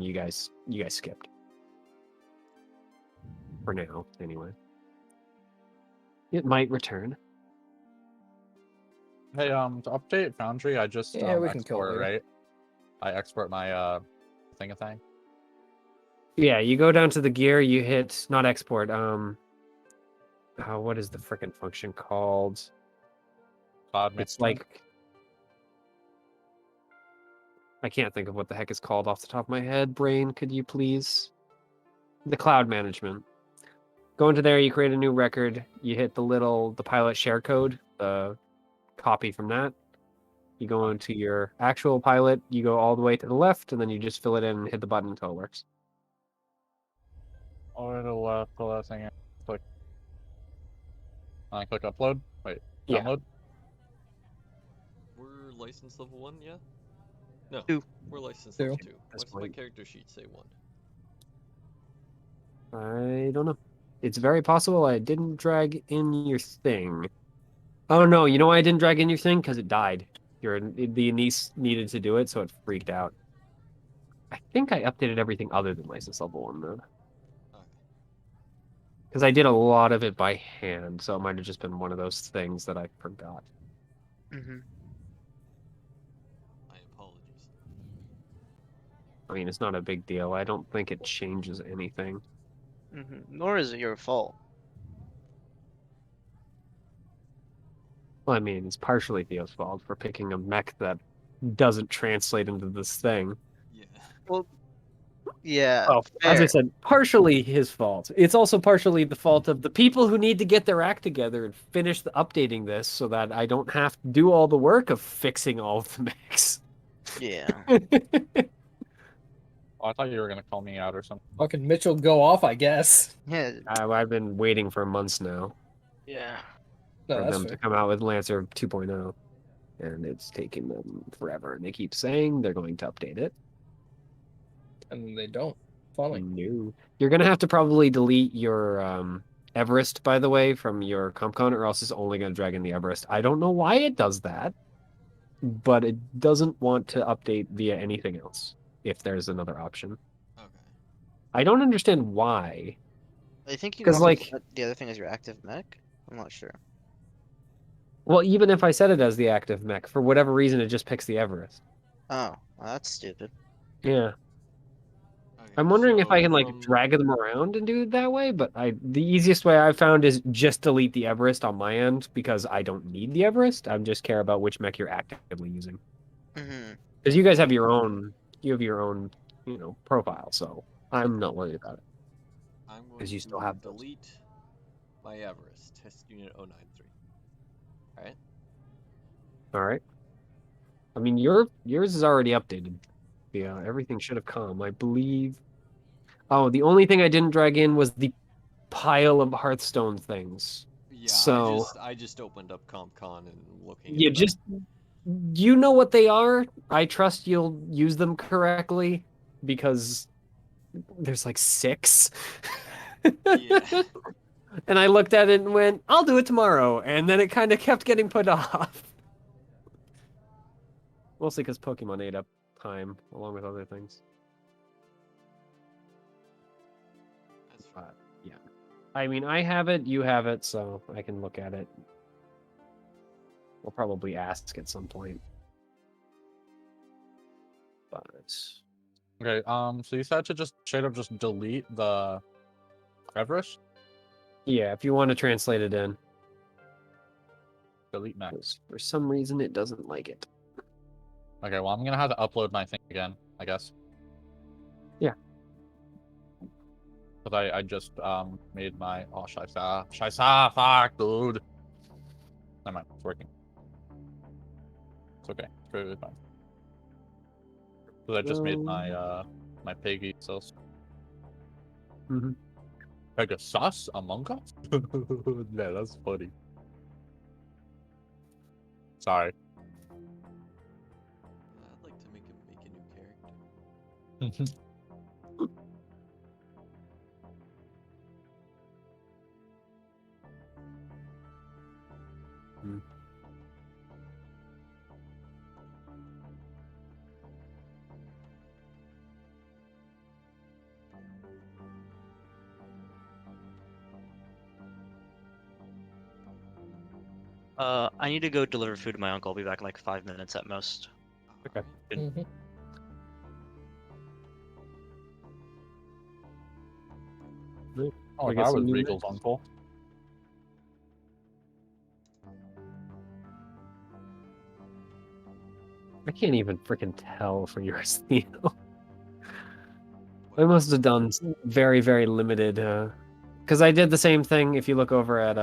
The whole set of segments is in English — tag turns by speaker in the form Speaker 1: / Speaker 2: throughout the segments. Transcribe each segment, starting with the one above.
Speaker 1: You guys skipped. For now, anyway. It might return.
Speaker 2: Hey, to update Foundry, I just
Speaker 3: Yeah, we can kill
Speaker 2: export,
Speaker 3: it later.
Speaker 2: right? I export my thing.
Speaker 1: Yeah, you go down to the gear, you hit not export, what is the frickin' function called?
Speaker 2: Cloud
Speaker 1: It's
Speaker 2: management.
Speaker 1: like I can't think of what the heck it's called off the top of my head. Brain, could you please? The cloud management. Go into there, you create a new record, you hit the pilot share code, the copy from that. You go into your actual pilot, you go all the way to the left, and then you just fill it in and hit the button until it works.
Speaker 2: All the way to the left, the last thing. Click. I click upload. Wait,
Speaker 1: Yeah.
Speaker 2: download.
Speaker 4: We're license level 1, yeah? No,
Speaker 5: 2.
Speaker 4: we're license
Speaker 3: Two.
Speaker 4: level
Speaker 1: At
Speaker 4: 2.
Speaker 1: this
Speaker 4: What's my
Speaker 1: point.
Speaker 4: character sheet say 1?
Speaker 1: I don't know. It's very possible I didn't drag in your thing. Oh no, you know why I didn't drag in your thing? Because it died. The niece needed to do it, so it freaked out. I think I updated everything other than license level 1, though.
Speaker 4: Okay.
Speaker 1: Because I did a lot of it by hand, so it might have just been one of those things that I forgot.
Speaker 5: Mm-hmm.
Speaker 4: My apologies.
Speaker 1: I mean, it's not a big deal. I don't think it changes anything.
Speaker 5: Mm-hmm. Nor is it your fault.
Speaker 1: Well, I mean, it's partially Theo's fault for picking a mech that doesn't translate into this thing.
Speaker 4: Yeah.
Speaker 5: Well, yeah,
Speaker 1: Well, as I
Speaker 5: fair.
Speaker 1: said, partially his fault. It's also partially the fault of the people who need to get their act together and finish updating this so that I don't have to do all the work of fixing all of the mechs.
Speaker 5: Yeah.
Speaker 2: Oh, I thought you were gonna call me out or something.
Speaker 3: Fucking Mitchell go off, I guess.
Speaker 5: Yeah.
Speaker 1: I've been waiting for months now
Speaker 5: Yeah.
Speaker 3: No,
Speaker 1: for
Speaker 3: that's
Speaker 1: them
Speaker 3: fair.
Speaker 1: to come out with Lancer 2.0, and it's taking them forever. And they keep saying they're going to update it.
Speaker 3: And they don't. Funny.
Speaker 1: No. You're gonna have to probably delete your Everest, by the way, from your CompCon, or else it's only gonna drag in the Everest. I don't know why it does that, but it doesn't want to update via anything else if there's another option.
Speaker 4: Okay.
Speaker 1: I don't understand why.
Speaker 5: I think you can
Speaker 1: 'Cause,
Speaker 5: also
Speaker 1: like-
Speaker 5: set the other thing as your active mech. I'm not sure.
Speaker 1: Well, even if I set it as the active mech, for whatever reason, it just picks the Everest.
Speaker 5: Oh, well, that's stupid.
Speaker 1: Yeah.
Speaker 4: Okay,
Speaker 1: I'm wondering if I
Speaker 4: so
Speaker 1: can like
Speaker 4: from-
Speaker 1: drag them around and do it that way, but the easiest way I've found is just delete the Everest on my end because I don't need the Everest. I just care about which mech you're actively using.
Speaker 5: Mm-hmm.
Speaker 1: Because you guys have your own, profile, so I'm not worried about it.
Speaker 4: I'm going
Speaker 1: 'Cause you
Speaker 4: to
Speaker 1: still have those.
Speaker 4: delete my Everest, test unit 093. Alright?
Speaker 1: All right. I mean, yours is already updated. Yeah, everything should have come, I believe. Oh, the only thing I didn't drag in was the pile of Hearthstone things.
Speaker 4: Yeah,
Speaker 1: So
Speaker 4: I just opened up CompCon and looking
Speaker 1: you
Speaker 4: at them.
Speaker 1: just you know what they are. I trust you'll use them correctly because there's like 6.
Speaker 4: Yeah.
Speaker 1: And I looked at it and went, I'll do it tomorrow. And then it kind of kept getting put off. Mostly because Pokemon ate up time along with other things.
Speaker 4: That's fine.
Speaker 1: Yeah. I mean, I have it, you have it, so I can look at it. We'll probably ask at some point. But
Speaker 2: Okay, so you said to just straight up just delete the Everest?
Speaker 1: yeah, if you want to translate it in.
Speaker 2: Delete mech.
Speaker 1: 'Cause for some reason it doesn't like it.
Speaker 2: Okay, well I'm gonna have to upload my thing again, I guess.
Speaker 1: Yeah.
Speaker 2: Because I just made my Shaisa, fuck, dude. Never mind, it's working. It's okay. It's really fine. Because I just made my my Peggy cells.
Speaker 1: Mhm.
Speaker 2: Pegasus Among Us? Yeah, that's funny. Sorry.
Speaker 4: I'd like to make a new character.
Speaker 1: Mm.
Speaker 6: I need to go deliver food to my uncle. I'll be back in like 5 minutes at most.
Speaker 1: Okay.
Speaker 4: Alright.
Speaker 3: Mhm.
Speaker 2: Oh,
Speaker 1: I
Speaker 2: if
Speaker 1: get
Speaker 2: I
Speaker 1: some
Speaker 2: was
Speaker 1: new
Speaker 2: Regal's
Speaker 1: mechs.
Speaker 2: uncle.
Speaker 1: I can't even freaking tell for yours, Theo. I must have done very, very limited, because I did the same thing. If you look over at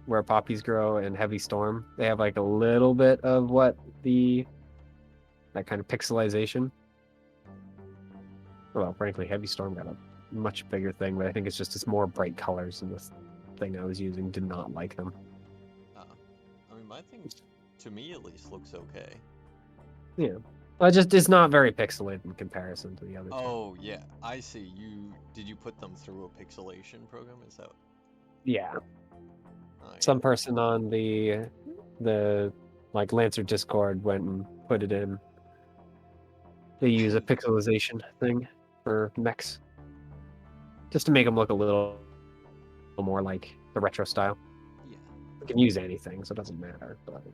Speaker 1: where poppies grow and Heavy Storm, they have like a little bit of that kind of pixelization. Well, frankly, Heavy Storm got a much bigger thing, but I think it's more bright colors, and this thing I was using did not like them.
Speaker 4: I mean, my thing, to me at least, looks okay.
Speaker 1: Yeah, well, it's not very pixelated in comparison to the other two.
Speaker 4: Oh yeah, I see. Did you put them through a pixelation program? Is that?
Speaker 1: Yeah,
Speaker 4: Oh, yeah.
Speaker 1: some person on the like Lancer Discord went and put it in. They use a pixelization thing for mechs, just to make them look a little more like the retro style.
Speaker 4: Yeah.
Speaker 1: You can use anything, so it doesn't matter. But
Speaker 4: I don't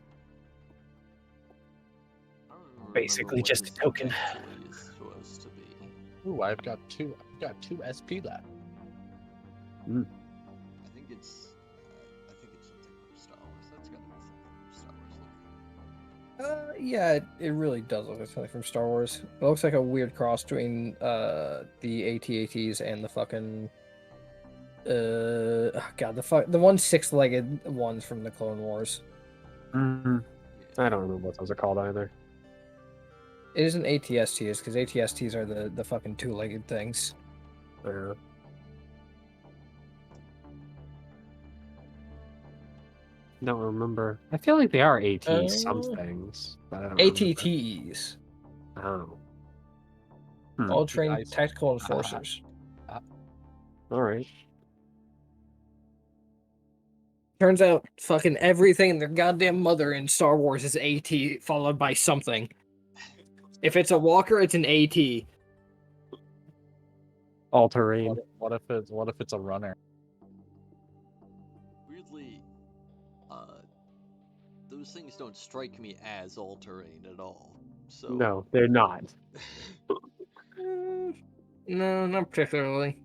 Speaker 4: remember
Speaker 1: basically
Speaker 4: what
Speaker 1: just a
Speaker 4: his
Speaker 1: token.
Speaker 4: actually is supposed to be.
Speaker 2: Ooh, I've got two SP left.
Speaker 4: I think it's something from Star Wars. That's gotta be something from Star Wars looking.
Speaker 3: Yeah, it really does look like something from Star Wars. It looks like a weird cross between the AT-ATs and the fucking God, the one six-legged ones from the Clone Wars.
Speaker 1: I don't remember what those are called either.
Speaker 3: It isn't ATSTs because ATSTs are the fucking two-legged things.
Speaker 1: Don't remember. I feel like they are AT some
Speaker 3: Uh,
Speaker 1: things, but I don't remember.
Speaker 3: ATTs,
Speaker 1: Oh.
Speaker 3: all trained
Speaker 2: Nice.
Speaker 3: tactical enforcers.
Speaker 1: All right.
Speaker 3: Turns out, fucking everything and their goddamn mother in Star Wars is AT followed by something. If it's a walker, it's an AT.
Speaker 1: All terrain.
Speaker 2: What if it's a runner?
Speaker 4: Weirdly, those things don't strike me as all-terrain at all. So
Speaker 1: No, they're not.
Speaker 3: No, not particularly.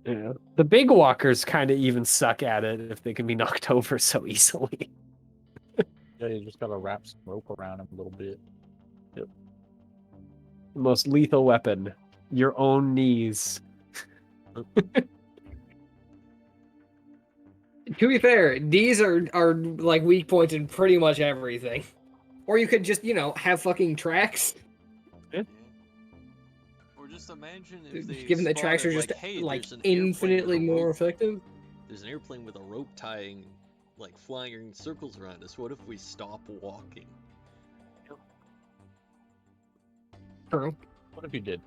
Speaker 1: Yeah. The big walkers kind of even suck at it if they can be knocked over so easily.
Speaker 2: Yeah, you just gotta wrap some rope around him a little bit.
Speaker 1: The most lethal weapon, your own knees.
Speaker 3: To be fair, these are like weak points in pretty much everything. Or you could just, have fucking tracks.
Speaker 4: yeah. Or just imagine if they
Speaker 3: Given that tracks are just
Speaker 4: hey,
Speaker 3: like
Speaker 4: there's an airplane with
Speaker 3: infinitely
Speaker 4: a
Speaker 3: more
Speaker 4: rope.
Speaker 3: effective.
Speaker 4: There's an airplane with a rope tying, like flying in circles around us. What if we stop walking?
Speaker 3: True.
Speaker 2: What if you did?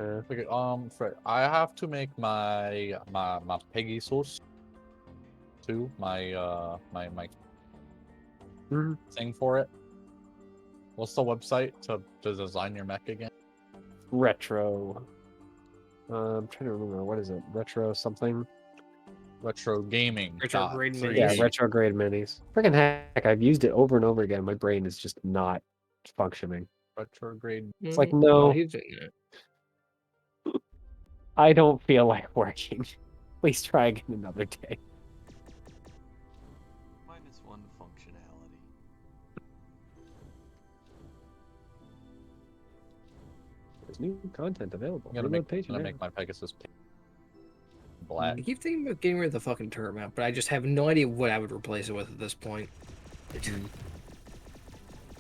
Speaker 2: Okay, I have to make my Peggy sauce too. My
Speaker 1: Mhm.
Speaker 2: thing for it. What's the website to design your mech again?
Speaker 1: Retro. I'm trying to remember. What is it? Retro something?
Speaker 2: Retro gaming.
Speaker 3: Retrograde
Speaker 2: dot
Speaker 3: minis.
Speaker 1: Yeah,
Speaker 2: CE.
Speaker 1: retrograde minis. Freaking heck, I've used it over and over again. My brain is just not functioning.
Speaker 2: Retrograde.
Speaker 1: It's like,
Speaker 3: Oh,
Speaker 1: no,
Speaker 3: he's doing it.
Speaker 1: I don't feel like working. Please try again another day.
Speaker 4: -1 functionality.
Speaker 1: There's new content available.
Speaker 2: I'm gonna
Speaker 1: Reload page
Speaker 2: make
Speaker 1: now.
Speaker 2: my Pegasus black.
Speaker 3: I keep thinking about getting rid of the fucking turret map, but I just have no idea what I would replace it with at this point.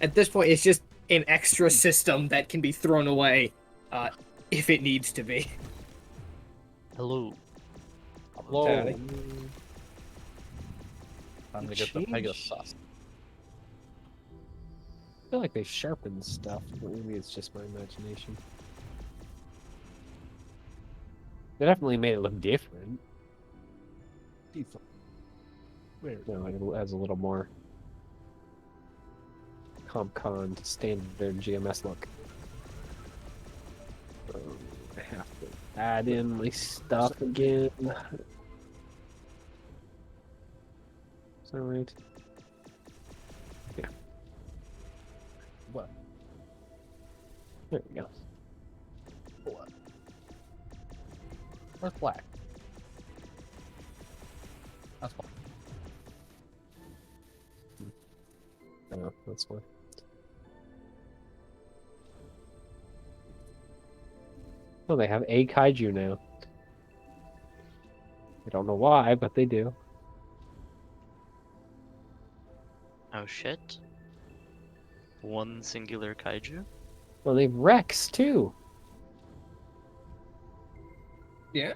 Speaker 3: At this point, it's just an extra system that can be thrown away if it needs to be.
Speaker 6: Hello.
Speaker 2: Hello.
Speaker 3: Daddy.
Speaker 2: Time to get the
Speaker 1: Change.
Speaker 2: Pegasus.
Speaker 1: I feel like they sharpened stuff, but maybe it's just my imagination. They definitely made it look different.
Speaker 2: Where?
Speaker 1: No, like it has a little more CompCon standard GMS look. I have to add in my stuff again. Is that right?
Speaker 2: What?
Speaker 1: There we go.
Speaker 2: Where's black? That's fine.
Speaker 1: Oh, that's why. Oh, they have a kaiju now. I don't know why, but they do.
Speaker 6: Oh shit. One singular kaiju?
Speaker 1: Well, they've Rex too.
Speaker 3: Yeah.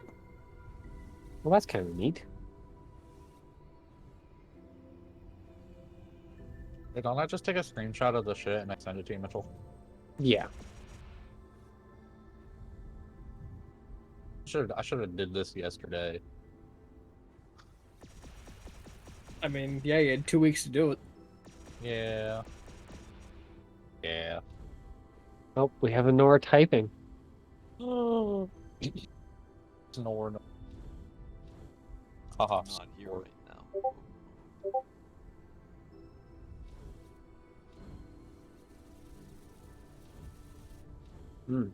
Speaker 1: Well, that's kind of neat.
Speaker 2: Hey, don't I just take a screenshot of the shit and I send it to you, Mitchell?
Speaker 1: Yeah.
Speaker 2: I should have did this yesterday.
Speaker 3: I mean, yeah, you had 2 weeks to do it.
Speaker 2: Yeah. Yeah.
Speaker 1: Oh, we have a Nora typing.
Speaker 2: Oh. Snore. Haha.
Speaker 4: I'm not here right now.
Speaker 1: Hmm.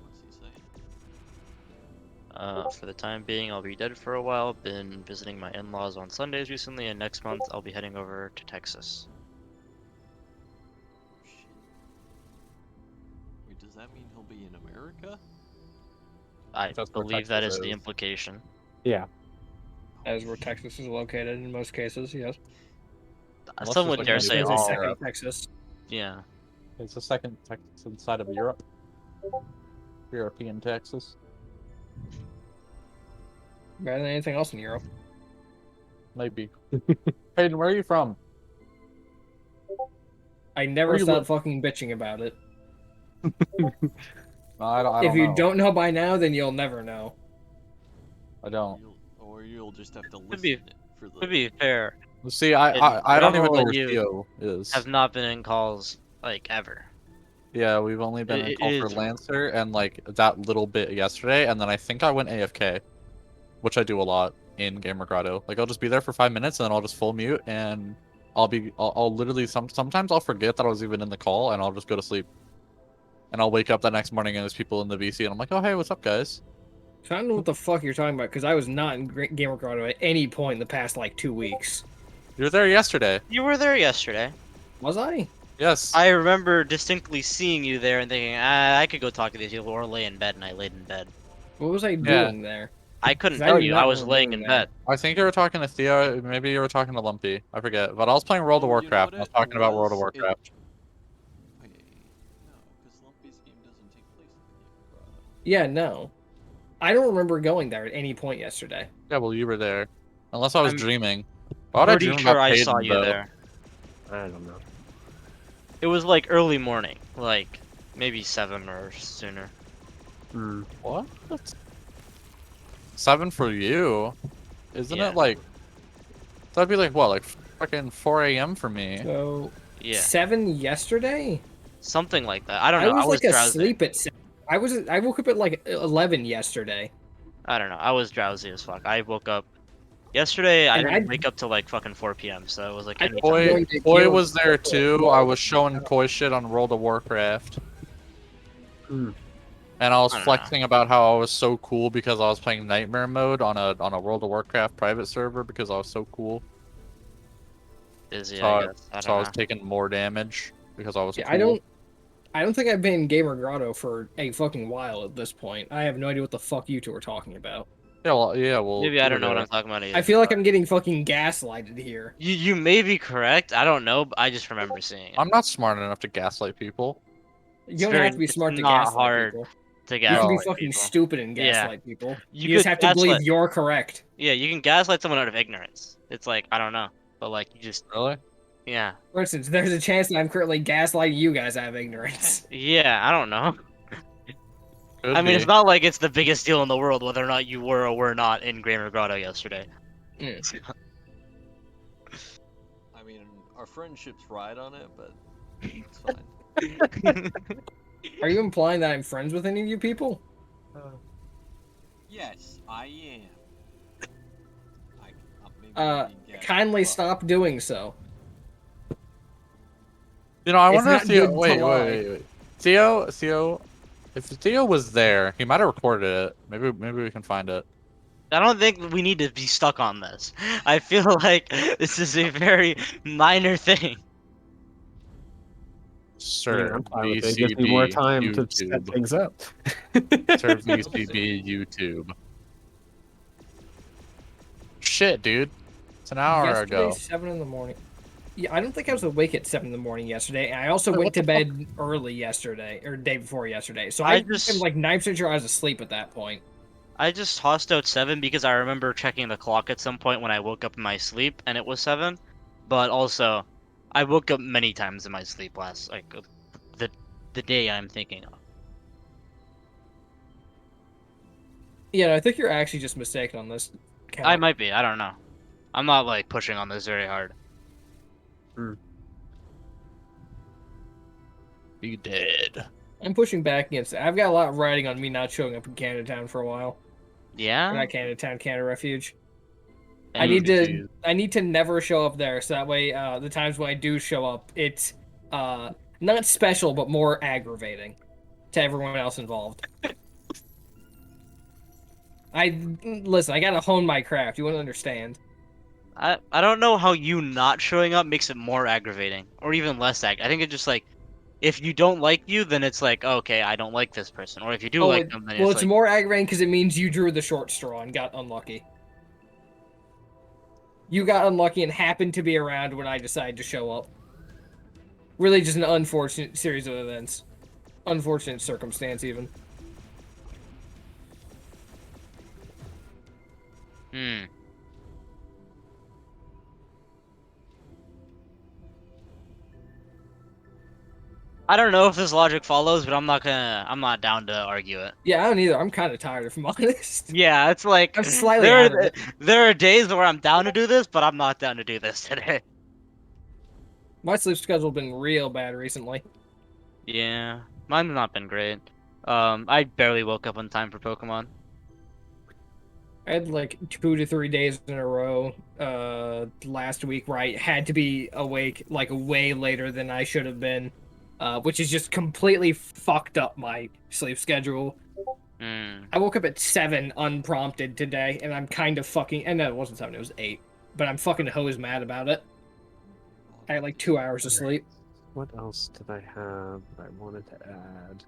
Speaker 4: What's he saying?
Speaker 6: For the time being, I'll be dead for a while. Been visiting my in-laws on Sundays recently, and next month I'll be heading over to Texas.
Speaker 4: Oh shit. Wait, does that mean he'll be in America?
Speaker 6: I
Speaker 2: That's where
Speaker 6: believe that
Speaker 2: Texas
Speaker 6: is the
Speaker 2: is.
Speaker 6: implication.
Speaker 1: Yeah.
Speaker 3: As where Texas is located in most cases, yes.
Speaker 2: Unless
Speaker 6: Some
Speaker 2: it's
Speaker 6: would
Speaker 2: like
Speaker 6: dare
Speaker 2: maybe
Speaker 6: say
Speaker 3: There's a
Speaker 6: all.
Speaker 3: second
Speaker 2: Europe.
Speaker 3: Texas.
Speaker 6: Yeah.
Speaker 2: It's the second Texas inside of Europe. European Texas.
Speaker 3: Better than anything else in Europe.
Speaker 2: Maybe. Hayden, where are you from?
Speaker 3: I
Speaker 2: Where
Speaker 3: never
Speaker 2: you
Speaker 3: stop
Speaker 2: live?
Speaker 3: fucking bitching about it.
Speaker 2: No, I don't
Speaker 3: If you
Speaker 2: know.
Speaker 3: don't know by now, then you'll never know.
Speaker 2: I don't.
Speaker 4: Or you'll just have to
Speaker 6: To
Speaker 4: listen
Speaker 6: be,
Speaker 4: for the.
Speaker 6: to be fair,
Speaker 2: See,
Speaker 6: And
Speaker 2: I don't even know
Speaker 6: Reegle
Speaker 2: where
Speaker 6: and you
Speaker 2: Theo is.
Speaker 6: have not been in calls, like, ever.
Speaker 2: Yeah, we've only been in
Speaker 6: It
Speaker 2: call for
Speaker 6: is-
Speaker 2: Lancer and like that little bit yesterday, and then I think I went AFK, which I do a lot in Gamer Grotto. Like I'll just be there for 5 minutes and then I'll just full mute and I'll literally sometimes I'll forget that I was even in the call and I'll just go to sleep. And I'll wake up the next morning and there's people in the VC and I'm like, oh hey, what's up guys?
Speaker 3: So I don't know what the fuck you're talking about, because I was not in Gamer Grotto at any point in the past, like, 2 weeks.
Speaker 2: You were there yesterday.
Speaker 6: You were there yesterday.
Speaker 3: Was I?
Speaker 2: Yes.
Speaker 6: I remember distinctly seeing you there and thinking, I could go talk to these people or lay in bed, and I laid in bed.
Speaker 3: What was I
Speaker 2: Yeah.
Speaker 3: doing there?
Speaker 6: I couldn't
Speaker 3: 'Cause I
Speaker 6: tell
Speaker 3: do
Speaker 6: you.
Speaker 3: not
Speaker 6: I was
Speaker 3: remember
Speaker 6: laying
Speaker 3: being
Speaker 6: in
Speaker 3: there.
Speaker 6: bed.
Speaker 2: I think you were talking to Theo, maybe you were talking to Lumpy. I forget. But I was playing World of
Speaker 4: Oh, you know
Speaker 2: Warcraft and I was
Speaker 4: what
Speaker 2: talking
Speaker 4: it
Speaker 2: about World of
Speaker 4: was?
Speaker 2: Warcraft.
Speaker 4: Wait, no, because Lumpy's game doesn't take place in the Gamer Grotto.
Speaker 3: Yeah, no. I don't remember going there at any point yesterday.
Speaker 2: Yeah, well you were there. Unless I was
Speaker 6: I'm
Speaker 2: dreaming. Why would I
Speaker 6: Pretty
Speaker 2: dream
Speaker 6: sure
Speaker 2: about
Speaker 6: I
Speaker 2: Hayden,
Speaker 6: saw you
Speaker 2: though?
Speaker 6: there.
Speaker 1: I don't know.
Speaker 6: It was like early morning, like maybe 7 or sooner.
Speaker 1: Hmm.
Speaker 2: What? 7 for you? Isn't
Speaker 6: Yeah.
Speaker 2: it like... That'd be like, what, like fucking 4 a.m. for me?
Speaker 3: So,
Speaker 6: Yeah,
Speaker 3: 7 yesterday?
Speaker 6: something like that. I don't
Speaker 3: I
Speaker 6: know.
Speaker 3: was
Speaker 6: I was
Speaker 3: like
Speaker 6: drowsy.
Speaker 3: asleep at 7. I woke up at like 11 yesterday.
Speaker 6: I don't know. I was drowsy as fuck. I woke up yesterday. I
Speaker 3: And
Speaker 6: didn't
Speaker 3: I-
Speaker 6: wake up till like fucking 4 p.m. So it was like
Speaker 3: I-
Speaker 6: any
Speaker 2: Koi,
Speaker 6: time.
Speaker 3: going to
Speaker 2: Koi
Speaker 3: kill
Speaker 2: was there
Speaker 3: myself.
Speaker 2: too. I was showing Koi shit on World of Warcraft.
Speaker 1: Hmm.
Speaker 2: And I was
Speaker 6: I don't know.
Speaker 2: flexing about how I was so cool because I was playing Nightmare mode on a World of Warcraft private server because I was so cool.
Speaker 6: Busy,
Speaker 2: So
Speaker 6: I
Speaker 2: I,
Speaker 6: guess. I
Speaker 2: so I
Speaker 6: don't
Speaker 2: was
Speaker 6: know.
Speaker 2: taking more damage because I was
Speaker 3: Yeah,
Speaker 2: cool.
Speaker 3: I don't think I've been in Gamer Grotto for a fucking while at this point. I have no idea what the fuck you two are talking about.
Speaker 2: Yeah, well,
Speaker 6: Maybe
Speaker 2: you
Speaker 6: I
Speaker 2: were
Speaker 6: don't know what
Speaker 2: there.
Speaker 6: I'm talking about either.
Speaker 3: I feel like I'm getting fucking gaslighted here.
Speaker 6: You may be correct. I don't know, but I just remember seeing it.
Speaker 2: I'm not smart enough to gaslight people.
Speaker 3: You don't have to be smart to
Speaker 6: not
Speaker 3: gaslight
Speaker 6: hard
Speaker 3: people.
Speaker 6: to
Speaker 3: You can be
Speaker 6: gaslight
Speaker 3: fucking
Speaker 6: people.
Speaker 3: stupid and
Speaker 6: Yeah.
Speaker 3: gaslight people.
Speaker 6: You
Speaker 3: You just
Speaker 6: could
Speaker 3: have to believe
Speaker 6: gaslight-
Speaker 3: you're correct.
Speaker 6: Yeah, you can gaslight someone out of ignorance. It's like, I don't know. But like, you just,
Speaker 2: Really?
Speaker 6: yeah.
Speaker 3: For instance, there's a chance that I'm currently gaslighting you guys out of ignorance.
Speaker 6: Yeah, I don't know.
Speaker 2: Could
Speaker 6: I mean,
Speaker 2: be.
Speaker 6: it's not like it's the biggest deal in the world whether or not you were or were not in Gamer Grotto yesterday.
Speaker 3: Mm.
Speaker 4: I mean, our friendships ride on it, but it's fine.
Speaker 3: Are you implying that I'm friends with any of you people?
Speaker 4: Yes, I am. Maybe
Speaker 3: Uh,
Speaker 4: being gaslit,
Speaker 3: kindly
Speaker 4: but-
Speaker 3: stop doing so.
Speaker 2: You know, I
Speaker 3: It's
Speaker 2: wonder if
Speaker 3: not
Speaker 2: Theo.
Speaker 3: good to
Speaker 2: Wait,
Speaker 3: lie.
Speaker 2: wait, wait, wait. Theo. If Theo was there, he might have recorded it. Maybe we can find it.
Speaker 6: I don't think we need to be stuck on this. I feel like this is a very minor thing.
Speaker 1: I mean,
Speaker 2: Sir,
Speaker 1: I'm fine with it. It gives me more
Speaker 2: VCB
Speaker 1: time to set
Speaker 2: YouTube.
Speaker 1: things up.
Speaker 2: Sir, VCB YouTube. Shit, dude. It's an hour
Speaker 3: Yesterday,
Speaker 2: ago.
Speaker 3: 7 in the morning. Yeah, I don't think I was awake at 7 in the morning yesterday. And I also
Speaker 2: Wait,
Speaker 3: went
Speaker 2: what
Speaker 3: to
Speaker 2: the fuck?
Speaker 3: bed early yesterday, or day before yesterday. So
Speaker 6: I
Speaker 3: I'm
Speaker 6: just-
Speaker 3: like 9% sure I was asleep at that point.
Speaker 6: I just tossed out 7 because I remember checking the clock at some point when I woke up in my sleep and it was 7. But also, I woke up many times in my sleep last, like, the the day I'm thinking of.
Speaker 3: Yeah, I think you're actually just mistaken on this count.
Speaker 6: I might be. I don't know. I'm not like pushing on this very hard.
Speaker 2: You did.
Speaker 3: I'm pushing back against it. I've got a lot riding on me not showing up in Canada Town for a while. Or
Speaker 6: Yeah.
Speaker 3: not Canada Town, Canada Refuge.
Speaker 6: And
Speaker 3: I need to never show up there, so that way the times when I do show up, it's not special but more aggravating to everyone else involved. Listen, I gotta hone my craft. You wouldn't understand.
Speaker 6: I don't know how you not showing up makes it more aggravating or even less I think it's just like if you don't like you, then it's like okay, I don't like this person. Or if you do like them, then
Speaker 3: Well,
Speaker 6: it's
Speaker 3: it's
Speaker 6: like
Speaker 3: more aggravating because it means you drew the short straw and got unlucky. You got unlucky and happened to be around when I decided to show up. Really, just an unfortunate series of events. Unfortunate circumstance, even.
Speaker 6: hmm. I don't know if this logic follows, but I'm not down to argue it.
Speaker 3: Yeah, I don't either. I'm kind of tired, if I'm honest.
Speaker 6: Yeah, it's like
Speaker 3: I'm slightly out of it.
Speaker 6: there are days where I'm down to do this, but I'm not down to do this today.
Speaker 3: My sleep schedule's been real bad recently.
Speaker 6: Yeah, mine's not been great. I barely woke up on time for Pokemon.
Speaker 3: I had like 2 to 3 days in a row last week where I had to be awake like way later than I should have been, which is just completely fucked up my sleep schedule.
Speaker 6: Hmm.
Speaker 3: I woke up at 7 unprompted today, and I'm kind of fucking. And no, it wasn't 7; it was 8. But I'm fucking hose mad about it. I had like 2 hours of sleep.
Speaker 1: What else did I have that I wanted to add?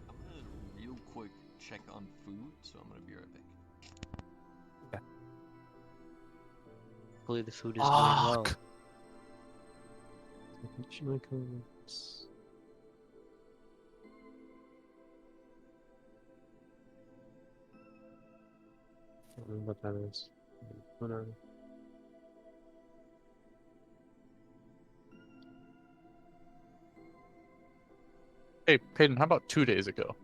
Speaker 4: I'm gonna real quick check on food, so I'm gonna be right back.
Speaker 6: Hopefully the food is going well.
Speaker 2: Fuck.
Speaker 1: I don't know what that is. Whatever.
Speaker 2: Hey, Peyton, how about 2 days ago?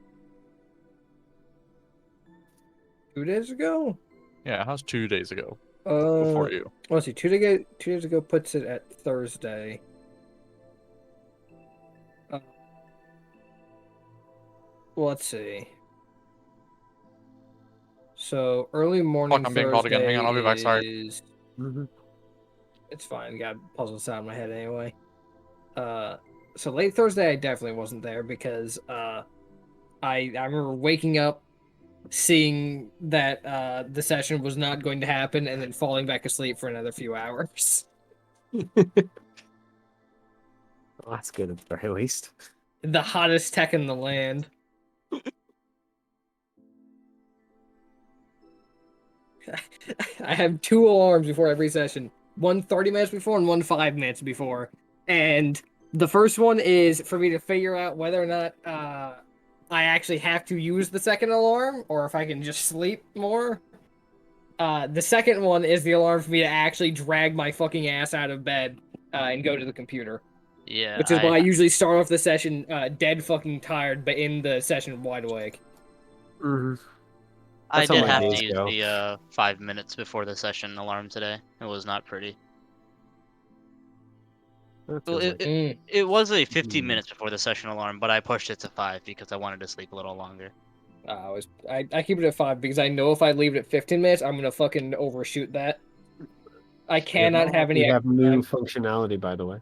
Speaker 3: 2 days ago?
Speaker 2: Yeah, how's 2 days ago?
Speaker 3: Uh,
Speaker 2: Before you.
Speaker 3: let's see. 2 days ago puts it at Thursday. Well, let's see. So early morning.
Speaker 2: Fuck, I'm being called again. Hang on, I'll be back, sorry.
Speaker 3: is-
Speaker 1: Mhm.
Speaker 3: It's fine. Got puzzles out in my head anyway. So late Thursday, I definitely wasn't there because I remember waking up, seeing that the session was not going to happen, and then falling back asleep for another few hours.
Speaker 1: Well, that's good at the very least.
Speaker 3: The hottest tech in the land. I have 2 alarms before every session. One 30 minutes before and one 5 minutes before. And the first one is for me to figure out whether or not I actually have to use the second alarm or if I can just sleep more. The second one is the alarm for me to actually drag my fucking ass out of bed and go to the computer.
Speaker 6: Yeah,
Speaker 3: Which is why I usually start off the session dead fucking tired, but in the session wide awake.
Speaker 1: Mm-hmm.
Speaker 6: I
Speaker 1: That's how
Speaker 6: did
Speaker 1: my
Speaker 6: have
Speaker 1: days
Speaker 6: to use
Speaker 1: go.
Speaker 6: the 5 minutes before the session alarm today. It was not pretty.
Speaker 1: That
Speaker 6: Well,
Speaker 1: feels like
Speaker 6: it was a 15
Speaker 1: Mm.
Speaker 6: minutes before the session alarm, but I pushed it to 5 because I wanted to sleep a little longer.
Speaker 3: I keep it at 5 because I know if I leave it at 15 minutes, I'm gonna fucking overshoot that. I cannot have any
Speaker 1: we have
Speaker 3: extra
Speaker 1: new
Speaker 3: time.
Speaker 1: functionality, by the way.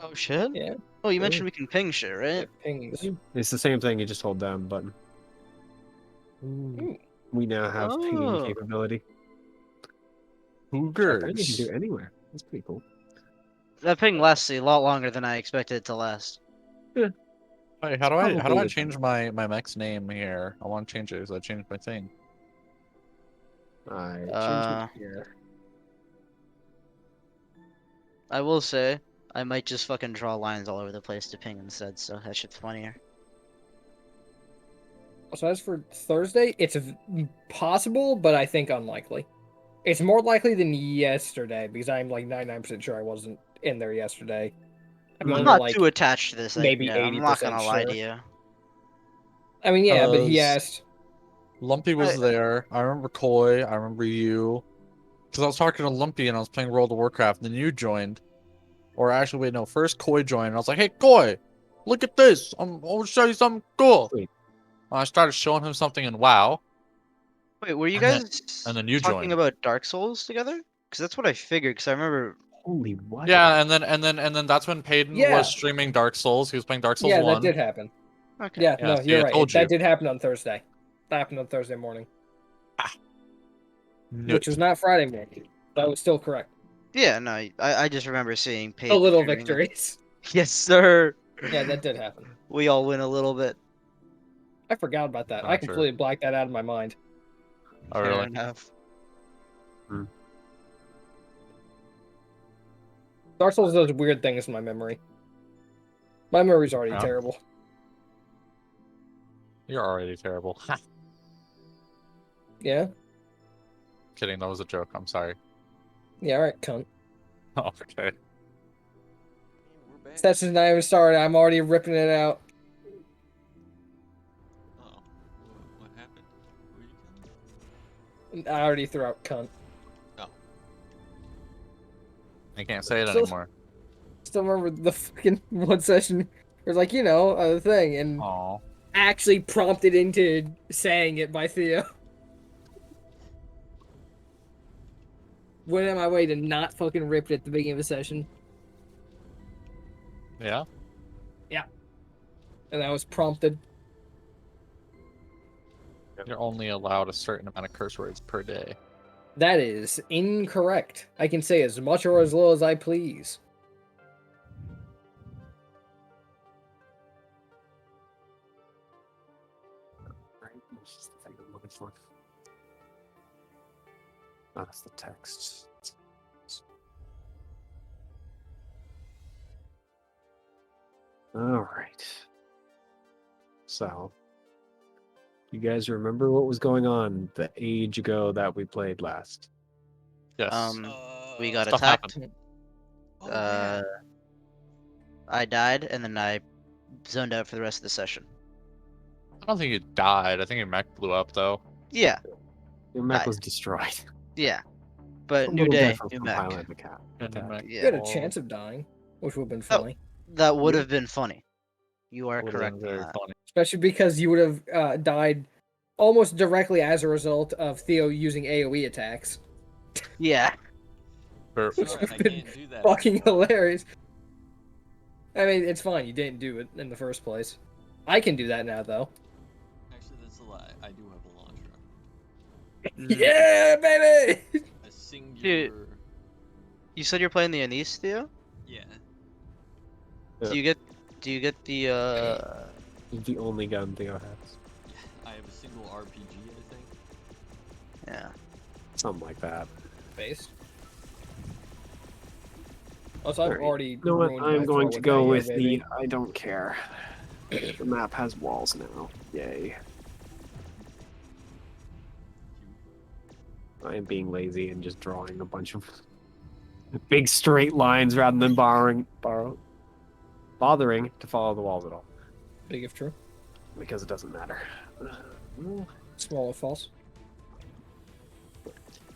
Speaker 5: Oh shit.
Speaker 3: Yeah,
Speaker 5: Oh, you
Speaker 1: Yeah.
Speaker 5: mentioned we can ping shit, right?
Speaker 3: yeah, pings.
Speaker 1: It's the same thing. You just hold down the button.
Speaker 3: Ooh.
Speaker 1: We now have pinging
Speaker 5: Oh.
Speaker 1: capability.
Speaker 2: Cougars.
Speaker 1: Apparently you can do it anywhere. That's pretty cool.
Speaker 5: That ping lasts a lot longer than I expected it to last.
Speaker 2: Wait, how do I
Speaker 1: Probably
Speaker 2: change my mech's name here? I want to change it because I changed my thing.
Speaker 1: I changed
Speaker 5: Uh,
Speaker 1: it here.
Speaker 5: I will say, I might just fucking draw lines all over the place to ping instead, so that shit's funnier.
Speaker 3: So as for Thursday, it's possible, but I think unlikely. It's more likely than yesterday because I'm like 99% sure I wasn't in there yesterday. I'm
Speaker 1: I'm
Speaker 5: I'm
Speaker 3: only
Speaker 5: not
Speaker 3: like
Speaker 5: too attached to this
Speaker 3: maybe
Speaker 5: idea. I'm not
Speaker 3: 80%
Speaker 5: gonna lie to
Speaker 3: sure.
Speaker 5: you.
Speaker 3: I mean, yeah, but he
Speaker 2: Cause
Speaker 3: asked.
Speaker 2: Lumpy was there. I remember Koi. I remember you. Because I was talking to Lumpy and I was playing World of Warcraft, and then you joined. Or actually, wait, no. First Koi joined. And I was like, "Hey, Koi, look at this. I'll show you something cool."
Speaker 1: Wait.
Speaker 2: And I started showing him something in WoW,
Speaker 5: Wait, were you
Speaker 2: and then
Speaker 5: guys
Speaker 2: and then you
Speaker 5: talking
Speaker 2: joined.
Speaker 5: about Dark Souls together? Because that's what I figured. Because I remember.
Speaker 1: Holy what?
Speaker 2: Yeah, and then that's when Payton
Speaker 3: Yeah.
Speaker 2: was streaming Dark Souls. He was playing Dark Souls
Speaker 3: Yeah,
Speaker 2: 1.
Speaker 3: that did happen.
Speaker 5: Okay.
Speaker 3: Yeah,
Speaker 2: Yeah,
Speaker 3: no,
Speaker 2: see,
Speaker 3: you're
Speaker 2: I
Speaker 3: right.
Speaker 2: told
Speaker 3: That
Speaker 2: you.
Speaker 3: did happen on Thursday. That happened on Thursday morning, which was not Friday morning. That was still correct.
Speaker 5: Yeah, no, I just remember seeing
Speaker 3: The
Speaker 5: Peyton
Speaker 3: little
Speaker 5: streaming it.
Speaker 3: victories.
Speaker 5: Yes, sir.
Speaker 3: Yeah, that did happen.
Speaker 5: We all win a little bit.
Speaker 3: I forgot about that. I
Speaker 2: Not sure.
Speaker 3: completely blacked that out of my mind.
Speaker 2: Oh,
Speaker 5: Fair
Speaker 2: really?
Speaker 5: enough.
Speaker 3: Dark Souls does weird things in my memory. My memory's already
Speaker 2: Yeah.
Speaker 3: terrible.
Speaker 2: You're already terrible.
Speaker 3: Yeah?
Speaker 2: Kidding, that was a joke. I'm sorry.
Speaker 3: Yeah, alright, cunt.
Speaker 2: Oh, okay.
Speaker 4: We're back.
Speaker 3: Session's not even started. I'm already ripping it out.
Speaker 4: Oh, what happened? Where you going?
Speaker 3: I already threw out cunt.
Speaker 4: Oh,
Speaker 2: I can't say it
Speaker 3: Still-
Speaker 2: anymore.
Speaker 3: Still remember the fucking one session where it's like, the thing, and
Speaker 2: Oh.
Speaker 3: actually prompted into saying it by Theo. Went on my way to not fucking rip it at the beginning of the session.
Speaker 2: Yeah?
Speaker 3: And I was prompted.
Speaker 2: You're only allowed a certain amount of curse words per day.
Speaker 3: That is incorrect. I can say as much or as little as I please.
Speaker 1: Right? It's just the thing I'm looking for. Oh, that's the text. All right. So, you guys remember what was going on the age ago that we played last?
Speaker 2: Yes.
Speaker 5: We got
Speaker 2: Stuff
Speaker 5: attacked.
Speaker 2: happened.
Speaker 4: Oh,
Speaker 5: Uh, I died, and then I zoned out for the rest of the session.
Speaker 2: I don't think you died. I think your mech blew up, though.
Speaker 5: Yeah,
Speaker 1: Your mech
Speaker 5: Nice.
Speaker 1: was destroyed.
Speaker 5: yeah. But
Speaker 1: A
Speaker 5: new
Speaker 1: little
Speaker 5: day,
Speaker 1: different
Speaker 5: new
Speaker 1: from
Speaker 5: mech.
Speaker 1: Pilot the Cat.
Speaker 2: And your mech
Speaker 3: You had a
Speaker 5: Yeah,
Speaker 3: chance of dying, which would have been
Speaker 5: Oh.
Speaker 3: funny.
Speaker 5: that would
Speaker 1: Yeah.
Speaker 5: have been funny. You are
Speaker 2: would've
Speaker 5: correct.
Speaker 2: been
Speaker 5: on
Speaker 2: very
Speaker 5: that.
Speaker 2: funny.
Speaker 3: Especially because you would have died almost directly as a result of Theo using AoE attacks.
Speaker 5: Yeah.
Speaker 2: Or-
Speaker 3: Which
Speaker 4: sorry,
Speaker 3: would
Speaker 4: I
Speaker 3: have been
Speaker 4: can't do that.
Speaker 3: fucking
Speaker 4: anymore.
Speaker 3: hilarious. I mean, it's fine. You didn't do it in the first place. I can do that now, though.
Speaker 4: Actually, that's a lie. I do have a launcher.
Speaker 3: Yeah, baby!
Speaker 4: A singular.
Speaker 5: You said you're playing the Anise, Theo?
Speaker 4: Yeah.
Speaker 5: Do you get the
Speaker 1: It's the only gun Theo has.
Speaker 4: I have a single RPG, I think.
Speaker 5: yeah.
Speaker 1: Something like that.
Speaker 3: Based. Also, I've
Speaker 1: Alright.
Speaker 3: already.
Speaker 1: You know what?
Speaker 3: ruined
Speaker 1: I'm
Speaker 3: my
Speaker 1: going
Speaker 3: throw
Speaker 1: to
Speaker 3: with
Speaker 1: go
Speaker 3: that,
Speaker 1: with
Speaker 3: yeah,
Speaker 1: the
Speaker 3: baby.
Speaker 1: I don't care. The map has walls now. Yay. I am being lazy and just drawing a bunch of big straight lines rather than bothering to follow the walls at all.
Speaker 3: Big if true.
Speaker 1: Because it doesn't matter.
Speaker 3: Small if false.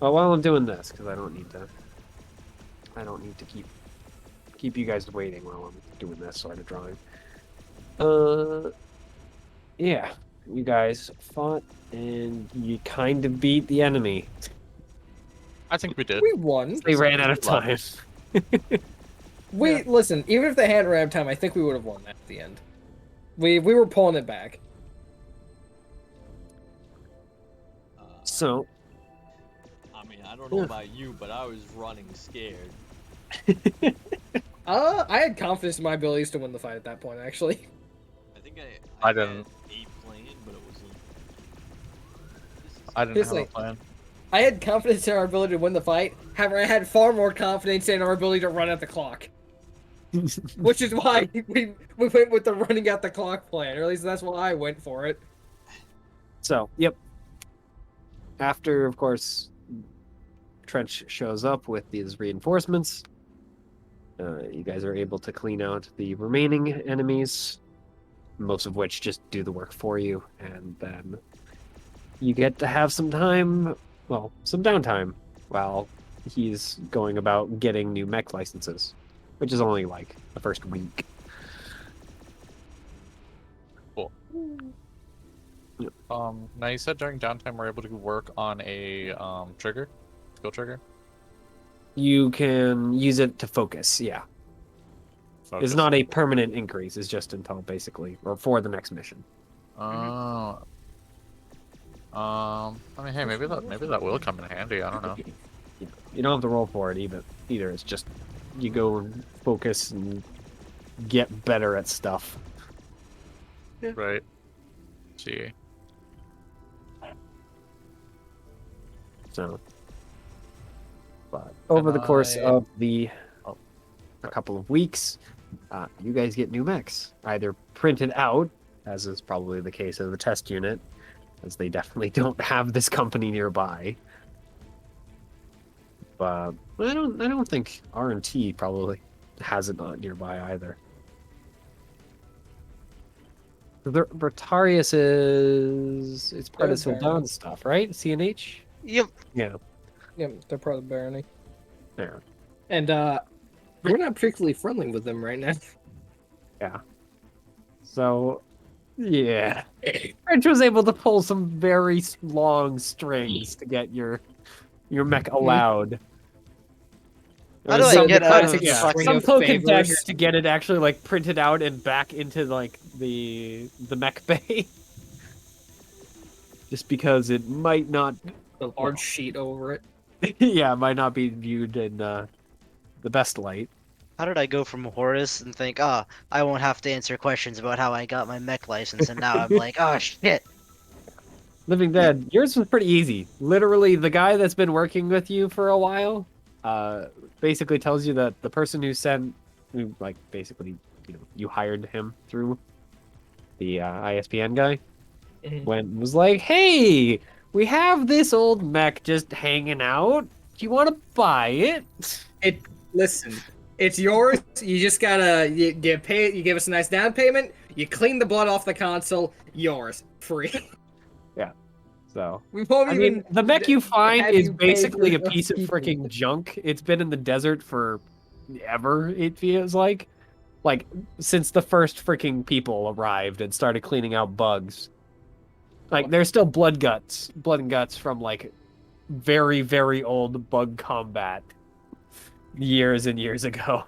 Speaker 1: Well, while I'm doing this, because I don't need to keep keep you guys waiting while I'm doing this sort of drawing. Yeah, you guys fought and you kind of beat the enemy.
Speaker 2: I think we did.
Speaker 3: We won.
Speaker 1: They ran out of time.
Speaker 3: Listen. Even if they hadn't ran out of time, I think we would have won that at the end. We were pulling it back.
Speaker 1: So,
Speaker 7: I mean, I don't know about you, but I was running scared.
Speaker 3: I had confidence in my abilities to win the fight at that point, actually.
Speaker 7: I think
Speaker 2: I
Speaker 7: had
Speaker 2: didn't.
Speaker 7: a plan, but it wasn't.
Speaker 2: I didn't
Speaker 3: It's
Speaker 2: have a
Speaker 3: like-
Speaker 2: plan.
Speaker 3: I had confidence in our ability to win the fight. However, I had far more confidence in our ability to run out the clock. Which is why we went with the running out the clock plan. Or at least that's why I went for it.
Speaker 1: so, yep. After, of course, Trench shows up with these reinforcements, you guys are able to clean out the remaining enemies, most of which just do the work for you, and then you get to have some time, well, some downtime, while he's going about getting new mech licenses, which is only like the first week.
Speaker 2: Now you said during downtime we're able to work on a trigger, skill trigger.
Speaker 1: You can use it to focus, yeah.
Speaker 2: Focus.
Speaker 1: It's not a permanent increase, it's just until basically, or for the next mission.
Speaker 2: Oh. I mean, hey, maybe that will come in handy. I don't know.
Speaker 1: You don't have to roll for it either. It's just you go and focus and get better at stuff.
Speaker 2: Right. See.
Speaker 1: So, but over the course
Speaker 3: I-
Speaker 1: of a couple of weeks, you guys get new mechs, either printed out, as is probably the case of the test unit, as they definitely don't have this company nearby. But I don't think R&T probably has it not nearby either. The Bertarius it's part of
Speaker 3: They're
Speaker 1: Sildan stuff, right? CNH?
Speaker 5: Yep.
Speaker 1: Yeah.
Speaker 3: Yeah, they're part of the barony.
Speaker 1: Yeah.
Speaker 3: And we're not particularly friendly with them right now.
Speaker 1: Yeah. So, yeah. French was able to pull some very long strings to get your mech allowed.
Speaker 5: How
Speaker 1: There
Speaker 5: do
Speaker 1: was
Speaker 5: I
Speaker 1: some
Speaker 5: get out
Speaker 1: kind
Speaker 5: of
Speaker 1: of-
Speaker 5: the
Speaker 1: yeah,
Speaker 5: fucking
Speaker 1: some token
Speaker 3: favors?
Speaker 1: dagger to get it actually like printed out and back into like the mech bay. Just because it might not
Speaker 3: The large sheet over it.
Speaker 1: yeah, it might not be viewed in the best light.
Speaker 5: How did I go from Horus and think, I won't have to answer questions about how I got my mech license, and now I'm like, oh shit.
Speaker 1: Living Dead, yours was pretty easy. Literally, the guy that's been working with you for a while, basically tells you that the person who basically, you hired him through the ISPN guy,
Speaker 3: Mhm.
Speaker 1: went and was like, "Hey, we have this old mech just hanging out. Do you want to buy it?"
Speaker 3: Listen, it's yours. You just gotta you pay it. You give us a nice down payment. You clean the blood off the console. Yours, free.
Speaker 1: So
Speaker 3: We won't
Speaker 1: I
Speaker 3: even.
Speaker 1: mean, the mech you find
Speaker 3: have
Speaker 1: is
Speaker 3: you pay
Speaker 1: basically a
Speaker 3: for
Speaker 1: piece of
Speaker 3: people.
Speaker 1: freaking junk. It's been in the desert for ever, it feels like. Like, since the first freaking people arrived and started cleaning out bugs. Like, there's still blood and guts from, like, very, very old bug combat years and years ago.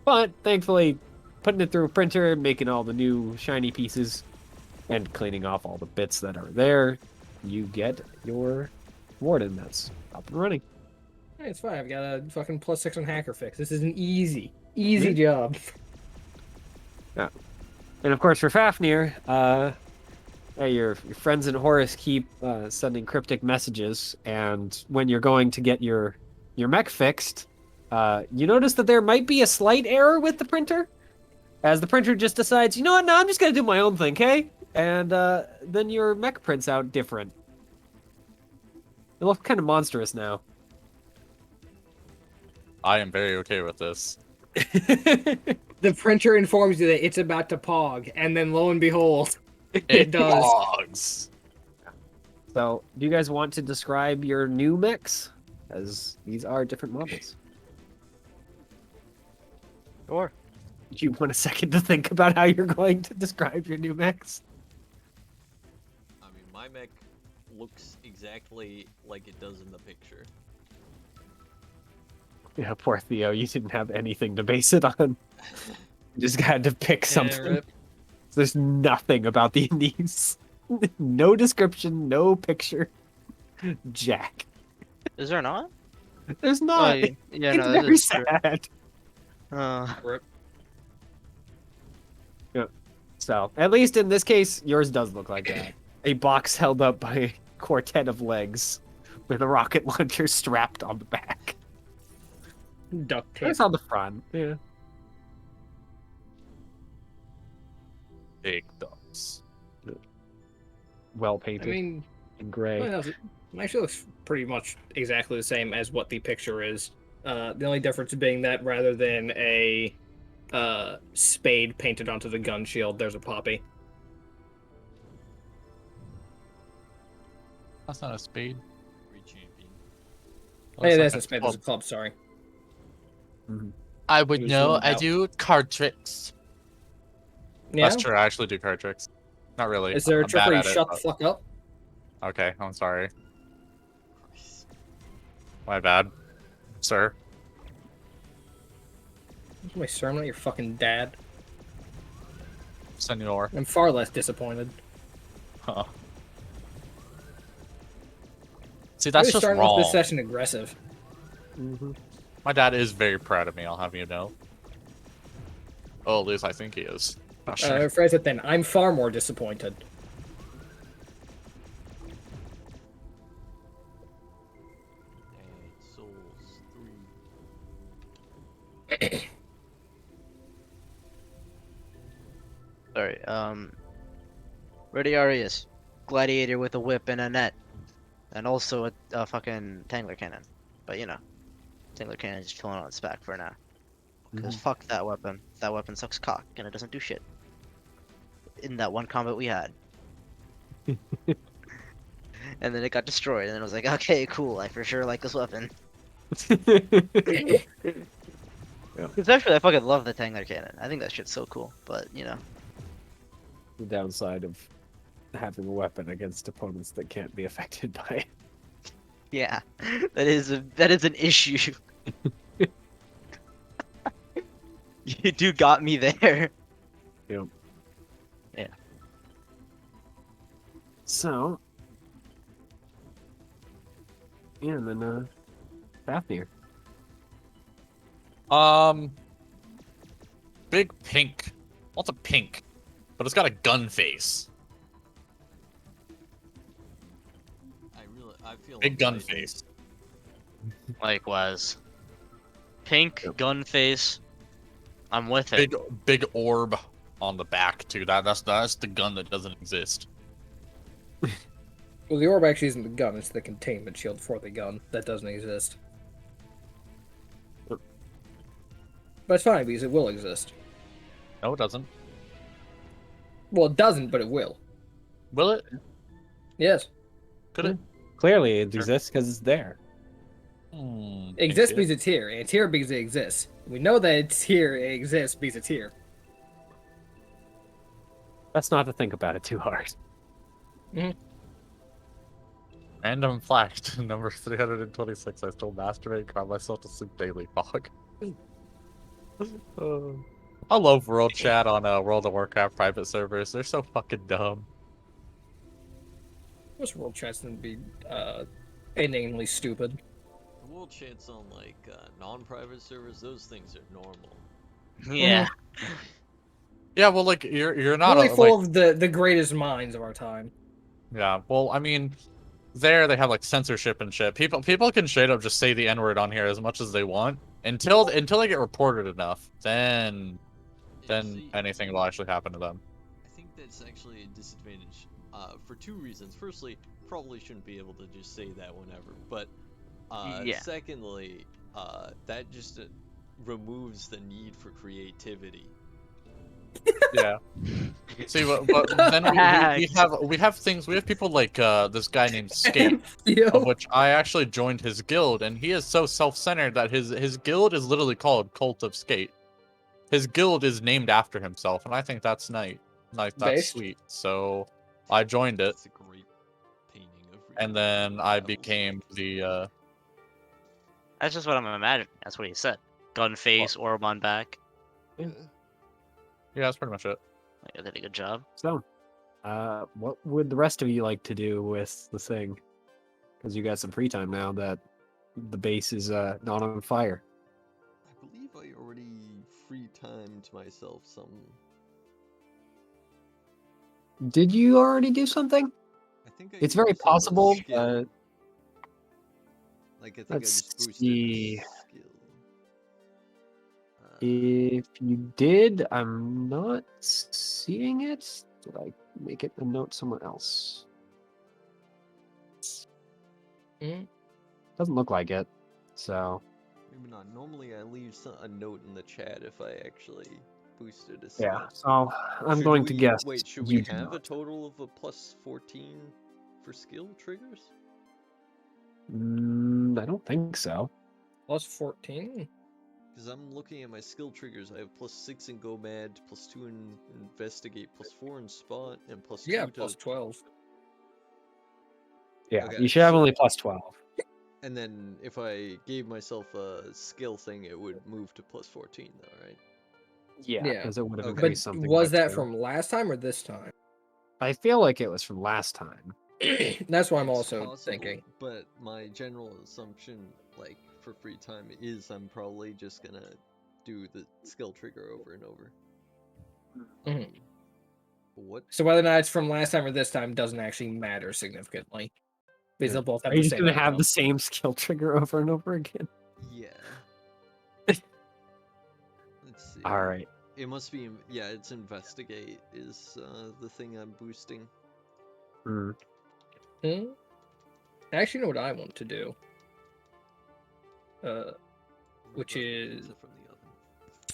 Speaker 1: But, thankfully, putting it through a printer, making all the new shiny pieces, and cleaning off all the bits that are there, you get your warden that's up and running.
Speaker 3: Hey, it's fine. I've got a fucking +6 on hacker fix. This is an easy job.
Speaker 1: And of course, for Fafnir, your friends in Horus keep sending cryptic messages, and when you're going to get your mech fixed, you notice that there might be a slight error with the printer, as the printer just decides, you know what, no, I'm just gonna do my own thing, okay? And then your mech prints out different. It looks kind of monstrous now.
Speaker 2: I am very okay with this.
Speaker 3: The printer informs you that it's about to pog, and then lo and behold, it does.
Speaker 2: Dogs.
Speaker 1: So, do you guys want to describe your new mechs? As these are different models.
Speaker 6: Sure.
Speaker 1: Do you want a second to think about how you're going to describe your new mechs?
Speaker 7: I mean, my mech looks exactly like it does in the picture.
Speaker 1: Yeah, poor Theo, you didn't have anything to base it on. You just had to pick something.
Speaker 3: rip.
Speaker 1: There's nothing about the Indies. No description, no picture. Jack.
Speaker 6: Is there not?
Speaker 1: There's
Speaker 6: Oh,
Speaker 1: not.
Speaker 6: yeah,
Speaker 1: It's
Speaker 6: no, that
Speaker 1: very
Speaker 6: is true.
Speaker 1: sad.
Speaker 3: Rip.
Speaker 1: So, at least in this case, yours does look like that. A box held up by a quartet of legs with a rocket launcher strapped on the back.
Speaker 3: Duct tape.
Speaker 1: It's on the front. Yeah.
Speaker 2: Big ducks.
Speaker 1: Well
Speaker 3: I
Speaker 1: painted
Speaker 3: mean,
Speaker 1: in gray.
Speaker 3: well, it actually looks pretty much exactly the same as what the picture is. The only difference being that rather than a spade painted onto the gun shield, there's a poppy.
Speaker 2: That's not a spade.
Speaker 7: Free champion.
Speaker 2: That
Speaker 3: Hey,
Speaker 2: looks
Speaker 3: that's
Speaker 2: like
Speaker 3: a spade.
Speaker 2: club.
Speaker 3: That's a club. Sorry.
Speaker 2: I would
Speaker 3: He was
Speaker 2: know.
Speaker 3: zoomed
Speaker 2: I
Speaker 3: out.
Speaker 2: do card tricks.
Speaker 3: Yeah.
Speaker 2: That's true. I actually do card tricks. Not really.
Speaker 3: Is there a
Speaker 2: I'm
Speaker 3: trick
Speaker 2: bad
Speaker 3: where you
Speaker 2: at it,
Speaker 3: shut the
Speaker 2: but-
Speaker 3: fuck up?
Speaker 2: Okay, I'm sorry. My bad, sir.
Speaker 3: My sermon, not your fucking dad.
Speaker 2: Senor.
Speaker 3: I'm far less disappointed.
Speaker 2: Huh. See, that's
Speaker 3: Really
Speaker 2: just
Speaker 3: starting off
Speaker 2: wrong.
Speaker 3: this session aggressive.
Speaker 2: My dad is very proud of me, I'll have you know. Oh, at least I think he is. Not sure.
Speaker 3: Phrase it then. I'm far more disappointed.
Speaker 7: And Souls 3.
Speaker 5: Sorry. Ready Arius, gladiator with a whip and a net, and also a fucking tangler cannon. But you know, tangler cannon is chilling on its back for now. Because fuck that weapon. That weapon sucks cock and it doesn't do shit. In that one combat we had. And then it got destroyed, and then I was like, okay, cool, I for sure like this weapon. Especially, I fucking love the tangler cannon. I think that shit's so cool, but you know.
Speaker 1: The downside of having a weapon against opponents that can't be affected by it.
Speaker 5: Yeah, that is an issue. You do got me there.
Speaker 1: Yep.
Speaker 5: Yeah.
Speaker 1: So, yeah, and then Fafnir.
Speaker 2: Big pink. What's a pink? But it's got a gun face.
Speaker 7: I feel
Speaker 2: Big
Speaker 7: like
Speaker 2: gun
Speaker 7: I-
Speaker 2: face.
Speaker 6: Likewise. Pink gun face. I'm with it.
Speaker 2: Big orb on the back too. That's the gun that doesn't exist.
Speaker 3: Well, the orb actually isn't the gun, it's the containment shield for the gun. That doesn't exist. But it's fine, because it will exist.
Speaker 2: No, it doesn't.
Speaker 3: Well, it doesn't, but it will.
Speaker 2: Will it?
Speaker 3: Yes.
Speaker 2: Could it?
Speaker 1: Clearly, it exists because it's there.
Speaker 3: It exists because it's here, and it's here because it exists. We know that it's here, it exists because it's here.
Speaker 1: That's not to think about it too hard.
Speaker 2: Random fact, number 326. I still masturbate, cry myself to sleep daily. Fog. I love World Chat on World of Warcraft private servers. They're so fucking dumb.
Speaker 3: Most world chats can be inanely stupid.
Speaker 7: The world chats on like non-private servers, those things are normal.
Speaker 6: Yeah.
Speaker 2: Yeah, well, like you're not
Speaker 3: Really full
Speaker 2: like,
Speaker 3: of the greatest minds of our time.
Speaker 2: yeah. Well, I mean, there they have like censorship and shit. People can straight up just say the N-word on here as much as they want until they get reported enough. Then
Speaker 7: See,
Speaker 2: anything will actually happen to them.
Speaker 7: I think that's actually a disadvantage for two reasons. Firstly, probably shouldn't be able to just say that whenever. But
Speaker 5: Yeah.
Speaker 7: secondly, that just removes the need for creativity.
Speaker 2: Yeah. See, but then we have things. We have people like this guy named Skate, of which I actually joined his guild, and he is so self-centered that his guild is literally called Cult of Skate. his guild is named after himself, and I think that's nice. Like that's
Speaker 3: Based?
Speaker 2: sweet. So I joined it,
Speaker 4: It's a great painting of
Speaker 2: and
Speaker 4: Reegle
Speaker 2: then I
Speaker 4: travels
Speaker 2: became
Speaker 4: around
Speaker 2: the.
Speaker 6: That's just what I'm imagining. That's what he said. Gun face, orb on back.
Speaker 2: Yeah, that's pretty much it.
Speaker 6: I did a good job.
Speaker 1: So, what would the rest of you like to do with the thing? Because you got some free time now that the base is not on fire.
Speaker 4: I believe I already free timed myself some.
Speaker 1: Did you already do something?
Speaker 4: I think I
Speaker 1: It's
Speaker 4: used
Speaker 1: very
Speaker 4: a
Speaker 1: possible.
Speaker 4: skill. Like I think I
Speaker 1: let's
Speaker 4: just boosted
Speaker 1: see.
Speaker 4: a skill.
Speaker 1: If you did, I'm not seeing it. Did I make it a note somewhere else?
Speaker 3: Mm.
Speaker 1: Doesn't look like it. So
Speaker 4: Maybe not. Normally I leave a note in the chat if I actually boosted a skill.
Speaker 1: yeah. So I'm
Speaker 4: Should
Speaker 1: going to
Speaker 4: we-
Speaker 1: guess.
Speaker 4: Wait, should
Speaker 1: you
Speaker 4: we
Speaker 1: do
Speaker 4: have a
Speaker 1: not.
Speaker 4: total of a plus 14 for skill triggers?
Speaker 1: I don't think so.
Speaker 3: Plus 14?
Speaker 4: Because I'm looking at my skill triggers. I have plus 6 in Go Mad, plus 2 in Investigate, plus 4 in Spot, and plus 2
Speaker 3: Yeah,
Speaker 4: to...
Speaker 3: plus 12.
Speaker 1: Yeah,
Speaker 4: Okay,
Speaker 1: you should have
Speaker 4: so-
Speaker 1: only plus 12.
Speaker 4: And then if I gave myself a skill thing, it would move to plus 14 though, right?
Speaker 1: Yeah,
Speaker 3: Yeah.
Speaker 1: because it would have
Speaker 4: Okay.
Speaker 3: But
Speaker 1: increased something.
Speaker 3: was
Speaker 1: by
Speaker 3: that
Speaker 1: 2.
Speaker 3: from last time or this time?
Speaker 1: I feel like it was from last time.
Speaker 3: That's what I'm
Speaker 4: It's
Speaker 3: also
Speaker 4: possible,
Speaker 3: thinking.
Speaker 4: But my general assumption, like, for free time is I'm probably just gonna do the skill trigger over and over.
Speaker 3: Mhm.
Speaker 4: What?
Speaker 3: So whether or not it's from last time or this time doesn't actually matter significantly. Because
Speaker 4: Yeah.
Speaker 3: they'll both have
Speaker 1: Are
Speaker 3: the
Speaker 1: you just
Speaker 3: same
Speaker 1: going to have the
Speaker 3: outcome.
Speaker 1: same skill trigger over and over again?
Speaker 4: Yeah. Let's see.
Speaker 1: All right.
Speaker 4: It must be, yeah, it's Investigate is the thing I'm boosting.
Speaker 1: Hmm.
Speaker 3: Hmm? I actually know what I want to do. Which
Speaker 4: Rip out the
Speaker 3: is-
Speaker 4: pizza from the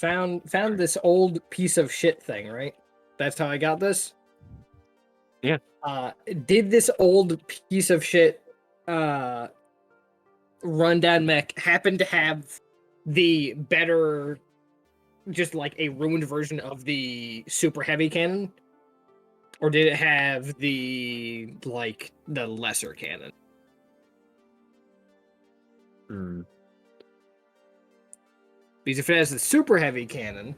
Speaker 4: oven.
Speaker 3: Found this old piece of shit thing, right? That's how I got this?
Speaker 1: Yeah.
Speaker 3: Did this old piece of shit rundown mech happen to have the better, just like a ruined version of the super heavy cannon? Or did it have the lesser cannon?
Speaker 1: Hmm.
Speaker 3: Because if it has the super heavy cannon,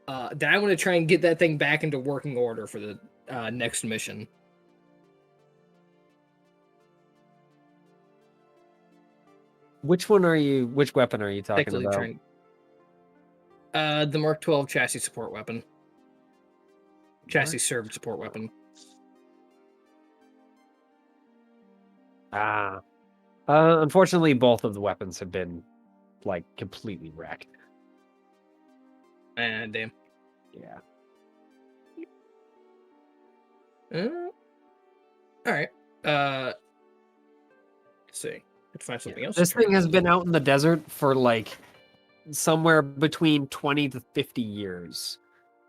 Speaker 3: then I want to try and get that thing back into working order for the next mission.
Speaker 1: Which weapon are you talking
Speaker 3: Particularly
Speaker 1: about?
Speaker 3: trying. The Mark 12 chassis support weapon. Chassis
Speaker 1: Mark
Speaker 3: served support weapon.
Speaker 1: Ah. Unfortunately, both of the weapons have been, like, completely wrecked.
Speaker 3: And damn.
Speaker 1: Yeah.
Speaker 3: All right. Let's see. Let's find something else. to
Speaker 1: This
Speaker 3: try.
Speaker 1: thing has been out in the desert for, like, somewhere between 20 to 50 years.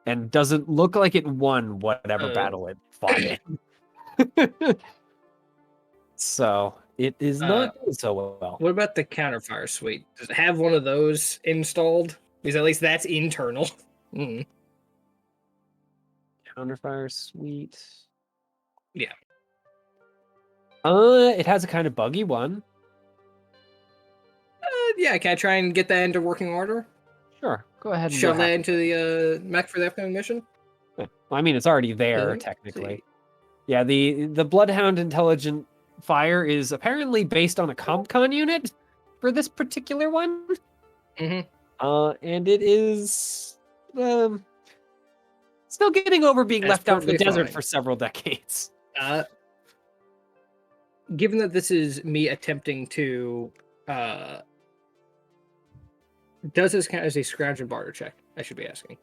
Speaker 1: And doesn't look like it won whatever battle it fought in. So, it is not doing so well.
Speaker 3: What about the counterfire suite? Does it have one of those installed? Because at least that's internal. Mm.
Speaker 1: Counterfire suite.
Speaker 3: Yeah.
Speaker 1: It has a kind of buggy one.
Speaker 3: Yeah, can I try and get that into working order?
Speaker 1: Sure, go ahead and
Speaker 3: Shove
Speaker 1: do a
Speaker 3: that
Speaker 1: hack.
Speaker 3: into the mech for the upcoming mission?
Speaker 1: Yeah. Well, I mean, it's already there,
Speaker 3: Let's
Speaker 1: technically.
Speaker 3: see.
Speaker 1: Yeah, the Bloodhound Intelligent Fire is apparently based on a CompCon unit for this particular one.
Speaker 3: Mhm.
Speaker 1: And it is still getting over being
Speaker 3: That's
Speaker 1: left out in the
Speaker 3: perfectly
Speaker 1: desert
Speaker 3: fine.
Speaker 1: for several decades.
Speaker 3: Given that this is me attempting to, does this count as a scrounge and barter check? I should be asking.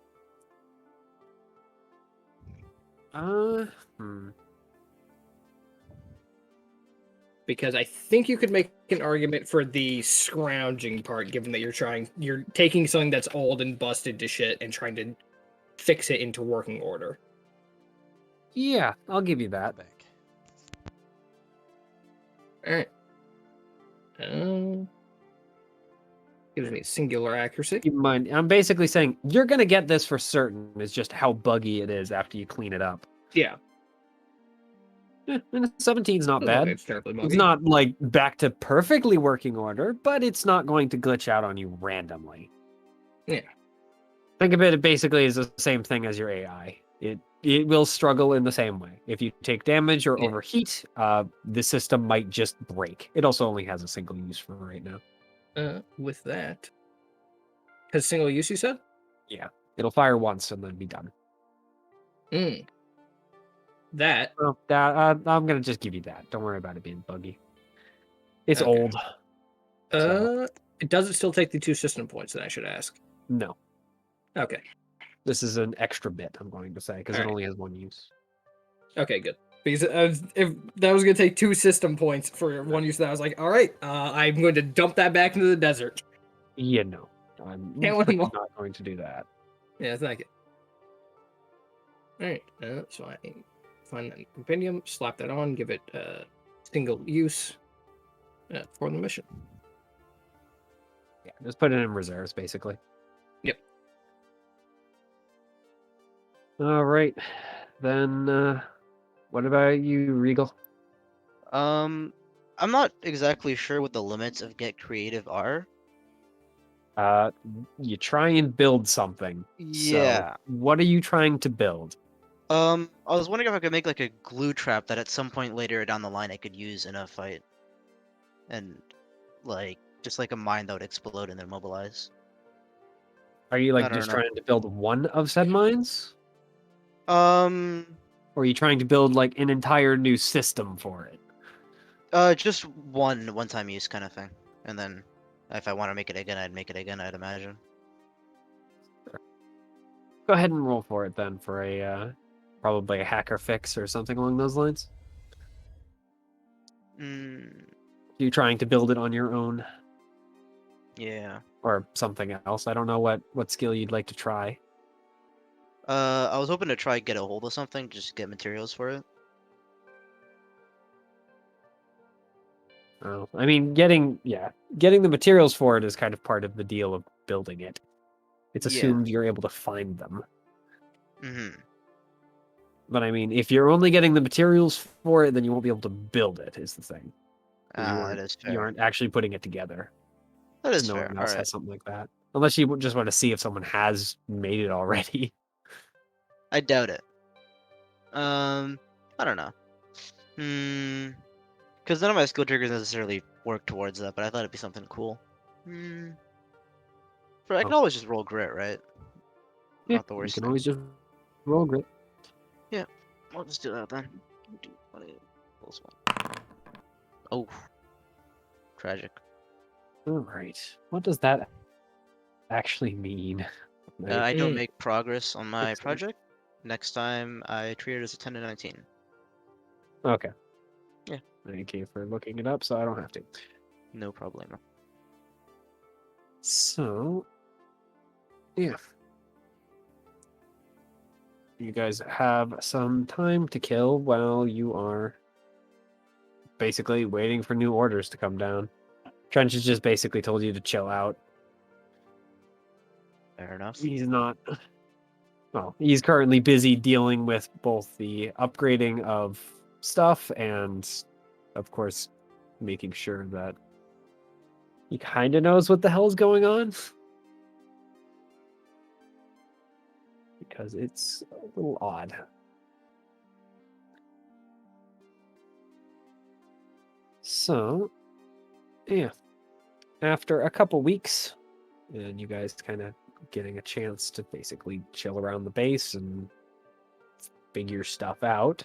Speaker 3: Because I think you could make an argument for the scrounging part, given that you're taking something that's old and busted to shit and trying to fix it into working order.
Speaker 1: Yeah, I'll give you that.
Speaker 4: Back.
Speaker 3: All right. Gives me singular accuracy.
Speaker 1: Keep in mind, I'm basically saying you're gonna get this for certain. It's just how buggy it is after you clean it up.
Speaker 3: Yeah.
Speaker 1: And 17's not
Speaker 3: I don't think
Speaker 1: bad.
Speaker 3: it's terribly
Speaker 1: It's
Speaker 3: buggy.
Speaker 1: not like back to perfectly working order, but it's not going to glitch out on you randomly.
Speaker 3: Yeah.
Speaker 1: Think of it basically as the same thing as your AI. It will struggle in the same way. If you take damage or
Speaker 3: Yeah.
Speaker 1: overheat, the system might just break. It also only has a single use for right now.
Speaker 3: With that, has single use, you said?
Speaker 1: It'll fire once and then be done.
Speaker 3: That
Speaker 1: Well, I'm gonna just give you that. Don't worry about it being buggy. It's
Speaker 3: Okay.
Speaker 1: old. So,
Speaker 3: does it still take the 2 system points? That I should ask.
Speaker 1: no.
Speaker 3: Okay.
Speaker 1: This is an extra bit, I'm going to say, because it
Speaker 3: Alright.
Speaker 1: only has one use.
Speaker 3: Okay, good. Because if that was going to take 2 system points for one use, that I was like, all right, I'm going to dump that back into the desert.
Speaker 1: Yeah, no. I'm
Speaker 3: Can't win them all.
Speaker 1: not going to do that.
Speaker 3: Yeah, thank you. All right, so I find that compendium, slap that on, give it single use for the mission.
Speaker 1: Yeah, just put it in reserves, basically.
Speaker 3: Yep.
Speaker 1: All right. Then, what about you, Reegle?
Speaker 5: I'm not exactly sure what the limits of get creative are.
Speaker 1: You try and build something.
Speaker 5: Yeah.
Speaker 1: So, what are you trying to build?
Speaker 5: I was wondering if I could make like a glue trap that at some point later down the line I could use in a fight. And like just like a mine that would explode and then mobilize.
Speaker 1: Are you
Speaker 5: I
Speaker 1: like
Speaker 5: don't
Speaker 1: just
Speaker 5: know.
Speaker 1: trying to build one of said mines?
Speaker 5: Um
Speaker 1: Or are you trying to build like an entire new system for it?
Speaker 5: just one-time use kind of thing. And then if I want to make it again, I'd make it again, I'd imagine.
Speaker 1: Go ahead and roll for it then for a probably a hacker fix or something along those lines.
Speaker 5: Mm,
Speaker 1: You trying to build it on your own
Speaker 5: yeah.
Speaker 1: or something else? I don't know what skill you'd like to try.
Speaker 5: I was hoping to try get a hold of something, just get materials for it.
Speaker 1: Oh, I mean, getting the materials for it is kind of part of the deal of building it. It's
Speaker 5: Yeah.
Speaker 1: assumed you're able to find them.
Speaker 5: Mm-hmm.
Speaker 1: But I mean, if you're only getting the materials for it, then you won't be able to build it, is the thing.
Speaker 5: That is
Speaker 1: You
Speaker 5: fair.
Speaker 1: aren't actually putting it together.
Speaker 5: That is
Speaker 1: No
Speaker 5: fair.
Speaker 1: one else
Speaker 5: Alright.
Speaker 1: has something like that. Unless you just want to see if someone has made it already.
Speaker 5: I doubt it. I don't know. Because none of my skill triggers necessarily work towards that, but I thought it'd be something cool. I can
Speaker 1: Oh.
Speaker 5: always just roll grit, right?
Speaker 1: Yeah,
Speaker 5: Not the
Speaker 1: you
Speaker 5: worst
Speaker 1: can
Speaker 5: thing.
Speaker 1: always just roll grit.
Speaker 5: I'll just do that then. Do 20 plus 1. Oh. Tragic.
Speaker 1: All right. What does that actually mean?
Speaker 5: I don't
Speaker 3: Mm.
Speaker 5: make progress on my
Speaker 1: Excellent.
Speaker 5: project. Next time I treat it as a 10 to 19.
Speaker 1: Okay.
Speaker 5: Yeah.
Speaker 1: Thank you for looking it up, so I don't have to.
Speaker 5: No problemo.
Speaker 1: So, yeah. You guys have some time to kill while you are basically waiting for new orders to come down. Trench has just basically told you to chill out.
Speaker 5: Fair enough.
Speaker 1: He's not. Well, he's currently busy dealing with both the upgrading of stuff and, of course, making sure that he kind of knows what the hell's going on. Because it's a little odd. So, yeah. After a couple weeks, and you guys kind of getting a chance to basically chill around the base and figure stuff out,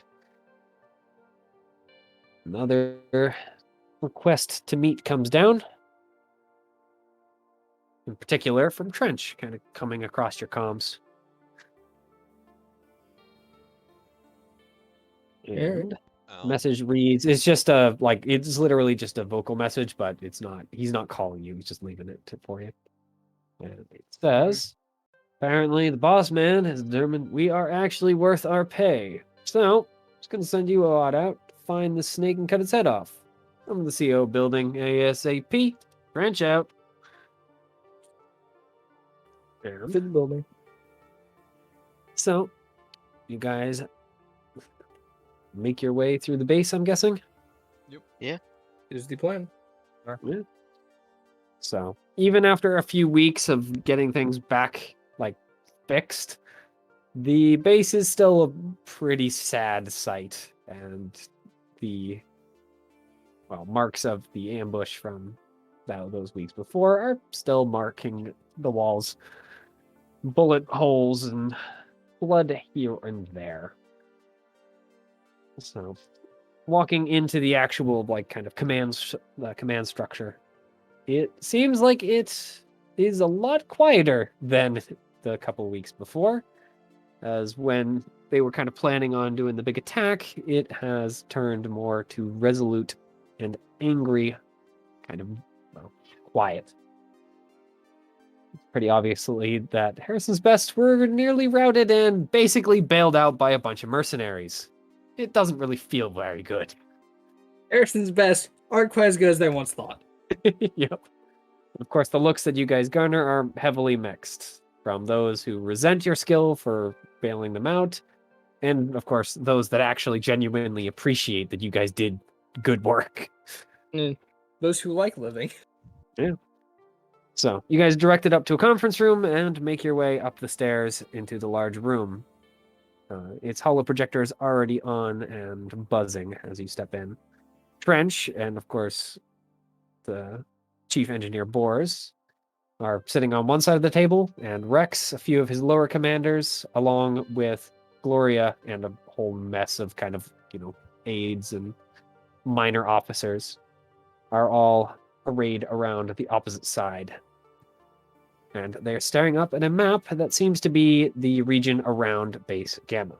Speaker 1: another request to meet comes down. In particular from Trench, kind of coming across your comms. And
Speaker 4: Ow.
Speaker 1: message reads, it's just a, like, it's literally just a vocal message, but it's not, he's not calling you, he's just leaving it for you. And it says, apparently the boss man has determined we are actually worth our pay. So, just gonna send you a lot out to find the snake and cut its head off. I'm the CO building ASAP. Branch out. And
Speaker 3: To the building.
Speaker 1: so, you guys make your way through the base, I'm guessing?
Speaker 3: Is the plan.
Speaker 1: Yeah. So, even after a few weeks of getting things back, like, fixed, the base is still a pretty sad sight. And the, well, marks of the ambush from those weeks before are still marking the walls. Bullet holes and blood here and there. So, walking into the actual, like, kind of command structure, it seems like it is a lot quieter than the couple weeks before, as when they were kind of planning on doing the big attack, it has turned more to resolute and angry, kind of, well, quiet. Pretty obviously that Harrison's best were nearly routed and basically bailed out by a bunch of mercenaries. It doesn't really feel very good.
Speaker 3: Harrison's best aren't quite as good as they once thought.
Speaker 1: Yep. Of course, the looks that you guys garner are heavily mixed, from those who resent your skill for bailing them out, and of course, those that actually genuinely appreciate that you guys did good work.
Speaker 3: Those who like living.
Speaker 1: So, you guys directed up to a conference room and make your way up the stairs into the large room. Its holo projector is already on and buzzing as you step in. Trench and, of course, the chief engineer Boris are sitting on one side of the table, and Rex, a few of his lower commanders, along with Gloria and a whole mess of kind of, aides and minor officers, are all arrayed around the opposite side. And they're staring up at a map that seems to be the region around base Gamma.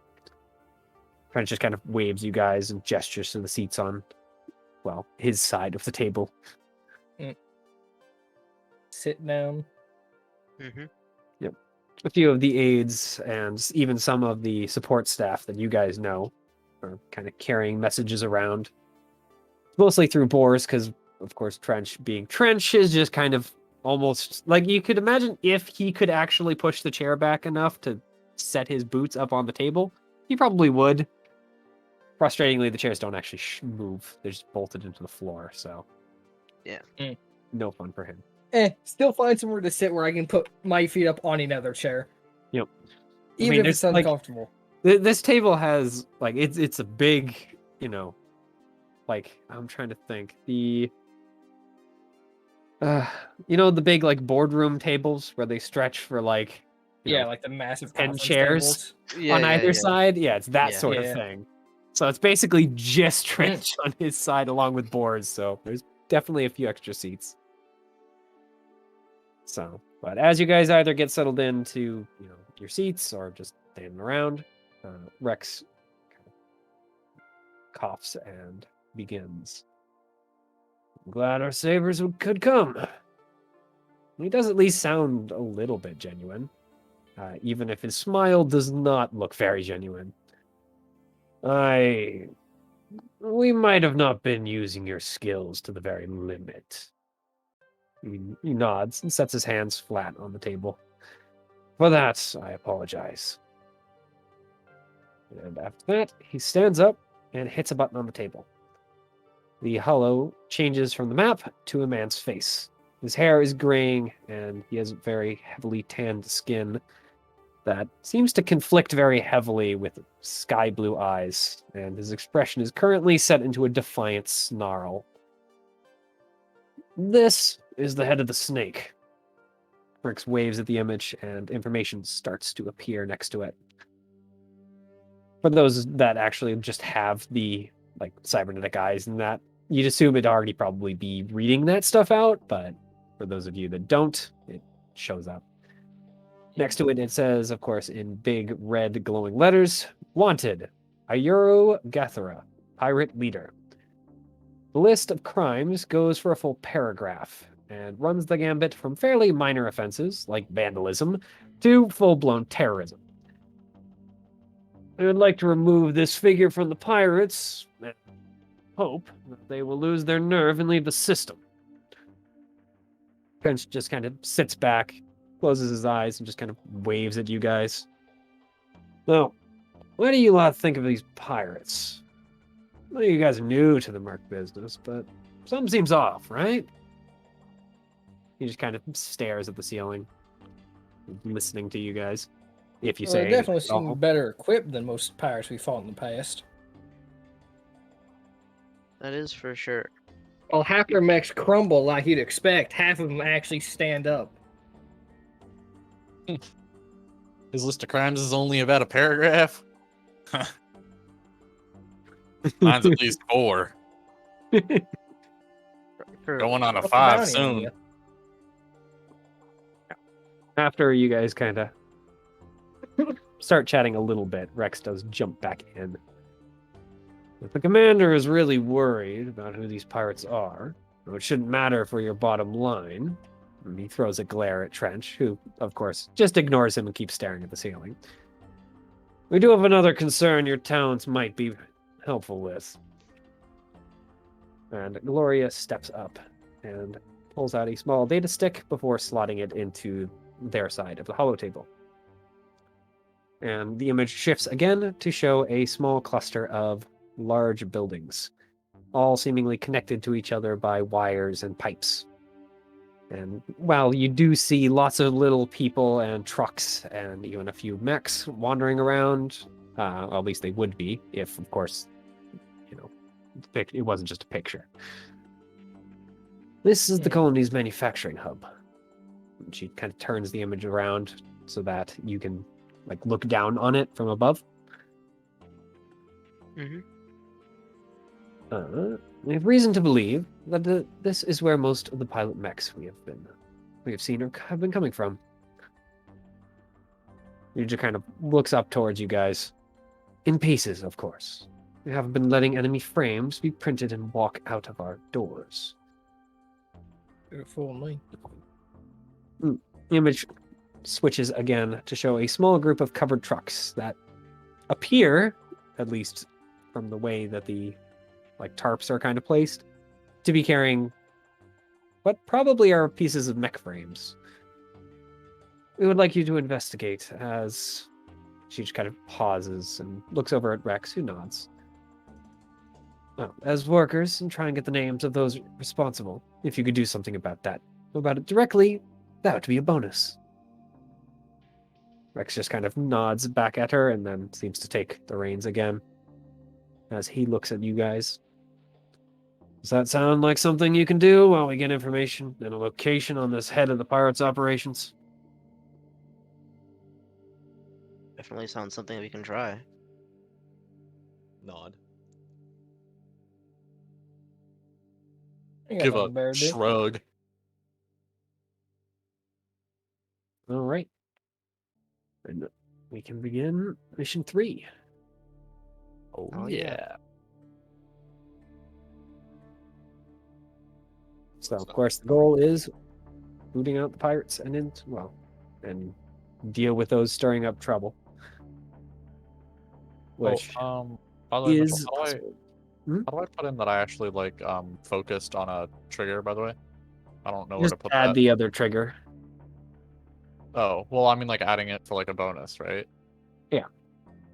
Speaker 1: Trench just kind of waves you guys and gestures to the seats on, well, his side of the table.
Speaker 3: Sit down.
Speaker 5: Mm-hmm.
Speaker 1: A few of the aides and even some of the support staff that you guys know are kind of carrying messages around. Mostly through Boris, because, of course, Trench being Trench is just kind of almost like you could imagine if he could actually push the chair back enough to set his boots up on the table, he probably would. Frustratingly, the chairs don't actually move. They're just bolted into the floor, so...
Speaker 5: Yeah.
Speaker 1: No fun for him.
Speaker 3: Still find somewhere to sit where I can put my feet up on another chair.
Speaker 1: Yep.
Speaker 3: Even if it's
Speaker 1: there's, like,
Speaker 3: uncomfortable.
Speaker 1: This table has, like, it's a big, like, I'm trying to think. The big, like, boardroom tables where they stretch for, like,
Speaker 3: Like the massive
Speaker 1: 10
Speaker 3: conference
Speaker 1: chairs
Speaker 3: tables.
Speaker 1: on either side. Yeah, it's that
Speaker 5: Yeah.
Speaker 1: sort of
Speaker 3: Yeah.
Speaker 1: thing. So it's basically just Trench on his side along with Boars, so there's definitely a few extra seats. So, but as you guys either get settled into, your seats or just standing around, Rex kind of coughs and begins. I'm glad our sabers could come. He does at least sound a little bit genuine, even if his smile does not look very genuine. We might have not been using your skills to the very limit. He nods and sets his hands flat on the table. For that, I apologize. And after that, he stands up and hits a button on the table. The holo changes from the map to a man's face. His hair is graying, and he has very heavily tanned skin that seems to conflict very heavily with sky blue eyes, and his expression is currently set into a defiant snarl. This is the head of the snake. Rex waves at the image, and information starts to appear next to it. For those that actually just have the, like, cybernetic eyes and that, you'd assume it'd already probably be reading that stuff out, but for those of you that don't, it shows up. Next to it, it says, of course, in big red glowing letters, Wanted, Ayuro Gathera, Pirate Leader. The list of crimes goes for a full paragraph and runs the gambit from fairly minor offenses, like vandalism, to full-blown terrorism. I would like to remove this figure from the pirates and hope that they will lose their nerve and leave the system. Prince just kind of sits back, closes his eyes and just kind of waves at you guys. Now, what do you lot think of these pirates? I know you guys are new to the merc business, but something seems off, right? He just kind of stares at the ceiling, listening to you guys. If you
Speaker 3: Well,
Speaker 1: say
Speaker 3: they
Speaker 1: anything
Speaker 3: definitely
Speaker 1: at all.
Speaker 3: seem better equipped than most pirates we fought in the past.
Speaker 5: That is for sure.
Speaker 3: Well, half their mechs crumble like you'd expect. Half of them actually stand up.
Speaker 2: His list of crimes is only about a paragraph. Mine's at least 4. Going on a
Speaker 3: What's the
Speaker 2: 5
Speaker 3: bounty on
Speaker 2: soon.
Speaker 3: you?
Speaker 1: After you guys kind of start chatting a little bit, Rex does jump back in. If the commander is really worried about who these pirates are, though it shouldn't matter for your bottom line, and he throws a glare at Trench, who, of course, just ignores him and keeps staring at the ceiling. We do have another concern your talents might be helpful with. And Gloria steps up and pulls out a small data stick before slotting it into their side of the holotable. And the image shifts again to show a small cluster of large buildings, all seemingly connected to each other by wires and pipes. And while you do see lots of little people and trucks and even a few mechs wandering around, or at least they would be, if, of course, it wasn't just a picture. This is the colony's manufacturing hub. And she kind of turns the image around so that you can look down on it from above.
Speaker 5: Mhm.
Speaker 1: We have reason to believe that this is where most of the pilot mechs we have seen have been coming from. He just kind of looks up towards you guys. In pieces, of course. We haven't been letting enemy frames be printed and walk out of our doors.
Speaker 3: You're fooling me.
Speaker 1: The image switches again to show a small group of covered trucks that appear, at least from the way that the tarps are kind of placed, to be carrying what probably are pieces of mech frames. We would like you to investigate. As she just kind of pauses and looks over at Rex, who nods. Well, as workers, and try and get the names of those responsible. If you could do something about that, about it directly, that would be a bonus. Rex just kind of nods back at her and then seems to take the reins again as he looks at you guys. Does that sound like something you can do while we get information and a location on this head of the pirates' operations?
Speaker 5: Definitely sounds something we can try.
Speaker 4: Nod.
Speaker 3: You got
Speaker 2: Give a
Speaker 3: nothing better to do.
Speaker 2: shrug.
Speaker 1: All right. And we can begin mission 3.
Speaker 5: Oh, yeah.
Speaker 1: So, of course, the goal is booting out the pirates and deal with those stirring up trouble. Which
Speaker 2: By the way, Mitchell,
Speaker 1: is possible.
Speaker 2: how do I put in that I actually focused on a trigger? By the way, I don't know where
Speaker 1: Just
Speaker 2: to put
Speaker 1: add
Speaker 2: that.
Speaker 1: the other trigger.
Speaker 2: Oh, well, I mean adding it for a bonus, right?
Speaker 5: Yeah.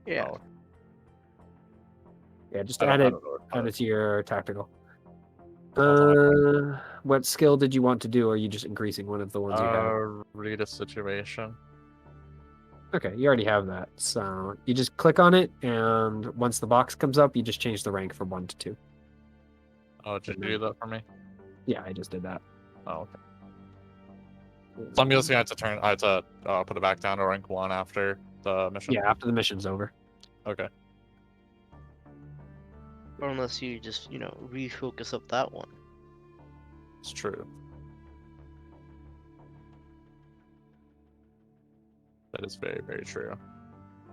Speaker 2: Oh,
Speaker 1: Yeah, just
Speaker 2: I
Speaker 1: add
Speaker 2: don't
Speaker 1: it.
Speaker 2: know where to put
Speaker 1: Add
Speaker 2: it.
Speaker 1: it to your tactical.
Speaker 2: That's on my
Speaker 1: What skill did you want to do? Or are you just increasing one of the ones you have?
Speaker 2: Read a situation.
Speaker 1: Okay, you already have that. So you just click on it, and once the box comes up, you just change the rank from 1 to 2.
Speaker 2: Oh, did you do that for me?
Speaker 1: Yeah, I just did that.
Speaker 2: Oh, okay. So I'm guessing I had to put it back down to rank 1 after the mission.
Speaker 1: Yeah, after the mission's over.
Speaker 2: Okay.
Speaker 5: Or unless you just, refocus up that one.
Speaker 2: It's true. That is very, very true.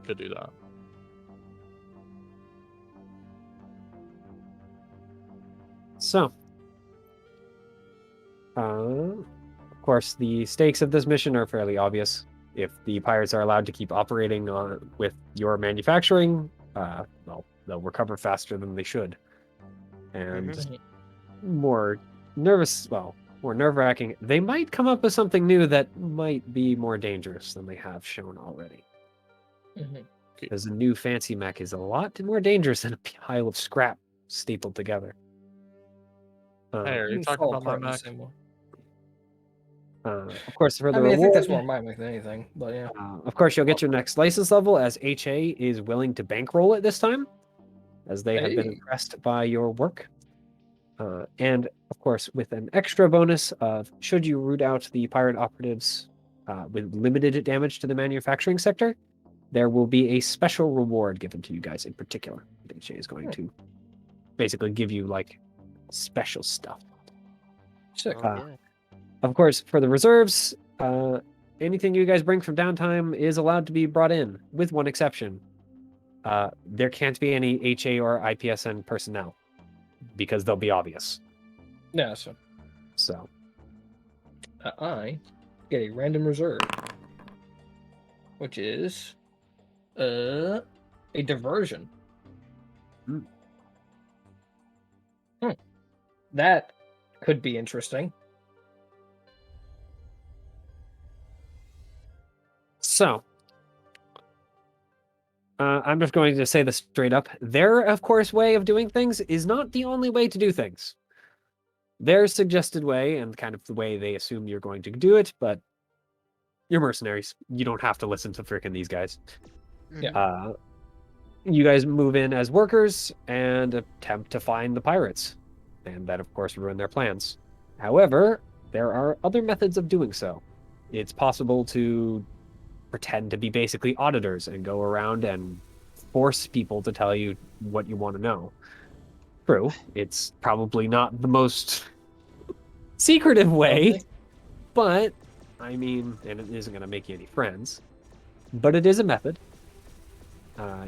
Speaker 2: Could do that.
Speaker 1: So, of course, the stakes of this mission are fairly obvious. If the pirates are allowed to keep operating with your manufacturing, they'll recover faster than they should. And more nervous, more nerve-wracking, they might come up with something new that might be more dangerous than they have shown already.
Speaker 3: Mhm.
Speaker 1: Because a new fancy mech is a lot more dangerous than a pile of scrap stapled together.
Speaker 2: Hey, are you
Speaker 3: It's
Speaker 2: talking
Speaker 3: all
Speaker 2: about my
Speaker 3: part of the
Speaker 2: Mac?
Speaker 3: same one.
Speaker 1: Of course, for
Speaker 3: I
Speaker 1: the
Speaker 3: mean, I think that's
Speaker 1: reward,
Speaker 3: more my mech than anything, but yeah.
Speaker 1: of course, you'll get your next license level as HA is willing to bankroll it this time, as they have been
Speaker 3: Hey.
Speaker 1: impressed by your work. And of course, with an extra bonus of should you root out the pirate operatives with limited damage to the manufacturing sector, there will be a special reward given to you guys in particular. HA is going to basically give you like special stuff.
Speaker 3: Sick.
Speaker 5: Oh, yeah.
Speaker 1: Of course, for the reserves, anything you guys bring from downtime is allowed to be brought in, with one exception. There can't be any HA or IPSN personnel because they'll be obvious.
Speaker 3: Yeah, so
Speaker 1: So,
Speaker 3: I get a random reserve, which is a diversion.
Speaker 1: Hmm.
Speaker 3: That could be interesting.
Speaker 1: I'm just going to say this straight up. Their, of course, way of doing things is not the only way to do things. Their suggested way, and kind of the way they assume you're going to do it, but you're mercenaries. You don't have to listen to frickin' these guys.
Speaker 3: Yeah.
Speaker 1: You guys move in as workers and attempt to find the pirates, and that, of course, ruin their plans. However, there are other methods of doing so. It's possible to pretend to be basically auditors and go around and force people to tell you what you want to know. True, it's probably not the most secretive way,
Speaker 3: Lovely.
Speaker 1: but I mean, and it isn't going to make you any friends, but it is a method.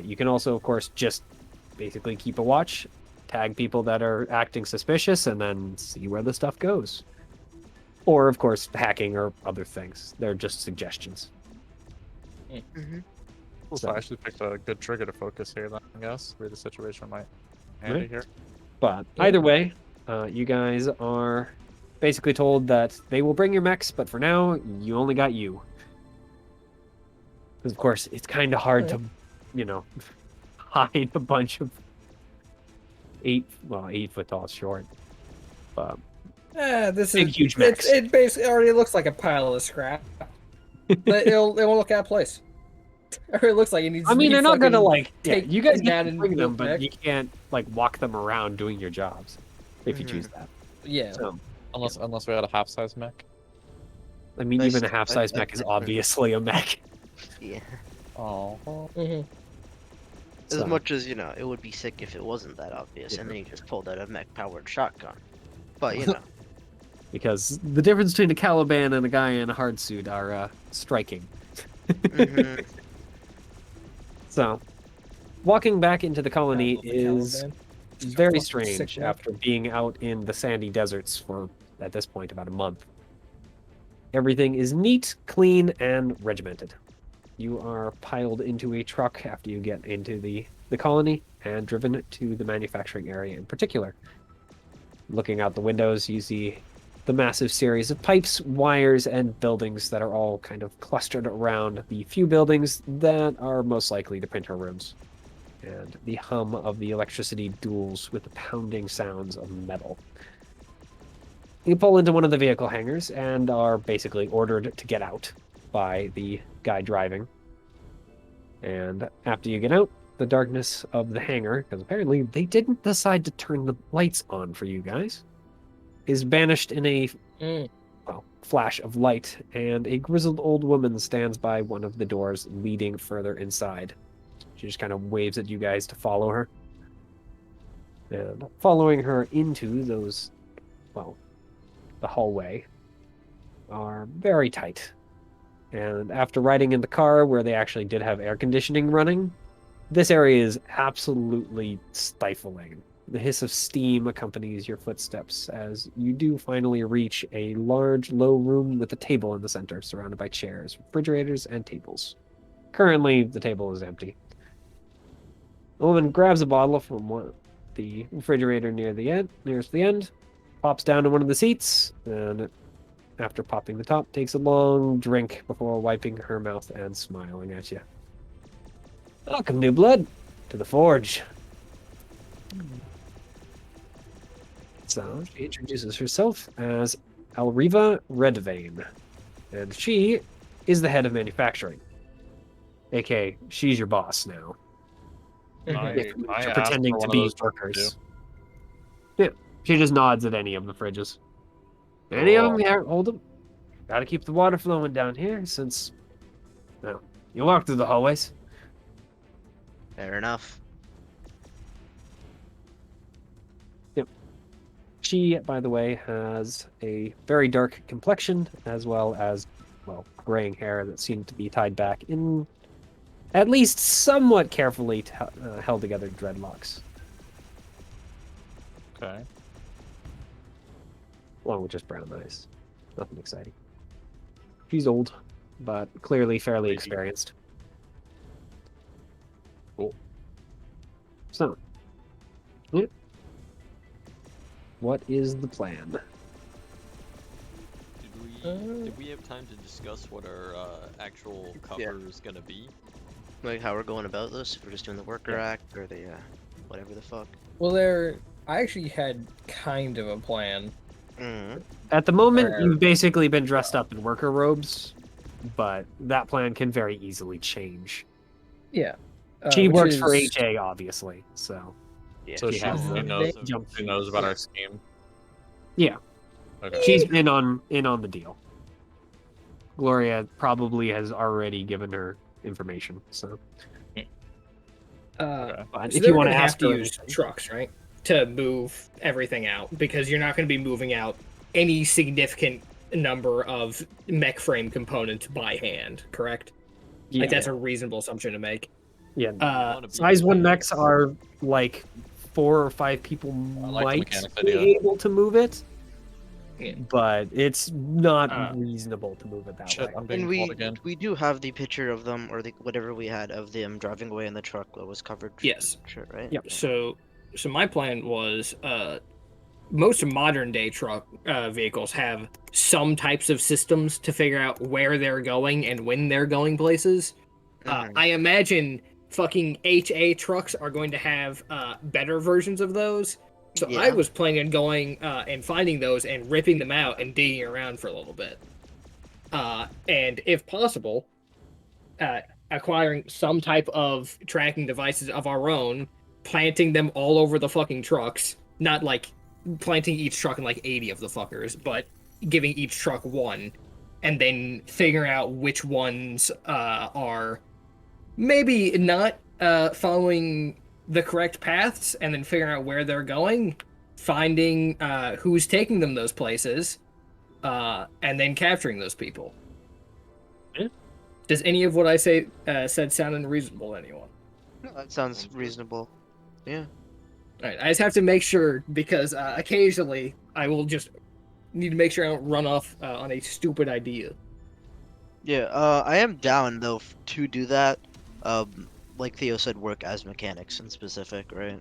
Speaker 1: You can also, of course, just basically keep a watch, tag people that are acting suspicious, and then see where the stuff goes. Or, of course, hacking or other things. They're just suggestions.
Speaker 5: Mm-hmm.
Speaker 2: So I actually picked a good trigger to focus here, then, I guess. Where the situation might handy
Speaker 1: Right.
Speaker 2: here.
Speaker 1: But
Speaker 3: Yeah.
Speaker 1: either way, you guys are basically told that they will bring your mechs, but for now, you only got you. Because, of course, it's kind of hard to, hide a bunch of 8 foot tall is short. But
Speaker 3: This
Speaker 1: Big,
Speaker 3: is
Speaker 1: huge mechs.
Speaker 3: It basically already looks like a pile of scrap. But it won't look out of place. Or it looks like it needs.
Speaker 1: I mean,
Speaker 3: to be
Speaker 1: they're not gonna
Speaker 3: fucking
Speaker 1: like, you guys
Speaker 3: down
Speaker 1: can
Speaker 3: and
Speaker 1: bring them,
Speaker 3: built
Speaker 1: but
Speaker 3: back.
Speaker 1: you can't like walk them around doing your jobs if you choose that.
Speaker 3: Yeah.
Speaker 1: So,
Speaker 2: Unless we had a half-size mech.
Speaker 1: I mean,
Speaker 5: Nice
Speaker 1: even a
Speaker 5: to-
Speaker 1: half-size
Speaker 5: I-
Speaker 1: mech is
Speaker 5: I-
Speaker 1: obviously a mech.
Speaker 5: Yeah.
Speaker 2: Oh.
Speaker 3: Mhm.
Speaker 5: As
Speaker 1: So,
Speaker 5: much as, it would be sick if it wasn't that obvious, and then you just pulled out a mech-powered shotgun. But,
Speaker 1: because the difference between a Caliban and a guy in a hard suit are striking.
Speaker 5: mhm.
Speaker 1: So, walking back into the colony
Speaker 3: God, the
Speaker 1: is
Speaker 3: Caliban. Just a
Speaker 1: very
Speaker 3: fucking
Speaker 1: strange
Speaker 3: sick mech.
Speaker 1: after being out in the sandy deserts for, at this point, about a month. Everything is neat, clean, and regimented. You are piled into a truck after you get into the colony and driven to the manufacturing area in particular. Looking out the windows, you see the massive series of pipes, wires, and buildings that are all kind of clustered around the few buildings that are most likely the printer rooms. And the hum of the electricity duels with the pounding sounds of metal. You pull into one of the vehicle hangars and are basically ordered to get out by the guy driving. And after you get out, the darkness of the hangar, because apparently they didn't decide to turn the lights on for you guys, is banished in a flash of light, and a grizzled old woman stands by one of the doors leading further inside. She just kind of waves at you guys to follow her. And following her into those, the hallway are very tight. And after riding in the car where they actually did have air conditioning running, this area is absolutely stifling. The hiss of steam accompanies your footsteps as you do finally reach a large, low room with a table in the center, surrounded by chairs, refrigerators, and tables. Currently, the table is empty. The woman grabs a bottle from the refrigerator nearest the end, pops down to one of the seats, and after popping the top, takes a long drink before wiping her mouth and smiling at you. Welcome, new blood, to the forge. So she introduces herself as Alriva Redvane, and she is the head of manufacturing. aka, she's your boss now. If
Speaker 2: I
Speaker 1: you're
Speaker 2: asked
Speaker 1: pretending
Speaker 2: for
Speaker 1: to
Speaker 2: one of
Speaker 1: be
Speaker 2: those to
Speaker 1: workers. Yeah, she just nods at any of the fridges. Any of them? Yeah, hold them. Gotta keep the water flowing down here since, well, you walk through the hallways.
Speaker 5: Fair enough.
Speaker 1: She, by the way, has a very dark complexion as well as, well, graying hair that seemed to be tied back in at least somewhat carefully held together dreadlocks,
Speaker 2: Okay.
Speaker 1: along with just brown eyes. Nothing exciting. She's old, but clearly fairly experienced.
Speaker 2: Cool.
Speaker 1: So, yeah. What is the plan?
Speaker 4: Did we have time to discuss what our actual cover is gonna be?
Speaker 5: Like how we're going about this? If we're just doing the worker act or the whatever the fuck.
Speaker 3: Well, I actually had kind of a plan.
Speaker 5: Mm.
Speaker 1: At the moment,
Speaker 3: Or-
Speaker 1: you've basically been dressed up in worker robes, but that plan can very easily change.
Speaker 3: Yeah.
Speaker 1: She
Speaker 3: which
Speaker 1: works for
Speaker 3: is-
Speaker 1: HA, obviously, so
Speaker 5: Yeah.
Speaker 2: So
Speaker 1: she
Speaker 2: she,
Speaker 1: has
Speaker 2: she
Speaker 1: the
Speaker 2: knows.
Speaker 1: jump.
Speaker 2: She knows about our scheme.
Speaker 1: Yeah,
Speaker 2: Okay.
Speaker 1: she's in on the deal. Gloria probably has already given her information, so.
Speaker 3: Uh,
Speaker 1: But
Speaker 3: so
Speaker 1: if
Speaker 3: they're
Speaker 1: you want to
Speaker 3: gonna
Speaker 1: ask
Speaker 3: have to
Speaker 1: her
Speaker 3: use
Speaker 1: anything-
Speaker 3: trucks, right, to move everything out, because you're not going to be moving out any significant number of mech frame components by hand, correct?
Speaker 1: yeah,
Speaker 3: Like that's a reasonable assumption to make.
Speaker 1: yeah.
Speaker 4: Wanna be
Speaker 1: Size 1
Speaker 4: mechanics.
Speaker 1: mechs are like 4 or 5 people
Speaker 2: I like the
Speaker 1: might
Speaker 2: mechanics
Speaker 1: be
Speaker 2: idea.
Speaker 1: able to move it,
Speaker 3: Yeah.
Speaker 1: but it's not
Speaker 3: Uh,
Speaker 1: reasonable to move it that
Speaker 2: Shit,
Speaker 1: way.
Speaker 2: I'm being
Speaker 5: And
Speaker 2: called again.
Speaker 5: we do have the picture of them or the whatever we had of them driving away in the truck that was covered.
Speaker 3: Yes.
Speaker 5: Shit, right?
Speaker 1: Yep.
Speaker 3: So my plan was most modern day truck vehicles have some types of systems to figure out where they're going and when they're going places.
Speaker 5: Mhm.
Speaker 3: I imagine fucking HA trucks are going to have better versions of those. So I
Speaker 5: Yeah.
Speaker 3: was planning on going and finding those and ripping them out and digging around for a little bit. And if possible, acquiring some type of tracking devices of our own, planting them all over the fucking trucks. Not like planting each truck in like 80 of the fuckers, but giving each truck one, and then figuring out which ones are maybe not following the correct paths, and then figuring out where they're going, finding who's taking them those places, and then capturing those people.
Speaker 1: Yeah.
Speaker 3: Does any of what I said sound unreasonable to anyone?
Speaker 5: No, that sounds
Speaker 4: Sounds good.
Speaker 5: reasonable. Yeah.
Speaker 3: All right, I just have to make sure because occasionally I will just need to make sure I don't run off on a stupid idea.
Speaker 5: Yeah. I am down though to do that. Like Theo said, work as mechanics in specific, right?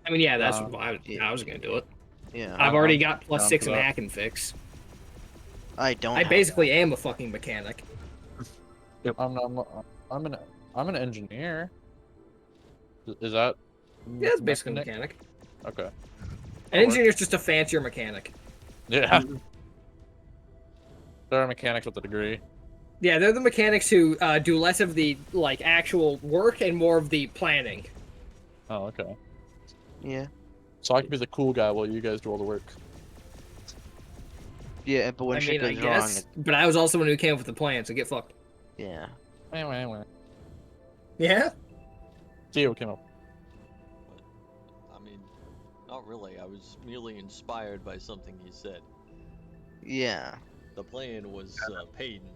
Speaker 3: I mean, yeah, that's
Speaker 2: Um,
Speaker 3: why I was going to do it.
Speaker 5: Yeah.
Speaker 3: I've already
Speaker 2: I'm
Speaker 3: got plus
Speaker 2: down
Speaker 3: 6
Speaker 2: for
Speaker 3: in
Speaker 2: that.
Speaker 3: hack and fix.
Speaker 5: I don't.
Speaker 3: I
Speaker 5: have
Speaker 3: basically am a fucking mechanic.
Speaker 2: I'm an engineer. Is that?
Speaker 3: Yeah, it's basically a
Speaker 2: mechanic?
Speaker 3: mechanic.
Speaker 2: Okay.
Speaker 3: An engineer's just a fancier mechanic.
Speaker 2: Yeah. They're a mechanic with a degree.
Speaker 3: Yeah, they're the mechanics who do less of the like actual work and more of the planning.
Speaker 2: Oh, okay.
Speaker 5: Yeah.
Speaker 2: So I can be the cool guy while you guys do all the work.
Speaker 5: Yeah, but when
Speaker 3: I
Speaker 5: shit
Speaker 3: mean, I
Speaker 5: goes wrong,
Speaker 3: guess, but I was also the one who came up with the plan, so get fucked.
Speaker 5: yeah.
Speaker 2: Anyway.
Speaker 3: Yeah.
Speaker 2: Theo came up.
Speaker 4: I mean, not really. I was merely inspired by something he said.
Speaker 5: Yeah.
Speaker 4: The plan was Payton.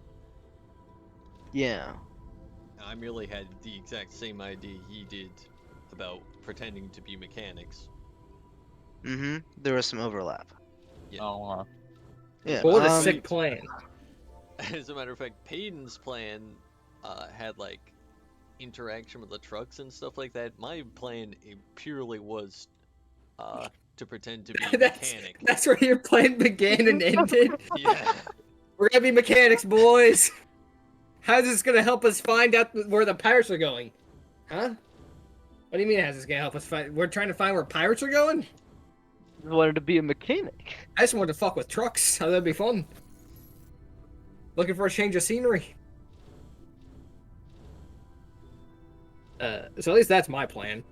Speaker 5: Yeah.
Speaker 4: I merely had the exact same idea he did about pretending to be mechanics.
Speaker 5: Mm-hmm. There was some overlap.
Speaker 4: Yeah.
Speaker 2: Oh,
Speaker 5: Yeah.
Speaker 3: What a
Speaker 5: um,
Speaker 3: sick plan.
Speaker 4: As a matter of fact, Payton's plan had like interaction with the trucks and stuff like that. My plan purely was to pretend to be a
Speaker 3: that's
Speaker 4: mechanic.
Speaker 3: that's where your plan began and ended.
Speaker 4: Yeah.
Speaker 3: We're gonna be mechanics, boys. How's this gonna help us find out where the pirates are going? Huh? What do you mean how's this gonna help us find? We're trying to find where pirates are going?
Speaker 8: I wanted to be a mechanic.
Speaker 3: I just wanted to fuck with trucks. That'd be fun. Looking for a change of scenery. So at least that's my plan.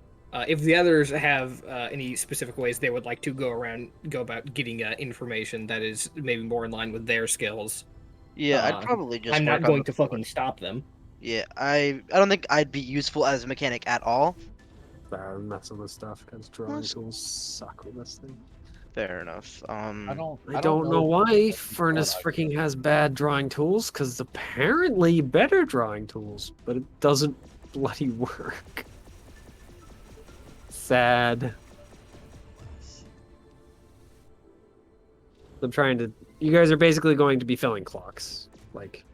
Speaker 3: If the others have any specific ways they would like to go about getting information that is maybe more in line with their skills,
Speaker 5: Yeah, I'd probably just.
Speaker 3: I'm
Speaker 5: work
Speaker 3: not
Speaker 5: on
Speaker 3: going
Speaker 5: the
Speaker 3: to
Speaker 5: floor.
Speaker 3: fucking stop them.
Speaker 5: Yeah, I don't think I'd be useful as a mechanic at all.
Speaker 1: I'm messing with stuff because drawing tools suck with this thing.
Speaker 5: Fair enough.
Speaker 2: I
Speaker 1: don't know why Furnace freaking has bad drawing tools, because apparently better drawing tools, but it doesn't bloody work. Sad. I'm trying to. You guys are basically going to be filling clocks, like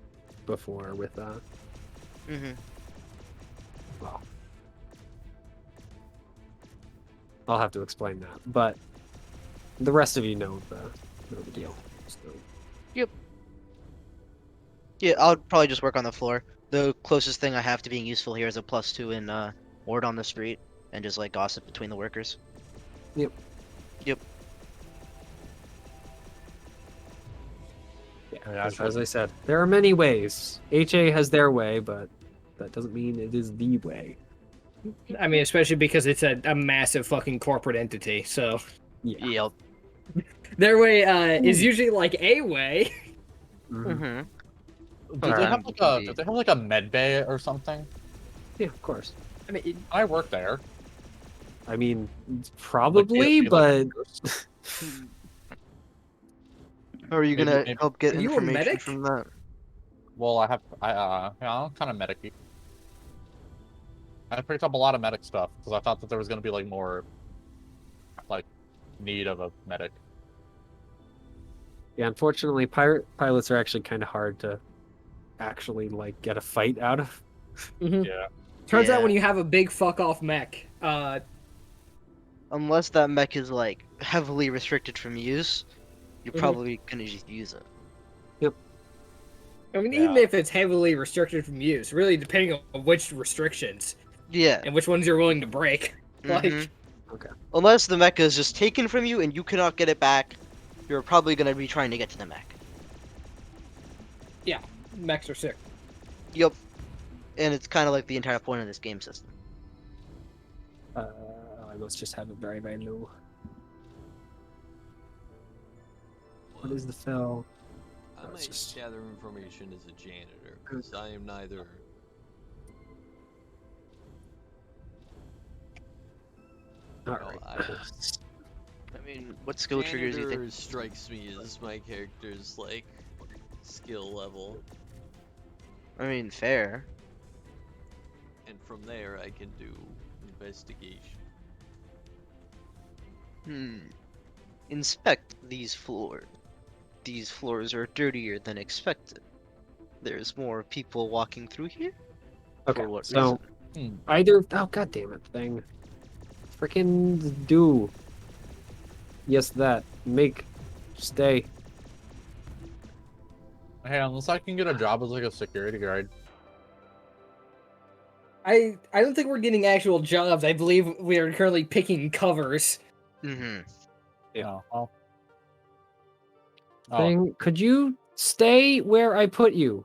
Speaker 1: before with
Speaker 5: Mm-hmm.
Speaker 1: well, I'll have to explain that, but the rest of you know the deal. So.
Speaker 5: Yeah, I'll probably just work on the floor. The closest thing I have to being useful here is a +2 in ward on the street, and just like gossip between the workers.
Speaker 1: Yep.
Speaker 5: Yep.
Speaker 1: Yeah, as I said, there are many ways. HA has their way, but that doesn't mean it is the way.
Speaker 3: I mean, especially because it's a massive fucking corporate entity, so
Speaker 1: Yeah.
Speaker 5: Yep.
Speaker 3: their way is usually like a way.
Speaker 1: Mhm.
Speaker 5: Mm-hmm.
Speaker 2: Do they have like a med bay or something?
Speaker 1: Yeah, of course.
Speaker 3: I mean,
Speaker 2: I work there.
Speaker 1: I mean, probably,
Speaker 2: be like
Speaker 1: but
Speaker 2: nurse?
Speaker 5: Are you gonna
Speaker 2: maybe-
Speaker 5: help get
Speaker 3: Are you a
Speaker 5: information
Speaker 3: medic?
Speaker 5: from that?
Speaker 2: Well, yeah, I'm kind of medic-y. I picked up a lot of medic stuff because I thought that there was gonna be like more, like, need of a medic.
Speaker 1: yeah, unfortunately, pirate pilots are actually kind of hard to actually like get a fight out of.
Speaker 2: Yeah.
Speaker 3: turns out
Speaker 5: Yeah.
Speaker 3: when you have a big fuck off mech,
Speaker 5: Unless that mech is like heavily restricted from use, you're
Speaker 3: Mhm.
Speaker 5: probably gonna just use it.
Speaker 3: I mean,
Speaker 2: Yeah.
Speaker 3: even if it's heavily restricted from use, really depending on which restrictions
Speaker 5: Yeah.
Speaker 3: and which ones you're willing to break. Like,
Speaker 5: Mhm.
Speaker 1: Okay.
Speaker 5: Unless the mech is just taken from you and you cannot get it back, you're probably gonna be trying to get to the mech.
Speaker 3: mechs are sick.
Speaker 5: Yup. And it's kind of like the entire point of this game system.
Speaker 1: I must just have it very, very low. What is the fell?
Speaker 4: I
Speaker 1: That's
Speaker 4: might
Speaker 1: just-
Speaker 4: gather information as a janitor, because I am neither.
Speaker 1: All
Speaker 4: Well,
Speaker 1: right.
Speaker 5: I mean, what skill triggers do you
Speaker 4: Janitor
Speaker 5: think?
Speaker 4: strikes me as my character's like skill level,
Speaker 5: I mean, fair.
Speaker 4: and from there I can do investigation.
Speaker 5: Inspect these floors. These floors are dirtier than expected. There's more people walking through here?
Speaker 1: Okay,
Speaker 5: For what
Speaker 1: so
Speaker 5: reason?
Speaker 1: either oh god damn it thing, freaking do. Yes, that make stay.
Speaker 2: Hey, unless I can get a job as like a security guard.
Speaker 3: I don't think we're getting actual jobs. I believe we are currently picking covers.
Speaker 5: Mm-hmm.
Speaker 1: Yeah.
Speaker 2: No. Oh. Oh.
Speaker 1: Thing, could you stay where I put you?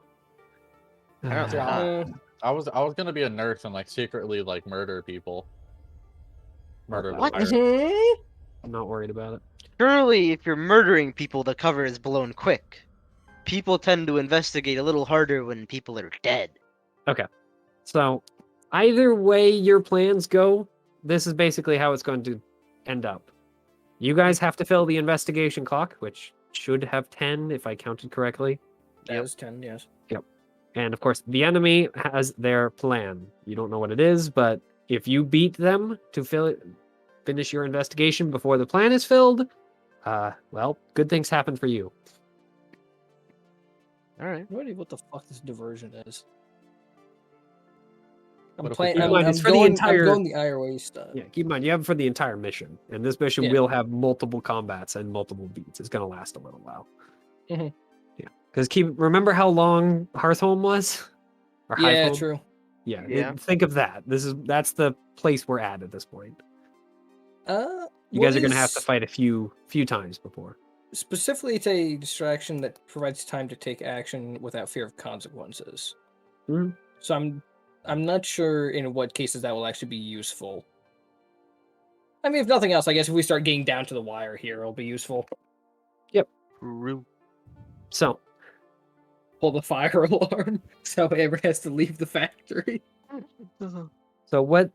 Speaker 5: Apparently not.
Speaker 2: I was gonna be a nurse and like secretly like murder people. Murder the
Speaker 1: What?
Speaker 2: pirates.
Speaker 1: I'm not worried about it.
Speaker 5: Surely, if you're murdering people, the cover is blown quick. People tend to investigate a little harder when people are dead.
Speaker 1: So, either way your plans go, this is basically how it's going to end up. You guys have to fill the investigation clock, which should have 10 if I counted correctly.
Speaker 3: That was 10, yes.
Speaker 1: And of course, the enemy has their plan. You don't know what it is, but if you beat them to finish your investigation before the plan is filled, well, good things happen for you.
Speaker 5: Alright.
Speaker 3: What the fuck this diversion is?
Speaker 2: What if
Speaker 3: playing.
Speaker 2: we
Speaker 1: Keep in
Speaker 3: I'm,
Speaker 1: mind,
Speaker 3: I'm
Speaker 1: it's for the
Speaker 3: going. I'm
Speaker 1: entire-
Speaker 3: going the IRA stuff.
Speaker 1: Yeah, keep in mind you have it for the entire mission, and this mission
Speaker 3: Yeah.
Speaker 1: will have multiple combats and multiple beats. It's gonna last a little while.
Speaker 3: Mhm.
Speaker 1: Yeah, because remember how long Hearthhome was, or
Speaker 3: Yeah,
Speaker 1: Hiveholme?
Speaker 3: true.
Speaker 1: Yeah,
Speaker 5: Yeah.
Speaker 1: think of that. That's the place we're at this point. You
Speaker 3: What
Speaker 1: guys are gonna have to
Speaker 3: is-
Speaker 1: fight a few times before.
Speaker 3: Specifically, it's a distraction that provides time to take action without fear of consequences.
Speaker 1: Mhm.
Speaker 3: So I'm not sure in what cases that will actually be useful. I mean, if nothing else, I guess if we start getting down to the wire here, it'll be useful.
Speaker 5: True.
Speaker 1: So
Speaker 3: Pull the fire alarm so everyone has to leave the factory.
Speaker 1: what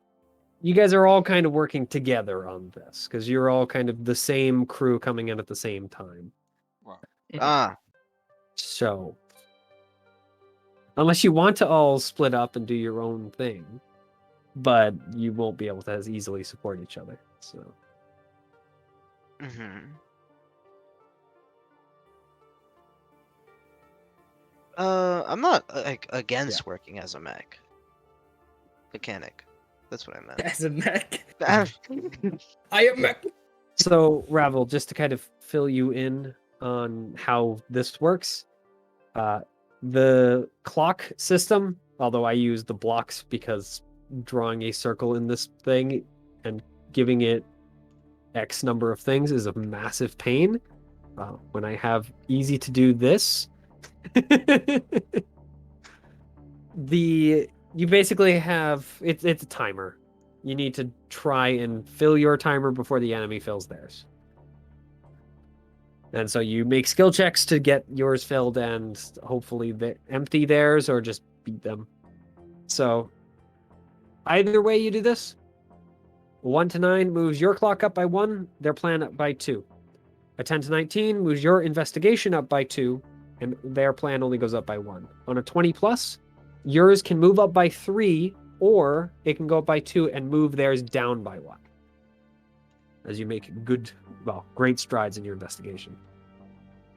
Speaker 1: you guys are all kind of working together on this because you're all kind of the same crew coming in at the same time.
Speaker 5: Ah,
Speaker 1: So unless you want to all split up and do your own thing, but you won't be able to as easily support each other. So
Speaker 5: mm-hmm. I'm not like against working as a mechanic. That's what I meant.
Speaker 3: As a mech.
Speaker 5: Ah,
Speaker 3: I am mech.
Speaker 1: So, Ravel, just to kind of fill you in on how this works, the clock system, although I use the blocks because drawing a circle in this thing and giving it X number of things is a massive pain. When I have easy to do this, you basically have it's a timer. You need to try and fill your timer before the enemy fills theirs. And so you make skill checks to get yours filled and hopefully empty theirs or just beat them. So either way you do this, 1 to 9 moves your clock up by 1, their plan up by 2. A 10 to 19 moves your investigation up by 2, and their plan only goes up by 1. On a 20 plus, yours can move up by 3, or it can go up by 2 and move theirs down by 1. As you make great strides in your investigation.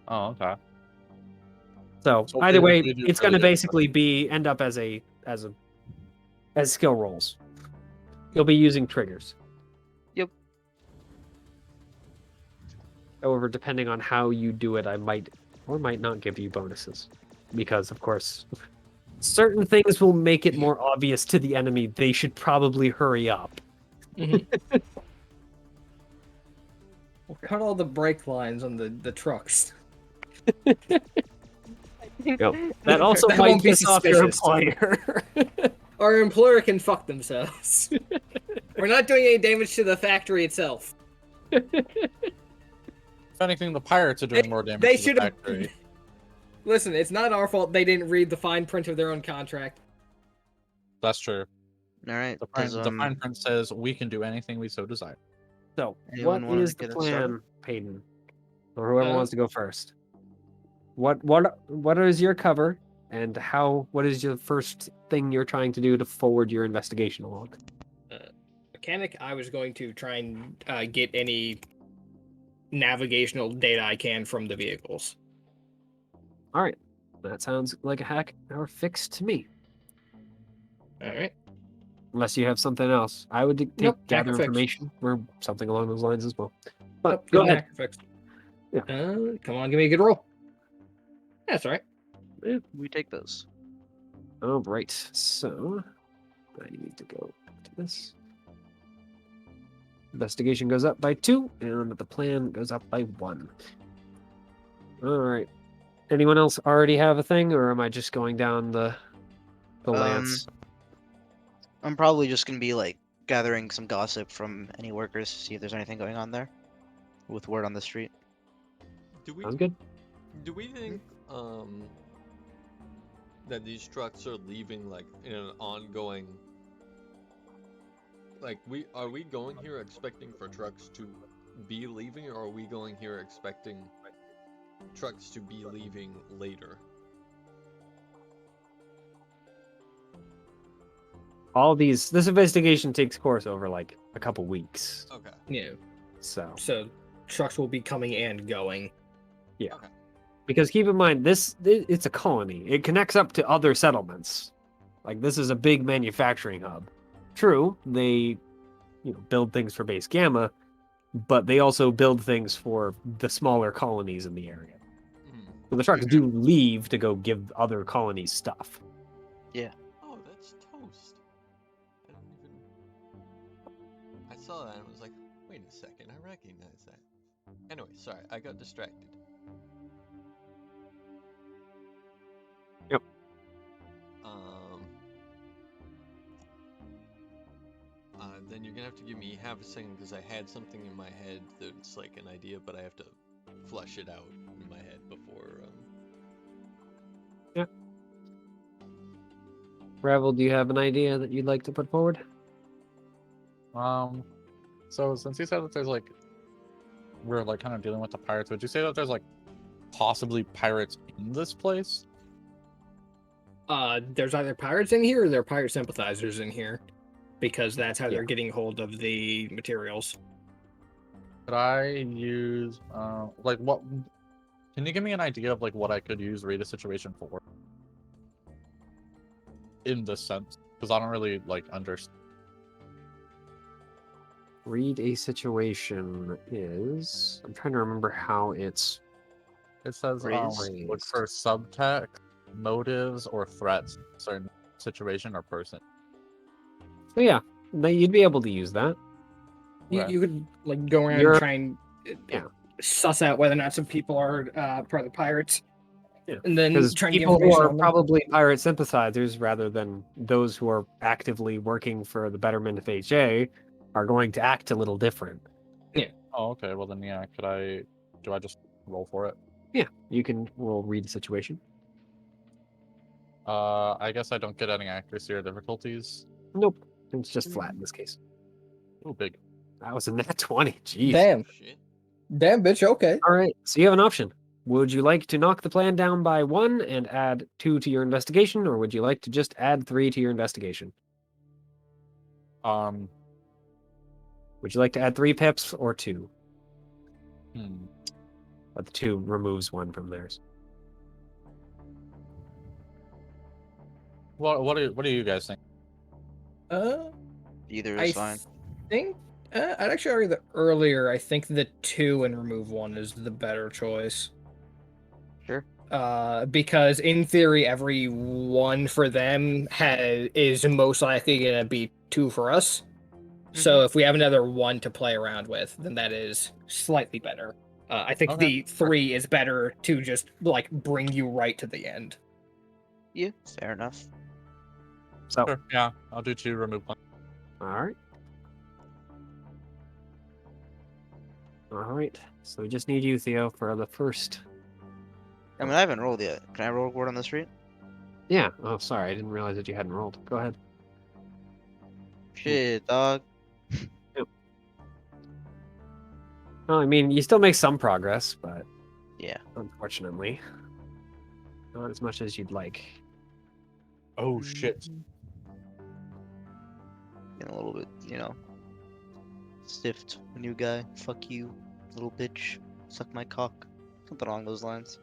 Speaker 2: Oh, okay.
Speaker 1: So
Speaker 2: So
Speaker 1: either way,
Speaker 2: we do
Speaker 1: it's going to
Speaker 2: really good.
Speaker 1: basically end up as skill rolls. You'll be using triggers.
Speaker 5: Yep.
Speaker 1: However, depending on how you do it, I might or might not give you bonuses. Because, of course, certain things will make it more obvious to the enemy they should probably hurry up.
Speaker 3: We'll cut all the brake lines on the trucks.
Speaker 1: That also
Speaker 3: That
Speaker 1: might
Speaker 3: won't be
Speaker 1: piss off your
Speaker 3: suspicious.
Speaker 1: employer.
Speaker 3: Our employer can fuck themselves. We're not doing any damage to the factory itself.
Speaker 2: If anything, the pirates are doing more damage
Speaker 3: They
Speaker 2: to the
Speaker 3: should have.
Speaker 2: factory.
Speaker 3: Listen, it's not our fault they didn't read the fine print of their own contract.
Speaker 2: That's true.
Speaker 5: all right.
Speaker 2: The
Speaker 5: Does,
Speaker 2: fine print says we can do anything we so desire.
Speaker 1: So,
Speaker 5: Anyone
Speaker 1: what
Speaker 5: wanna
Speaker 1: is the
Speaker 5: get us started?
Speaker 1: plan, Peyton? Or whoever
Speaker 3: Uh,
Speaker 1: wants to go first. What is your cover, and what is your first thing you're trying to do to forward your investigation along?
Speaker 3: Mechanic, I was going to try and get any navigational data I can from the vehicles.
Speaker 1: All right, that sounds like a hack or fix to me.
Speaker 3: All right.
Speaker 1: Unless you have something else, I would take
Speaker 3: Nope,
Speaker 1: gather
Speaker 3: hack or fix.
Speaker 1: information or something along those lines as well. But
Speaker 3: Nope,
Speaker 1: go
Speaker 3: give me
Speaker 1: ahead.
Speaker 3: hacker fix.
Speaker 1: Yeah.
Speaker 3: Come on, give me a good roll. That's all right.
Speaker 5: we take those.
Speaker 1: All right, so I need to go to this. Investigation goes up by 2, and the plan goes up by 1. All right. Anyone else already have a thing, or am I just going down the lance?
Speaker 5: I'm probably just gonna be like gathering some gossip from any workers, see if there's anything going on there, with word on the street.
Speaker 4: Do we
Speaker 1: Sounds good.
Speaker 4: do we think that these trucks are leaving like in an ongoing, like are we going here expecting for trucks to be leaving, or are we going here expecting trucks to be leaving later?
Speaker 1: This investigation takes course over like a couple weeks.
Speaker 4: Okay.
Speaker 3: Yeah.
Speaker 1: So
Speaker 3: So trucks will be coming and going.
Speaker 1: because keep in mind it's a colony. It connects up to other settlements. Like this is a big manufacturing hub. True, they build things for base Gamma, but they also build things for the smaller colonies in the area.
Speaker 4: Hmm.
Speaker 1: So the trucks do leave to go give other colonies stuff.
Speaker 4: Oh, that's toast. I didn't even. I saw that and was like, wait a second, I recognize that. Anyway, sorry, I got distracted.
Speaker 1: Yep.
Speaker 4: Then you're gonna have to give me half a second because I had something in my head that's like an idea, but I have to flush it out in my head before.
Speaker 1: Yeah. Ravel, do you have an idea that you'd like to put forward?
Speaker 2: So since you said that there's like we're like kind of dealing with the pirates, would you say that there's like possibly pirates in this place?
Speaker 3: There's either pirates in here or there are pirate sympathizers in here, because that's how
Speaker 1: Yeah.
Speaker 3: they're getting hold of the materials.
Speaker 2: Could I use like what? Can you give me an idea of like what I could use read a situation for? In this sense, because I don't really like understand.
Speaker 1: Read a situation is. I'm trying to remember how it's.
Speaker 2: It says
Speaker 1: Raised.
Speaker 2: look for subtext, motives, or threats in a certain situation or person.
Speaker 1: So yeah, you'd be able to use that.
Speaker 2: Okay.
Speaker 3: You could like go around
Speaker 1: You're-
Speaker 3: and try and
Speaker 1: yeah.
Speaker 3: suss out whether or not some people are part of the pirates,
Speaker 1: Yeah.
Speaker 3: and then
Speaker 1: Because
Speaker 3: try and get
Speaker 1: people who
Speaker 3: information
Speaker 1: are
Speaker 3: on them.
Speaker 1: probably pirate sympathizers rather than those who are actively working for the betterment of HA are going to act a little different.
Speaker 2: Oh, okay. Well then, yeah. Do I just roll for it?
Speaker 1: Yeah, you can roll read a situation.
Speaker 2: I guess I don't get any accuracy or difficulties.
Speaker 1: Nope, it's just flat in this case.
Speaker 2: Oh, big.
Speaker 1: That was a nat 20. Jeez.
Speaker 3: Damn,
Speaker 4: Shit.
Speaker 3: damn, bitch. Okay.
Speaker 1: All right, so you have an option. Would you like to knock the plan down by 1 and add 2 to your investigation, or would you like to just add 3 to your investigation?
Speaker 2: Um.
Speaker 1: Would you like to add 3 pips or 2?
Speaker 2: Hmm.
Speaker 1: But the 2 removes 1 from theirs.
Speaker 2: What do you guys think?
Speaker 5: Either
Speaker 3: I
Speaker 5: is fine.
Speaker 3: think I'd actually argue that earlier. I think the 2 and remove 1 is the better choice.
Speaker 5: Sure.
Speaker 3: Because in theory, every 1 for them is most likely gonna be 2 for us. So if we have another 1 to play around with, then that is slightly better. I think
Speaker 2: Okay.
Speaker 3: the 3 is better to just like bring you right to the end.
Speaker 5: Yeah, fair enough.
Speaker 1: So,
Speaker 2: Sure. Yeah, I'll do 2. Remove 1.
Speaker 1: all right. All right. So we just need you, Theo, for the first.
Speaker 5: I mean, I haven't rolled yet. Can I roll word on the street?
Speaker 1: Yeah. Oh, sorry. I didn't realize that you hadn't rolled. Go ahead.
Speaker 5: Shit, dog.
Speaker 1: Well, I mean, you still make some progress, but
Speaker 5: Yeah.
Speaker 1: unfortunately, not as much as you'd like.
Speaker 2: Oh shit.
Speaker 5: Getting a little bit, stiffed. New guy. Fuck you, little bitch. Suck my cock. Something along those lines.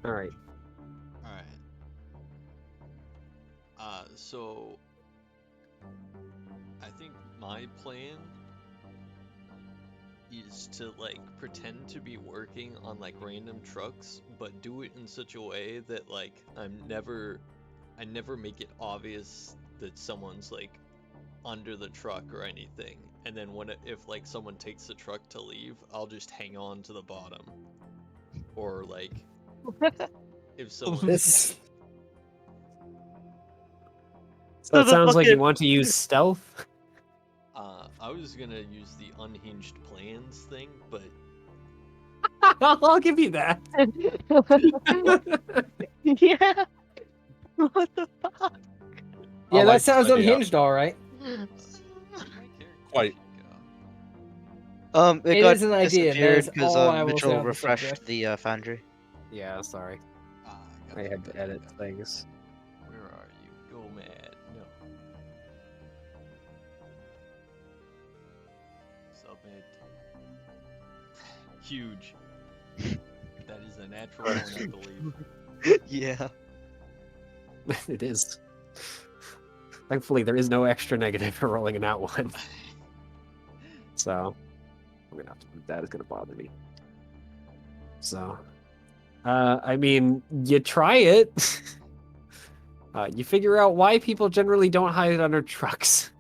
Speaker 1: All right.
Speaker 4: Alright. So I think my plan is to like pretend to be working on like random trucks, but do it in such a way that like I never make it obvious that someone's like under the truck or anything. And then if like someone takes the truck to leave, I'll just hang on to the bottom. Or like if someone
Speaker 3: This
Speaker 1: So it
Speaker 6: the
Speaker 1: sounds like you
Speaker 6: fucking-
Speaker 1: want to use stealth.
Speaker 4: I was gonna use the unhinged plans thing, but
Speaker 1: I'll give you that.
Speaker 6: Yeah. What the fuck?
Speaker 3: yeah,
Speaker 2: I
Speaker 3: that
Speaker 2: like
Speaker 3: sounds
Speaker 2: this idea.
Speaker 3: unhinged, all right.
Speaker 4: my character
Speaker 2: Quite.
Speaker 3: It
Speaker 5: got
Speaker 3: is an idea, and that
Speaker 5: disappeared
Speaker 3: is
Speaker 5: because
Speaker 3: all I will say
Speaker 5: Mitchell
Speaker 3: on the
Speaker 5: refreshed
Speaker 3: subject.
Speaker 5: the foundry.
Speaker 1: Yeah, sorry. I had to edit things.
Speaker 4: Where are you? Go mad. No. Submit. Huge. That is a natural one, I believe.
Speaker 5: Yeah.
Speaker 1: It is. Thankfully, there is no extra negative for rolling an out one. So, I'm gonna have to. That is gonna bother me. So, I mean, you try it. You figure out why people generally don't hide under trucks.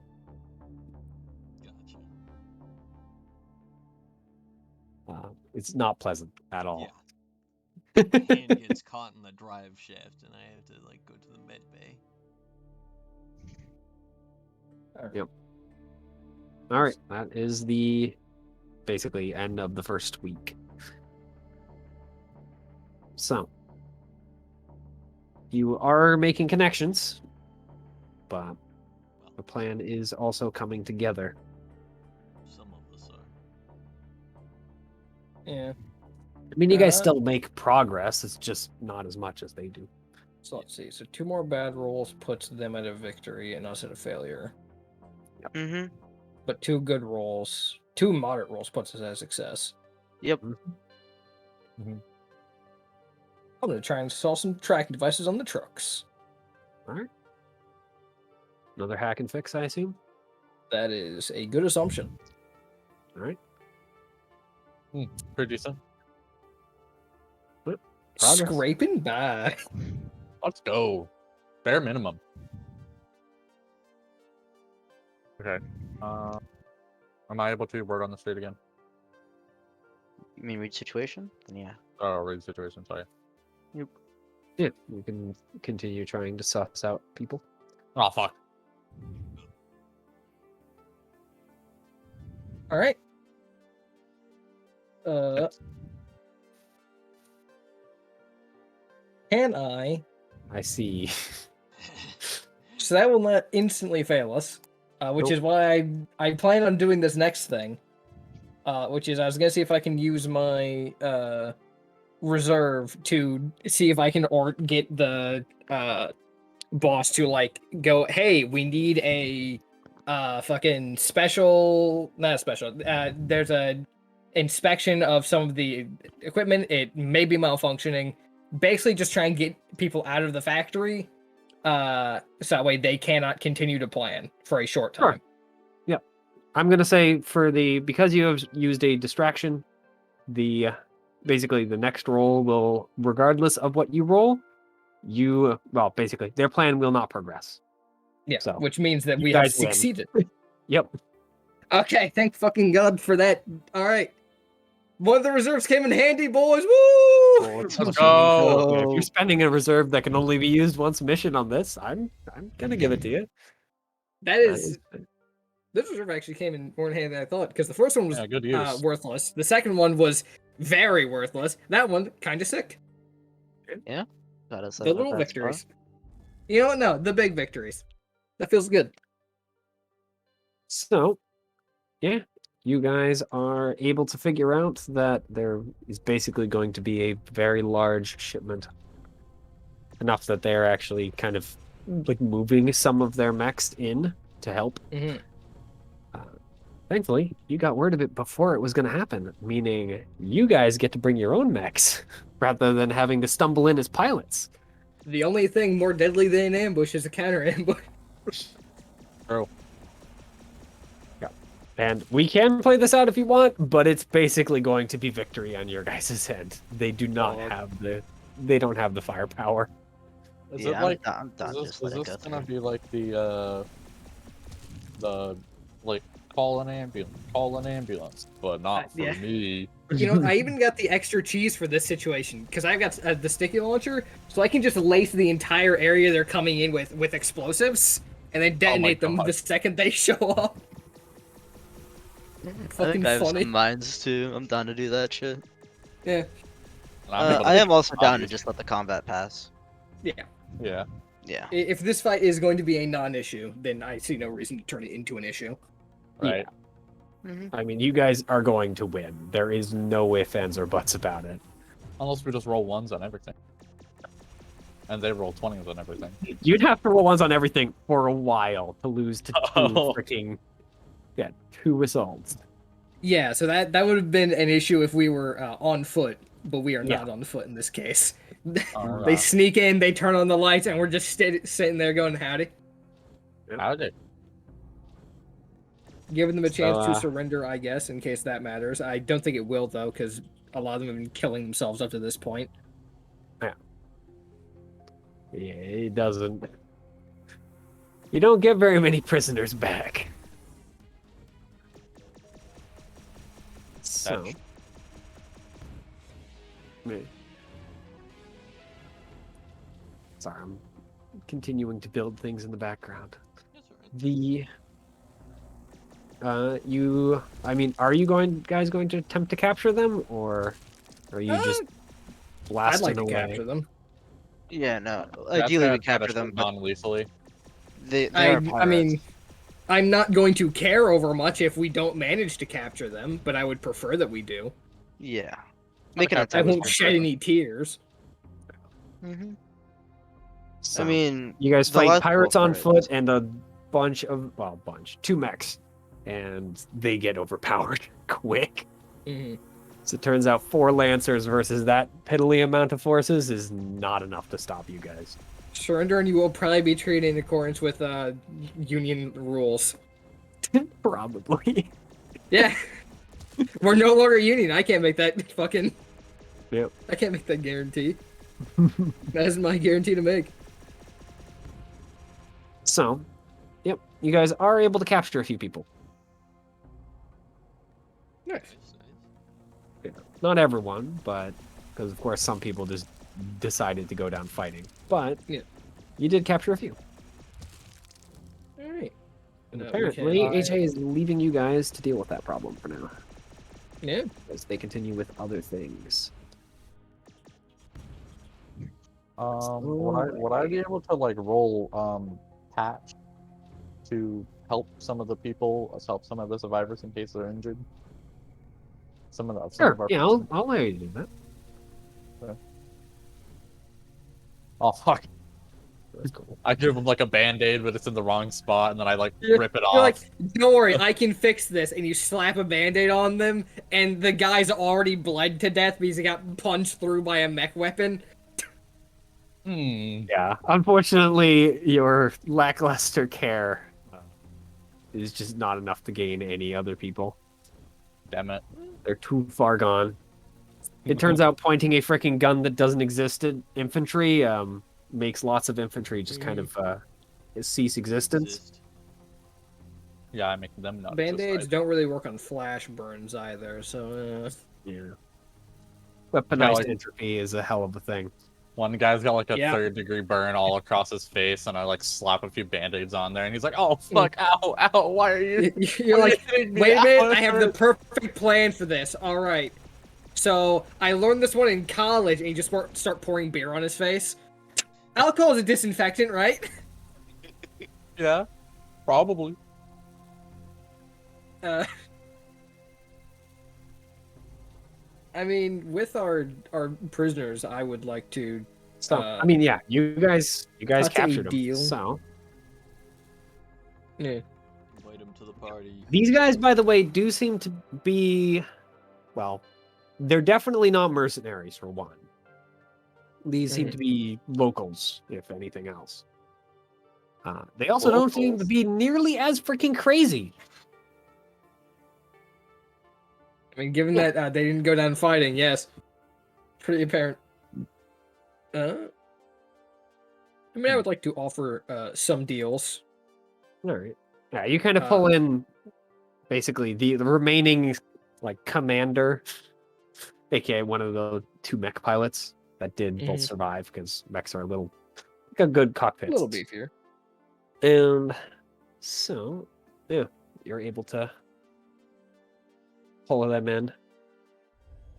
Speaker 4: Gotcha.
Speaker 1: It's not pleasant at all.
Speaker 4: Yeah. My hand gets caught in the drive shaft, and I have to like go to the med bay.
Speaker 1: Yep. All right, that is the basically end of the first week. So, you are making connections, but the plan is also coming together.
Speaker 4: Some of us are.
Speaker 3: Yeah.
Speaker 1: I mean, you guys
Speaker 3: Uh,
Speaker 1: still make progress. It's just not as much as they do.
Speaker 3: So let's see. So 2 more bad rolls puts them at a victory and us at a failure.
Speaker 6: Mm-hmm.
Speaker 3: But 2 good rolls, 2 moderate rolls puts us at a success.
Speaker 6: Yep.
Speaker 3: I'm gonna try and install some tracking devices on the trucks.
Speaker 1: All right. Another hack and fix, I assume.
Speaker 3: That is a good assumption.
Speaker 1: All right.
Speaker 2: Pretty decent.
Speaker 1: Progress.
Speaker 3: Scraping by.
Speaker 2: Let's go. Bare minimum. Okay. Am I able to work on the street again?
Speaker 5: You mean read situation? Then yeah.
Speaker 2: Oh, read situation. Sorry.
Speaker 1: Yeah, you can continue trying to suss out people.
Speaker 2: Oh fuck.
Speaker 3: All right. Can I?
Speaker 1: see.
Speaker 3: So that will not instantly fail us, which is why I plan on doing this next thing. Which is I was gonna see if I can use my reserve to see if I can get the boss to like go, hey, we need a fucking special, not special. There's a inspection of some of the equipment. It may be malfunctioning. Basically, just try and get people out of the factory, so that way they cannot continue to plan for a short time.
Speaker 1: Sure. Yep. I'm gonna say because you have used a distraction, basically the next roll will, regardless of what you roll, basically their plan will not progress.
Speaker 3: Yeah,
Speaker 1: So,
Speaker 3: which means that
Speaker 1: you
Speaker 3: we have
Speaker 1: guys win.
Speaker 3: succeeded.
Speaker 1: Yep.
Speaker 3: Okay, thank fucking God for that. All right. One of the reserves came in handy, boys. Woo!
Speaker 2: Let's go.
Speaker 1: If you're spending a reserve that can only be used once a mission on this, I'm gonna give it to you.
Speaker 3: That is, this reserve actually came in more in handy than I thought, because the first one was
Speaker 2: Yeah, good use.
Speaker 3: worthless. The second one was very worthless. That one, kind of sick.
Speaker 5: Got us
Speaker 3: The little victories. You know what? No, the big victories. That feels good.
Speaker 1: So, yeah, you guys are able to figure out that there is basically going to be a very large shipment. Enough that they're actually kind of like moving some of their mechs in to help.
Speaker 3: Mm-hmm.
Speaker 1: Thankfully, you got word of it before it was going to happen, meaning you guys get to bring your own mechs rather than having to stumble in as pilots.
Speaker 3: The only thing more deadly than an ambush is a counter ambush.
Speaker 2: Bro.
Speaker 1: Yeah. And we can play this out if you want, but it's basically going to be victory on your guys' end. They do not they don't have the firepower.
Speaker 2: Is
Speaker 5: Yeah,
Speaker 2: it like
Speaker 5: I'm done.
Speaker 2: is
Speaker 5: Just
Speaker 2: this
Speaker 5: let it go
Speaker 2: gonna
Speaker 5: through.
Speaker 2: be like the like call an ambulance, but not for
Speaker 3: yeah.
Speaker 2: me.
Speaker 3: You know, I even got the extra cheese for this situation because I've got the sticky launcher, so I can just lace the entire area they're coming in with explosives and then detonate them
Speaker 2: God.
Speaker 3: the second they show up.
Speaker 5: I
Speaker 3: Fucking
Speaker 5: think I have
Speaker 3: funny.
Speaker 5: some mines too. I'm down to do that shit.
Speaker 3: Yeah,
Speaker 5: I am also down to just let the combat pass.
Speaker 3: yeah.
Speaker 2: Yeah.
Speaker 5: Yeah.
Speaker 3: If this fight is going to be a non-issue, then I see no reason to turn it into an issue.
Speaker 2: Right.
Speaker 1: I mean, you guys are going to win. There is no ifs, ands, or buts about it.
Speaker 2: Unless we just roll ones on everything. And they roll 20s on everything.
Speaker 1: You'd have to roll ones on everything for a while to lose to
Speaker 2: Oh.
Speaker 1: two results.
Speaker 3: Yeah, so that would have been an issue if we were on foot. but we are
Speaker 1: Yeah.
Speaker 3: not on foot in this case.
Speaker 2: All
Speaker 3: They
Speaker 2: right.
Speaker 3: sneak in, they turn on the lights, and we're just sitting there going, howdy.
Speaker 2: Howdy.
Speaker 3: Giving them a chance
Speaker 1: So,
Speaker 3: to surrender, I guess, in case that matters. I don't think it will, though, because a lot of them have been killing themselves up to this point.
Speaker 1: Yeah, it doesn't. You don't get very many prisoners back. So.
Speaker 2: Fetch.
Speaker 1: Sorry, I'm continuing to build things in the background.
Speaker 4: That's alright.
Speaker 1: I mean, are you guys going to attempt to capture them, or are you just
Speaker 3: I'd
Speaker 1: blasting
Speaker 3: like to
Speaker 1: away?
Speaker 3: capture them.
Speaker 5: Yeah, no.
Speaker 2: That's
Speaker 5: Ideally, we
Speaker 2: gotta
Speaker 5: capture them, but
Speaker 2: non-lethally.
Speaker 5: they are
Speaker 3: I
Speaker 5: pirates.
Speaker 3: mean, I'm not going to care over much if we don't manage to capture them, but I would prefer that we do.
Speaker 5: Yeah. Make an
Speaker 2: capture
Speaker 3: I
Speaker 5: attempt.
Speaker 3: won't
Speaker 2: was
Speaker 3: shed
Speaker 2: good.
Speaker 3: any tears.
Speaker 5: Hmm.
Speaker 1: So,
Speaker 5: I mean,
Speaker 1: you guys
Speaker 5: the
Speaker 1: fight
Speaker 5: last
Speaker 1: pirates
Speaker 5: couple
Speaker 1: on
Speaker 5: pirates-
Speaker 1: foot and a bunch of, well, two mechs, and they get overpowered quick.
Speaker 3: Mhm.
Speaker 1: So it turns out 4 lancers versus that piddly amount of forces is not enough to stop you guys.
Speaker 3: Surrender, and you will probably be treated in accordance with Union rules.
Speaker 1: Probably.
Speaker 3: Yeah. We're no longer Union. I can't make that fucking.
Speaker 1: Yep.
Speaker 3: I can't make that guarantee. That is my guarantee to make.
Speaker 1: So, yep, you guys are able to capture a few people.
Speaker 3: Nice.
Speaker 4: Nice, nice.
Speaker 1: Not everyone, but because of course some people just decided to go down fighting. But
Speaker 3: Yeah.
Speaker 1: you did capture a few.
Speaker 3: All right.
Speaker 1: And
Speaker 3: we
Speaker 1: apparently,
Speaker 3: can-
Speaker 1: HA is leaving you guys to deal with that problem for now,
Speaker 3: Yeah.
Speaker 1: as they continue with other things.
Speaker 2: Would I be able to like roll patch to help some of the people, help some of the survivors in case they're injured? Some of
Speaker 1: Sure,
Speaker 2: our
Speaker 1: yeah,
Speaker 2: prisoners?
Speaker 1: I'll let you do that.
Speaker 2: Oh fuck!
Speaker 1: That's cool.
Speaker 2: I give them like a band-aid, but it's in the wrong spot, and then I like
Speaker 3: You're-
Speaker 2: rip it
Speaker 3: You're
Speaker 2: off.
Speaker 3: like, don't worry, I can fix this. And you slap a band-aid on them, and the guy's already bled to death because he got punched through by a mech weapon.
Speaker 1: Yeah, unfortunately, your lackluster care is just not enough to gain any other people.
Speaker 2: Damn it!
Speaker 1: They're too far gone. It turns out pointing a freaking gun that doesn't exist in infantry makes lots of infantry just kind of cease existence.
Speaker 4: Exist.
Speaker 2: Yeah, I make them not.
Speaker 3: Band-aids don't really work on flash burns either, so
Speaker 1: Yeah. Weaponized
Speaker 2: like-
Speaker 1: entropy is a hell of a thing.
Speaker 2: One guy's got like a
Speaker 3: Yeah.
Speaker 2: 3rd-degree burn all across his face, and I like slap a few band-aids on there, and he's like, "Oh fuck! Ow! Ow! Why are you?"
Speaker 3: you're
Speaker 2: why are you
Speaker 3: like,
Speaker 2: hitting me?
Speaker 3: wait a
Speaker 2: Ow,
Speaker 3: minute,
Speaker 2: it
Speaker 3: I have the
Speaker 2: hurts."
Speaker 3: perfect plan for this. All right. So I learned this one in college, and you just start pouring beer on his face. Alcohol is a disinfectant, right?
Speaker 2: Yeah, probably.
Speaker 3: I mean, with our prisoners, I would like to.
Speaker 1: So I mean, yeah, you guys
Speaker 3: That's a
Speaker 1: captured them.
Speaker 3: deal.
Speaker 1: So
Speaker 3: Yeah.
Speaker 4: Invite him to the party.
Speaker 1: these guys, by the way, do seem to be, well, they're definitely not mercenaries for one. These seem to be locals, if anything else. They also don't seem to
Speaker 2: Locals?
Speaker 1: be nearly as freaking crazy.
Speaker 3: I mean, given that they didn't go down fighting, yes, pretty apparent. I mean, I would like to offer some deals.
Speaker 1: All right. Yeah, you kind of pull in basically the remaining like commander, aka one of the 2 mech pilots that did both
Speaker 3: Mhm.
Speaker 1: survive because mechs are a little like a good cockpit.
Speaker 3: A little beefier.
Speaker 1: And so, yeah, you're able to pull them in.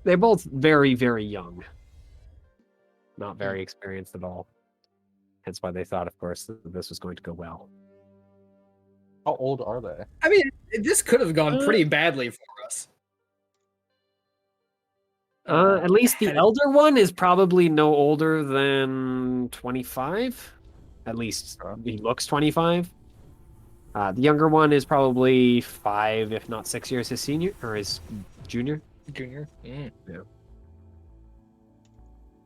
Speaker 1: They're both very, very young. Not very experienced at all. Hence why they thought, of course, that this was going to go well.
Speaker 2: How old are they?
Speaker 3: I mean, this could have gone pretty badly for us.
Speaker 1: At least the
Speaker 3: had it-
Speaker 1: elder one is probably no older than 25. At least he looks 25. The younger one is probably 5, if not 6 years his senior or his junior.
Speaker 3: Junior. Mm.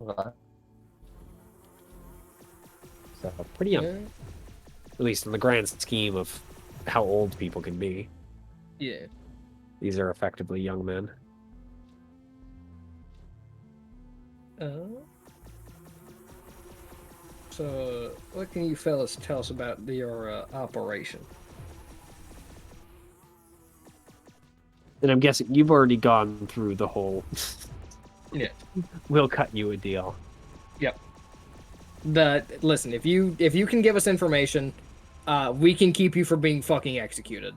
Speaker 2: Okay.
Speaker 1: So pretty young,
Speaker 3: Yeah.
Speaker 1: at least in the grand scheme of how old people can be.
Speaker 3: Yeah.
Speaker 1: These are effectively young men.
Speaker 3: So, what can you fellas tell us about your operation?
Speaker 1: And I'm guessing you've already gone through the whole.
Speaker 3: Yeah.
Speaker 1: We'll cut you a deal.
Speaker 3: Listen, if you can give us information, we can keep you from being fucking executed.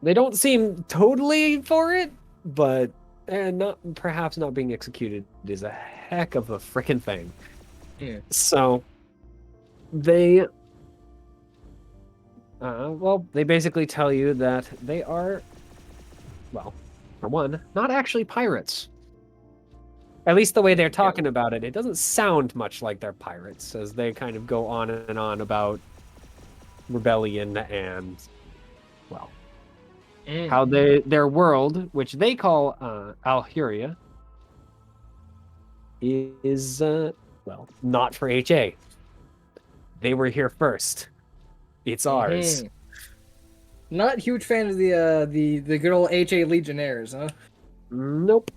Speaker 1: They don't seem totally for it, but not perhaps not being executed is a heck of a freaking thing.
Speaker 3: Yeah.
Speaker 1: So they, well, they basically tell you that they are, well, for one, not actually pirates. At least the way they're talking about it, it doesn't sound much like they're pirates, as they kind of go on and on about rebellion and, well, how their world, which they call Alhuria, is well, not for HA. They were here first. It's ours.
Speaker 3: Not huge fan of the good old HA Legionnaires, huh?
Speaker 1: Nope.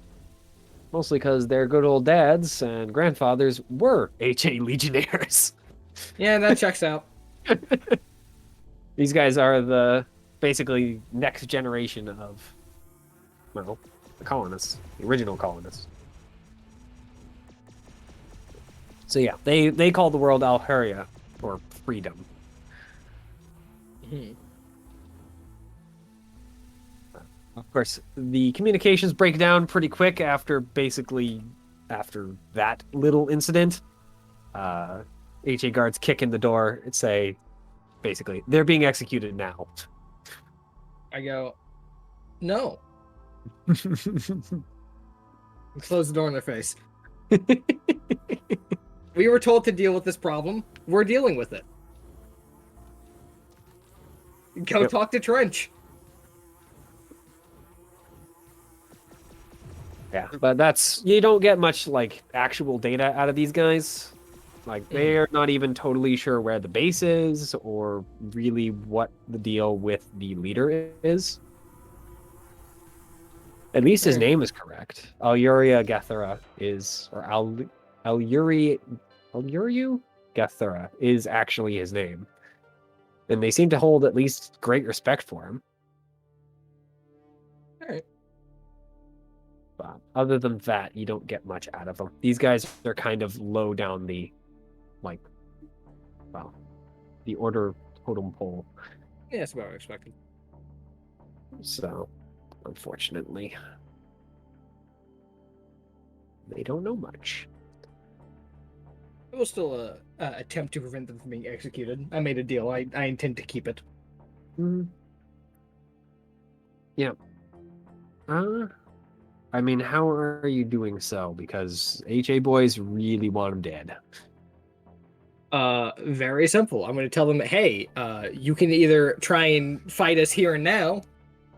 Speaker 1: Mostly because their good old dads and grandfathers were HA Legionnaires.
Speaker 3: Yeah, that checks out.
Speaker 1: These guys are the basically next generation of, well, the colonists, the original colonists. So yeah, they call the world Alhuria, or freedom. Of course, the communications break down pretty quick after that little incident. HA guards kick in the door and say, basically, they're being executed now.
Speaker 3: I go, no. Close the door in their face. We were told to deal with this problem. We're dealing with it. Go talk to Trench.
Speaker 1: Yeah, but you don't get much like actual data out of these guys. Like they're not even totally sure where the base is or really what the deal with the leader is. At least his name is correct. Aluria Gethera is, or Aluriu Gethera is actually his name. And they seem to hold at least great respect for him.
Speaker 3: Alright.
Speaker 1: But other than that, you don't get much out of them. These guys are kind of low down the, like, well, the order totem pole.
Speaker 3: Yeah, that's about what I expected.
Speaker 1: So, unfortunately, they don't know much.
Speaker 3: I will still attempt to prevent them from being executed. I made a deal. I intend to keep it.
Speaker 1: Yeah. I mean, how are you doing so? Because HA boys really want him dead.
Speaker 3: Very simple. I'm going to tell them, hey, you can either try and fight us here and now,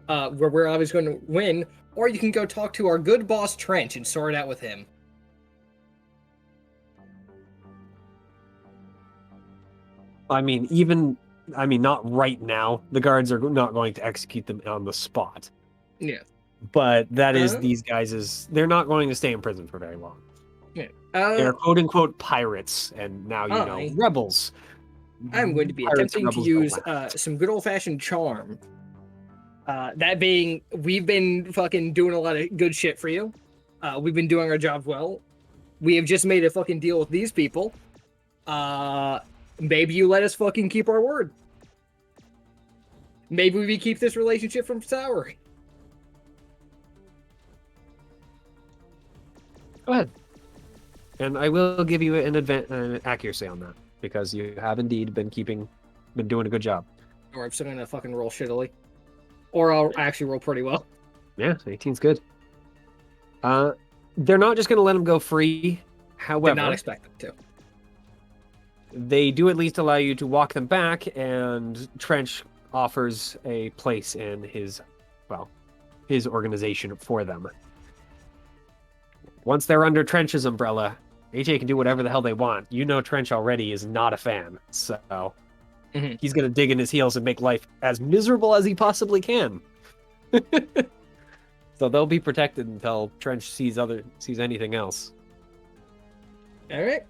Speaker 3: where we're always going to win, or you can go talk to our good boss Trench and sort it out with him.
Speaker 1: I mean, not right now. The guards are not going to execute them on the spot.
Speaker 3: Yeah.
Speaker 1: But that is these guys' they're not going to stay in prison for very long.
Speaker 3: Yeah.
Speaker 1: They're quote unquote pirates, and now rebels.
Speaker 3: I'm going to be attempting to use some good old fashioned charm. That being, we've been fucking doing a lot of good shit for you. We've been doing our job well. We have just made a fucking deal with these people. Maybe you let us fucking keep our word. Maybe we keep this relationship from souring.
Speaker 1: Go ahead. And I will give you an accuracy on that, because you have indeed been doing a good job.
Speaker 3: Or I'm still gonna fucking roll shittily. Or I'll actually roll pretty well.
Speaker 1: Yeah, 18's good. They're not just gonna let him go free. However,
Speaker 3: did not expect them to.
Speaker 1: They do at least allow you to walk them back, and Trench offers a place in his organization for them. once they're under Trench's umbrella, AJ can do whatever the hell they want. You know Trench already is not a fan, so he's gonna dig in his heels and make life as miserable as he possibly can. So they'll be protected until Trench sees anything else.
Speaker 3: All right.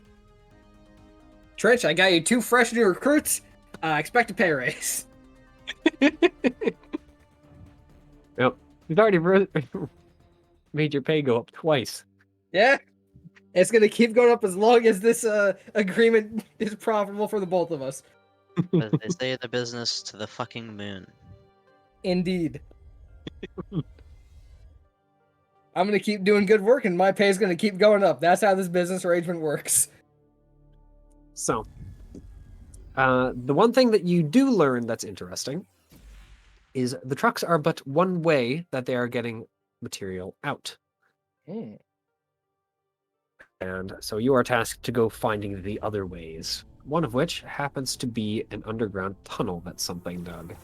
Speaker 3: Trench, I got you 2 fresh new recruits. Expect a pay raise.
Speaker 1: Yep. He's already made your pay go up twice.
Speaker 3: Yeah. It's gonna keep going up as long as this agreement is profitable for the both of us.
Speaker 5: As they say the business to the fucking moon.
Speaker 3: Indeed. I'm gonna keep doing good work, and my pay is gonna keep going up. That's how this business arrangement works.
Speaker 1: So, the one thing that you do learn that's interesting is the trucks are but one way that they are getting material out. And so you are tasked to go finding the other ways, one of which happens to be an underground tunnel that something dug.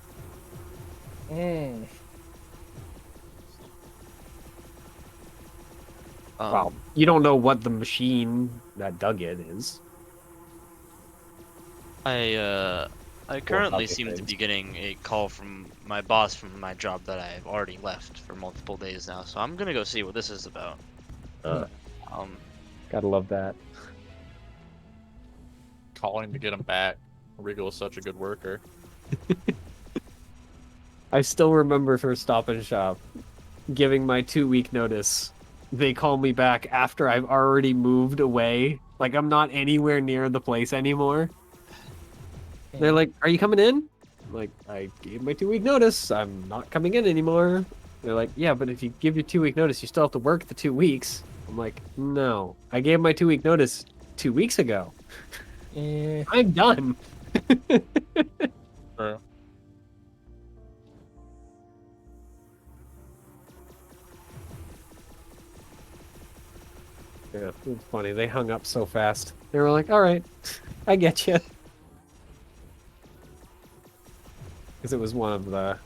Speaker 1: Well, you don't know what the machine that dug it is.
Speaker 6: I currently seem to
Speaker 1: things.
Speaker 6: be getting a call from my boss from my job that I've already left for multiple days now, so I'm gonna go see what this is about.
Speaker 1: Gotta love that.
Speaker 2: Calling to get him back. Reegle is such a good worker.
Speaker 1: I still remember for Stop and Shop giving my 2-week notice. They call me back after I've already moved away. Like, I'm not anywhere near the place anymore. They're like, are you coming in? I'm like, I gave my 2-week notice. I'm not coming in anymore. They're like, yeah, but if you give your 2-week notice, you still have to work the 2 weeks. I'm like, no. I gave my 2-week notice 2 weeks ago. I'm done. Yeah, it's funny. They hung up so fast. They were like, all right, I get you. Because it was one of the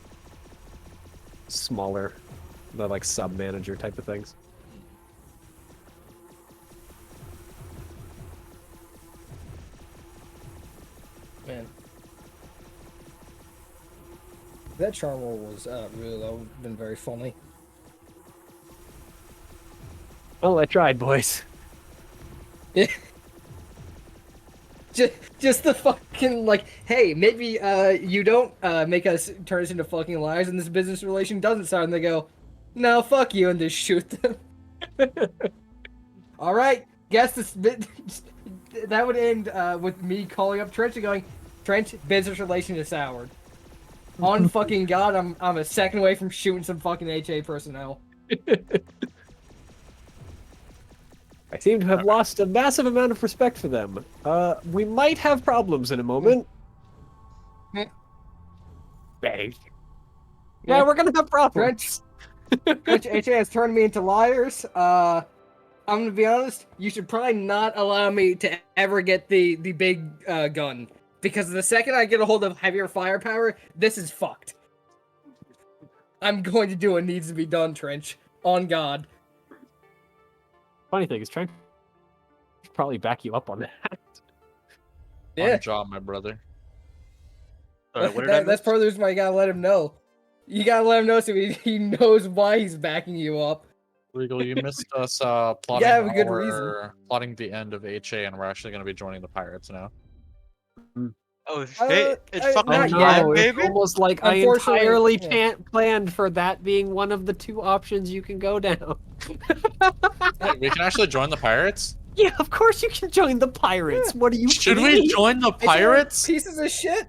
Speaker 1: smaller, the like sub-manager type of things.
Speaker 3: Man. That charm roll was really low. Been very funny.
Speaker 1: Well, I tried, boys.
Speaker 3: Yeah. Just the fucking, like, hey, maybe you don't make us turn us into fucking liars and this business relation doesn't start, and they go, no, fuck you, and just shoot them. Alright, guess this that would end with me calling up Trench and going, Trench, business relation is soured. On fucking God, I'm a second away from shooting some fucking HA personnel.
Speaker 1: I seem to have lost a massive amount of respect for them. We might have problems in a moment. Bang. Yeah, we're gonna have problems.
Speaker 3: Trench HA has turned me into liars. I'm gonna be honest, you should probably not allow me to ever get the big gun. Because the second I get a hold of heavier firepower, this is fucked. I'm going to do what needs to be done, Trench. On God.
Speaker 1: Funny thing is, Trent should probably back you up on that.
Speaker 3: Yeah.
Speaker 2: On job, my brother.
Speaker 6: Sorry, what did I
Speaker 3: That's
Speaker 6: miss?
Speaker 3: part of the reason why you gotta let him know. You gotta let him know so he knows why he's backing you up.
Speaker 2: Reegle, you missed us plotting
Speaker 3: have a good reason.
Speaker 2: plotting the end of HA, and we're actually going to be joining the pirates now.
Speaker 6: Oh shit! It's fucking
Speaker 3: not
Speaker 1: Oh
Speaker 3: yet,
Speaker 1: no, it's
Speaker 6: baby.
Speaker 1: almost like I
Speaker 3: Unfortunately,
Speaker 1: entirely
Speaker 3: yeah.
Speaker 1: planned for that being one of the 2 options you can go down.
Speaker 2: Wait, we can actually join the pirates?
Speaker 1: Yeah, of course you can join the pirates. What are you
Speaker 2: Should
Speaker 1: kidding
Speaker 2: we
Speaker 1: me?
Speaker 2: join the
Speaker 3: It's all
Speaker 2: pirates?
Speaker 3: pieces of shit.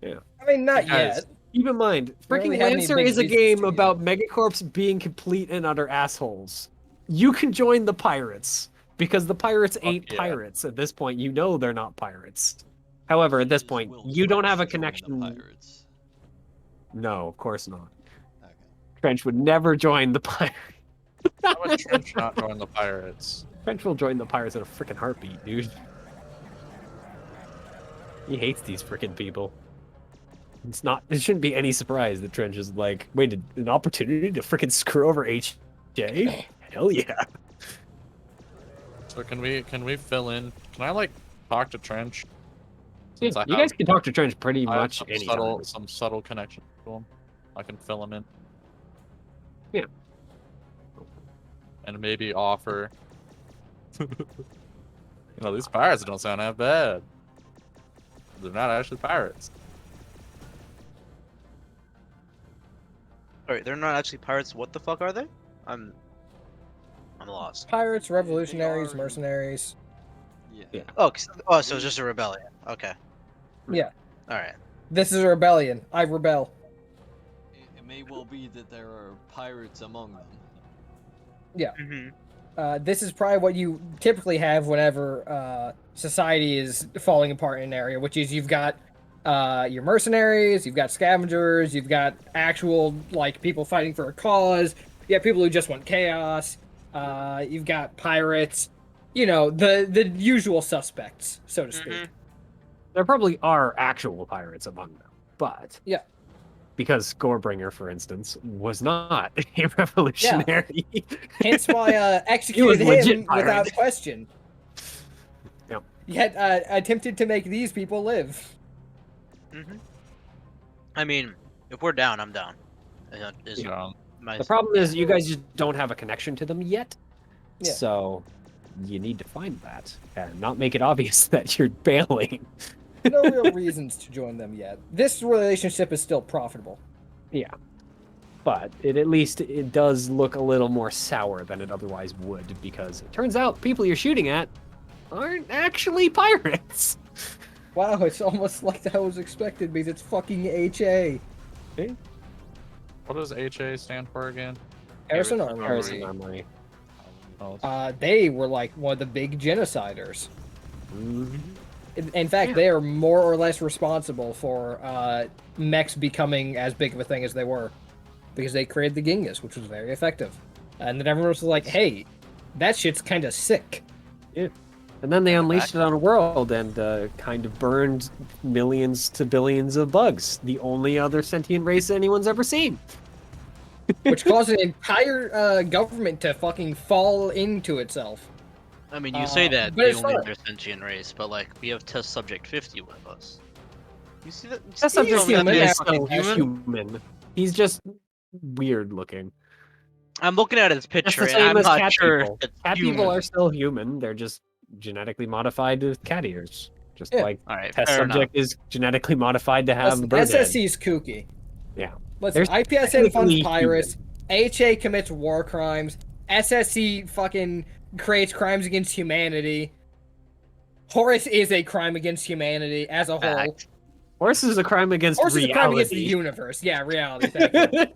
Speaker 1: Yeah.
Speaker 3: I mean, not
Speaker 2: Guys,
Speaker 3: yet.
Speaker 1: Keep in mind,
Speaker 3: We don't
Speaker 1: freaking
Speaker 3: really have any
Speaker 1: Lancer
Speaker 3: big
Speaker 1: is a
Speaker 3: reasons
Speaker 1: game
Speaker 3: to
Speaker 1: about Megacorps being complete and utter assholes. You can join the pirates because the pirates ain't
Speaker 2: yeah.
Speaker 1: pirates. At this point, you know they're not pirates. However, at this point,
Speaker 4: Will
Speaker 1: you don't have a
Speaker 4: Trench join the
Speaker 1: connection.
Speaker 4: pirates?
Speaker 1: No, of course not.
Speaker 4: Okay.
Speaker 1: Trench would never join the pirates.
Speaker 2: How would Trench not join the pirates?
Speaker 1: Trench will join the pirates in a freaking heartbeat, dude. He hates these freaking people. It's not. It shouldn't be any surprise that Trench is like, wait, an opportunity to freaking screw over HJ? Hell yeah.
Speaker 2: So can we fill in? Can I like talk to Trench?
Speaker 1: Yeah,
Speaker 2: Since I
Speaker 1: you
Speaker 2: have-
Speaker 1: guys can talk to Trench pretty
Speaker 2: I have
Speaker 1: much
Speaker 2: some
Speaker 1: anytime.
Speaker 2: subtle connection to him. I can fill him in.
Speaker 1: Yeah.
Speaker 2: And maybe offer. You know, these pirates don't sound that bad. They're not actually pirates.
Speaker 5: Alright, they're not actually pirates. What the fuck are they? I'm lost.
Speaker 3: Pirates,
Speaker 7: They
Speaker 3: revolutionaries,
Speaker 7: are-
Speaker 3: mercenaries.
Speaker 7: Yeah.
Speaker 3: Oh,
Speaker 5: Oh, so it's just a rebellion. Okay.
Speaker 3: Yeah.
Speaker 5: Alright.
Speaker 3: This is a rebellion. I rebel.
Speaker 7: It may well be that there are pirates among them.
Speaker 5: Mm-hmm.
Speaker 3: This is probably what you typically have whenever society is falling apart in an area, which is you've got your mercenaries, you've got scavengers, you've got actual like people fighting for a cause, you have people who just want chaos, you've got pirates, you know, the usual suspects, so to speak.
Speaker 1: There probably are actual pirates among them, but
Speaker 3: Yeah.
Speaker 1: because Gorebringer, for instance, was not a revolutionary.
Speaker 3: Hence why
Speaker 1: He was
Speaker 3: executed
Speaker 1: legit
Speaker 3: him
Speaker 1: pirate.
Speaker 3: without question.
Speaker 1: Yep.
Speaker 3: Yet attempted to make these people live.
Speaker 5: Mm-hmm. I mean, if we're down, I'm down. Is
Speaker 2: Yeah.
Speaker 5: my
Speaker 1: The problem is you guys just don't have a connection to them yet.
Speaker 3: Yeah.
Speaker 1: So you need to find that and not make it obvious that you're bailing.
Speaker 3: No real reasons to join them yet. This relationship is still profitable.
Speaker 1: Yeah. But at least it does look a little more sour than it otherwise would, because it turns out people you're shooting at aren't actually pirates.
Speaker 3: Wow, it's almost like that was expected because it's fucking HA.
Speaker 2: What does HA stand for again?
Speaker 3: Harrison Armory.
Speaker 1: Harrison Armory.
Speaker 2: Oh,
Speaker 3: They were like one of the big genociders.
Speaker 1: Mhm.
Speaker 3: In fact,
Speaker 1: Yeah.
Speaker 3: they are more or less responsible for mechs becoming as big of a thing as they were. Because they created the Genghis, which was very effective. And then everyone was like, hey, that shit's kind of sick.
Speaker 1: And then they unleashed it on a world and kind of burned millions to billions of bugs. The only other sentient race anyone's ever seen.
Speaker 3: Which caused an entire government to fucking fall into itself.
Speaker 6: I mean, you say that
Speaker 3: but
Speaker 6: the
Speaker 3: it's
Speaker 6: only
Speaker 3: fun.
Speaker 6: other sentient race, but like we have Test Subject 50 with us. You see that?
Speaker 1: That's
Speaker 6: you
Speaker 1: not just
Speaker 6: see that
Speaker 3: human,
Speaker 6: man
Speaker 1: he's
Speaker 6: fucking
Speaker 1: so
Speaker 6: human?
Speaker 1: human. He's just weird looking.
Speaker 6: I'm looking at his
Speaker 1: That's
Speaker 6: picture,
Speaker 1: the
Speaker 6: and
Speaker 1: same
Speaker 6: I'm
Speaker 1: as
Speaker 6: not
Speaker 1: cat
Speaker 6: sure.
Speaker 1: people.
Speaker 6: It's
Speaker 1: Cat
Speaker 6: human.
Speaker 1: people are still human. They're just genetically modified with cat ears. Just
Speaker 3: Yeah.
Speaker 1: like
Speaker 6: All right,
Speaker 1: test
Speaker 6: fair
Speaker 1: subject is genetically modified to have
Speaker 3: Listen,
Speaker 1: bird head.
Speaker 3: SSC's kooky.
Speaker 1: Yeah.
Speaker 3: Listen,
Speaker 1: They're
Speaker 3: IPSN funds
Speaker 1: technically
Speaker 3: pirates. HA commits war crimes. SSC fucking creates crimes against humanity. Horus is a crime against humanity as a whole.
Speaker 6: Fact.
Speaker 1: Horse is a crime against
Speaker 3: Horus is a crime against the
Speaker 1: reality.
Speaker 3: universe. Yeah, reality. Thank you.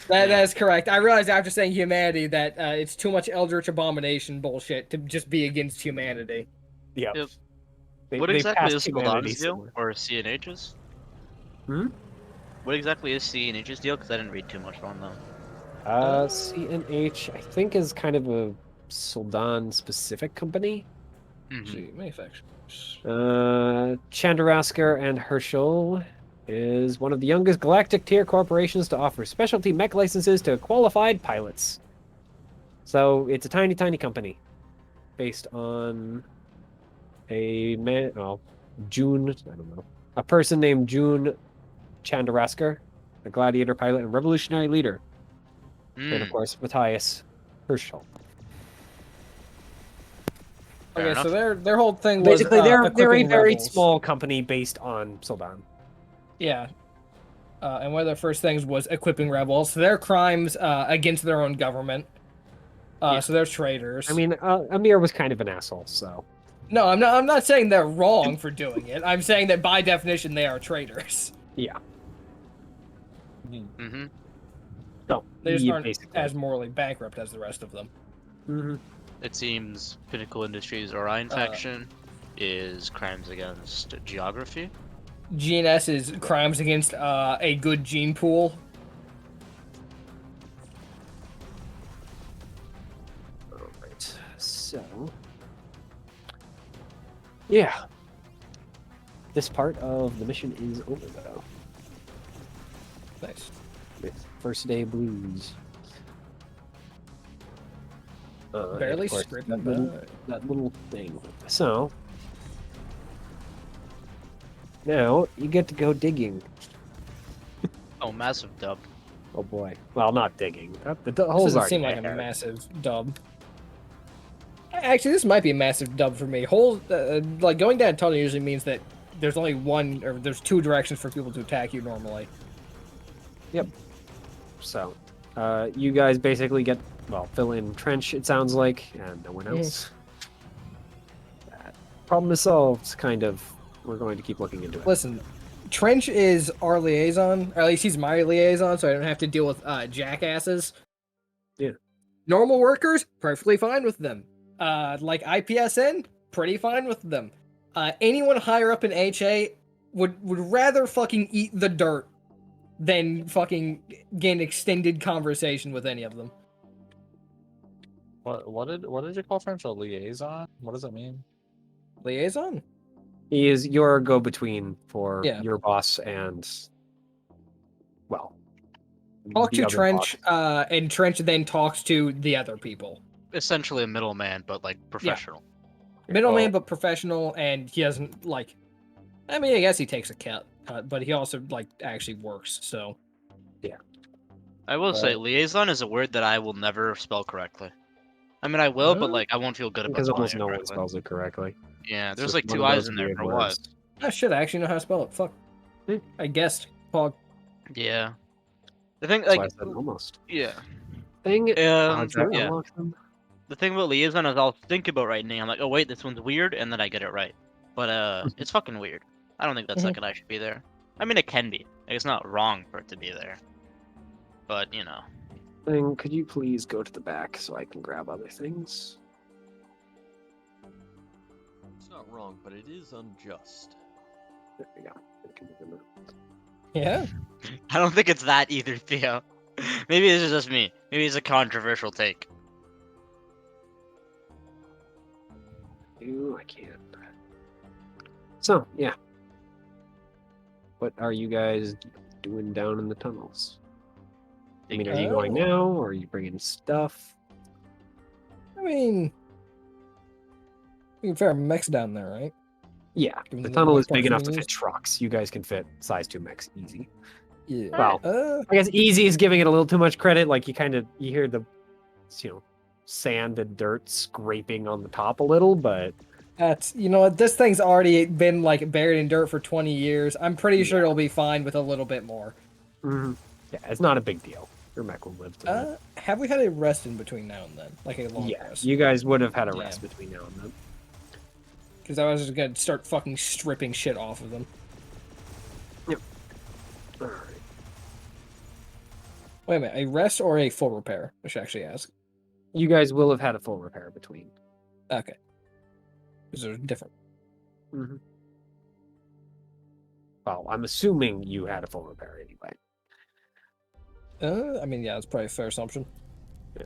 Speaker 3: That is correct. I realized after saying humanity that it's too much Eldritch Abomination bullshit to just be against humanity.
Speaker 1: Yep.
Speaker 6: Yep.
Speaker 1: They,
Speaker 6: What
Speaker 1: they
Speaker 6: exactly
Speaker 1: passed
Speaker 6: is
Speaker 1: humanity
Speaker 6: Solana's deal,
Speaker 1: somewhere.
Speaker 6: or CNH's?
Speaker 1: Hmm?
Speaker 6: What exactly is CNH's deal? Because I didn't read too much on them.
Speaker 1: CNH, I think, is kind of a Soldan specific company.
Speaker 3: Gee, manufacturers.
Speaker 1: Chandarasker and Herschel is one of the youngest galactic tier corporations to offer specialty mech licenses to qualified pilots. So it's a tiny, tiny company based on a man, June, I don't know, a person named June Chandarasker, a gladiator pilot and revolutionary leader. And of course, Matthias Herschel.
Speaker 6: Fair
Speaker 3: Okay, so
Speaker 6: enough.
Speaker 3: their whole thing was
Speaker 1: Basically, they're a
Speaker 3: equipping
Speaker 1: very
Speaker 3: rebels.
Speaker 1: small company based on Soldan.
Speaker 3: Yeah. And one of their first things was equipping rebels. So their crimes against their own government.
Speaker 1: Yeah.
Speaker 3: So they're traitors.
Speaker 1: I mean, Amir was kind of an asshole, so.
Speaker 3: no, I'm not saying they're wrong for doing it. I'm saying that by definition they are traitors.
Speaker 1: Yeah.
Speaker 6: Mm-hmm.
Speaker 1: So,
Speaker 3: They just
Speaker 1: you
Speaker 3: aren't
Speaker 1: basically.
Speaker 3: as morally bankrupt as the rest of them.
Speaker 1: Mhm.
Speaker 6: It seems Pinnacle Industries Orion faction is crimes against geography.
Speaker 3: GNS is crimes against a good gene pool.
Speaker 1: Alright, so. Yeah. This part of the mission is over, though.
Speaker 3: Nice.
Speaker 1: With first day blues. And
Speaker 3: Barely
Speaker 1: of course,
Speaker 3: scraping
Speaker 1: that little thing. So now you get to go digging.
Speaker 6: Oh, massive dub.
Speaker 1: Oh boy. Well, not digging. The
Speaker 3: This
Speaker 1: hole's
Speaker 3: doesn't
Speaker 1: already
Speaker 3: seem like a
Speaker 1: there.
Speaker 3: massive dub. Actually, this might be a massive dub for me. Holes, like going down a tunnel usually means that there's only one, or there's two directions for people to attack you normally.
Speaker 1: So, you guys basically get, well, fill in trench, it sounds like, and no one else. That problem is solved, kind of. We're going to keep looking into it.
Speaker 3: Listen, Trench is our liaison, or at least he's my liaison, so I don't have to deal with jackasses.
Speaker 1: Yeah.
Speaker 3: Normal workers, perfectly fine with them. Like IPSN, pretty fine with them. Anyone higher up in HA would rather fucking eat the dirt than fucking gain extended conversation with any of them.
Speaker 2: What did you call French a liaison? What does it mean?
Speaker 3: Liaison?
Speaker 1: He is your go-between for
Speaker 3: Yeah.
Speaker 1: your boss and, well,
Speaker 3: Talk
Speaker 1: the
Speaker 3: to
Speaker 1: other
Speaker 3: Trench,
Speaker 1: boss.
Speaker 3: and Trench then talks to the other people.
Speaker 6: Essentially a middleman, but like professional.
Speaker 3: Middleman, but professional, and he doesn't like. I mean, I guess he takes a cut, but he also like actually works. So
Speaker 6: I will say, liaison is a word that I will never spell correctly. I mean, I will, but like I won't feel good about
Speaker 1: Because
Speaker 6: spelling
Speaker 1: almost
Speaker 6: it
Speaker 1: no one
Speaker 6: correctly.
Speaker 1: spells it correctly.
Speaker 6: Yeah,
Speaker 1: It's
Speaker 6: there's
Speaker 1: just
Speaker 6: like
Speaker 1: one
Speaker 6: two
Speaker 1: of
Speaker 6: eyes
Speaker 1: those
Speaker 6: in there
Speaker 1: weird
Speaker 6: for what?
Speaker 1: words.
Speaker 3: I should actually know how to spell it. Fuck.
Speaker 1: Hmm.
Speaker 3: I guessed. Pog.
Speaker 6: Yeah. The thing,
Speaker 1: That's why I
Speaker 6: like,
Speaker 1: said almost.
Speaker 6: yeah.
Speaker 1: Thing.
Speaker 6: Yeah.
Speaker 1: Unlock them.
Speaker 6: The thing about liaison is I'll think about writing. I'm like, oh wait, this one's weird, and then I get it right. But it's fucking weird. I don't think that
Speaker 3: Mhm.
Speaker 6: second eye should be there. I mean, it can be. Like, it's not wrong for it to be there. But you know.
Speaker 1: Thing, could you please go to the back so I can grab other things?
Speaker 4: It's not wrong, but it is unjust.
Speaker 1: There we go. I can move them out.
Speaker 3: Yeah.
Speaker 6: I don't think it's that either, Theo. Maybe this is just me. Maybe it's a controversial take.
Speaker 1: I can't. So, yeah. What are you guys doing down in the tunnels? I mean, are you going now, or are you bringing stuff?
Speaker 3: I mean, we can fit our mechs down there, right?
Speaker 1: Yeah,
Speaker 3: Given
Speaker 1: the
Speaker 3: the
Speaker 1: tunnel
Speaker 3: amount
Speaker 1: is
Speaker 3: of
Speaker 1: big
Speaker 3: parts
Speaker 1: enough
Speaker 3: we
Speaker 1: to
Speaker 3: use.
Speaker 1: fit trucks. You guys can fit size 2 mechs easy.
Speaker 3: Yeah.
Speaker 1: Well, I guess easy is giving it a little too much credit. Like, you hear the, sand and dirt scraping on the top a little, but
Speaker 3: That's, you know what, this thing's already been like buried in dirt for 20 years. I'm pretty sure it'll be fine with a little bit more.
Speaker 1: yeah, it's not a big deal. Your mech will live through it.
Speaker 3: Have we had a rest in between now and then? Like a long
Speaker 1: Yeah,
Speaker 3: rest?
Speaker 1: you guys would have had a
Speaker 3: Yeah.
Speaker 1: rest between now and then.
Speaker 3: Because I was just gonna start fucking stripping shit off of them.
Speaker 1: All right.
Speaker 3: Wait a minute, a rest or a full repair? I should actually ask.
Speaker 1: You guys will have had a full repair between.
Speaker 3: Okay. Because they're different.
Speaker 1: Well, I'm assuming you had a full repair anyway.
Speaker 3: I mean, yeah, that's probably a fair assumption.
Speaker 1: Yeah.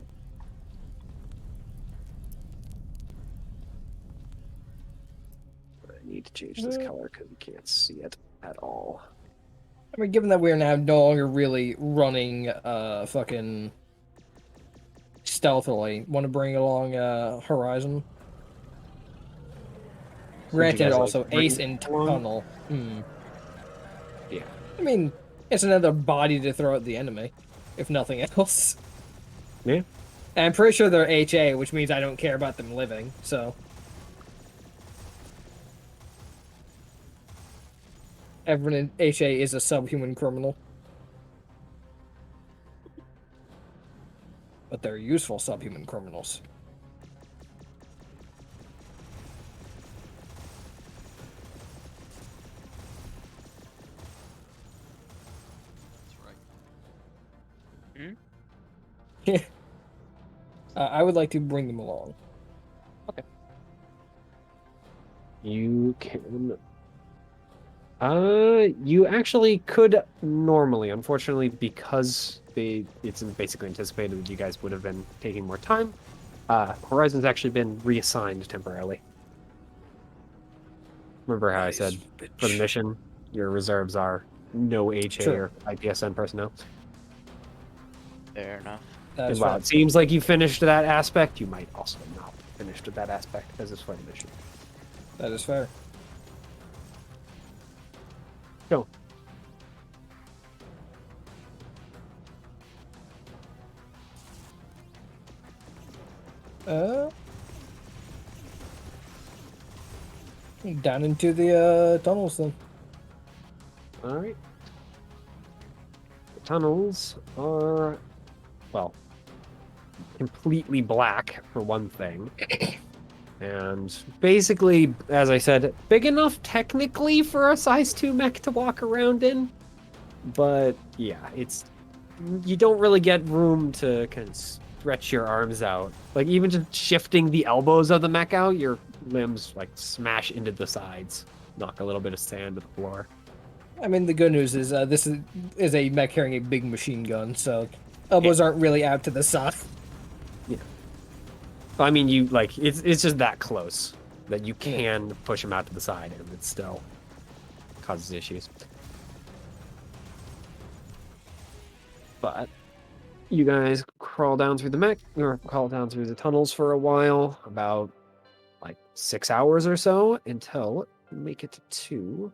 Speaker 1: I need to change this color because you can't see it at all.
Speaker 3: I mean, given that we are now no longer really running fucking stealthily, want to bring along Horizon? Granted,
Speaker 1: guys, like,
Speaker 3: also
Speaker 1: bring
Speaker 3: Ace and
Speaker 1: along?
Speaker 3: Tunnel.
Speaker 1: Yeah.
Speaker 3: I mean, it's another body to throw at the enemy, if nothing else.
Speaker 1: Yeah.
Speaker 3: And I'm pretty sure they're HA, which means I don't care about them living, so. Everyone in HA is a subhuman criminal. But they're useful subhuman criminals.
Speaker 4: That's right.
Speaker 3: I would like to bring them along.
Speaker 1: You can. You actually could normally. Unfortunately, because it's basically anticipated that you guys would have been taking more time. Horizon's actually been reassigned temporarily. Remember how I said for the mission, your reserves are no HA
Speaker 3: Sure.
Speaker 1: or IPSN personnel?
Speaker 6: Fair enough.
Speaker 3: That's
Speaker 1: And while
Speaker 3: right.
Speaker 1: it seems like you finished that aspect, you might also not finish that aspect as it's for the mission.
Speaker 3: That is fair.
Speaker 1: Go.
Speaker 3: Down into the tunnels then.
Speaker 1: All right. The tunnels are, well, completely black for one thing. And basically, as I said, big enough technically for a size 2 mech to walk around in. But yeah, you don't really get room to kind of stretch your arms out. Like even just shifting the elbows of the mech out, your limbs like smash into the sides, knock a little bit of sand to the floor.
Speaker 3: I mean, the good news is this is a mech carrying a big machine gun, so elbows aren't really out to the side.
Speaker 1: Yeah. I mean, you like it's just that close that you can push him out to the side, and it still causes issues. But you guys crawl down through the mech, or crawl down through the tunnels for a while, about like 6 hours or so, until you make it to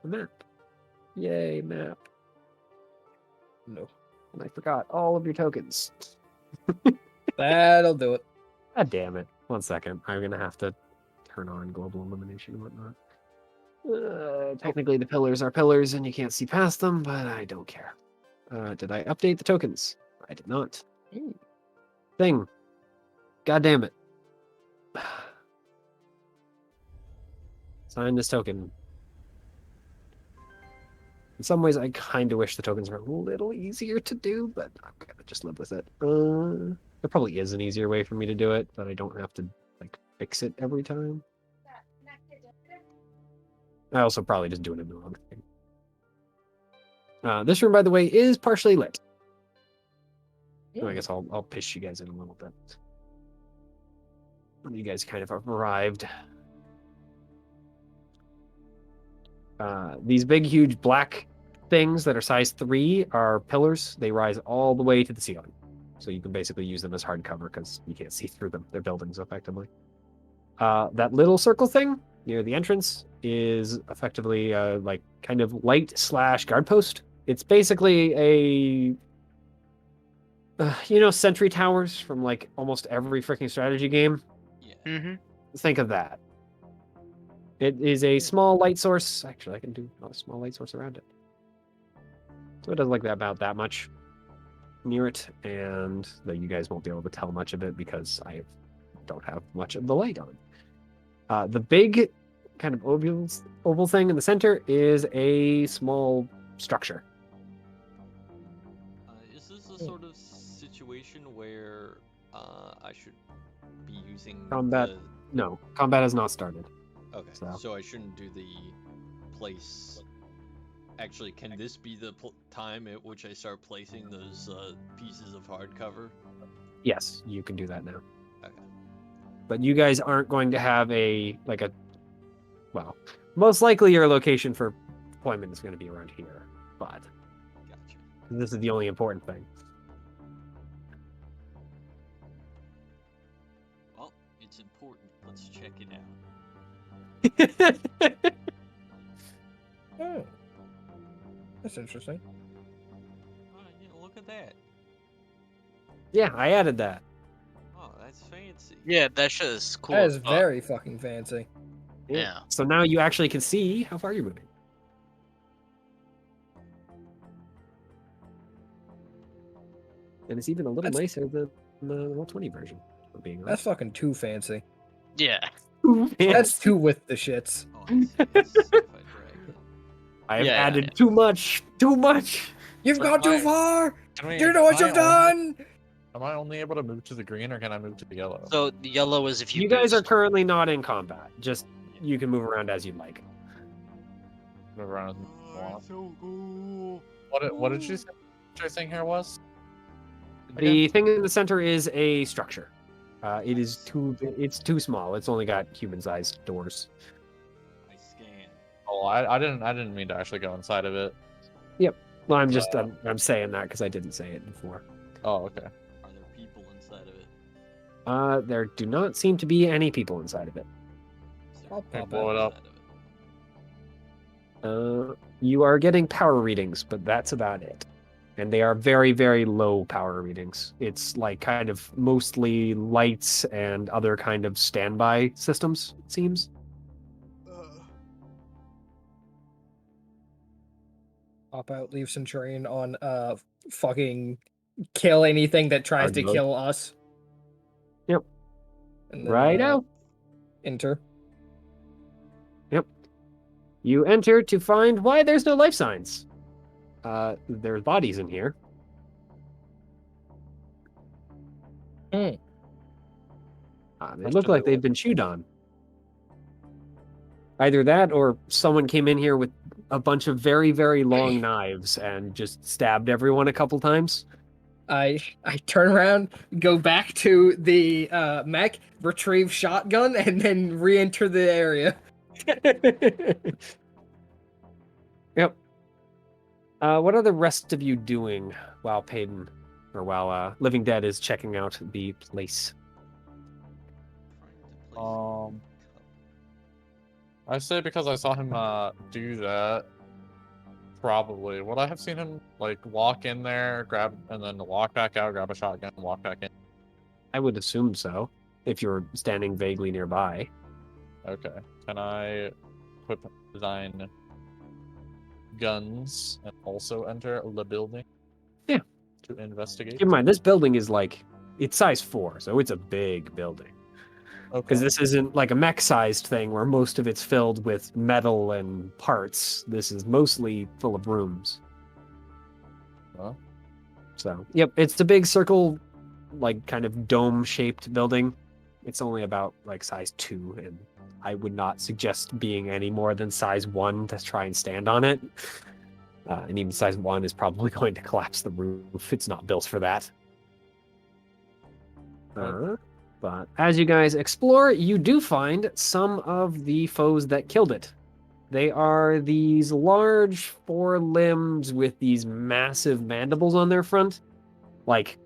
Speaker 1: the map. Yay, map.
Speaker 3: No.
Speaker 1: And I forgot all of your tokens.
Speaker 3: That'll do it.
Speaker 1: God damn it. 1 second. I'm gonna have to turn on global illumination and whatnot. Technically the pillars are pillars and you can't see past them, but I don't care. Did I update the tokens? I did not. Thing. God damn it. Sign this token. In some ways, I kind of wish the tokens were a little easier to do, but I'm gonna just live with it. There probably is an easier way for me to do it, but I don't have to like fix it every time. I also probably just doing it in the wrong thing. This room, by the way, is partially lit. So I guess I'll piss you guys in a little bit. You guys kind of have arrived. These big, huge black things that are size 3 are pillars. They rise all the way to the ceiling. So you can basically use them as hardcover because you can't see through them. They're buildings, effectively. That little circle thing near the entrance is effectively like kind of light / guard post. It's basically a sentry towers from like almost every freaking strategy game.
Speaker 4: Yeah.
Speaker 6: Mm-hmm.
Speaker 1: Think of that. It is a small light source. Actually, I can do a small light source around it. So it doesn't like that about that much near it, and though you guys won't be able to tell much of it because I don't have much of the light on. The big kind of oval thing in the center is a small structure.
Speaker 4: Is this a sort of situation where I should be using
Speaker 1: Combat. No, combat has not started.
Speaker 4: Okay, so I shouldn't do the place. Actually, can this be the time at which I start placing those pieces of hardcover?
Speaker 1: Yes, you can do that now.
Speaker 4: Okay.
Speaker 1: But you guys aren't going to have well, most likely your location for deployment is going to be around here, but
Speaker 4: Gotcha.
Speaker 1: this is the only important thing.
Speaker 4: Well, it's important. Let's check it out.
Speaker 3: Oh. That's interesting.
Speaker 4: Oh, yeah, look at that.
Speaker 1: Yeah, I added that.
Speaker 4: Oh, that's fancy.
Speaker 6: Yeah, that shit is cool.
Speaker 3: That
Speaker 6: as
Speaker 3: is
Speaker 6: fuck.
Speaker 3: very fucking fancy.
Speaker 6: Yeah.
Speaker 1: So now you actually can see how far you're moving. And it's even a little nicer than the Roll20 version. For being
Speaker 3: That's
Speaker 1: honest.
Speaker 3: fucking too fancy.
Speaker 6: Yeah.
Speaker 3: That's too with the shits.
Speaker 4: Oh, I see. It's if I drag it.
Speaker 1: I have
Speaker 6: Yeah,
Speaker 1: added too much. Too much.
Speaker 3: You've
Speaker 2: So
Speaker 3: gone too
Speaker 2: am I-
Speaker 3: far!
Speaker 2: Can we,
Speaker 3: Do you know what
Speaker 2: am I
Speaker 3: you've done?
Speaker 2: Am I only able to move to the green, or can I move to the yellow?
Speaker 6: So the yellow is if you
Speaker 1: You guys are
Speaker 6: boost.
Speaker 1: currently not in combat. Just you can move around as you'd like.
Speaker 2: Move around as you
Speaker 4: Oh,
Speaker 2: want.
Speaker 4: so cool.
Speaker 2: What did you say? Your thing here was?
Speaker 1: The thing in the center is a structure. It's too small. It's only got human-sized doors.
Speaker 4: I scan.
Speaker 2: Oh, I didn't mean to actually go inside of it.
Speaker 1: Well, I'm saying that because I didn't say it before.
Speaker 2: Oh, okay.
Speaker 4: Are there people inside of it?
Speaker 1: There do not seem to be any people inside of it.
Speaker 4: Is there
Speaker 3: I'll
Speaker 4: people
Speaker 3: pop
Speaker 2: blow it up.
Speaker 4: inside of it?
Speaker 1: You are getting power readings, but that's about it. And they are very, very low power readings. It's like kind of mostly lights and other kind of standby systems, it seems.
Speaker 3: Pop out, leave Centurion on fucking kill anything that tries
Speaker 1: Hard
Speaker 3: to
Speaker 1: mode.
Speaker 3: kill us.
Speaker 1: Yep.
Speaker 3: And then,
Speaker 1: Right out.
Speaker 3: enter.
Speaker 1: Yep. You enter to find why there's no life signs. There's bodies in here.
Speaker 3: Hmm.
Speaker 1: They look like they've been chewed on. Either that or someone came in here with a bunch of very, very long knives and just stabbed everyone a couple times.
Speaker 3: I turn around, go back to the mech, retrieve shotgun, and then re-enter the area.
Speaker 1: Yep. What are the rest of you doing while Payton, or while Living Dead is checking out the place?
Speaker 4: Trying to place
Speaker 2: Um, I say because I saw him do that. Probably. Would I have seen him like walk in there, grab, and then walk back out, grab a shotgun, and walk back in?
Speaker 1: I would assume so, if you're standing vaguely nearby.
Speaker 2: Okay. Can I equip design guns and also enter the building?
Speaker 1: Yeah.
Speaker 2: To investigate.
Speaker 1: Keep in mind, this building is like, it's size 4, so it's a big building. Because
Speaker 2: Okay.
Speaker 1: this isn't like a mech-sized thing where most of it's filled with metal and parts. This is mostly full of rooms.
Speaker 2: Huh?
Speaker 1: So, yep, it's a big circle, like kind of dome-shaped building. It's only about like size 2, and I would not suggest being any more than size 1 to try and stand on it. And even size 1 is probably going to collapse the roof. It's not built for that. But as you guys explore, you do find some of the foes that killed it. They are these large 4 limbs with these massive mandibles on their front, like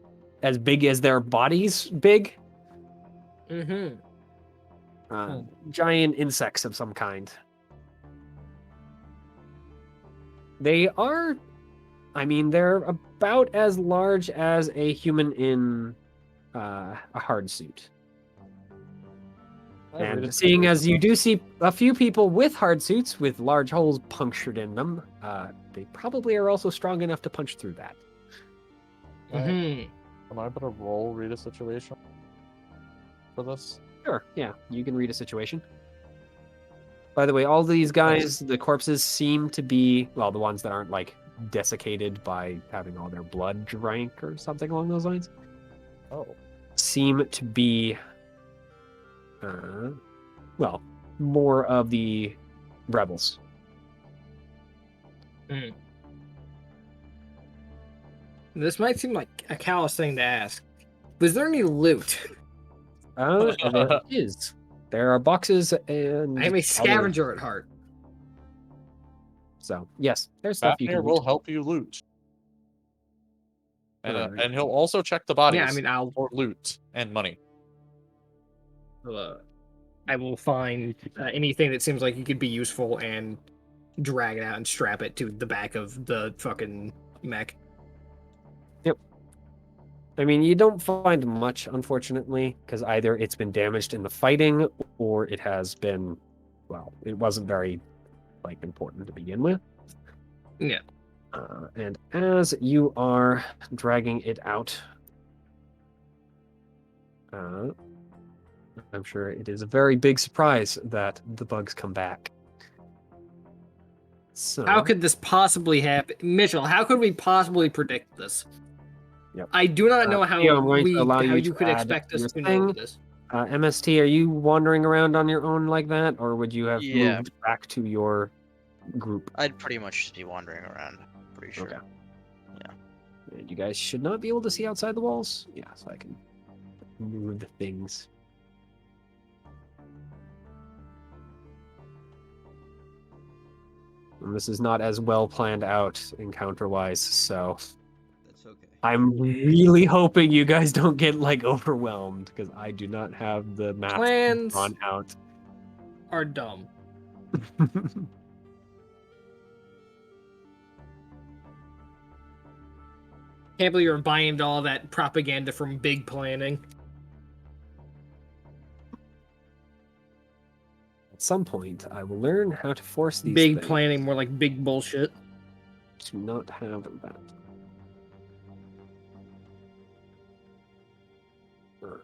Speaker 1: as big as their bodies big.
Speaker 3: Mm-hmm.
Speaker 1: Giant insects of some kind. They are, I mean, they're about as large as a human in a hard suit. And seeing as you do see a few people with hard suits with large holes punctured in them, they probably are also strong enough to punch through that.
Speaker 3: Mm-hmm.
Speaker 2: Am I able to roll read a situation for this?
Speaker 1: Sure, yeah, you can read a situation. By the way, all these guys, the corpses seem to be, well, the ones that aren't like desiccated by having all their blood drank or something along those lines,
Speaker 2: Oh.
Speaker 1: seem to be, well, more of the rebels.
Speaker 3: This might seem like a callous thing to ask. Was there any loot?
Speaker 1: There is. There are boxes and.
Speaker 3: I am a
Speaker 1: other-
Speaker 3: scavenger at heart.
Speaker 1: So yes, there's stuff you
Speaker 2: Fafnir
Speaker 1: can
Speaker 2: will
Speaker 1: loot.
Speaker 2: help you loot. And,
Speaker 1: Alright.
Speaker 2: and he'll also check the bodies
Speaker 3: Yeah, I mean,
Speaker 2: for loot and money.
Speaker 3: I will find anything that seems like it could be useful and drag it out and strap it to the back of the fucking mech.
Speaker 1: I mean, you don't find much, unfortunately, because either it's been damaged in the fighting, or it has been, well, it wasn't very, like, important to begin with.
Speaker 3: Yeah.
Speaker 1: And as you are dragging it out, I'm sure it is a very big surprise that the bugs come back. So,
Speaker 3: How could this possibly happen? Mitchell, how could we possibly predict this?
Speaker 1: Yep.
Speaker 3: I do not know how
Speaker 1: Theo, I'm going to allow
Speaker 3: how
Speaker 1: you
Speaker 3: you
Speaker 1: to
Speaker 3: could
Speaker 1: add
Speaker 3: expect us
Speaker 1: your
Speaker 3: to
Speaker 1: thing.
Speaker 3: know this.
Speaker 1: MST, are you wandering around on your own like that, or would you have
Speaker 5: Yeah.
Speaker 1: moved back to your group?
Speaker 5: I'd pretty much just be wandering around. Pretty sure.
Speaker 1: Okay.
Speaker 5: Yeah.
Speaker 1: And you guys should not be able to see outside the walls. Yeah, so I can move the things. And this is not as well planned out encounter-wise, so
Speaker 4: That's okay.
Speaker 1: I'm really hoping you guys don't get like overwhelmed because I do not have the maps
Speaker 3: Plans
Speaker 1: drawn out.
Speaker 3: are dumb. Can't believe you're buying into all that propaganda from big planning.
Speaker 1: At some point, I will learn how to force these
Speaker 3: Big
Speaker 1: things
Speaker 3: planning, more like big bullshit.
Speaker 1: to not have that. Alright,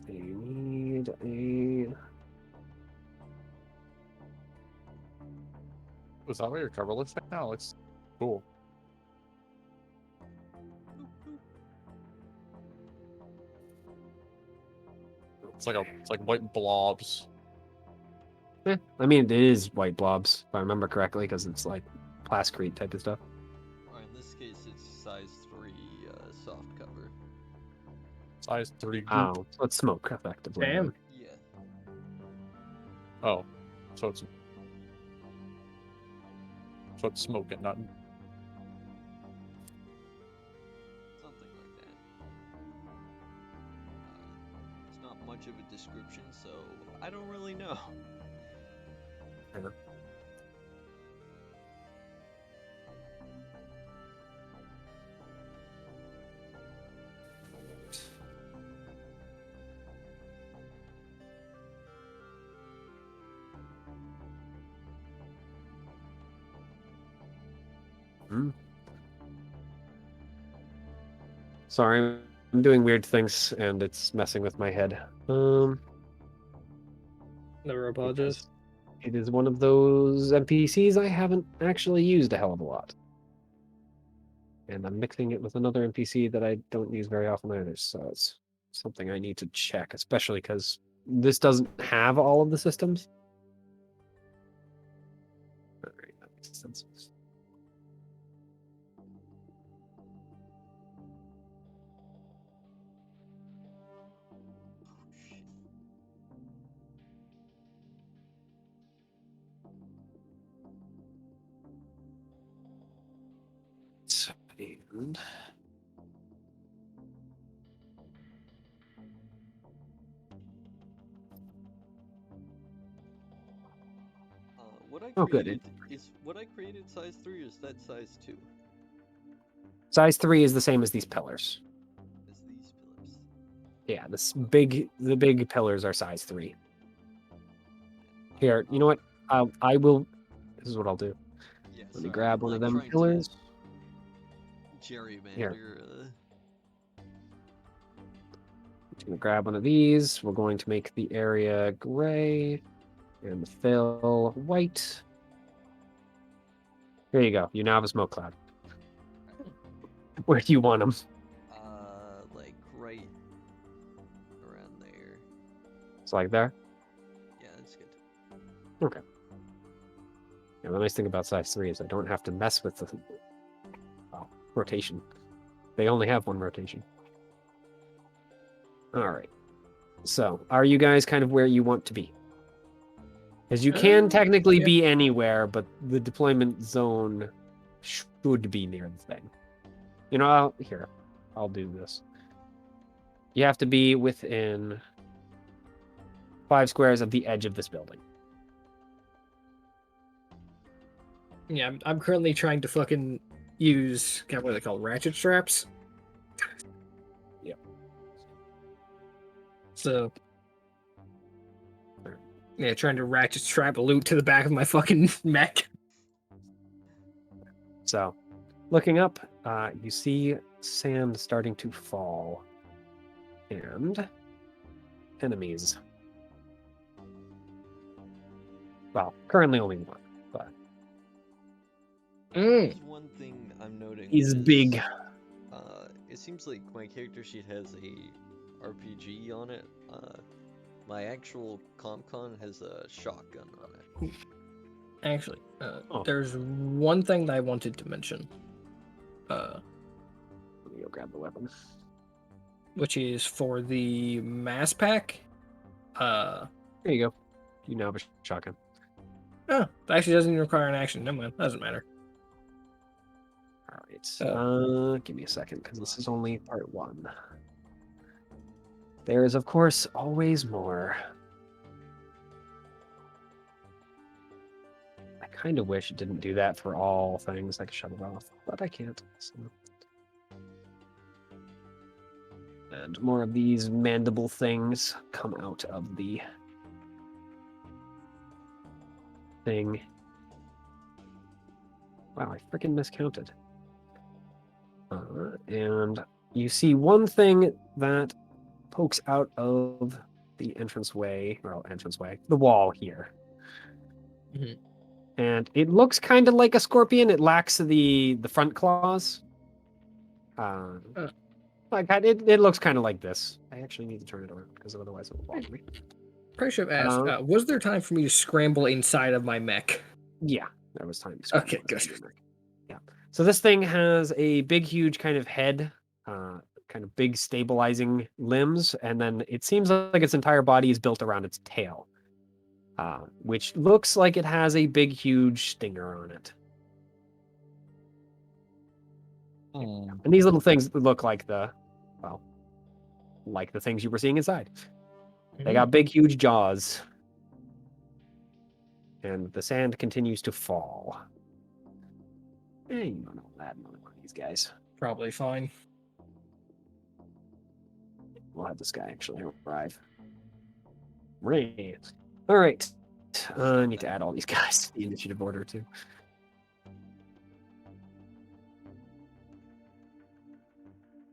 Speaker 1: I need a...
Speaker 2: Was that what your cover looks like now? It looks cool. It's like white blobs.
Speaker 1: I mean, it is white blobs, if I remember correctly, because it's like plascrete type of stuff.
Speaker 4: Or in this case, it's size 3 soft cover.
Speaker 2: Size 3 goop.
Speaker 1: Oh, so it's smoke, effectively.
Speaker 3: Damn.
Speaker 4: Yeah.
Speaker 2: Oh, so it's smoking, not.
Speaker 4: Something like that. It's not much of a description, so I don't really know.
Speaker 1: Fair. Sorry, I'm doing weird things and it's messing with my head.
Speaker 3: Never apologize.
Speaker 1: It is one of those NPCs I haven't actually used a hell of a lot. And I'm mixing it with another NPC that I don't use very often either, so it's something I need to check, especially because this doesn't have all of the systems. Alright, that makes sense. And
Speaker 4: What I
Speaker 1: Oh, good.
Speaker 4: created is what I created size 3 or is that size 2?
Speaker 1: size 3 is the same as these pillars.
Speaker 4: Is these pillars?
Speaker 1: Yeah, the big pillars are size 3. Here, you know what? I will. This is what I'll do.
Speaker 4: Yeah,
Speaker 1: Let me
Speaker 4: sorry,
Speaker 1: grab
Speaker 4: I'm,
Speaker 1: one of
Speaker 4: like,
Speaker 1: them
Speaker 4: trying
Speaker 1: pillars.
Speaker 4: to gerrymander.
Speaker 1: Here. I'm gonna grab one of these. We're going to make the area gray and the fill white. There you go. You now have a smoke cloud. Where do you want them?
Speaker 4: Like right around there.
Speaker 1: It's like there.
Speaker 4: Yeah, that's good.
Speaker 1: Okay. Yeah, the nice thing about size 3 is I don't have to mess with the rotation. They only have one rotation. All right. So, are you guys kind of where you want to be? Because you can technically
Speaker 3: yeah.
Speaker 1: be anywhere, but the deployment zone should be near the thing. You know, I'll do this. You have to be within 5 squares of the edge of this building.
Speaker 3: Yeah, I'm currently trying to fucking use, God, what are they called? Ratchet straps?
Speaker 1: Yep.
Speaker 3: So, yeah, trying to ratchet strap a loot to the back of my fucking mech.
Speaker 1: So, looking up, you see sand starting to fall. And enemies. Well, currently only one, but
Speaker 3: Mm.
Speaker 4: There's one thing I'm noting.
Speaker 1: he's big.
Speaker 4: It seems like my character sheet has a RPG on it. My actual ComCon has a shotgun on it.
Speaker 3: Actually,
Speaker 1: Oh.
Speaker 3: there's one thing that I wanted to mention.
Speaker 1: Let me go grab the weapon.
Speaker 3: Which is for the mass pack.
Speaker 1: There you go. You now have a shotgun.
Speaker 3: Oh, it actually doesn't even require an action. Never mind, doesn't matter.
Speaker 1: All right. Give me a second, because this is only part 1. There is, of course, always more. I kind of wish it didn't do that for all things. I could shut it off, but I can't. So. And more of these mandible things come out of the thing. Wow, I freaking miscounted. And you see one thing that pokes out of the entranceway, the wall here.
Speaker 3: Mhm.
Speaker 1: And it looks kind of like a scorpion. It lacks the front claws. Like it looks kind of like this. I actually need to turn it around because otherwise it will bother me.
Speaker 3: Probably should have asked, was there time for me to scramble inside of my mech?
Speaker 1: Yeah, there was time.
Speaker 3: Okay, good.
Speaker 1: Yeah. So this thing has a big, huge kind of head, kind of big stabilizing limbs, and then it seems like its entire body is built around its tail, which looks like it has a big, huge stinger on it. And these little things look like the things you were seeing inside. They got big, huge jaws. And the sand continues to fall. You don't know that another one of these guys.
Speaker 3: Probably fine.
Speaker 1: We'll have this guy actually arrive. Right. All right. I need to add all these guys to the initiative order too.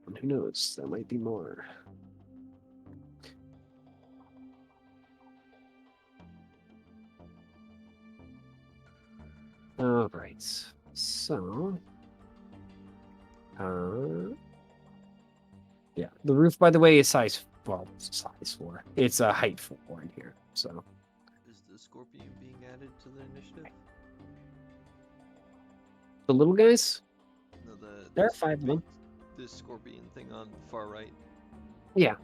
Speaker 1: And who knows? There might be more. All right. So, yeah, the roof, by the way, is size 4. It's a height 4 in here. So,
Speaker 4: Is the scorpion being added to the initiative?
Speaker 1: the little guys,
Speaker 4: No,
Speaker 1: there are 5 of them.
Speaker 4: This scorpion thing on the far right.
Speaker 1: Yeah.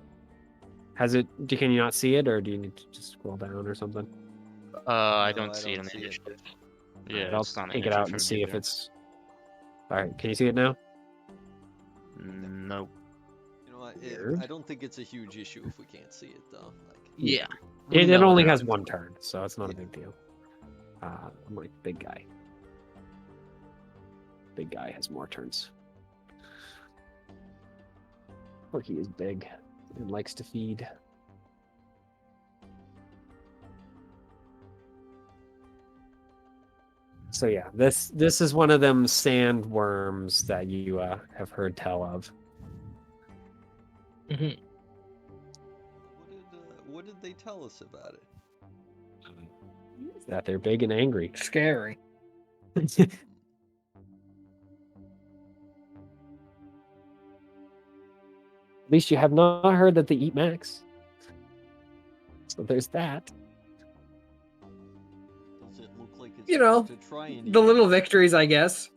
Speaker 1: Can you not see it, or do you need to just scroll down or something?
Speaker 6: I
Speaker 4: No,
Speaker 6: don't see it in the initiative. Yeah,
Speaker 1: Alright, I'll
Speaker 6: it's not
Speaker 1: take it out and see if it's. All right, can you see it now?
Speaker 6: No.
Speaker 4: You know what?
Speaker 1: Weird.
Speaker 4: I don't think it's a huge issue if we can't see it though. Like,
Speaker 6: Yeah.
Speaker 1: It
Speaker 6: know
Speaker 1: only
Speaker 6: that.
Speaker 1: has 1 turn, so it's not a
Speaker 4: Yeah.
Speaker 1: big deal. I'm like big guy. Big guy has more turns. Or he is big and likes to feed. So yeah, this is one of them sandworms that you have heard tell of.
Speaker 4: what did they tell us about it?
Speaker 1: That they're big and angry.
Speaker 3: Scary.
Speaker 1: At least you have not heard that they eat Max. So there's that.
Speaker 4: Does it look like it's
Speaker 3: You know,
Speaker 4: to try and
Speaker 3: The little victories, I guess.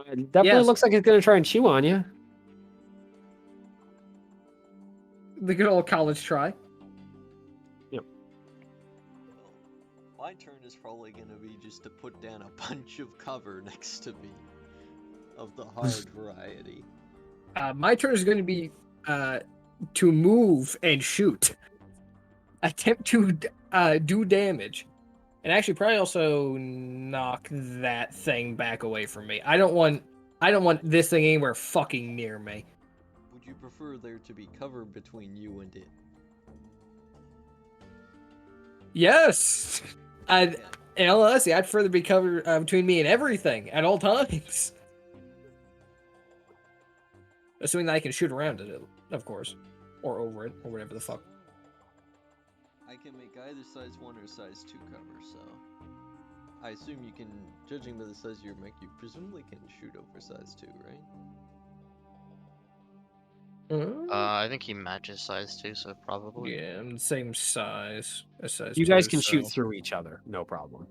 Speaker 1: It definitely
Speaker 3: Yes.
Speaker 1: looks like it's going to try and chew on you.
Speaker 3: The good old college try.
Speaker 4: My turn is probably gonna be just to put down a bunch of cover next to me, of the hard variety.
Speaker 3: My turn is going to be to move and shoot. Attempt to do damage. And actually probably also knock that thing back away from me. I don't want this thing anywhere fucking near me.
Speaker 4: Would you prefer there to be cover between you and it?
Speaker 3: Yes. In all honesty, I'd further be covered between me and everything at all times. Assuming that I can shoot around it, of course. Or over it, or whatever the fuck.
Speaker 4: I can make either size 1 or size 2 cover, so I assume you can, judging by the size of your mech, you presumably can shoot over size 2, right?
Speaker 6: I think he matches size 2, so probably.
Speaker 3: Yeah, I'm the same size as size
Speaker 1: You guys
Speaker 3: 2,
Speaker 1: can shoot
Speaker 3: so-
Speaker 1: through each other, no problem.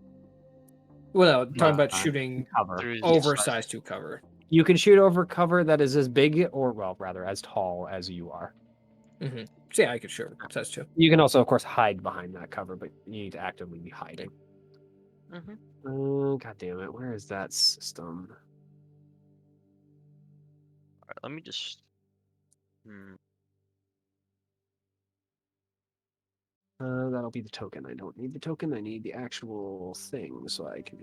Speaker 3: Well, no, talking about
Speaker 1: Uh,
Speaker 3: shooting
Speaker 1: Cover.
Speaker 6: Through
Speaker 3: over
Speaker 6: size-
Speaker 3: size 2 cover.
Speaker 1: You can shoot over cover that is as big, or well, rather, as tall as you are.
Speaker 3: Mm-hmm. So yeah, I could shoot size 2.
Speaker 1: You can also, of course, hide behind that cover, but you need to actively be hiding.
Speaker 6: Mhm.
Speaker 1: Oh, God damn it. Where is that system?
Speaker 6: Let me just.
Speaker 1: That'll be the token. I don't need the token. I need the actual thing so I can.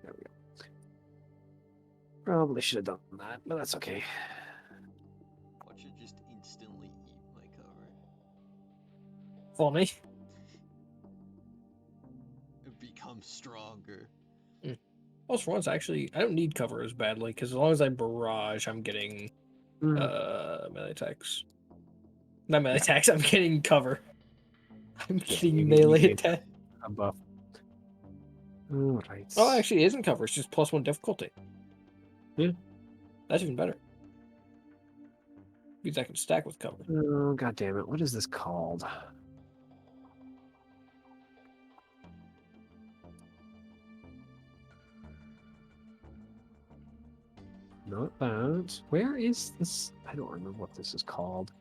Speaker 1: There we go. Probably should have done that, but that's okay.
Speaker 4: Watch it just instantly eat my cover.
Speaker 3: Funny.
Speaker 4: It becomes stronger.
Speaker 3: Most ones actually, I don't need cover as badly because as long as I barrage, I'm getting melee attacks. Not melee attacks. I'm getting cover. I'm getting
Speaker 1: you
Speaker 3: melee
Speaker 1: get
Speaker 3: attack.
Speaker 1: a buff. All right.
Speaker 3: Oh, actually, it isn't cover. It's just +1 difficulty.
Speaker 1: Yeah.
Speaker 3: That's even better. Means I can stack with cover.
Speaker 1: Oh, god damn it. What is this called? Not that. Where is this? I don't remember what this is called.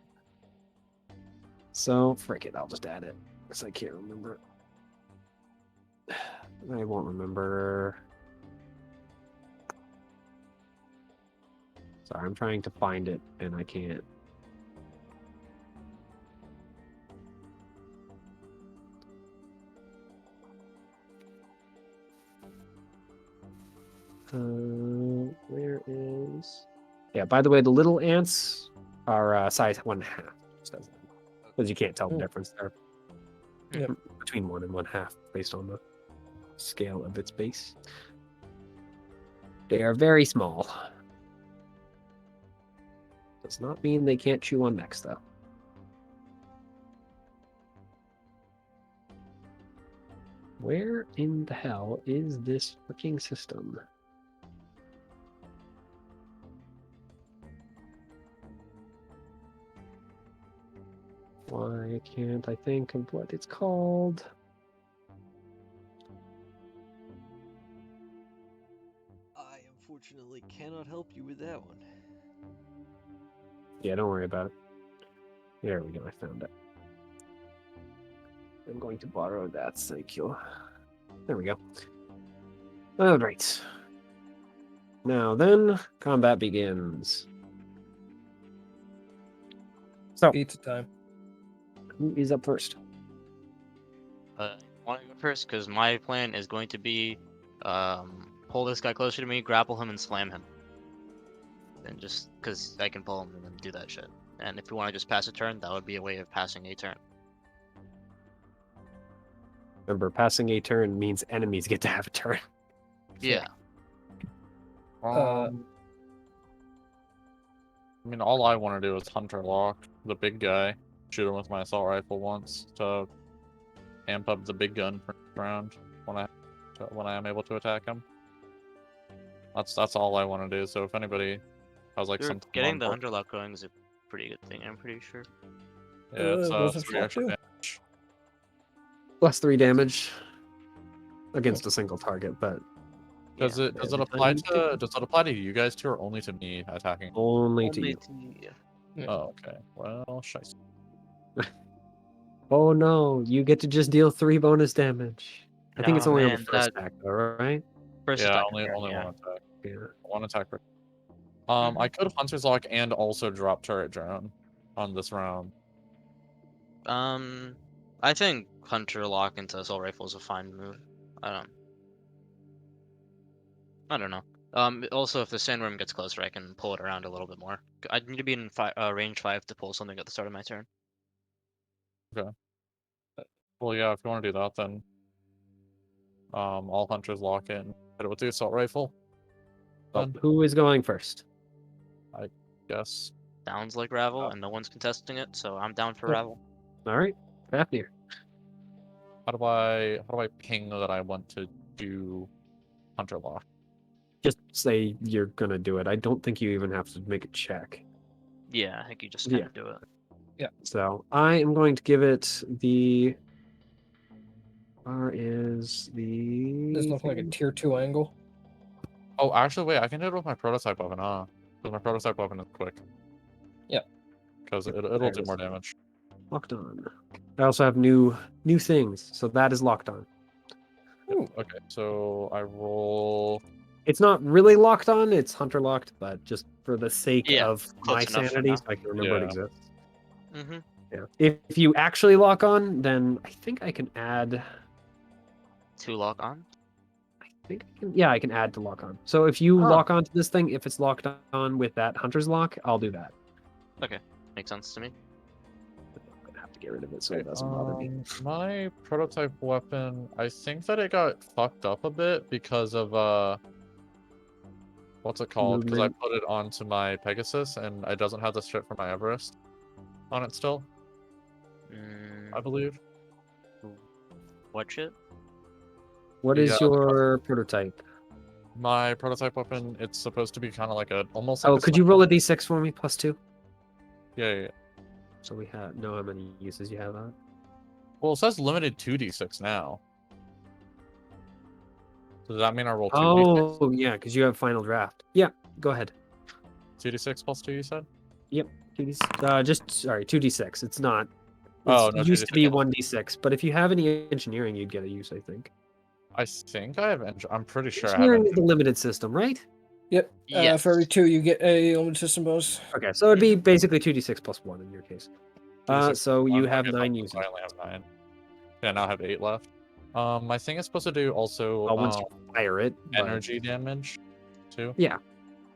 Speaker 1: So, frick it. I'll just add it. Because I can't remember. I won't remember. Sorry, I'm trying to find it and I can't. Where is? Yeah, by the way, the little ants are size 1/2. Because you can't tell the
Speaker 3: Ooh.
Speaker 1: difference there.
Speaker 3: Yep.
Speaker 1: Between 1 and 1/2 based on the scale of its base. They are very small. Does not mean they can't chew on mechs, though. Where in the hell is this freaking system? Why can't I think of what it's called?
Speaker 4: I unfortunately cannot help you with that one.
Speaker 1: Yeah, don't worry about it. There we go, I found it. I'm going to borrow that, thank you. There we go. All right. Now then, combat begins. So,
Speaker 3: Pizza time.
Speaker 1: who is up first?
Speaker 6: Want to go first? Because my plan is going to be pull this guy closer to me, grapple him, and slam him. And just because I can pull him and then do that shit. And if you want to just pass a turn, that would be a way of passing a turn.
Speaker 1: Remember, passing a turn means enemies get to have a turn.
Speaker 6: Yeah.
Speaker 3: Uh,
Speaker 2: I mean, all I want to do is hunter lock the big guy, shoot him with my assault rifle once to amp up the big gun for next round when I am able to attack him. That's all I want to do. So if anybody has like
Speaker 6: Sure,
Speaker 2: some
Speaker 6: getting the hunter lock going is a pretty good thing, I'm pretty sure.
Speaker 2: yeah, it's
Speaker 3: what does it
Speaker 2: 3
Speaker 3: lock
Speaker 2: extra
Speaker 3: do?
Speaker 2: damage.
Speaker 1: +3 damage against a single target, but
Speaker 2: Does it
Speaker 1: every time
Speaker 2: apply
Speaker 1: you take-
Speaker 2: to you guys two or only to me attacking?
Speaker 1: only to you.
Speaker 3: Yeah.
Speaker 2: Oh, okay. Well, shice.
Speaker 1: Oh no, you get to just deal 3 bonus damage. I think it's
Speaker 6: No,
Speaker 1: only on
Speaker 6: man,
Speaker 1: the first
Speaker 6: that
Speaker 1: attack, though, right?
Speaker 6: first
Speaker 2: Yeah,
Speaker 6: attack.
Speaker 2: only
Speaker 6: yeah.
Speaker 2: one attack.
Speaker 1: Yeah.
Speaker 2: One attack. I could hunter's lock and also drop turret drone on this round.
Speaker 6: I think hunter lock into assault rifle is a fine move. I don't know. Also, if the sandworm gets closer, I can pull it around a little bit more. I need to be in range 5 to pull something at the start of my turn.
Speaker 2: Well, yeah, if you want to do that, then all hunters lock in. Hit it with the assault rifle.
Speaker 1: So,
Speaker 2: Done.
Speaker 1: who is going first?
Speaker 2: Yes.
Speaker 6: Sounds like Ravel, and no one's contesting it, so I'm down for
Speaker 1: Yep.
Speaker 6: Ravel.
Speaker 1: All right, Fafnir.
Speaker 2: How do I ping that I want to do hunter lock?
Speaker 1: Just say you're gonna do it. I don't think you even have to make a check.
Speaker 6: Yeah, I think you just
Speaker 1: Yeah.
Speaker 6: kind of do it.
Speaker 1: So I am going to give it the. Where is the?
Speaker 3: This looks like a tier 2 angle.
Speaker 2: Oh, actually, wait. I can do it with my prototype weapon, because my prototype weapon is quick.
Speaker 3: Yep.
Speaker 2: Because
Speaker 1: There
Speaker 2: it'll
Speaker 1: it
Speaker 2: do
Speaker 1: is.
Speaker 2: more damage.
Speaker 1: Locked on. I also have new things, so that is locked on.
Speaker 2: Yep. Okay, so I roll
Speaker 1: It's not really locked on, it's hunter locked, but just for the sake
Speaker 6: Yeah,
Speaker 1: of
Speaker 6: close
Speaker 1: my
Speaker 6: enough for
Speaker 1: sanity,
Speaker 6: now.
Speaker 1: so I can remember it
Speaker 2: Yeah.
Speaker 1: exists.
Speaker 6: Mm-hmm.
Speaker 1: Yeah. If you actually lock on, then I think I can add.
Speaker 6: 2 lock on.
Speaker 1: Yeah, I can add to lock on. So if you
Speaker 6: Huh.
Speaker 1: lock onto this thing, if it's locked on with that hunter's lock, I'll do that.
Speaker 6: Makes sense to me.
Speaker 1: I'm gonna have to get rid of it so it doesn't bother me.
Speaker 2: My prototype weapon, I think that it got fucked up a bit because of what's it called? Because I
Speaker 1: Movement.
Speaker 2: put it onto my Pegasus and it doesn't have the shit from my Everest on it still, I believe.
Speaker 6: What shit?
Speaker 1: What
Speaker 2: Yeah,
Speaker 1: is your prototype?
Speaker 2: My prototype weapon, it's supposed to be kind of like a almost like
Speaker 1: Oh,
Speaker 2: a
Speaker 1: could you
Speaker 2: sniper.
Speaker 1: roll a d6 for me, +2?
Speaker 2: Yeah.
Speaker 1: So we know how many uses you have on it.
Speaker 2: Well, it says limited 2d6 now. So does that mean I roll 2d6?
Speaker 1: Oh, yeah, because you have final draft. Yeah, go ahead.
Speaker 2: 2d6 plus 2, you said?
Speaker 1: 2d6. It's not.
Speaker 2: Oh,
Speaker 1: It
Speaker 2: no,
Speaker 1: used to
Speaker 2: 2d6,
Speaker 1: be
Speaker 2: yeah.
Speaker 1: 1d6, but if you have any engineering, you'd get a use, I think.
Speaker 2: I think I have. I'm pretty sure I have.
Speaker 1: Engineering is the limited system, right?
Speaker 3: Yep.
Speaker 6: Yes.
Speaker 3: For every 2, you get a limited system bonus.
Speaker 1: Okay, so it'd be basically 2d6 plus 1 in your case.
Speaker 2: 2d6
Speaker 1: So
Speaker 2: plus
Speaker 1: you
Speaker 2: 1.
Speaker 1: have
Speaker 2: Okay,
Speaker 1: 9
Speaker 2: so
Speaker 1: uses.
Speaker 2: I only have 9. Yeah, now I have 8 left. My thing is supposed to do also
Speaker 1: Once you fire it, but
Speaker 2: energy damage too.
Speaker 1: yeah,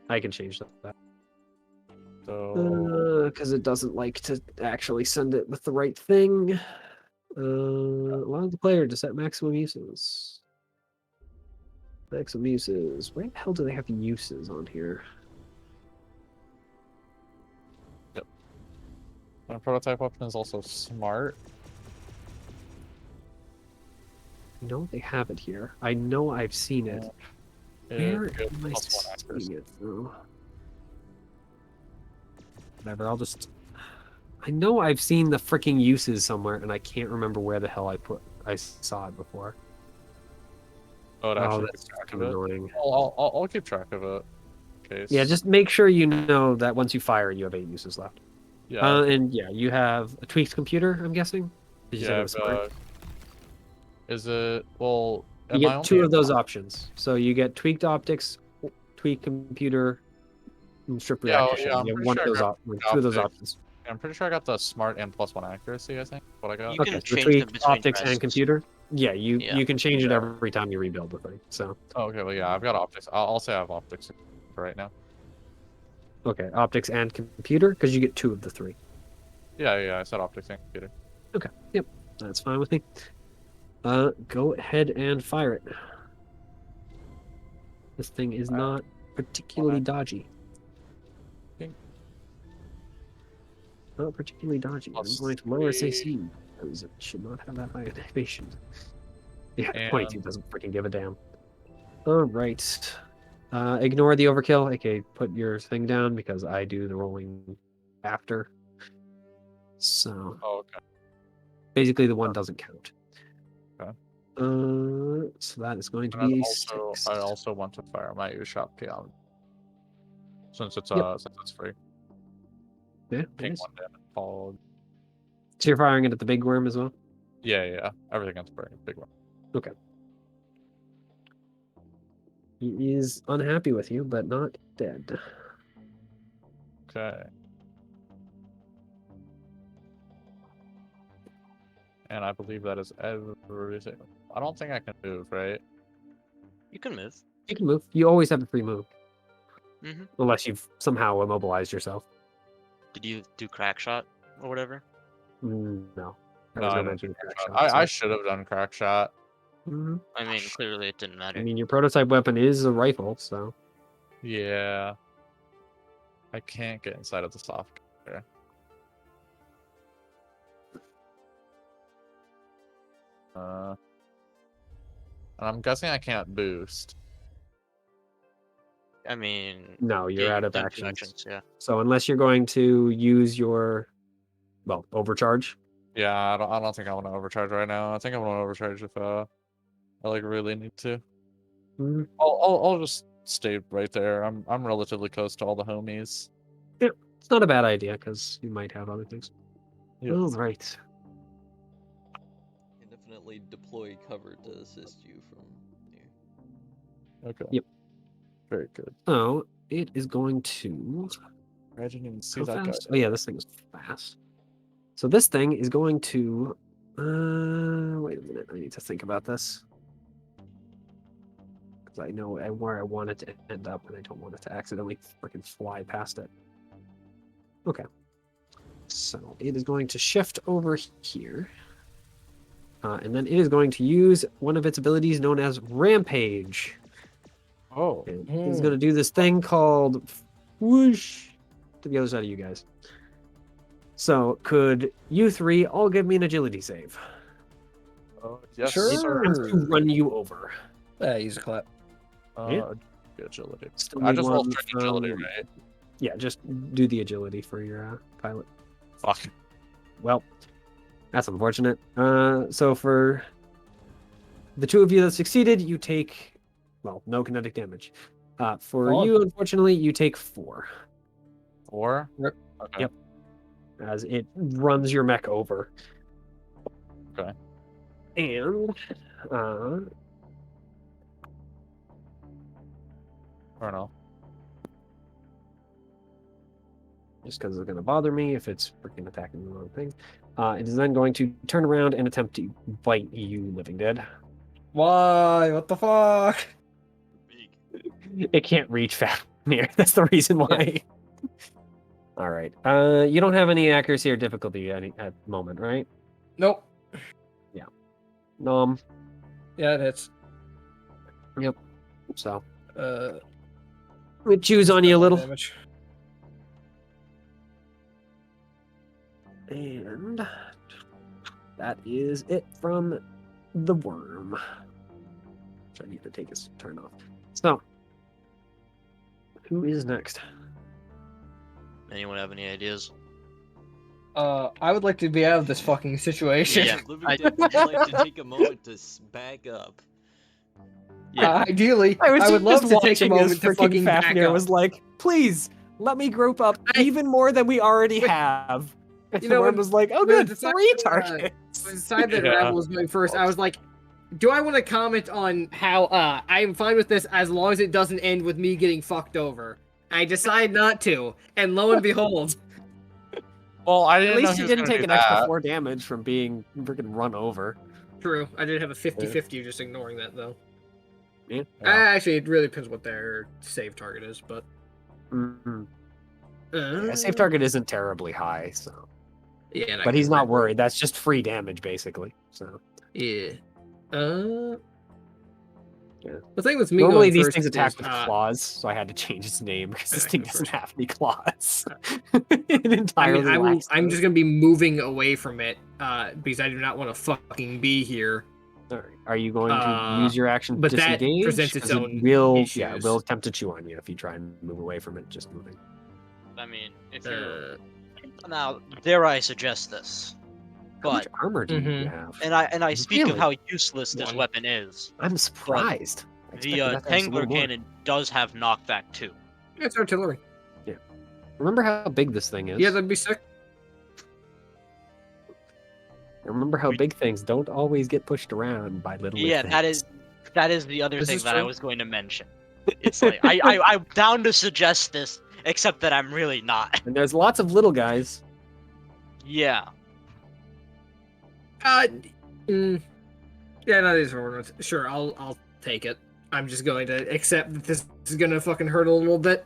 Speaker 1: I can change that.
Speaker 2: So
Speaker 1: Because it doesn't like to actually send it with the right thing. Allow the player to set maximum uses. Maximum uses. Where the hell do they have uses on here?
Speaker 2: my prototype weapon is also smart.
Speaker 1: No, they have it here. I know I've seen it. Where
Speaker 2: It gives
Speaker 1: am I
Speaker 2: +1 accuracy.
Speaker 1: seeing it through? Whatever, I'll just. I know I've seen the freaking uses somewhere, and I can't remember where the hell I saw it before.
Speaker 2: Oh, it
Speaker 1: Oh,
Speaker 2: actually
Speaker 1: that's
Speaker 2: keeps track
Speaker 1: fucking
Speaker 2: of it.
Speaker 1: annoying.
Speaker 2: I'll keep track of it. In case.
Speaker 1: Yeah, just make sure you know that once you fire, you have 8 uses left.
Speaker 2: Yeah.
Speaker 1: And yeah, you have a tweaked computer, I'm guessing? Did you say
Speaker 2: Yeah.
Speaker 1: that was smart?
Speaker 2: Is it well?
Speaker 1: You
Speaker 2: Am I
Speaker 1: get 2
Speaker 2: only
Speaker 1: of those options. So you get tweaked optics, tweaked computer, and stripped
Speaker 2: Yeah,
Speaker 1: reactor shell.
Speaker 2: I'm
Speaker 1: You have
Speaker 2: pretty
Speaker 1: one
Speaker 2: sure
Speaker 1: of
Speaker 2: I
Speaker 1: those
Speaker 2: got
Speaker 1: two of those
Speaker 2: optics.
Speaker 1: options.
Speaker 2: I'm pretty sure I got the smart and +1 accuracy. I think what I got.
Speaker 6: You
Speaker 1: Okay,
Speaker 6: can
Speaker 1: so the
Speaker 6: change them
Speaker 1: tweaked
Speaker 6: between
Speaker 1: optics and
Speaker 6: rests.
Speaker 1: computer. Yeah, you
Speaker 6: Yeah.
Speaker 1: can change it
Speaker 2: Yeah.
Speaker 1: every time you rebuild the thing. So
Speaker 2: Oh, okay, well, yeah, I've got optics. I'll say I have optics for right now.
Speaker 1: okay, optics and computer because you get 2 of the 3.
Speaker 2: Yeah, I said optics and computer.
Speaker 1: Okay, yep, that's fine with me. Go ahead and fire it. This thing is not particularly dodgy.
Speaker 2: Think-
Speaker 1: Not particularly dodgy. I'm
Speaker 2: Plus
Speaker 1: going to lower its
Speaker 2: 3.
Speaker 1: AC because it should not have that high innovation. Yeah,
Speaker 2: And-
Speaker 1: 22 doesn't freaking give a damn. All right. Ignore the overkill. Okay, put your thing down because I do the rolling after. So
Speaker 2: Oh, okay.
Speaker 1: basically, the one doesn't count.
Speaker 2: Okay.
Speaker 1: So that is going to
Speaker 2: And
Speaker 1: be a
Speaker 2: also,
Speaker 1: 6.
Speaker 2: I also want to fire my shop pion since it's
Speaker 1: Yep.
Speaker 2: since it's free.
Speaker 1: Yeah,
Speaker 2: Ping
Speaker 1: it is.
Speaker 2: 1 damage followed.
Speaker 1: So you're firing it at the big worm as well?
Speaker 2: Yeah. Everything else burning. Big one.
Speaker 1: Okay. He is unhappy with you, but not dead.
Speaker 2: Okay. And I believe that is everything. I don't think I can move, right?
Speaker 6: You can move.
Speaker 1: You can move. You always have a free move.
Speaker 6: Mhm.
Speaker 1: Unless you've somehow immobilized yourself.
Speaker 6: Did you do crack shot or whatever?
Speaker 1: No. There
Speaker 2: No,
Speaker 1: was
Speaker 2: I
Speaker 1: no
Speaker 2: didn't
Speaker 1: mention
Speaker 2: do
Speaker 1: of crack
Speaker 2: crack
Speaker 1: shot.
Speaker 2: shot. I should have done crack shot.
Speaker 1: Mhm.
Speaker 6: I mean, clearly it didn't matter.
Speaker 1: I mean, your prototype weapon is a rifle, so.
Speaker 2: Yeah. I can't get inside of the software. And I'm guessing I can't boost.
Speaker 6: I mean,
Speaker 1: No, you're
Speaker 6: yeah,
Speaker 1: out
Speaker 6: you've
Speaker 1: of
Speaker 6: done 2
Speaker 1: actions.
Speaker 6: yeah.
Speaker 1: So unless you're going to use your, overcharge.
Speaker 2: Yeah, I don't think I want to overcharge right now. I think I want to overcharge if I like really need to.
Speaker 1: Mhm.
Speaker 2: I'll just stay right there. I'm relatively close to all the homies.
Speaker 1: It's not a bad idea because you might have other things.
Speaker 2: Yeah.
Speaker 1: All right.
Speaker 7: Can definitely deploy cover to assist you from here.
Speaker 2: Okay.
Speaker 1: Yep.
Speaker 2: Very good.
Speaker 1: So it is going to
Speaker 2: I didn't even see
Speaker 1: go
Speaker 2: that guy.
Speaker 1: fast. Oh yeah, this thing is fast. So this thing is going to. Wait a minute. I need to think about this because I know where I want it to end up, and I don't want it to accidentally freaking fly past it. Okay. So it is going to shift over here. And then it is going to use one of its abilities known as Rampage.
Speaker 2: Oh.
Speaker 1: And it's going to do this thing called whoosh to the other side of you guys. So could you three all give me an agility save?
Speaker 2: Yes,
Speaker 3: Sure.
Speaker 2: sir.
Speaker 1: Attempts to run you over.
Speaker 3: Use a clap.
Speaker 1: Yeah.
Speaker 2: Agility.
Speaker 1: Still
Speaker 2: I
Speaker 1: need
Speaker 2: just rolled
Speaker 1: one
Speaker 2: strict agility,
Speaker 1: from-
Speaker 2: right?
Speaker 1: Yeah, just do the agility for your pilot.
Speaker 2: Fuck.
Speaker 1: Well, that's unfortunate. So for the two of you that succeeded, you take, well, no kinetic damage. For
Speaker 3: Oh.
Speaker 1: you, unfortunately, you take 4.
Speaker 2: 4?
Speaker 3: Yep.
Speaker 2: Okay.
Speaker 1: Yep. As it runs your mech over.
Speaker 2: Okay.
Speaker 1: And
Speaker 2: I don't know.
Speaker 1: just because it's going to bother me if it's freaking attacking the wrong thing, it is then going to turn around and attempt to bite you, living dead.
Speaker 3: Why? What the fuck?
Speaker 4: Big.
Speaker 1: It can't reach Fafnir. That's the reason why. All right. You don't have any accuracy or difficulty at the moment, right?
Speaker 3: Nope. Yeah, it hits.
Speaker 1: So
Speaker 3: Uh,
Speaker 1: it chews on you a little.
Speaker 3: damage.
Speaker 1: And that is it from the worm. Which I need to take his turn off. So, who is next?
Speaker 6: Anyone have any ideas?
Speaker 3: I would like to be out of this fucking situation.
Speaker 6: Yeah.
Speaker 4: Living Dead would like to take a moment to back up.
Speaker 3: Ideally, I would love to take a moment to fucking back
Speaker 1: Fafnir
Speaker 3: up.
Speaker 1: was like, "Please let me group up even more than we already have." And
Speaker 3: You
Speaker 1: the
Speaker 3: know,
Speaker 1: worm
Speaker 3: when-
Speaker 1: was like, "Oh,
Speaker 3: when
Speaker 1: good,
Speaker 3: the fact
Speaker 1: 3
Speaker 3: that,
Speaker 1: targets."
Speaker 3: When decided that
Speaker 2: Yeah.
Speaker 3: Rabble was going first, I was like, do I want to comment on how I am fine with this as long as it doesn't end with me getting fucked over? I decide not to, and lo and behold,
Speaker 2: Well, I
Speaker 1: At
Speaker 2: didn't know
Speaker 1: least
Speaker 2: he
Speaker 1: you
Speaker 2: was
Speaker 1: didn't
Speaker 2: gonna
Speaker 1: take
Speaker 2: do
Speaker 1: an extra
Speaker 2: that.
Speaker 1: 4 damage from being freaking run over.
Speaker 3: true, I did have a 50-50 just ignoring that though.
Speaker 1: Yeah.
Speaker 3: Actually, it really depends what their save target is, but
Speaker 1: Mhm. Yeah, save target isn't terribly high, so.
Speaker 3: yeah, and I
Speaker 1: But he's
Speaker 3: can
Speaker 1: not
Speaker 3: reroll.
Speaker 1: worried. That's just free damage, basically. So.
Speaker 3: Yeah.
Speaker 1: Yeah.
Speaker 3: The thing with me
Speaker 1: Normally
Speaker 3: going
Speaker 1: these
Speaker 3: first
Speaker 1: things attack
Speaker 3: is,
Speaker 1: with claws, so I had to change its name because this
Speaker 3: I
Speaker 1: thing
Speaker 3: go
Speaker 1: doesn't
Speaker 3: first.
Speaker 1: have any claws. It entirely
Speaker 3: I mean,
Speaker 1: lacks
Speaker 3: I'm
Speaker 1: those.
Speaker 3: just gonna be moving away from it, because I do not want to fucking be here.
Speaker 1: Alright. Are you going to
Speaker 3: Uh,
Speaker 1: use your action to
Speaker 3: but that
Speaker 1: disengage?
Speaker 3: presents its
Speaker 1: 'Cause it
Speaker 3: own
Speaker 1: will, yeah, it
Speaker 3: issues.
Speaker 1: will attempt to chew on you if you try and move away from it. Just moving.
Speaker 6: I mean, if you
Speaker 3: Uh,
Speaker 6: now, dare I suggest this?
Speaker 1: How much
Speaker 6: But
Speaker 1: armor do you
Speaker 3: Mhm.
Speaker 1: have?
Speaker 6: and I speak of
Speaker 1: Really?
Speaker 6: how useless this
Speaker 3: One.
Speaker 6: weapon is.
Speaker 1: I'm surprised. I
Speaker 6: The
Speaker 1: expected that to have just a
Speaker 6: Tangler
Speaker 1: little more.
Speaker 6: cannon does have knockback too.
Speaker 3: it's artillery.
Speaker 1: Remember how big this thing is?
Speaker 3: Yeah, that'd be sick.
Speaker 1: Remember how
Speaker 6: We-
Speaker 1: big things don't always get pushed around by little
Speaker 6: Yeah,
Speaker 1: things.
Speaker 6: that is the other
Speaker 3: This
Speaker 6: thing
Speaker 3: is
Speaker 6: that I
Speaker 3: true.
Speaker 6: was going to mention. It's like I'm down to suggest this, except that I'm really not.
Speaker 1: And there's lots of little guys.
Speaker 6: Yeah.
Speaker 3: Yeah, no, these are ornaments. Sure, I'll take it. I'm just going to accept that this is gonna fucking hurt a little bit.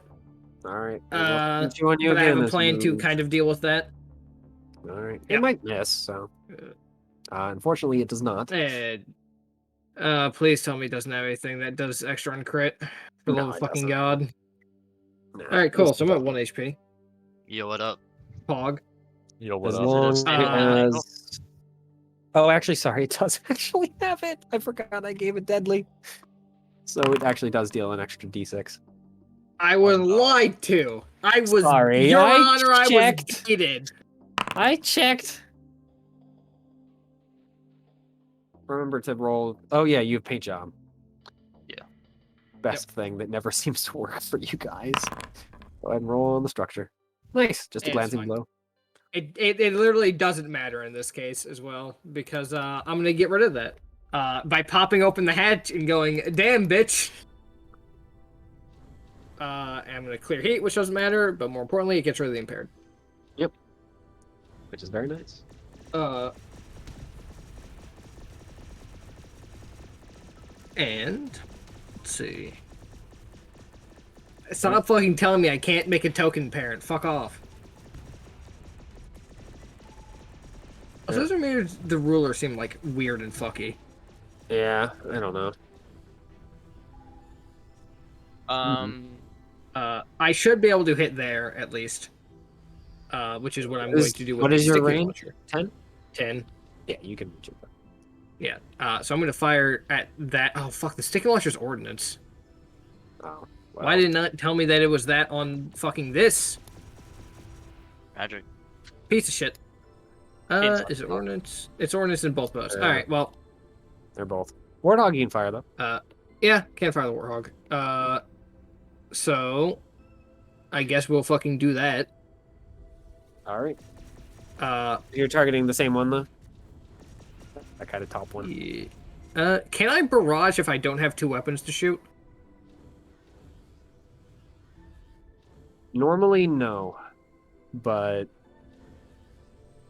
Speaker 1: All right.
Speaker 3: But
Speaker 1: On you
Speaker 3: I have
Speaker 1: again
Speaker 3: a
Speaker 1: this
Speaker 3: plan to
Speaker 1: move.
Speaker 3: kind of deal with that.
Speaker 1: All right.
Speaker 3: Yeah.
Speaker 1: It might miss. So, unfortunately, it does not.
Speaker 3: And please tell me it doesn't have anything that does extra on crit. For the
Speaker 1: No,
Speaker 3: love of
Speaker 1: it
Speaker 3: fucking
Speaker 1: doesn't.
Speaker 3: god.
Speaker 1: Nah,
Speaker 3: Alright, cool.
Speaker 1: this
Speaker 3: So I'm at
Speaker 1: doesn't.
Speaker 3: 1 HP.
Speaker 6: Yo, what up?
Speaker 3: Pog.
Speaker 2: Yo, what
Speaker 1: As
Speaker 2: up?
Speaker 1: long
Speaker 6: Does it have anything
Speaker 1: as. Oh, actually, sorry, it does actually have it. I forgot I gave it deadly. So it actually does deal an extra d6.
Speaker 3: I was
Speaker 2: Oh, no.
Speaker 3: lied to. I was
Speaker 1: Sorry,
Speaker 3: Your
Speaker 1: I
Speaker 3: Honor, I was
Speaker 1: checked.
Speaker 3: baited.
Speaker 1: I checked. Remember to roll. Oh yeah, you have paint job.
Speaker 6: Yeah.
Speaker 1: Best thing that never seems to work for you guys. Go ahead and roll on the structure. Nice, just a
Speaker 3: It's
Speaker 1: glancing
Speaker 3: fine.
Speaker 1: blow.
Speaker 3: It literally doesn't matter in this case as well, because I'm gonna get rid of that. By popping open the hatch and going, damn bitch. And I'm going to clear heat, which doesn't matter, but more importantly, it gets rid of the impaired.
Speaker 1: Which is very nice.
Speaker 3: And let's see. Stop fucking telling me I can't make a token parent. Fuck off. Also, those are made the ruler seem like weird and fucky.
Speaker 1: Yeah, I don't know.
Speaker 3: I should be able to hit there at least. Which is what I'm going to do with
Speaker 1: What
Speaker 3: the
Speaker 1: is your
Speaker 3: sticky
Speaker 1: range?
Speaker 3: launcher.
Speaker 1: 10?
Speaker 3: 10.
Speaker 1: Yeah, you can reach it.
Speaker 3: Yeah. So I'm going to fire at that. Oh fuck! The sticky launcher's ordnance.
Speaker 1: Oh,
Speaker 3: Why did it not tell me that it was that on fucking this
Speaker 6: Magic.
Speaker 3: piece of shit?
Speaker 6: It's
Speaker 3: Is it ordnance? It's ordnance in both modes.
Speaker 1: Yeah.
Speaker 3: All right. Well.
Speaker 1: They're both. Warthog you can fire though.
Speaker 3: Yeah, can't fire the warthog. So I guess we'll fucking do that.
Speaker 1: All right. You're targeting the same one though. That kind of top one.
Speaker 3: Yeah. Can I barrage if I don't have 2 weapons to shoot?
Speaker 1: Normally, no, but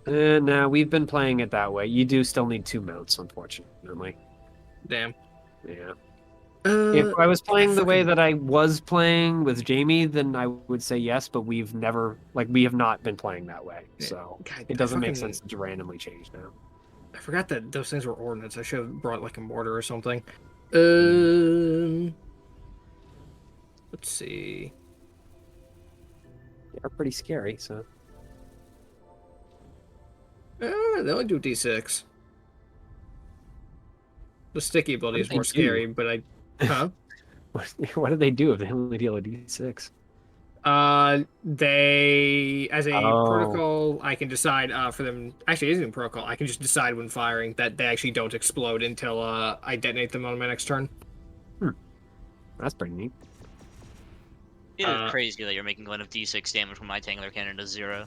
Speaker 1: no, we've been playing it that way. You do still need 2 mounts, unfortunately.
Speaker 3: Damn.
Speaker 1: Yeah. If I was playing the way
Speaker 3: fucking-
Speaker 1: that I was playing with Jamie, then I would say yes, but we have not been playing that way.
Speaker 3: Yeah,
Speaker 1: So
Speaker 3: God,
Speaker 1: it doesn't make
Speaker 3: fucking-
Speaker 1: sense to randomly change now.
Speaker 3: I forgot that those things were ordnance. I should have brought like a mortar or something. Let's see.
Speaker 1: They're pretty scary, so.
Speaker 3: They only do D6. The sticky ability is
Speaker 1: What do
Speaker 3: more
Speaker 1: they do?
Speaker 3: scary, but I. Huh?
Speaker 1: What do they do if they only deal a D6?
Speaker 3: They, as a
Speaker 1: Oh.
Speaker 3: protocol, I can decide for them. Actually, it isn't a protocol. I can just decide when firing that they actually don't explode until I detonate them on my next turn.
Speaker 1: That's pretty neat.
Speaker 6: It is crazy that you're making one of D6 damage when my Tangler Cannon does 0.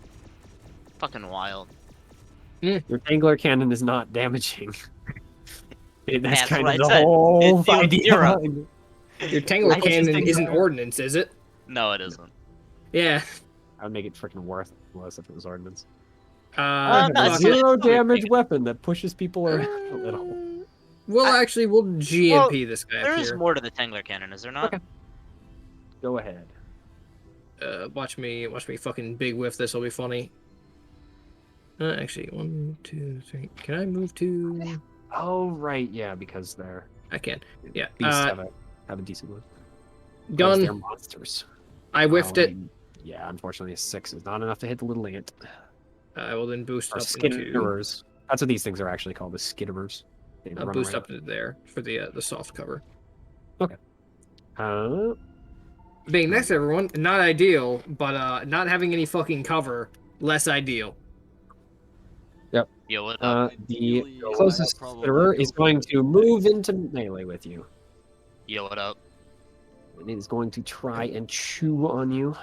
Speaker 6: Fucking wild.
Speaker 1: Your Tangler cannon is not damaging. That's
Speaker 6: That's
Speaker 1: kind
Speaker 6: what
Speaker 1: of
Speaker 6: I
Speaker 1: the
Speaker 6: said.
Speaker 1: whole
Speaker 6: It's doing
Speaker 1: idea.
Speaker 6: 0.
Speaker 1: behind it.
Speaker 3: Your Tangler
Speaker 1: I just
Speaker 3: cannon
Speaker 1: think
Speaker 3: isn't
Speaker 1: that-
Speaker 3: ordnance, is it?
Speaker 6: No, it isn't.
Speaker 3: Yeah.
Speaker 1: I would make it freaking worthless if it was ordnance.
Speaker 6: no,
Speaker 1: A
Speaker 6: it's
Speaker 3: fuck
Speaker 6: good.
Speaker 3: it.
Speaker 1: zero damage weapon that pushes people around a little.
Speaker 3: We'll GMP this guy
Speaker 6: There
Speaker 3: up
Speaker 6: is
Speaker 3: here.
Speaker 6: more to the Tangler Cannon, is there not?
Speaker 1: Okay. Go ahead.
Speaker 3: Watch me fucking big whiff. This will be funny. Actually, 1, 2, 3. Can I move to?
Speaker 1: Oh right, yeah, because they're
Speaker 3: I can. Yeah.
Speaker 1: beasts have a decent one. Because
Speaker 3: Done.
Speaker 1: they're monsters.
Speaker 3: I whiffed it.
Speaker 1: Yeah, unfortunately, a 6 is not enough to hit the little ant.
Speaker 3: I will then boost
Speaker 1: Or
Speaker 3: up into.
Speaker 1: skitterers. That's what these things are actually called, the skitterers. They
Speaker 3: I'll
Speaker 1: run
Speaker 3: boost
Speaker 1: around.
Speaker 3: up into there for the soft cover.
Speaker 1: Uh,
Speaker 3: Being next to everyone, not ideal, but not having any fucking cover, less ideal.
Speaker 6: Yo, what
Speaker 1: the
Speaker 7: Ideally,
Speaker 1: closest
Speaker 7: probably
Speaker 1: skitterer is
Speaker 7: go
Speaker 1: going
Speaker 7: for
Speaker 1: to move into melee with you.
Speaker 6: Yo, what up?
Speaker 1: It is going to try and chew on you.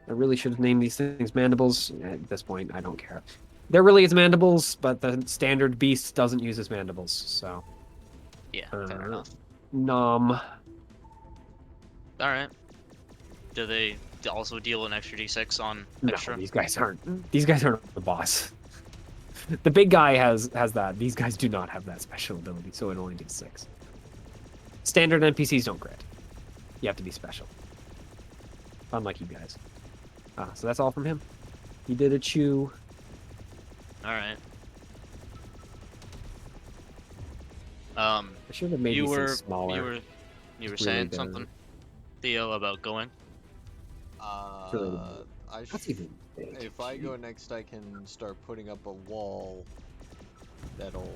Speaker 1: I really should have named these things mandibles. At this point, I don't care. They're really its mandibles, but the standard beast doesn't use its mandibles, so.
Speaker 6: Yeah, fair enough.
Speaker 1: Nom.
Speaker 6: Alright. Do they also deal an extra D6 on
Speaker 1: No,
Speaker 6: extra?
Speaker 1: these guys aren't. These guys aren't the boss. The big guy has that. These guys do not have that special ability, so it only does 6. Standard NPCs don't crit. You have to be special. Unlike you guys. So that's all from him. He did a chew.
Speaker 6: Alright.
Speaker 1: I should have made
Speaker 6: You
Speaker 1: these
Speaker 6: were
Speaker 1: things smaller.
Speaker 6: you were
Speaker 1: Really
Speaker 6: saying
Speaker 1: good.
Speaker 6: something, Theo, about going?
Speaker 1: Really
Speaker 7: I
Speaker 1: That's
Speaker 7: should,
Speaker 1: even big.
Speaker 7: if I go next, I can start putting up a wall that'll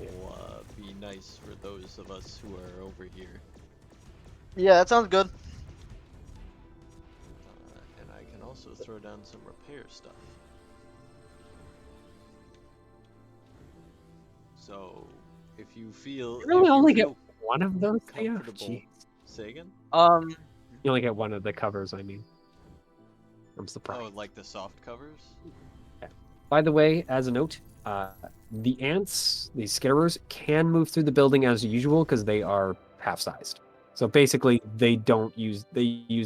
Speaker 7: be nice for those of us who are over here.
Speaker 5: Yeah, that sounds good.
Speaker 7: And I can also throw down some repair stuff. So, if you feel,
Speaker 1: You really
Speaker 7: if you
Speaker 1: only get
Speaker 7: feel
Speaker 1: one of those, Theo?
Speaker 7: comfortable.
Speaker 1: Jeez.
Speaker 7: Say again?
Speaker 1: You only get one of the covers, I mean. I'm surprised.
Speaker 7: Oh, like the soft covers?
Speaker 1: By the way, as a note, the ants, these skitterers, can move through the building as usual because they are half-sized. So basically, they use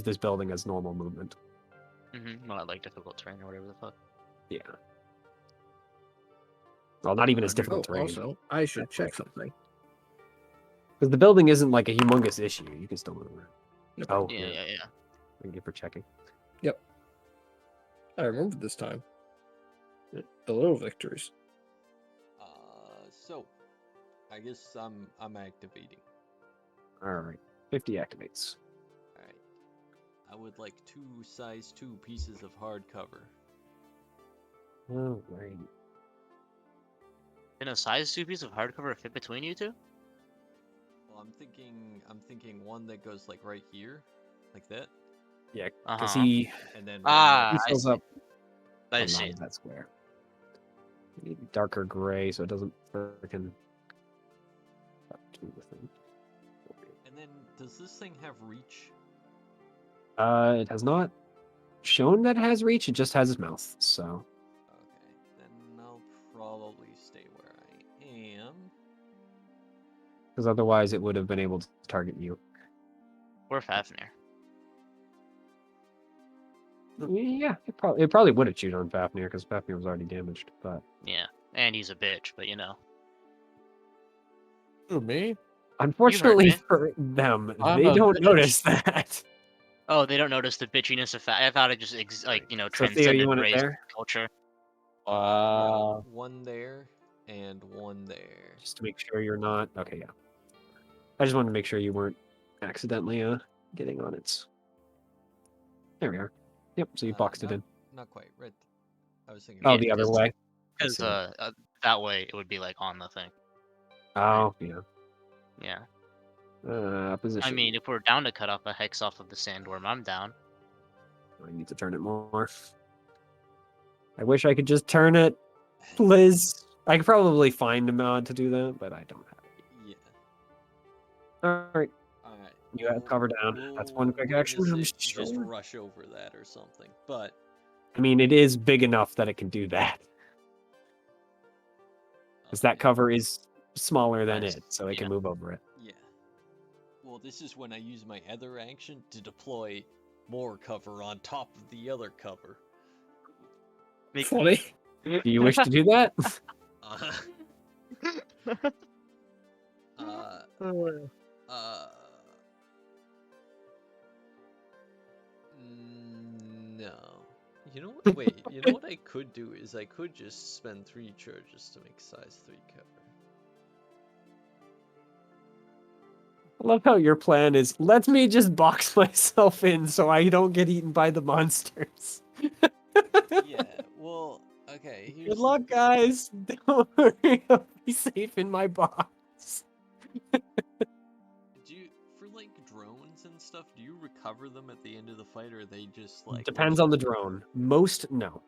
Speaker 1: this building as normal movement.
Speaker 6: Not like difficult terrain or whatever the fuck.
Speaker 1: Yeah. Well, not even as
Speaker 3: Oh,
Speaker 1: difficult terrain.
Speaker 3: also, I should check something.
Speaker 1: Because the building isn't like a humongous issue. You can still move around.
Speaker 3: Yep.
Speaker 1: Oh,
Speaker 6: Yeah.
Speaker 1: Thank you for checking.
Speaker 3: I remember this time. The little victories.
Speaker 4: So, I guess I'm activating.
Speaker 1: All right. 50 activates.
Speaker 4: All right. I would like 2 size 2 pieces of hardcover.
Speaker 1: All right.
Speaker 6: Can a size 2 piece of hardcover fit between you two?
Speaker 4: Well, I'm thinking one that goes like right here, like that,
Speaker 1: Yeah, because
Speaker 6: Uh-huh.
Speaker 1: he
Speaker 4: and then
Speaker 1: he
Speaker 6: I
Speaker 1: fills
Speaker 6: see.
Speaker 1: up
Speaker 6: I
Speaker 1: a
Speaker 6: see.
Speaker 1: lot of that square. You need darker gray so it doesn't freaking up to the thing.
Speaker 4: And then does this thing have reach?
Speaker 1: It has not shown that it has reach. It just has its mouth. So
Speaker 4: Okay, then I'll probably stay where I am.
Speaker 1: because otherwise it would have been able to target you.
Speaker 6: Or Fafnir.
Speaker 1: Yeah, it probably would have chewed on Fafnir because Fafnir was already damaged. But
Speaker 6: Yeah. And he's a bitch, but you know.
Speaker 2: Who, me?
Speaker 1: unfortunately
Speaker 6: me.
Speaker 1: for them,
Speaker 2: I'm
Speaker 1: they
Speaker 2: a
Speaker 1: don't
Speaker 2: bitch.
Speaker 1: notice that.
Speaker 6: Oh, they don't notice the bitchiness of I thought it just like, you know,
Speaker 1: So Theo, you
Speaker 6: transcended
Speaker 1: want it
Speaker 6: race
Speaker 1: there?
Speaker 6: culture.
Speaker 2: Wow.
Speaker 4: Yeah, one there and one there.
Speaker 1: Just to make sure you're not. Okay, yeah. I just wanted to make sure you weren't accidentally getting on its. There we are. Yep. So you boxed it in.
Speaker 4: Not quite. Right. I was thinking.
Speaker 1: Oh,
Speaker 6: Yeah,
Speaker 1: the other
Speaker 6: just-
Speaker 1: way. I
Speaker 6: Because
Speaker 1: see.
Speaker 6: that way it would be like on the thing.
Speaker 1: Oh, yeah.
Speaker 6: Yeah.
Speaker 1: Position.
Speaker 6: I mean, if we're down to cut off a hex off of the sandworm, I'm down.
Speaker 1: I need to turn it more. I wish I could just turn it, Liz. I could probably find a mod to do that, but I don't have it.
Speaker 4: Yeah.
Speaker 1: All right.
Speaker 4: All right.
Speaker 1: You have cover down. That's one quick action. I'm
Speaker 4: Just
Speaker 1: sure.
Speaker 4: rush over that or something. But
Speaker 1: I mean, it is big enough that it can do that. Because that
Speaker 4: okay,
Speaker 1: cover is smaller than
Speaker 6: Nice.
Speaker 1: it, so it can
Speaker 6: Yeah.
Speaker 1: move over it.
Speaker 4: Yeah. Well, this is when I use my other action to deploy more cover on top of the other cover.
Speaker 3: Funny.
Speaker 1: Do you wish to do that?
Speaker 4: Uh, no. You know what? Wait. You know what I could do is I could just spend 3 charges to make size 3 cover.
Speaker 1: I love how your plan is, let me just box myself in so I don't get eaten by the monsters.
Speaker 4: Yeah. Well. Okay. Here's
Speaker 1: Good luck, guys. Don't worry, I'll be safe in my box.
Speaker 4: Do you, for like drones and stuff, do you recover them at the end of the fight, or are they just like
Speaker 1: Depends on the drone. Most, no.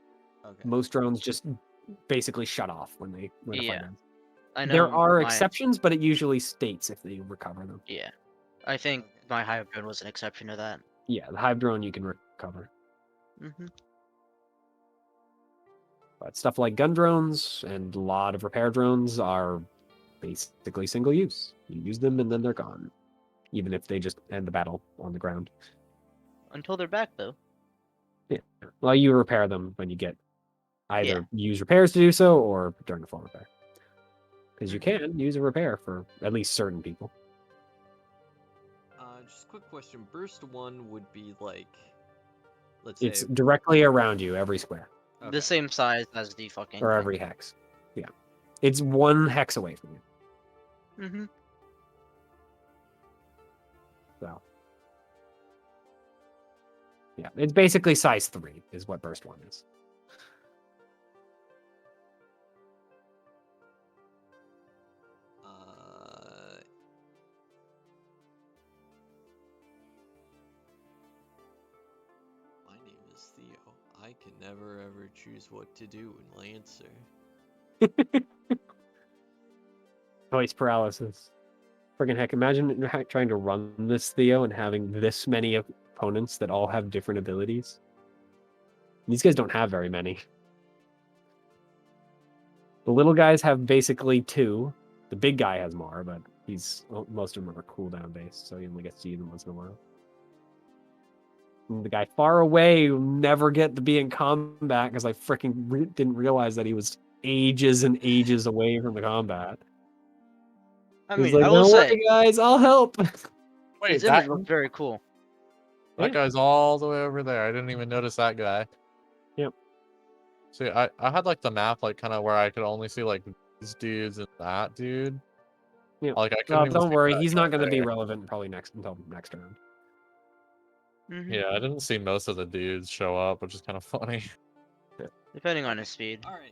Speaker 4: Okay.
Speaker 1: Most drones just basically shut off when the fight
Speaker 5: Yeah.
Speaker 1: ends.
Speaker 5: I know
Speaker 1: There are
Speaker 5: my-
Speaker 1: exceptions, but it usually states if they recover them.
Speaker 5: Yeah. I think
Speaker 4: Okay.
Speaker 5: my hive drone was an exception to that.
Speaker 1: Yeah, the hive drone you can recover.
Speaker 5: Mm-hmm.
Speaker 1: But stuff like gun drones and a lot of repair drones are basically single use. You use them and then they're gone. Even if they just end the battle on the ground.
Speaker 5: Until they're back, though.
Speaker 1: Yeah. Well, you repair them when you get either use repairs to do so or during a full repair. Because you can use a repair for at least certain people.
Speaker 4: Just a quick question. Burst 1 would be like, let's
Speaker 1: It's
Speaker 4: say,
Speaker 1: directly around you, every square.
Speaker 4: okay.
Speaker 5: The same size as the fucking.
Speaker 1: Or every hex. Yeah. It's 1 hex away from you.
Speaker 5: Mm-hmm.
Speaker 1: So. Yeah. It's basically size 3 is what burst 1 is.
Speaker 4: My name is Theo. I can never ever choose what to do in Lancer.
Speaker 1: Choice paralysis. Friggin' heck, imagine trying to run this Theo and having this many opponents that all have different abilities. These guys don't have very many. The little guys have basically 2. The big guy has more, but most of them are cooldown based, so he only gets to use them once in a while. And the guy far away will never get to be in combat because I freaking didn't realize that he was ages and ages away from the combat.
Speaker 5: I
Speaker 1: He's
Speaker 5: mean,
Speaker 1: like,
Speaker 5: I will
Speaker 1: "Don't
Speaker 5: say,
Speaker 1: worry, guys, I'll help."
Speaker 2: Wait,
Speaker 5: his
Speaker 2: that
Speaker 5: image looked very cool.
Speaker 2: that guy's all the way over there. I didn't even notice that guy.
Speaker 1: Yep.
Speaker 2: See, I had like the map like kind of where I could only see like these dudes and that dude.
Speaker 1: Yeah.
Speaker 2: Like I couldn't even
Speaker 1: Don't
Speaker 2: see
Speaker 1: worry,
Speaker 2: that
Speaker 1: he's
Speaker 2: guy
Speaker 1: not going to be
Speaker 2: there.
Speaker 1: relevant probably until next round.
Speaker 5: Hmm.
Speaker 2: Yeah, I didn't see most of the dudes show up, which is kind of funny.
Speaker 5: Depending on his speed.
Speaker 4: Alright.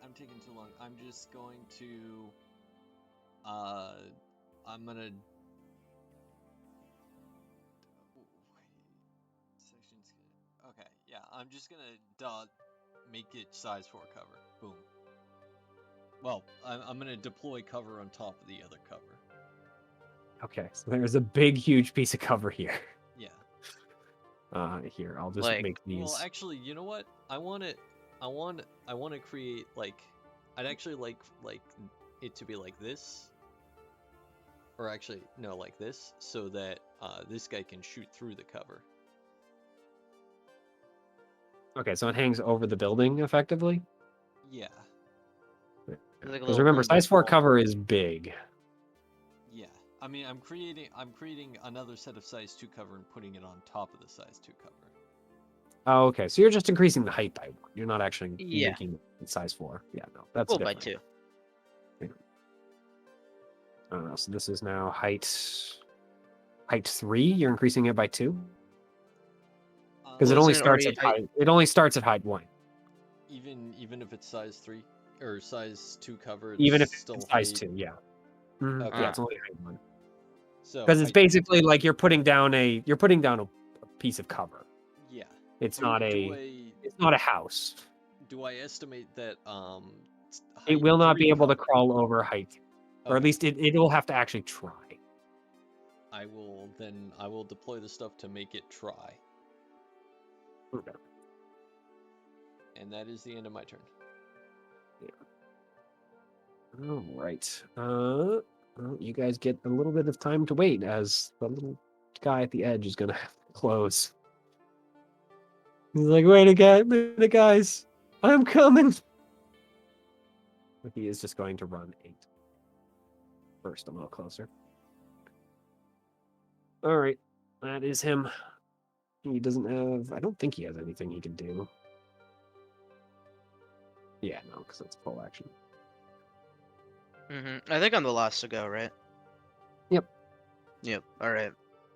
Speaker 4: I'm taking too long. I'm just going to I'm gonna sections. Okay, yeah, I'm just gonna make it size 4 cover. Boom. Well, I'm gonna deploy cover on top of the other cover.
Speaker 1: Okay, so there's a big, huge piece of cover here.
Speaker 4: Yeah.
Speaker 1: Here, I'll just
Speaker 5: Like-
Speaker 1: make these.
Speaker 4: Well, actually, you know what? I want to create like I'd actually like it to be like this. Or actually, no, like this, so that this guy can shoot through the cover.
Speaker 1: Okay, so it hangs over the building effectively.
Speaker 4: Yeah.
Speaker 5: Like a
Speaker 1: Because
Speaker 5: little
Speaker 1: remember, size 4
Speaker 5: wall.
Speaker 1: cover is big.
Speaker 4: Yeah. I mean, I'm creating another set of size 2 cover and putting it on top of the size 2 cover.
Speaker 1: Oh, okay. So you're just increasing the height by 1. You're not actually
Speaker 5: Yeah.
Speaker 1: making it size 4. Yeah, no, that's
Speaker 5: Well, by
Speaker 1: different.
Speaker 5: 2.
Speaker 1: So this is now height 3. You're increasing it by 2 because it
Speaker 5: Well,
Speaker 1: only
Speaker 5: isn't it
Speaker 1: starts
Speaker 5: already
Speaker 1: at height. It only starts at height 1.
Speaker 4: Even if it's size 3 or size 2 cover, it's
Speaker 1: Even if
Speaker 4: still
Speaker 1: it's size
Speaker 4: height.
Speaker 1: 2, yeah. Mhm,
Speaker 4: Okay.
Speaker 1: Yeah, it's only height 1
Speaker 4: So
Speaker 1: because it's
Speaker 4: height-
Speaker 1: basically like you're putting down a piece of cover.
Speaker 4: yeah.
Speaker 1: It's
Speaker 4: Do-
Speaker 1: not
Speaker 4: do
Speaker 1: a
Speaker 4: I-
Speaker 1: it's not a house.
Speaker 4: Do I estimate that
Speaker 1: It
Speaker 4: height
Speaker 1: will not
Speaker 4: 3
Speaker 1: be able to
Speaker 4: cover-
Speaker 1: crawl over height, or at
Speaker 4: Okay.
Speaker 1: least it will have to actually try.
Speaker 4: I will deploy the stuff to make it try.
Speaker 1: Okay.
Speaker 4: And that is the end of my turn.
Speaker 1: All right. Well, you guys get a little bit of time to wait as the little guy at the edge is gonna have to close. He's like, wait a minute, guys. I'm coming. But he is just going to run 8. First, a little closer. All right. That is him. He doesn't have... I don't think he has anything he can do. Yeah, no, because that's full action.
Speaker 5: I think I'm the last to go, right?
Speaker 1: Yep.
Speaker 5: Yep. All right.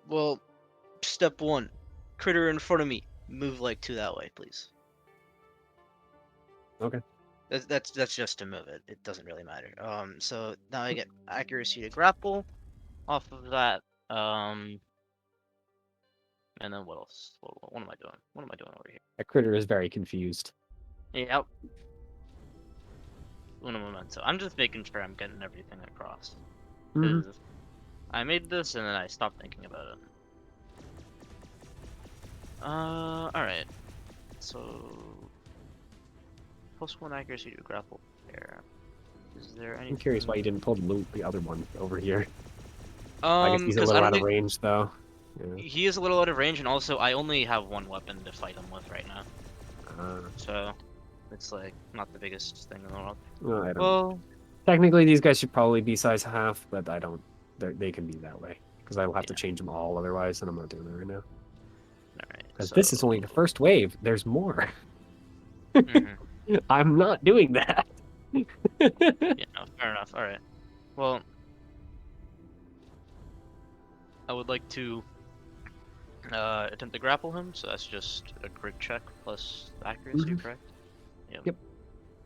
Speaker 5: Well, step 1, critter in front of me. Move like 2 that way, please.
Speaker 1: Okay.
Speaker 5: That's just to move it. It doesn't really matter. So now I get accuracy to grapple off of that. And then what else? What am I doing? What am I doing over here?
Speaker 1: That critter is very confused.
Speaker 5: Yep. Uno momento. I'm just making sure I'm getting everything across.
Speaker 1: Mhm.
Speaker 5: 'Cause I made this and then I stopped thinking about it. Alright. So +1 accuracy to grapple there. Is there anything?
Speaker 1: I'm curious why you didn't pull the other one over here. I guess he's a
Speaker 5: Because
Speaker 1: little out of range, though. Yeah.
Speaker 5: he is a little out of range, and also I only have 1 weapon to fight him with right now, so it's like not the biggest thing in the world.
Speaker 1: Well, I don't.
Speaker 5: Well,
Speaker 1: Technically, these guys should probably be size half, but I don't. They can be that way because I will have to
Speaker 5: Yeah.
Speaker 1: change them all otherwise, and I'm not doing that right now.
Speaker 5: alright.
Speaker 1: Because this is only the first wave. There's more.
Speaker 5: Mhm.
Speaker 1: I'm not doing that.
Speaker 5: Yeah, no, fair enough. Alright. Well, I would like to attempt to grapple him, so that's just a grit check plus accuracy,
Speaker 1: Mhm.
Speaker 5: correct?
Speaker 1: Yep.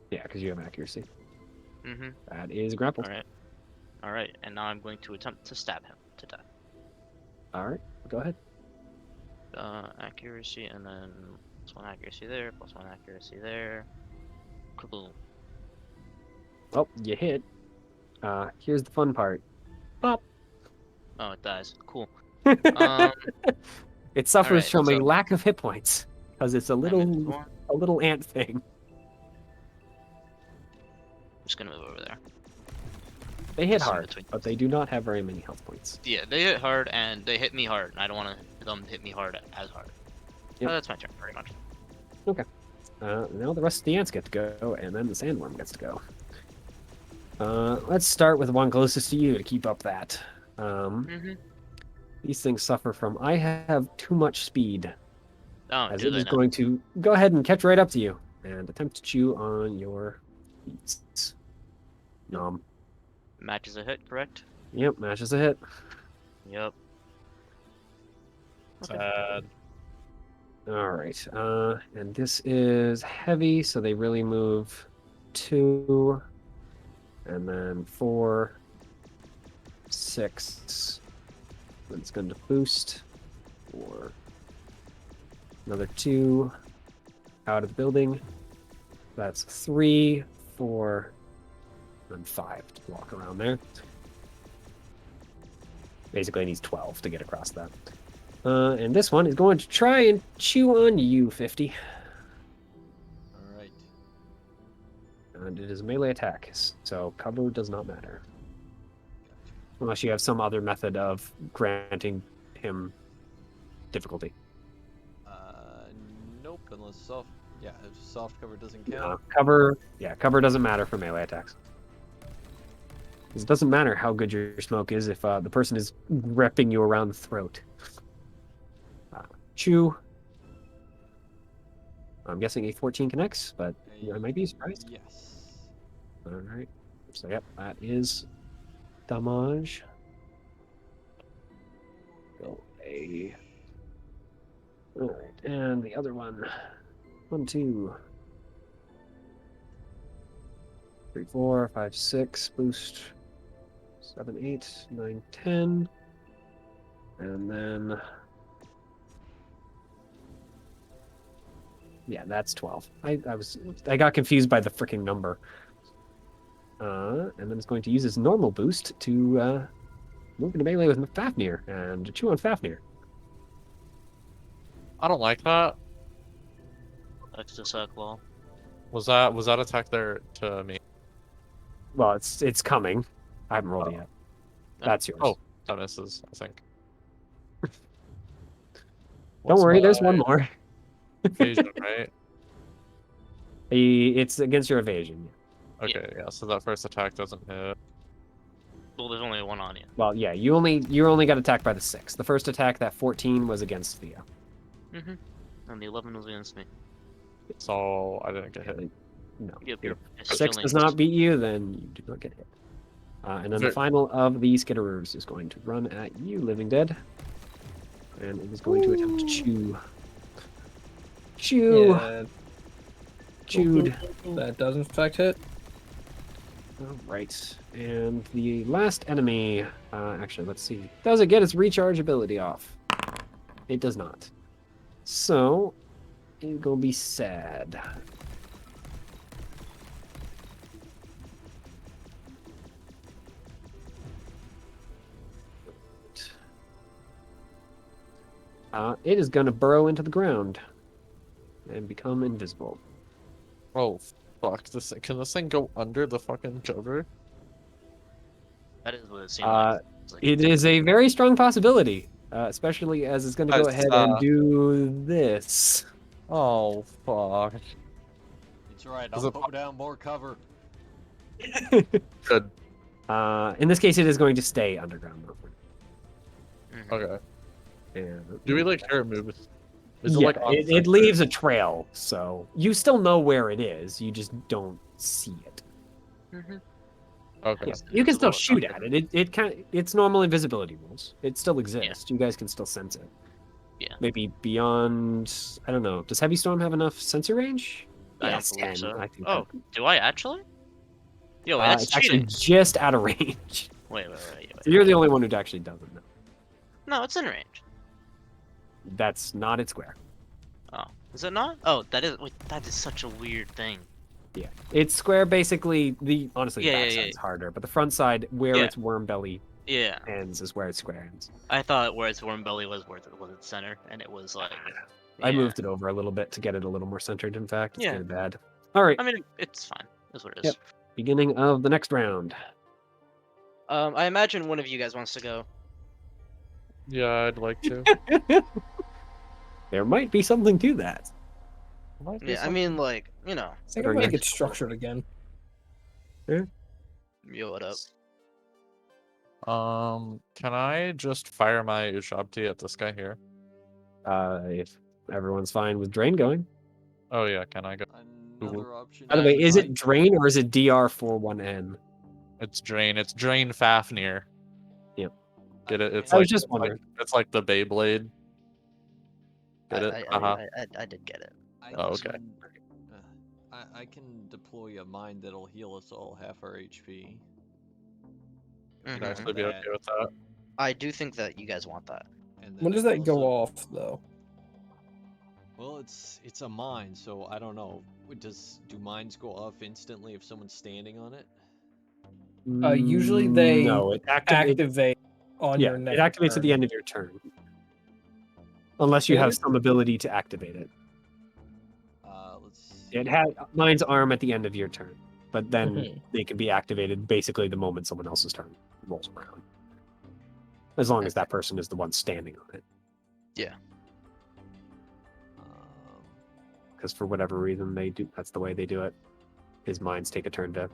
Speaker 1: Yeah, because you have accuracy.
Speaker 5: Mm-hmm.
Speaker 1: That is grapple.
Speaker 5: Alright. Alright, and now I'm going to attempt to stab him to death.
Speaker 1: All right, go ahead.
Speaker 5: Accuracy, and then +1 accuracy there, +1 accuracy there. Kaboom.
Speaker 1: Oh, you hit. Here's the fun part. Pop.
Speaker 5: Oh, it dies. Cool.
Speaker 1: It suffers
Speaker 5: Alright,
Speaker 1: from a
Speaker 5: so-
Speaker 1: lack of hit points because it's a
Speaker 5: I'm
Speaker 1: little ant thing.
Speaker 5: just gonna move over there.
Speaker 1: They hit
Speaker 6: Just in
Speaker 1: hard,
Speaker 6: between.
Speaker 1: but they do not have very many health points.
Speaker 6: Yeah, they hit hard and they hit me hard. And I don't want them to hit me hard as hard.
Speaker 1: Yep.
Speaker 6: Oh, that's my turn, pretty much.
Speaker 1: Now the rest of the ants get to go, and then the sandworm gets to go. Let's start with the one closest to you to keep up that.
Speaker 6: Mm-hmm.
Speaker 1: These things suffer from I have too much speed,
Speaker 6: Oh,
Speaker 1: as
Speaker 6: do
Speaker 1: it
Speaker 6: they
Speaker 1: is
Speaker 6: now?
Speaker 1: going to go ahead and catch right up to you and attempt to chew on your beats. Nom.
Speaker 6: Matches a hit, correct?
Speaker 1: Yep, matches a hit.
Speaker 6: Yep.
Speaker 2: Sad.
Speaker 1: All right. And this is heavy, so they really move 2, and then 4, 6. Then it's going to boost for another 2 out of the building. That's 3, 4, and 5 to walk around there. Basically, it needs 12 to get across that. And this one is going to try and chew on you, 50.
Speaker 7: Alright.
Speaker 1: And it is a melee attack, so cover does not matter.
Speaker 7: Gotcha.
Speaker 1: Unless you have some other method of granting him difficulty.
Speaker 7: Nope, unless soft. Yeah, if soft cover doesn't
Speaker 1: Uh,
Speaker 7: count.
Speaker 1: cover doesn't matter for melee attacks. 'Cause it doesn't matter how good your smoke is if the person is repping you around the throat. Chew. I'm guessing a 14 connects, but I might be surprised.
Speaker 7: Yes.
Speaker 1: All right. So yep, that is damage. Go a. All right, and the other one. 1, 2, 3, 4, 5, 6. Boost. 7, 8, 9, 10. And then. Yeah, that's 12. I got confused by the freaking number. And then it's going to use its normal boost to move into melee with Fafnir and chew on Fafnir.
Speaker 2: I don't like that.
Speaker 6: Extra circle.
Speaker 2: Was that attack there to me?
Speaker 1: Well, it's coming. I haven't rolled it yet. That's yours.
Speaker 2: Oh, that misses, I think.
Speaker 1: Don't
Speaker 2: What's
Speaker 1: worry, there's
Speaker 2: my
Speaker 1: one more.
Speaker 2: evasion, right?
Speaker 1: It's against your evasion.
Speaker 2: Okay, yeah. So that first attack doesn't hit.
Speaker 6: Well, there's only one on you.
Speaker 1: Well, yeah, you only got attacked by the 6. The first attack, that 14, was against Theo.
Speaker 6: Mm-hmm. And the 11 was against me.
Speaker 2: So I didn't get hit.
Speaker 1: No.
Speaker 6: Yep.
Speaker 1: If
Speaker 6: It's
Speaker 1: 6
Speaker 6: still
Speaker 1: does
Speaker 6: named.
Speaker 1: not beat you, then you do not get hit. And then the
Speaker 2: Ver-
Speaker 1: final of the Skitteroos is going to run at you, Living Dead. And it is going to attempt to chew. Chew!
Speaker 3: Yeah,
Speaker 1: Chewed.
Speaker 3: that does in fact hit.
Speaker 1: Alright. And the last enemy, actually, let's see. Does it get its recharge ability off? It does not. So, it's gonna be sad. It is gonna burrow into the ground and become invisible.
Speaker 2: Oh fuck! Can this thing go under the fucking cover?
Speaker 6: That is what it seemed
Speaker 1: Uh,
Speaker 6: like. It's like-
Speaker 1: It is a very strong possibility, especially as it's gonna go
Speaker 2: Guys,
Speaker 1: ahead and do this.
Speaker 2: Oh fuck!
Speaker 7: It's right,
Speaker 2: Is
Speaker 7: I'll
Speaker 2: it
Speaker 7: put down more cover.
Speaker 2: Good.
Speaker 1: In this case, it is going to stay underground though.
Speaker 6: Mhm.
Speaker 2: Okay.
Speaker 1: And,
Speaker 2: Do we like hear it move? Is
Speaker 1: yeah,
Speaker 2: it like on
Speaker 1: it
Speaker 2: center?
Speaker 1: leaves a trail, so you still know where it is. You just don't see it.
Speaker 6: Mhm.
Speaker 2: Okay.
Speaker 1: Yeah,
Speaker 6: It's
Speaker 1: you can still
Speaker 6: invisible,
Speaker 1: shoot
Speaker 6: it's
Speaker 1: at it. It's normal invisibility rules. It still exists. You guys can still sense it.
Speaker 6: Yeah.
Speaker 1: Maybe beyond. I don't know. Does Heavy Storm have enough sensor range?
Speaker 6: I
Speaker 1: Yeah,
Speaker 6: don't
Speaker 1: it's
Speaker 6: believe
Speaker 1: 10.
Speaker 6: so.
Speaker 1: I think
Speaker 6: Oh, do I actually? Yo,
Speaker 1: that,
Speaker 6: that's
Speaker 1: it's actually
Speaker 6: cheating.
Speaker 1: just out of range.
Speaker 6: Wait.
Speaker 1: So you're the only one who actually doesn't know.
Speaker 6: No, it's in range.
Speaker 1: That's not its square.
Speaker 6: Oh, is it not? Oh, that is. Wait, that is such a weird thing.
Speaker 1: Yeah, it's square. Basically, honestly, the
Speaker 6: Yeah,
Speaker 1: back
Speaker 6: yeah,
Speaker 1: side's harder, but the front side, where
Speaker 6: Yeah.
Speaker 1: its worm belly
Speaker 6: Yeah,
Speaker 1: ends, is where its square ends.
Speaker 6: I thought where its worm belly was its center, and it was like.
Speaker 1: I
Speaker 6: yeah.
Speaker 1: moved it over a little bit to get it a little more centered. In fact, it's
Speaker 6: Yeah.
Speaker 1: kind of bad. All right,
Speaker 6: I mean, it's fine. That's what it is.
Speaker 1: Yep. Beginning of the next round.
Speaker 5: I imagine one of you guys wants to go.
Speaker 2: Yeah, I'd like to.
Speaker 1: There might be something to that.
Speaker 2: Might be
Speaker 5: Yeah, I mean,
Speaker 2: something.
Speaker 5: like, you know,
Speaker 3: I think I'm gonna get structured again.
Speaker 5: yo, what up?
Speaker 2: Can I just fire my Ushabti at this guy here?
Speaker 1: If everyone's fine with Drain going.
Speaker 2: Oh yeah, can I go?
Speaker 7: Another option.
Speaker 1: By the way, is
Speaker 7: I-
Speaker 1: it Drain or is it DR41N?
Speaker 2: It's Drain. It's Drain Fafnir.
Speaker 1: Yep.
Speaker 2: Get it? It's
Speaker 1: I
Speaker 2: like
Speaker 1: was just
Speaker 2: it's like,
Speaker 1: wondering.
Speaker 2: it's like the Beyblade. Get it?
Speaker 5: I did get it.
Speaker 7: I
Speaker 2: Oh, okay.
Speaker 7: can, I can deploy a mine that'll heal us all half our HP.
Speaker 2: I'd
Speaker 5: Mhm.
Speaker 2: actually be okay with that.
Speaker 5: I do think that you guys want that.
Speaker 7: And
Speaker 3: When
Speaker 7: then
Speaker 3: does that go
Speaker 7: also-
Speaker 3: off though?
Speaker 7: Well, it's a mine, so I don't know. Do mines go off instantly if someone's standing on it?
Speaker 3: Usually they
Speaker 1: no, it
Speaker 3: activate on
Speaker 1: yeah,
Speaker 3: your
Speaker 1: it
Speaker 3: next
Speaker 1: activates at
Speaker 3: turn.
Speaker 1: the end of your turn. Unless you
Speaker 3: Say
Speaker 1: have
Speaker 3: it?
Speaker 1: some ability to activate it.
Speaker 7: Let's see.
Speaker 1: It has mine's arm at the end of your turn, but then
Speaker 3: Mhm.
Speaker 1: they can be activated basically the moment someone else's turn rolls around. As long as that person is the one standing on it.
Speaker 7: Um,
Speaker 1: Because for whatever reason that's the way they do it. His mines take a turn to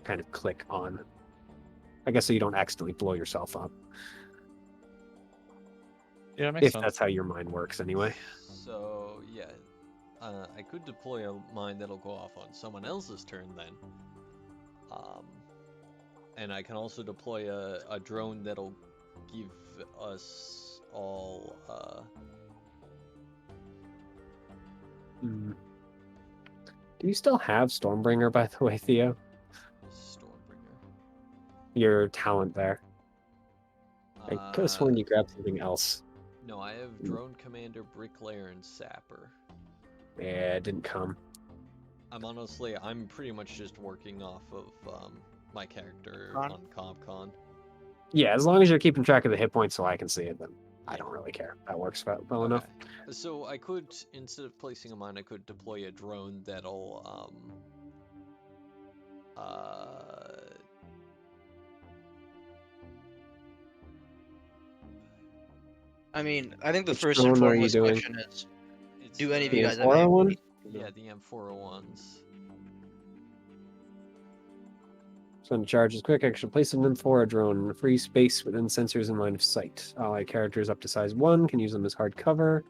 Speaker 1: kind of click on. I guess so you don't accidentally blow yourself up.
Speaker 2: Yeah, it makes
Speaker 1: If
Speaker 2: sense.
Speaker 1: that's how your mind works anyway.
Speaker 7: So yeah, I could deploy a mine that'll go off on someone else's turn then. And I can also deploy a drone that'll give us all
Speaker 1: Hmm. Do you still have Stormbringer, by the way, Theo?
Speaker 7: Stormbringer.
Speaker 1: Your talent there. I could have sworn you grabbed something else.
Speaker 7: No, I have drone commander, bricklayer, and sapper.
Speaker 1: Yeah, it didn't come.
Speaker 7: I'm pretty much just working off of my character
Speaker 5: Con?
Speaker 7: on CompCon.
Speaker 1: Yeah, as long as you're keeping track of the hit points so I can see it, then I don't really care. That works well enough.
Speaker 7: So I could, instead of placing a mine, I could deploy a drone that'll
Speaker 5: I mean, I think the
Speaker 1: Which
Speaker 5: first and
Speaker 1: drone are you
Speaker 5: foremost
Speaker 1: doing?
Speaker 5: question is,
Speaker 7: it's
Speaker 5: do any of
Speaker 1: The
Speaker 5: you guys have
Speaker 1: Amphora
Speaker 5: any?
Speaker 1: one?
Speaker 7: Yeah, the M401s.
Speaker 1: Spend charges quick action. Place an Amphora drone in a free space within sensors in line of sight. Allied characters up to size 1 can use them as hard cover.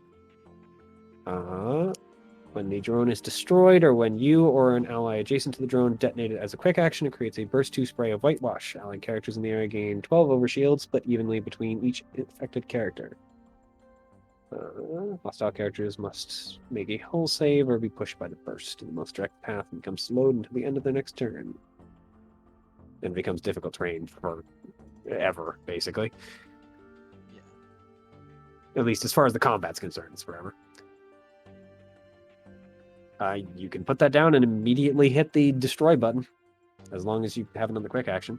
Speaker 1: When the drone is destroyed, or when you or an ally adjacent to the drone detonate it as a quick action, it creates a burst 2 spray of whitewash. Allied characters in the area gain 12 overshield, split evenly between each affected character. Hostile characters must make a hull save or be pushed by the burst in the most direct path and become slowed until the end of their next turn. Then becomes difficult terrain forever, basically.
Speaker 7: Yeah.
Speaker 1: At least as far as the combat's concerned, it's forever. You can put that down and immediately hit the destroy button, as long as you have it on the quick action.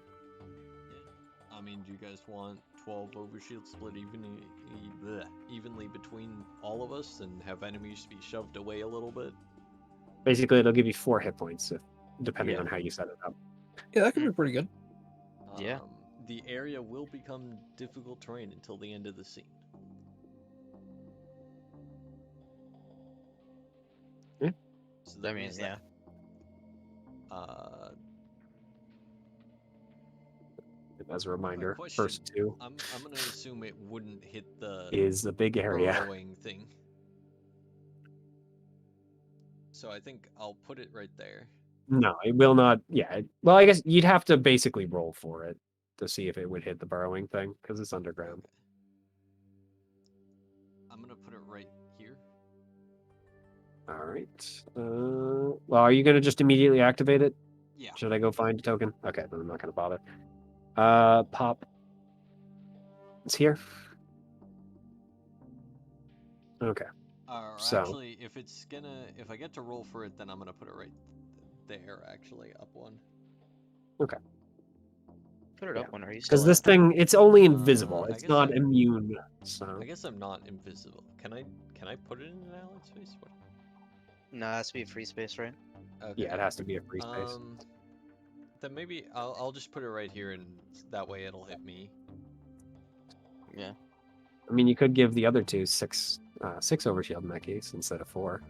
Speaker 7: I mean, do you guys want 12 overshield split evenly between all of us and have enemies be shoved away a little bit?
Speaker 1: Basically, it'll give you 4 hit points, depending
Speaker 7: Yeah.
Speaker 1: on how you set it up.
Speaker 3: Yeah, that could be pretty good.
Speaker 5: Yeah.
Speaker 7: The area will become difficult terrain until the end of the scene.
Speaker 1: Yeah.
Speaker 7: So
Speaker 5: I
Speaker 7: that
Speaker 5: mean,
Speaker 7: means
Speaker 5: yeah.
Speaker 7: that.
Speaker 1: As a reminder,
Speaker 7: question.
Speaker 1: first 2
Speaker 7: I'm gonna assume it wouldn't hit the
Speaker 1: is a big area.
Speaker 7: burrowing thing. So I think I'll put it right there.
Speaker 1: No, it will not. Yeah. Well, I guess you'd have to basically roll for it to see if it would hit the burrowing thing, because it's underground.
Speaker 7: Okay. I'm gonna put it right here.
Speaker 1: All right. Well, are you going to just immediately activate it?
Speaker 7: Yeah.
Speaker 1: Should I go find a token? Okay, then I'm not going to bother. Pop. It's here. Okay.
Speaker 7: Or
Speaker 1: So-
Speaker 7: actually, if I get to roll for it, then I'm gonna put it right there. Actually, up one.
Speaker 5: Put it
Speaker 1: Yeah.
Speaker 5: up when are you still
Speaker 1: Because this
Speaker 5: at?
Speaker 1: thing, it's only invisible.
Speaker 7: I
Speaker 1: It's
Speaker 7: guess
Speaker 1: not
Speaker 7: I-
Speaker 1: immune. So
Speaker 7: I guess I'm not invisible. Can I put it in an allied space? What?
Speaker 5: No, it has to be a free space, right?
Speaker 7: Okay.
Speaker 1: yeah, it has to be a free space.
Speaker 4: Then maybe I'll just put it right here, and that way it'll hit me.
Speaker 6: Yeah.
Speaker 1: I mean, you could give the other two six overshield in that case instead of 4.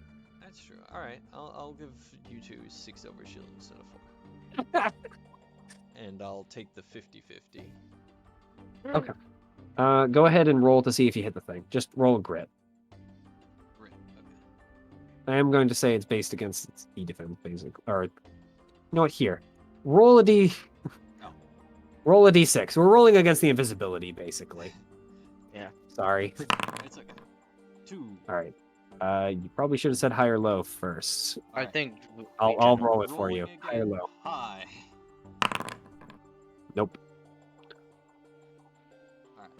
Speaker 4: That's true. All right, I'll give you two 6 overshield instead of 4. And I'll take the 50-50.
Speaker 1: Okay. Go ahead and roll to see if you hit the thing. Just roll a grit.
Speaker 4: Right. Okay.
Speaker 1: I am going to say it's based against its E-defense, basic. Or, you know what? Here, roll a D.
Speaker 4: Oh.
Speaker 1: Roll a D6. We're rolling against the invisibility, basically.
Speaker 6: Yeah.
Speaker 1: Sorry.
Speaker 4: It's okay. 2.
Speaker 1: All right. You probably should have said high or low first.
Speaker 6: I
Speaker 4: Alright.
Speaker 6: think
Speaker 1: I'll roll it for
Speaker 4: Rolling
Speaker 1: you.
Speaker 4: again.
Speaker 1: High or low?
Speaker 4: High.
Speaker 1: Nope.
Speaker 4: Alright.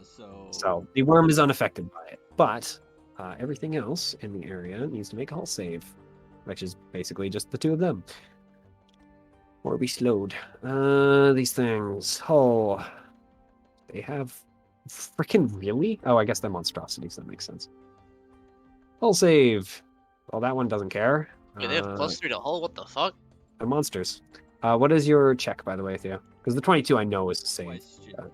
Speaker 4: So.
Speaker 1: So the worm is unaffected by it, but everything else in the area needs to make a hull save, which is basically just the two of them. Or be slowed. These things. Hull. They have freaking really? Oh, I guess they're monstrosities. That makes sense. Hull save. Well, that one doesn't care.
Speaker 6: Wait, they have +3 to hull. What the fuck?
Speaker 1: They're monsters. What is your check, by the way, Theo? Because the 22 I know is the same.
Speaker 4: Question.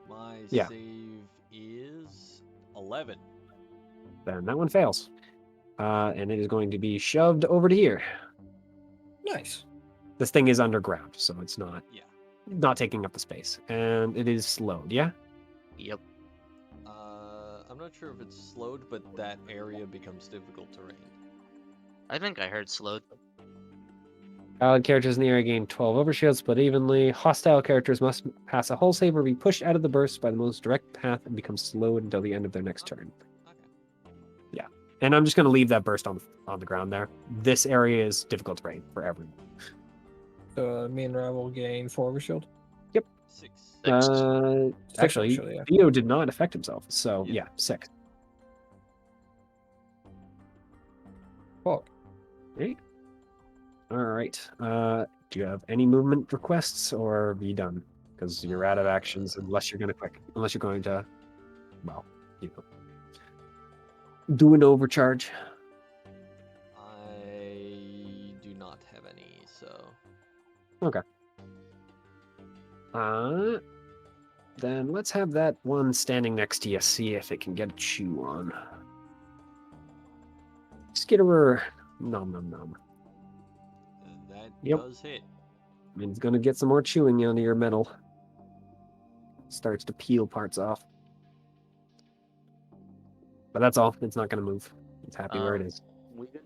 Speaker 4: My
Speaker 1: Yeah.
Speaker 4: save is 11.
Speaker 1: Then that one fails. And it is going to be shoved over to here.
Speaker 3: Nice.
Speaker 1: This thing is underground, so it's not
Speaker 4: Yeah.
Speaker 1: not taking up the space. And it is slowed, yeah?
Speaker 6: Yep.
Speaker 4: I'm not sure if it's slowed, but that area becomes difficult terrain.
Speaker 6: I think I heard slowed.
Speaker 1: Allied characters in the area gain 12 overshield, split evenly. Hostile characters must pass a hull save or be pushed out of the burst by the most direct path and become slowed until the end of their next turn.
Speaker 4: Okay.
Speaker 1: Yeah. And I'm just going to leave that burst on the ground there. This area is difficult terrain for everyone.
Speaker 3: So me and Rob will gain 4 overshield.
Speaker 4: 6.
Speaker 1: Actually,
Speaker 3: overshield, yeah.
Speaker 1: Theo did not affect himself, so
Speaker 4: Yeah.
Speaker 1: yeah, 6.
Speaker 3: Fuck.
Speaker 1: Okay. All right. Do you have any movement requests, or are you done? Because you're out of actions unless you're going to, well, do an overcharge.
Speaker 4: I do not have any, so.
Speaker 1: Okay. Then let's have that one standing next to you see if it can get a chew on. Skitterer. Nom nom nom.
Speaker 4: That
Speaker 1: Yep.
Speaker 4: does hit.
Speaker 1: I mean, it's going to get some more chewing onto your metal. Starts to peel parts off. But that's all. It's not going to move. It's happy where it is.
Speaker 6: We good?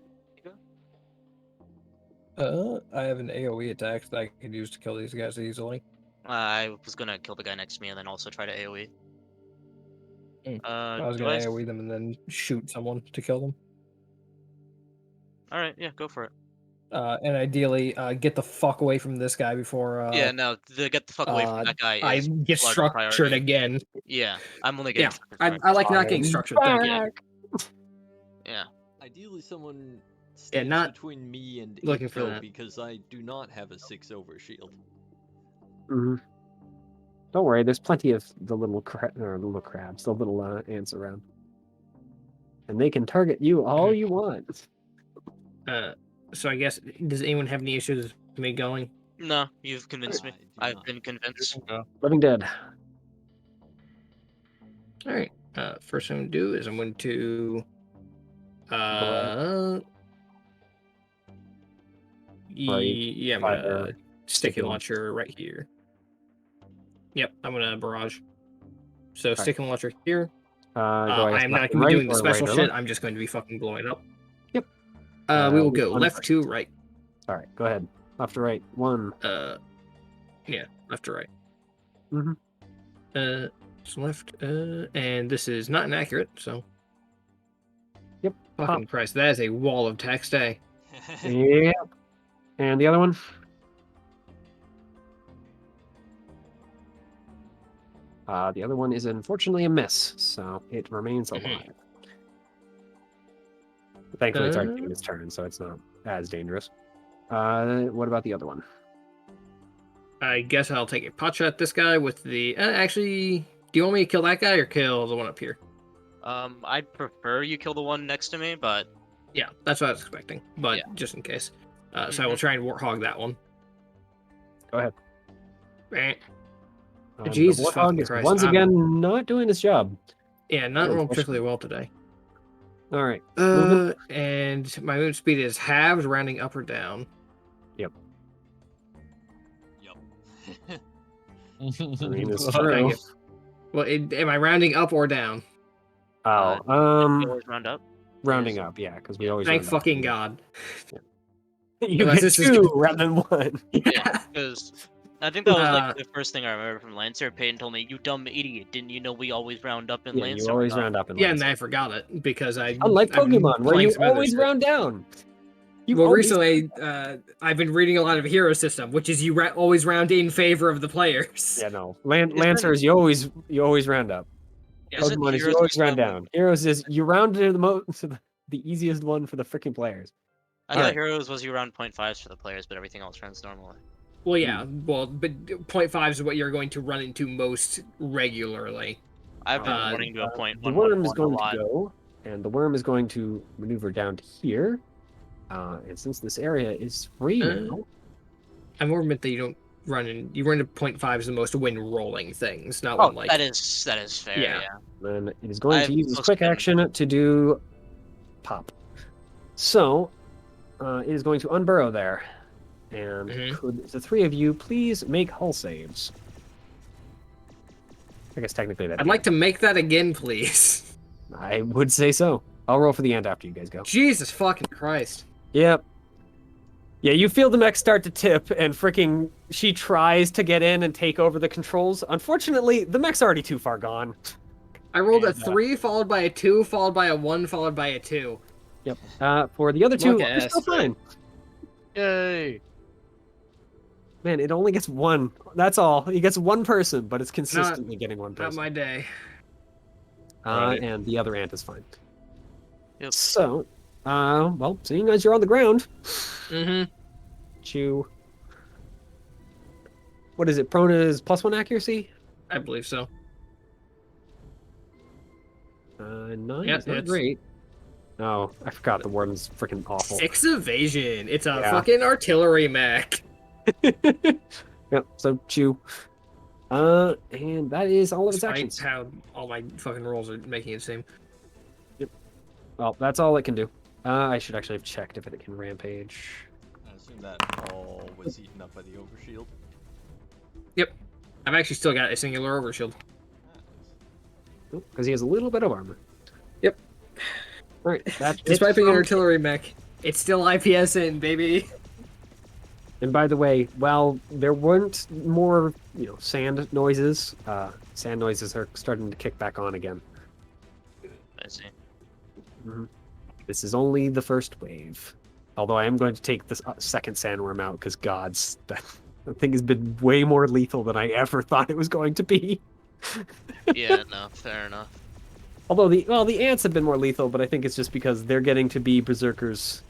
Speaker 3: I have an AoE attack that I could use to kill these guys easily.
Speaker 6: I was gonna kill the guy next to me and then also try to AoE.
Speaker 3: I was
Speaker 6: do
Speaker 3: gonna
Speaker 6: I-
Speaker 3: AoE them and then shoot someone to kill them.
Speaker 6: All right, yeah, go for it.
Speaker 3: And ideally, get the fuck away from this guy before.
Speaker 6: Yeah, no, get the fuck away from that guy.
Speaker 3: I
Speaker 6: Is
Speaker 3: get
Speaker 6: large
Speaker 3: structured
Speaker 6: priority.
Speaker 3: again.
Speaker 6: Yeah, I'm only getting.
Speaker 3: Yeah,
Speaker 6: structured
Speaker 3: I
Speaker 6: priority.
Speaker 3: like not getting
Speaker 1: I'm
Speaker 3: structured. Thank you.
Speaker 1: back.
Speaker 6: Yeah.
Speaker 4: Ideally, someone stands
Speaker 3: not
Speaker 4: between me and
Speaker 3: looking
Speaker 4: it,
Speaker 3: for
Speaker 4: though,
Speaker 3: that.
Speaker 4: because I do not have a 6 overshield.
Speaker 1: Mhm. Don't worry, there's plenty of the little crabs, the little ants around. And they can target you all you want.
Speaker 3: So I guess, does anyone have any issues with me going?
Speaker 6: No, you've convinced me.
Speaker 4: I do
Speaker 6: I've
Speaker 4: not.
Speaker 6: been convinced.
Speaker 1: Living Dead.
Speaker 3: All right. First thing I'm gonna do is I'm going to. Yeah, I'm
Speaker 1: Fire,
Speaker 3: gonna sticky
Speaker 1: sticky
Speaker 3: launcher right here. Yep, I'm gonna barrage. So sticky launcher here.
Speaker 1: Go
Speaker 3: I am not
Speaker 1: left
Speaker 3: going
Speaker 1: and
Speaker 3: to be doing
Speaker 1: right
Speaker 3: the
Speaker 1: or right
Speaker 3: special
Speaker 1: or
Speaker 3: shit.
Speaker 1: left?
Speaker 3: I'm just going to be fucking blowing it up.
Speaker 1: Yep.
Speaker 3: We will
Speaker 1: which
Speaker 3: go
Speaker 1: one
Speaker 3: left
Speaker 1: first?
Speaker 3: to right.
Speaker 1: All right, go ahead. Left to right. 1.
Speaker 3: Yeah, left to right.
Speaker 1: Mhm.
Speaker 3: So left. And this is not inaccurate. So.
Speaker 1: Yep.
Speaker 3: Fucking Christ, that is a wall of text, eh?
Speaker 1: Yeah. And the other one? The other one is unfortunately a miss, so it remains alive. Thankfully, it's already taken its turn, so it's not as dangerous. What about the other one?
Speaker 3: I guess I'll take a pot shot at this guy with the. Actually, do you want me to kill that guy or kill the one up here?
Speaker 6: I'd prefer you kill the one next to me, but
Speaker 3: Yeah, that's what I was expecting. But
Speaker 6: Yeah.
Speaker 3: just in case. So I will try and warthog that one.
Speaker 1: Go ahead.
Speaker 3: Eh.
Speaker 1: The
Speaker 3: Jesus
Speaker 1: Warthog
Speaker 3: fucking
Speaker 1: is
Speaker 3: Christ,
Speaker 1: once
Speaker 3: I'm-
Speaker 1: again not doing his job.
Speaker 3: Yeah, not rolling particularly well today.
Speaker 1: All right. moving.
Speaker 3: And my movement speed is halved, rounding up or down.
Speaker 1: Yep.
Speaker 7: Yup.
Speaker 1: I mean, it's
Speaker 3: Thank
Speaker 1: true.
Speaker 3: you. Well, am I rounding up or down?
Speaker 1: Oh,
Speaker 6: You always round up.
Speaker 1: rounding up, yeah, because we always
Speaker 3: Thank
Speaker 1: round up.
Speaker 3: fucking God.
Speaker 1: You
Speaker 3: Unless
Speaker 1: get
Speaker 3: this is
Speaker 1: 2 rather than 1.
Speaker 6: Yeah, because I think that was
Speaker 3: Uh,
Speaker 6: like the first thing I remember from Lancer. Peyton told me, "You dumb idiot! Didn't you know we always round up in
Speaker 1: Yeah,
Speaker 6: Lancer?"
Speaker 1: you always
Speaker 6: I'm like,
Speaker 1: round up in
Speaker 3: Yeah,
Speaker 1: Lancer.
Speaker 3: and I forgot it because I.
Speaker 1: Unlike
Speaker 3: I've been
Speaker 1: Pokemon, where
Speaker 3: playing
Speaker 1: you
Speaker 3: some other
Speaker 1: always
Speaker 3: shit.
Speaker 1: round down. You
Speaker 3: Well,
Speaker 1: always-
Speaker 3: recently, I've been reading a lot of Hero System, which is you always round in favor of the players.
Speaker 1: Yeah, no. Lancers, you always round up.
Speaker 6: Isn't
Speaker 1: Pokemon is you
Speaker 6: Heroes
Speaker 1: always round
Speaker 6: System-
Speaker 1: down. Heroes is you round to the easiest one for the freaking players.
Speaker 6: I thought
Speaker 1: Alright.
Speaker 6: Heroes was you round 0.5s for the players, but everything else runs normally.
Speaker 3: Well, yeah, but 0.5 is what you're going to run into most regularly.
Speaker 6: I've been
Speaker 3: Uh,
Speaker 6: running to a point
Speaker 1: The
Speaker 6: 1
Speaker 1: worm
Speaker 6: 1
Speaker 1: is
Speaker 6: 1 a
Speaker 1: going
Speaker 6: lot.
Speaker 1: to go, and the worm is going to maneuver down to here. And since this area is free now,
Speaker 3: I more meant that you don't run in. You run to 0.5s the most when rolling things, not
Speaker 6: Oh,
Speaker 3: when like.
Speaker 6: that is fair.
Speaker 3: Yeah.
Speaker 6: Yeah.
Speaker 1: then it is going to
Speaker 6: I've
Speaker 1: use its
Speaker 6: also
Speaker 1: quick
Speaker 6: been-
Speaker 1: action to do pop. So, it is going to unburrow there. And
Speaker 3: Mhm.
Speaker 1: could the 3 of you please make hull saves? I guess technically that.
Speaker 3: I'd like to make that again, please.
Speaker 1: I would say so. I'll roll for the end after you guys go.
Speaker 3: Jesus fucking Christ.
Speaker 1: Yep. Yeah, you feel the mech start to tip, and freaking she tries to get in and take over the controls. Unfortunately, the mech's already too far gone.
Speaker 3: I rolled a
Speaker 1: And,
Speaker 3: 3, followed by a 2, followed by a 1, followed by a 2.
Speaker 1: Yep. For the other 2,
Speaker 3: Look
Speaker 1: you're
Speaker 3: at
Speaker 1: still
Speaker 3: us.
Speaker 1: fine.
Speaker 2: Yay!
Speaker 1: Man, it only gets 1. That's all. He gets 1 person, but it's consistently getting 1
Speaker 3: Not
Speaker 1: person.
Speaker 3: my day.
Speaker 2: Alright.
Speaker 1: And the other ant is fine.
Speaker 6: Yep.
Speaker 1: So, well, seeing as you're on the ground,
Speaker 3: Mm-hmm.
Speaker 1: you. What is it? Prone is +1 accuracy?
Speaker 3: I believe so.
Speaker 1: 9
Speaker 3: Yeah,
Speaker 1: is not
Speaker 3: it's-
Speaker 1: great. Oh, I forgot the warden's freaking awful.
Speaker 3: 6 evasion. It's a
Speaker 1: Yeah.
Speaker 3: fucking artillery mech.
Speaker 1: Yep, so chew. And that is all of its
Speaker 3: Despite
Speaker 1: actions.
Speaker 3: how all my fucking rolls are making it seem.
Speaker 1: Well, that's all it can do. I should actually have checked if it can rampage.
Speaker 7: I assume that all was eaten up by the overshield.
Speaker 3: I've actually still got a singular overshield.
Speaker 1: Because he has a little bit of armor.
Speaker 3: Yep.
Speaker 1: Alright, that's
Speaker 3: Despite being an
Speaker 1: from-
Speaker 3: artillery mech, it's still IPS in, baby.
Speaker 1: And by the way, while there weren't more, sand noises, sand noises are starting to kick back on again.
Speaker 6: I see.
Speaker 1: This is only the first wave. Although I am going to take this second sandworm out because gods, that thing has been way more lethal than I ever thought it was going to be.
Speaker 6: Yeah, no, fair enough.
Speaker 1: Although the ants have been more lethal, but I think it's just because they're getting to be berserkers,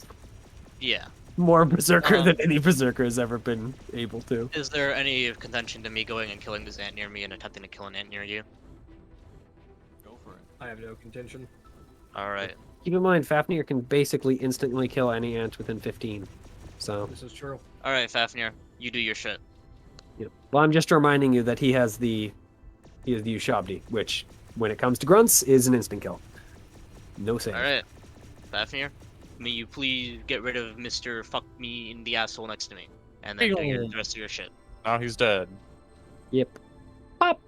Speaker 6: Yeah.
Speaker 1: more berserker
Speaker 6: Um,
Speaker 1: than any berserker has ever been able to.
Speaker 6: Is there any contention to me going and killing this ant near me and attempting to kill an ant near you?
Speaker 7: Go for it.
Speaker 3: I have no contention.
Speaker 6: Alright.
Speaker 1: Keep in mind, Fafnir can basically instantly kill any ant within 15. So,
Speaker 3: This is true.
Speaker 6: Alright, Fafnir, you do your shit.
Speaker 1: yep. Well, I'm just reminding you that he has the Ushabti, which, when it comes to grunts, is an instant kill. No save.
Speaker 6: Alright. Fafnir, may you please get rid of Mr. Fuck Me in the asshole next to me. And then do the rest of your shit.
Speaker 2: Now he's dead.
Speaker 1: Yep. Pop.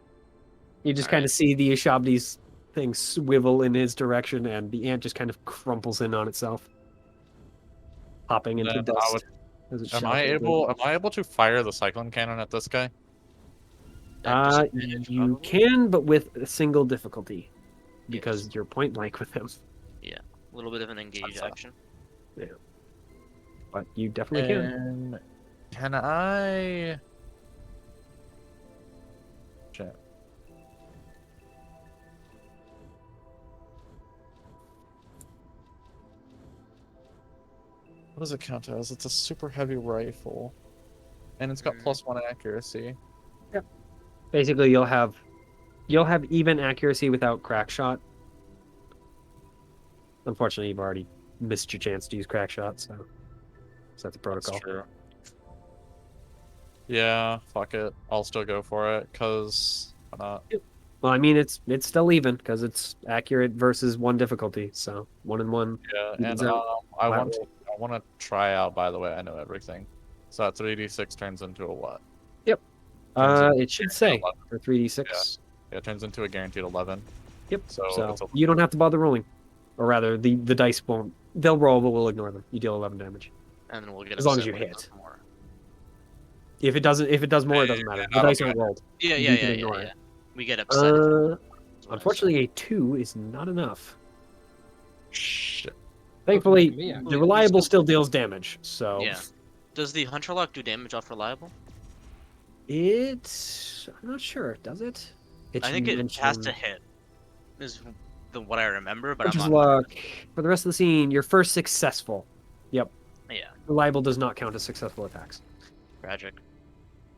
Speaker 1: You just kind of see the Ushabti's thing swivel in his direction, and the ant just kind of crumples in on itself, popping into
Speaker 2: Then I
Speaker 1: dust.
Speaker 2: would-
Speaker 1: as it
Speaker 2: Am
Speaker 1: shells
Speaker 2: I
Speaker 1: into-
Speaker 2: able to fire the cyclone cannon at this guy?
Speaker 6: Disadvantage,
Speaker 1: You
Speaker 6: probably?
Speaker 1: can, but with a single difficulty, because you're point blank with him.
Speaker 6: A little bit of an engage
Speaker 2: That's
Speaker 6: action.
Speaker 1: But you definitely can.
Speaker 2: And can I? Shit. What does it count as? It's a super heavy rifle, and it's got +1 accuracy.
Speaker 1: Basically, you'll have even accuracy without crack shot. Unfortunately, you've already missed your chance to use crack shot, so that's a protocol.
Speaker 2: That's true. Yeah, fuck it. I'll still go for it, cause why not?
Speaker 1: Well, I mean, it's still even because it's accurate versus 1 difficulty. So 1 and 1
Speaker 2: Yeah,
Speaker 1: evens
Speaker 2: and
Speaker 1: out.
Speaker 2: I
Speaker 1: Flat
Speaker 2: want to
Speaker 1: roll.
Speaker 2: I want to try out. By the way, I know everything. So that 3d6 turns into a what?
Speaker 1: Yep.
Speaker 2: Turns into
Speaker 1: It should
Speaker 2: guaranteed
Speaker 1: say
Speaker 2: 11.
Speaker 1: for 3d6.
Speaker 2: Yeah, it turns into a guaranteed 11.
Speaker 1: Yep.
Speaker 2: So it's
Speaker 1: So you don't have to bother rolling, or rather, the dice won't. They'll roll, but we'll ignore them. You deal 11 damage.
Speaker 6: And then we'll get
Speaker 1: As long as
Speaker 6: upset
Speaker 1: you
Speaker 6: when it
Speaker 1: hit.
Speaker 6: does more.
Speaker 1: If it does more, it doesn't matter. The
Speaker 2: that'll
Speaker 1: dice
Speaker 2: be
Speaker 1: aren't rolled.
Speaker 6: Yeah,
Speaker 1: We
Speaker 6: yeah,
Speaker 1: can
Speaker 6: yeah,
Speaker 1: ignore
Speaker 6: yeah,
Speaker 1: it.
Speaker 6: yeah. We get upset. If it
Speaker 1: Uh,
Speaker 6: is what I
Speaker 1: unfortunately, a 2 is not enough.
Speaker 2: Shit.
Speaker 1: Thankfully,
Speaker 3: me, actually.
Speaker 1: the reliable still deals damage. So
Speaker 6: Yeah. Does the Hunter Lock do damage off reliable?
Speaker 1: I'm not sure. Does it? It
Speaker 6: I
Speaker 1: should
Speaker 6: think it has to
Speaker 1: mention-
Speaker 6: hit. Is what I remember, but
Speaker 1: Hunter's
Speaker 6: I'm not.
Speaker 1: luck. For the rest of the scene, you're first successful. Yep.
Speaker 6: Yeah,
Speaker 1: Reliable does not count as successful attacks.
Speaker 6: tragic.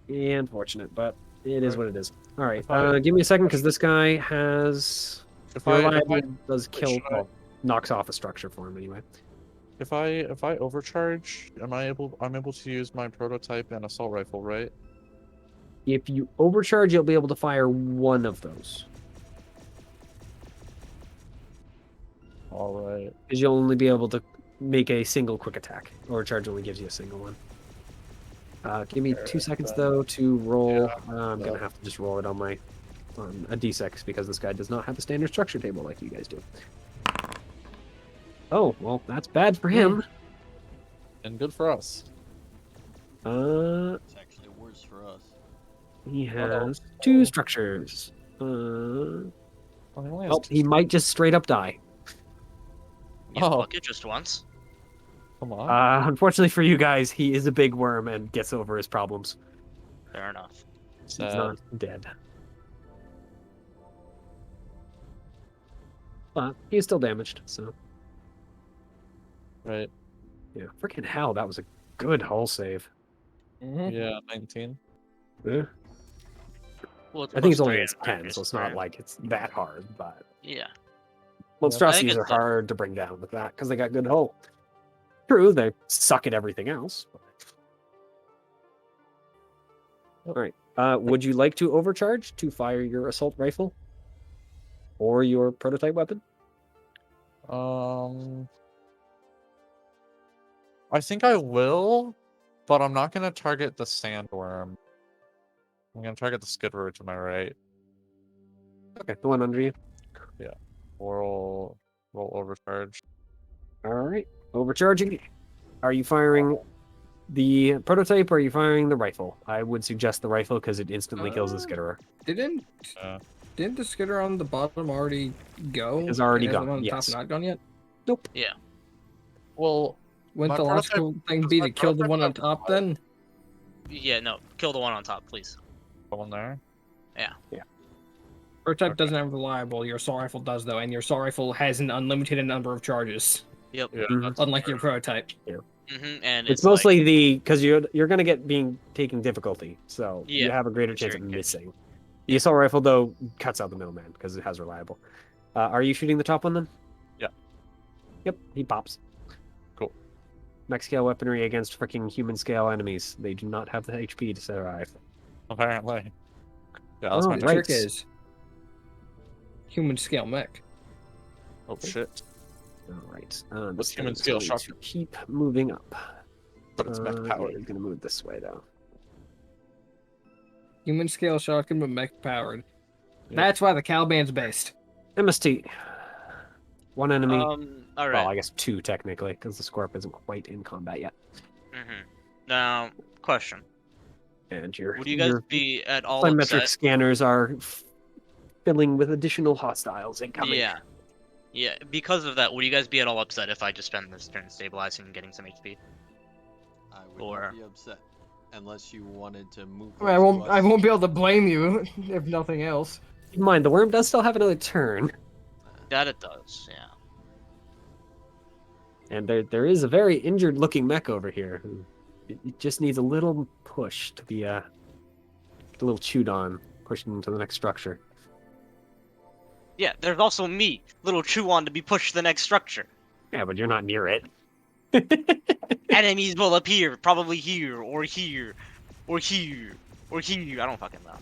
Speaker 1: Unfortunate, but it is what it is. All right.
Speaker 2: If I-
Speaker 1: Give me a second because this guy has.
Speaker 2: If
Speaker 1: the
Speaker 2: I
Speaker 1: reliable does
Speaker 2: wait,
Speaker 1: kill.
Speaker 2: should I-
Speaker 1: Well, knocks off a structure for him anyway.
Speaker 2: if I overcharge, I'm able to use my prototype and assault rifle, right?
Speaker 1: If you overcharge, you'll be able to fire one of those.
Speaker 2: All right.
Speaker 1: Because you'll only be able to make a single quick attack. Overcharge only gives you a single one. Give me 2 seconds though to roll. I'm gonna have to just roll it on a d6 because this guy does not have a standard structure table like you guys do. Oh well, that's bad for him.
Speaker 2: And good for us.
Speaker 7: It's actually worse for us.
Speaker 1: He
Speaker 2: Uh-oh.
Speaker 1: has 2 structures.
Speaker 2: Oh, he only has
Speaker 1: Well, he might just straight up die.
Speaker 6: You
Speaker 2: Oh.
Speaker 6: fuck it just once.
Speaker 2: Come on.
Speaker 1: Unfortunately for you guys, he is a big worm and gets over his problems.
Speaker 6: Fair enough.
Speaker 1: He's
Speaker 2: Sad.
Speaker 1: not dead. But he's still damaged, so
Speaker 2: Right.
Speaker 1: yeah. Freaking hell, that was a good hull save.
Speaker 2: Yeah, 19.
Speaker 1: Yeah.
Speaker 6: Well, it's
Speaker 1: I think it's
Speaker 6: plus
Speaker 1: only
Speaker 6: 3
Speaker 1: as
Speaker 6: in
Speaker 1: 10,
Speaker 6: practice,
Speaker 1: so it's not
Speaker 6: right?
Speaker 1: like it's that hard, but
Speaker 6: Yeah.
Speaker 1: monstrosities are
Speaker 6: it's tough.
Speaker 1: hard to bring down with that because they got good hull. True, they suck at everything else. All right. Would you like to overcharge to fire your assault rifle or your prototype weapon?
Speaker 2: I think I will, but I'm not gonna target the sandworm. I'm gonna target the skidrow to my right.
Speaker 1: Okay, the one under you.
Speaker 2: Roll overcharge.
Speaker 1: All right, overcharging. Are you firing the prototype or are you firing the rifle? I would suggest the rifle because it instantly kills the skitterer.
Speaker 3: Didn't the skidder on the bottom already go?
Speaker 1: It's already
Speaker 3: And has
Speaker 1: gone,
Speaker 3: one on the
Speaker 1: yes.
Speaker 3: top not gone yet?
Speaker 1: Nope.
Speaker 2: Well,
Speaker 3: Wouldn't
Speaker 2: My
Speaker 3: the
Speaker 2: prototype-
Speaker 3: logical thing
Speaker 2: does
Speaker 3: be
Speaker 2: my
Speaker 3: to kill the
Speaker 2: prototype
Speaker 3: one on
Speaker 2: have
Speaker 3: top
Speaker 2: fire?
Speaker 3: then?
Speaker 6: Yeah, no. Kill the one on top, please.
Speaker 2: one there.
Speaker 3: Prototype
Speaker 2: Okay.
Speaker 3: doesn't have reliable. Your assault rifle does though, and your assault rifle has an unlimited number of charges,
Speaker 6: Yep.
Speaker 2: Yeah,
Speaker 1: Mhm.
Speaker 2: that's
Speaker 3: unlike your prototype.
Speaker 6: And
Speaker 1: It's
Speaker 6: like-
Speaker 1: mostly because you're gonna get being taking difficulty, so you
Speaker 6: Yeah,
Speaker 1: have a greater chance
Speaker 6: sure,
Speaker 1: of
Speaker 6: okay.
Speaker 1: missing. The assault rifle though cuts out the middleman because it has reliable. Are you shooting the top one then?
Speaker 2: Yeah.
Speaker 1: Yep, he pops.
Speaker 2: Cool.
Speaker 1: Mech scale weaponry against freaking human scale enemies. They do not have the HP to survive.
Speaker 2: apparently. Yeah, that's
Speaker 1: Oh,
Speaker 2: my
Speaker 3: The
Speaker 1: right.
Speaker 2: turn.
Speaker 3: trick is human scale mech.
Speaker 2: Oh shit!
Speaker 1: All right.
Speaker 2: What's
Speaker 1: this
Speaker 2: human
Speaker 1: guy's
Speaker 2: scale
Speaker 1: going
Speaker 2: shock?
Speaker 1: to keep moving up.
Speaker 2: But it's mech
Speaker 1: Yeah,
Speaker 2: powered.
Speaker 1: he's gonna move this way though.
Speaker 3: Human scale shotgun, but mech powered.
Speaker 2: Yep.
Speaker 3: That's why the Caliban's based.
Speaker 1: MST. One enemy.
Speaker 6: all right.
Speaker 1: Well, I guess 2 technically, because the Scorp isn't quite in combat yet.
Speaker 6: Now, question:
Speaker 1: And your
Speaker 6: would you guys
Speaker 1: your
Speaker 6: be at all
Speaker 1: plyometric
Speaker 6: upset?
Speaker 1: scanners are filling with additional hostiles incoming.
Speaker 6: Yeah. Because of that, would you guys be at all upset if I just spend this turn stabilizing and getting some HP?
Speaker 7: I would
Speaker 6: Or-
Speaker 7: not be upset unless you wanted to move.
Speaker 3: I mean, I won't be able to blame you if nothing else.
Speaker 1: Keep in mind, the worm does still have another turn,
Speaker 6: That it does. Yeah.
Speaker 1: and there is a very injured-looking mech over here. Who it just needs a little push to be a little chewed on, pushed into the next structure.
Speaker 6: Yeah. There's also me, little Chew-on, to be pushed to the next structure.
Speaker 1: Yeah, but you're not near it.
Speaker 6: Enemies will appear, probably here or here, or here, or here. I don't fucking know.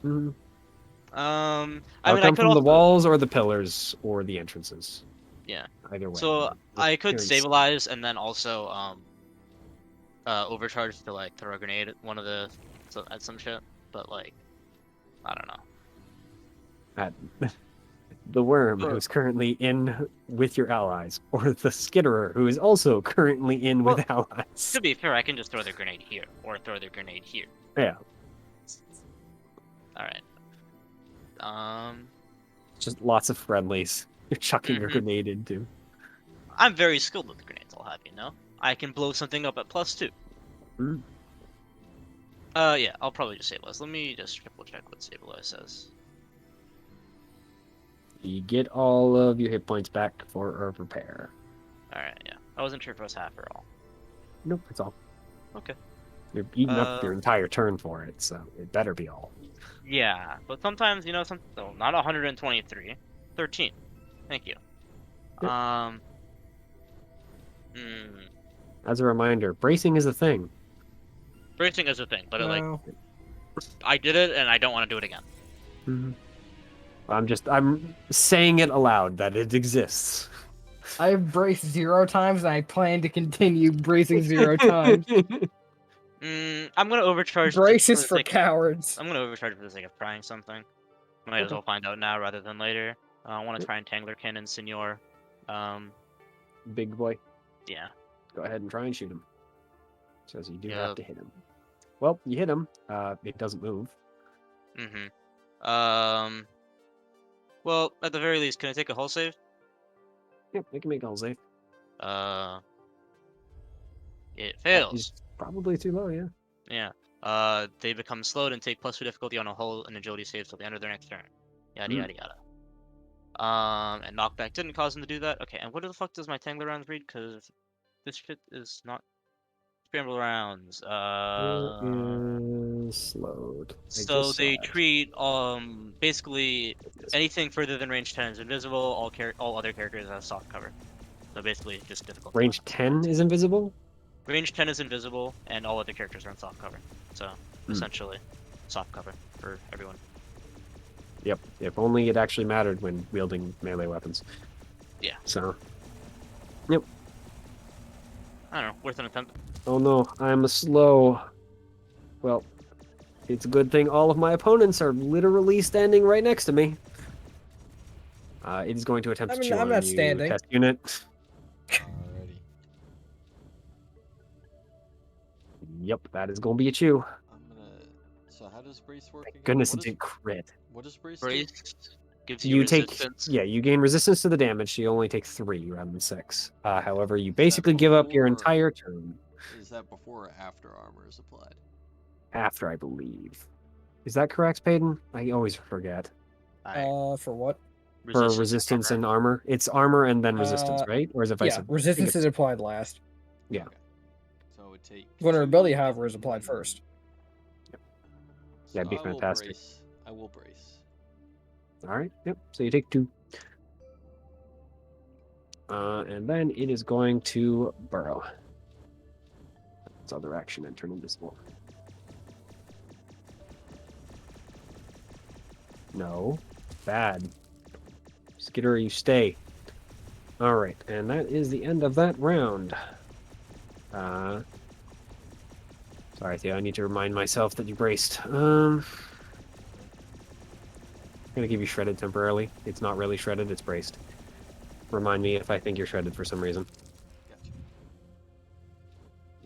Speaker 1: Mhm.
Speaker 6: I
Speaker 1: I'll
Speaker 6: mean, I
Speaker 1: come
Speaker 6: could
Speaker 1: from
Speaker 6: also,
Speaker 1: the walls or the pillars or the entrances.
Speaker 6: yeah.
Speaker 1: Either way.
Speaker 6: So
Speaker 1: We're
Speaker 6: I could
Speaker 1: clearing
Speaker 6: stabilize and then also overcharge to like throw a grenade at one of the at some shit. But like, I don't know.
Speaker 1: at the worm
Speaker 6: Well-
Speaker 1: who's currently in with your allies, or the skitterer who is also currently in with allies.
Speaker 6: To be fair, I can just throw the grenade here or throw the grenade here.
Speaker 1: Yeah,
Speaker 6: All right.
Speaker 1: just lots of friendlies. You're chucking your
Speaker 6: Mhm.
Speaker 1: grenade into.
Speaker 6: I'm very skilled with grenades. I'll have you know. I can blow something up at +2.
Speaker 1: Mm.
Speaker 6: Yeah, I'll probably just stabilize. Let me just triple check what stabilize says.
Speaker 1: You get all of your hit points back for a repair.
Speaker 6: All right, yeah. I wasn't sure if it was half or all.
Speaker 1: Nope, that's all.
Speaker 6: Okay.
Speaker 1: You're eating up your
Speaker 6: Uh,
Speaker 1: entire turn for it, so it better be all.
Speaker 6: Yeah, but sometimes you know oh, not 123, 13. Thank you.
Speaker 1: Yep.
Speaker 6: Hmm.
Speaker 1: As a reminder, bracing is a thing.
Speaker 6: Bracing is a thing, but like
Speaker 3: No.
Speaker 6: I did it and I don't want to do it again.
Speaker 1: Mhm. I'm saying it aloud that it exists.
Speaker 3: I've braced 0 times, and I plan to continue bracing 0 times.
Speaker 6: I'm gonna overcharge just
Speaker 3: Brace
Speaker 6: for
Speaker 3: is
Speaker 6: the
Speaker 3: for
Speaker 6: sake of,
Speaker 3: cowards.
Speaker 6: I'm gonna overcharge for the sake of trying something. Might as
Speaker 1: Okay.
Speaker 6: well find out now rather than later. I want to
Speaker 1: Yep.
Speaker 6: try and Tangler Cannon, Senor.
Speaker 1: Big boy,
Speaker 6: Yeah.
Speaker 1: go ahead and try and shoot him. Says you do have
Speaker 6: Yep.
Speaker 1: to hit him. Well, you hit him. It doesn't move.
Speaker 6: Mm-hmm. Well, at the very least, can I take a hull save?
Speaker 1: Yep, they can make a hull save.
Speaker 6: It
Speaker 1: That is
Speaker 6: fails.
Speaker 1: probably too low, yeah.
Speaker 6: Yeah. They become slowed and take +2 difficulty on a hull and agility save till the end of their next turn. Yada
Speaker 1: Mm.
Speaker 6: yada yada. And knockback didn't cause them to do that. Okay, and what the fuck does my Tangler rounds read? Because this shit is not scramble rounds.
Speaker 1: It is slowed.
Speaker 6: So they treat basically
Speaker 1: It.
Speaker 6: anything further than range 10 is invisible. All other characters have soft cover. So basically, just difficult.
Speaker 1: Range 10 is invisible?
Speaker 6: Range 10 is invisible, and all other characters are in soft cover. So essentially, soft cover for everyone.
Speaker 1: Yep, if only it actually mattered when wielding melee weapons.
Speaker 6: Yeah.
Speaker 1: So,
Speaker 6: I don't know, worth an attempt.
Speaker 1: oh no, I'm a slow. Well, it's a good thing all of my opponents are literally standing right next to me. It is going to attempt
Speaker 3: I
Speaker 1: to
Speaker 3: mean,
Speaker 1: chew
Speaker 3: I'm
Speaker 1: on
Speaker 3: not
Speaker 1: you,
Speaker 3: standing.
Speaker 1: test unit.
Speaker 7: Alrighty.
Speaker 1: Yep, that is going to be a chew.
Speaker 7: I'm gonna. So how does brace work again?
Speaker 1: Goodness,
Speaker 7: What
Speaker 1: it
Speaker 7: is,
Speaker 1: did crit.
Speaker 7: what does brace do?
Speaker 6: Brace gives you
Speaker 1: You take,
Speaker 6: resistance.
Speaker 1: yeah, you gain resistance to the damage, so you only take 3 rather than 6. However, you
Speaker 7: that
Speaker 1: basically give up your
Speaker 7: before-
Speaker 1: entire turn
Speaker 7: Is that before or after armor is applied?
Speaker 1: after, I believe. Is that correct, Peyton? I always forget.
Speaker 3: For what?
Speaker 1: For resistance and armor, it's armor and then resistance, right? Or is it vice
Speaker 3: Yeah,
Speaker 1: versa?
Speaker 3: resistance is applied last.
Speaker 1: Yeah.
Speaker 7: Okay. So it would take.
Speaker 3: Vulnerability,
Speaker 7: 2,
Speaker 3: however, is applied first.
Speaker 1: That'd be
Speaker 7: I will
Speaker 1: fantastic.
Speaker 7: brace. I will brace.
Speaker 1: All right. Yep. So you take 2. And then it is going to burrow. Its other action and turn invisible. No. Bad. Skitter, you stay. All right. And that is the end of that round. Sorry, Theo. I need to remind myself that you braced. I'm gonna give you shredded temporarily. It's not really shredded. It's braced. Remind me if I think you're shredded for some reason.
Speaker 7: Gotcha.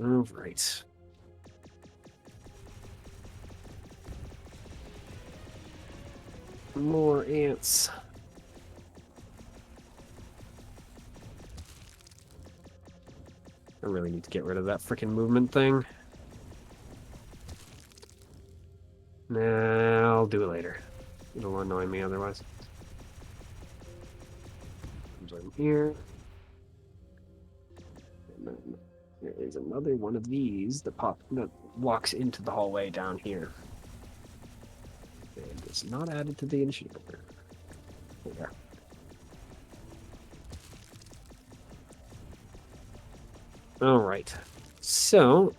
Speaker 1: All right. More ants. I really need to get rid of that freaking movement thing. Nah, I'll do it later. It'll annoy me otherwise. Comes in here. And then there is another one of these that walks into the hallway down here. And it's not added to the initiative order. There. All right. So,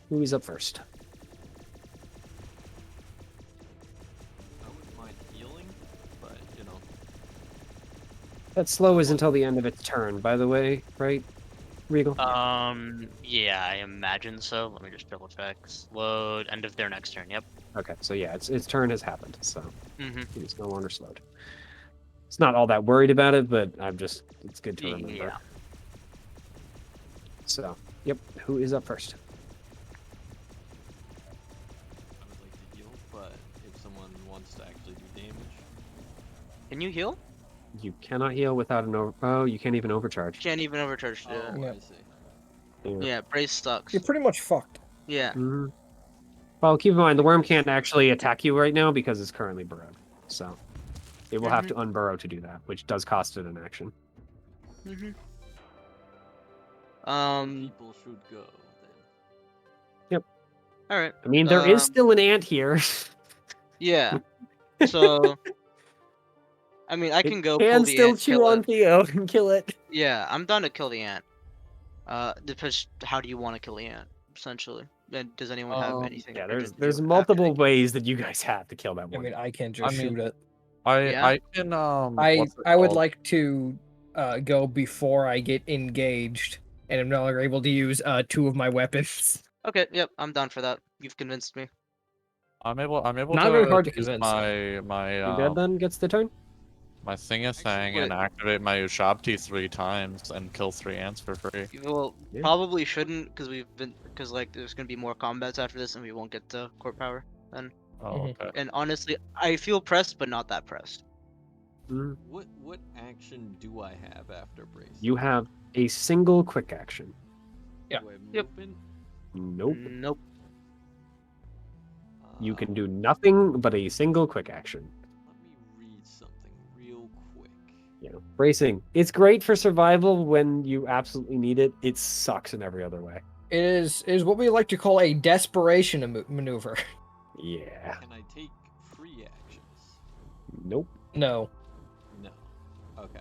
Speaker 1: who is up first? That slow is until the end of its turn, by the way, right, Reegle?
Speaker 6: Yeah, I imagine so. Let me just double check. Slowed. End of their next turn. Yep.
Speaker 1: Okay, so yeah, its turn has happened, so
Speaker 6: Mm-hmm.
Speaker 1: it's no longer slowed. It's not all that worried about it, but it's good to remember.
Speaker 6: Yeah.
Speaker 1: So, yep, who is up first?
Speaker 7: I would like to heal, but if someone wants to actually do damage,
Speaker 6: Can you heal?
Speaker 1: You cannot heal without an over. Oh, you can't even overcharge.
Speaker 6: Can't even overcharge.
Speaker 7: oh,
Speaker 3: Yeah.
Speaker 7: I see.
Speaker 6: Yeah, brace sucks.
Speaker 3: You're pretty much fucked.
Speaker 6: Yeah.
Speaker 1: Mhm. Well, keep in mind the worm can't actually attack you right now because it's currently burrowed. So it will have to unburrow to do that, which does cost it an action.
Speaker 6: Mm-hmm.
Speaker 7: People should go then.
Speaker 1: Yep.
Speaker 6: All right.
Speaker 1: I mean, there is still an ant here.
Speaker 6: Yeah. So. I mean, I can go pull
Speaker 1: and
Speaker 6: the
Speaker 1: still
Speaker 6: ant,
Speaker 1: chew
Speaker 6: kill
Speaker 1: on
Speaker 6: it.
Speaker 1: Theo and kill it.
Speaker 6: Yeah, I'm done to kill the ant. Depends. How do you want to kill the ant? Essentially, and does anyone have anything?
Speaker 1: Yeah,
Speaker 6: to
Speaker 1: there's
Speaker 6: do
Speaker 1: multiple
Speaker 6: after
Speaker 1: ways that you guys have to kill that
Speaker 3: I
Speaker 1: one.
Speaker 3: mean, I can just shoot it.
Speaker 6: Yeah?
Speaker 2: I can
Speaker 3: I
Speaker 2: what's it
Speaker 3: would
Speaker 2: called?
Speaker 3: like to go before I get engaged, and I'm no longer able to use 2 of my weapons.
Speaker 6: Okay. Yep. I'm down for that. You've convinced me.
Speaker 2: I'm able
Speaker 3: Not
Speaker 2: to
Speaker 3: very hard to
Speaker 2: use
Speaker 3: convince.
Speaker 1: Your dad then gets the turn.
Speaker 2: my thing is
Speaker 6: Actually,
Speaker 2: thing and
Speaker 6: wait.
Speaker 2: activate my Ushabti 3 times and kill 3 ants for free.
Speaker 6: Well,
Speaker 1: Yeah.
Speaker 6: probably shouldn't because like there's gonna be more combats after this, and we won't get to court power then.
Speaker 2: Oh,
Speaker 3: Mhm.
Speaker 2: okay.
Speaker 6: And honestly, I feel pressed, but not that pressed.
Speaker 1: Mhm.
Speaker 7: What action do I have after brace?
Speaker 1: You have a single quick action.
Speaker 3: Yeah.
Speaker 7: Do I have
Speaker 6: Yep.
Speaker 7: movement?
Speaker 1: Nope.
Speaker 6: Nope.
Speaker 1: You can do nothing but a single quick action.
Speaker 7: Let me read something real quick.
Speaker 1: You know, bracing. It's great for survival when you absolutely need it. It sucks in every other way.
Speaker 3: It is what we like to call a desperation maneuver.
Speaker 1: Yeah.
Speaker 7: Can I take free actions?
Speaker 1: Nope.
Speaker 3: No.
Speaker 7: No. Okay.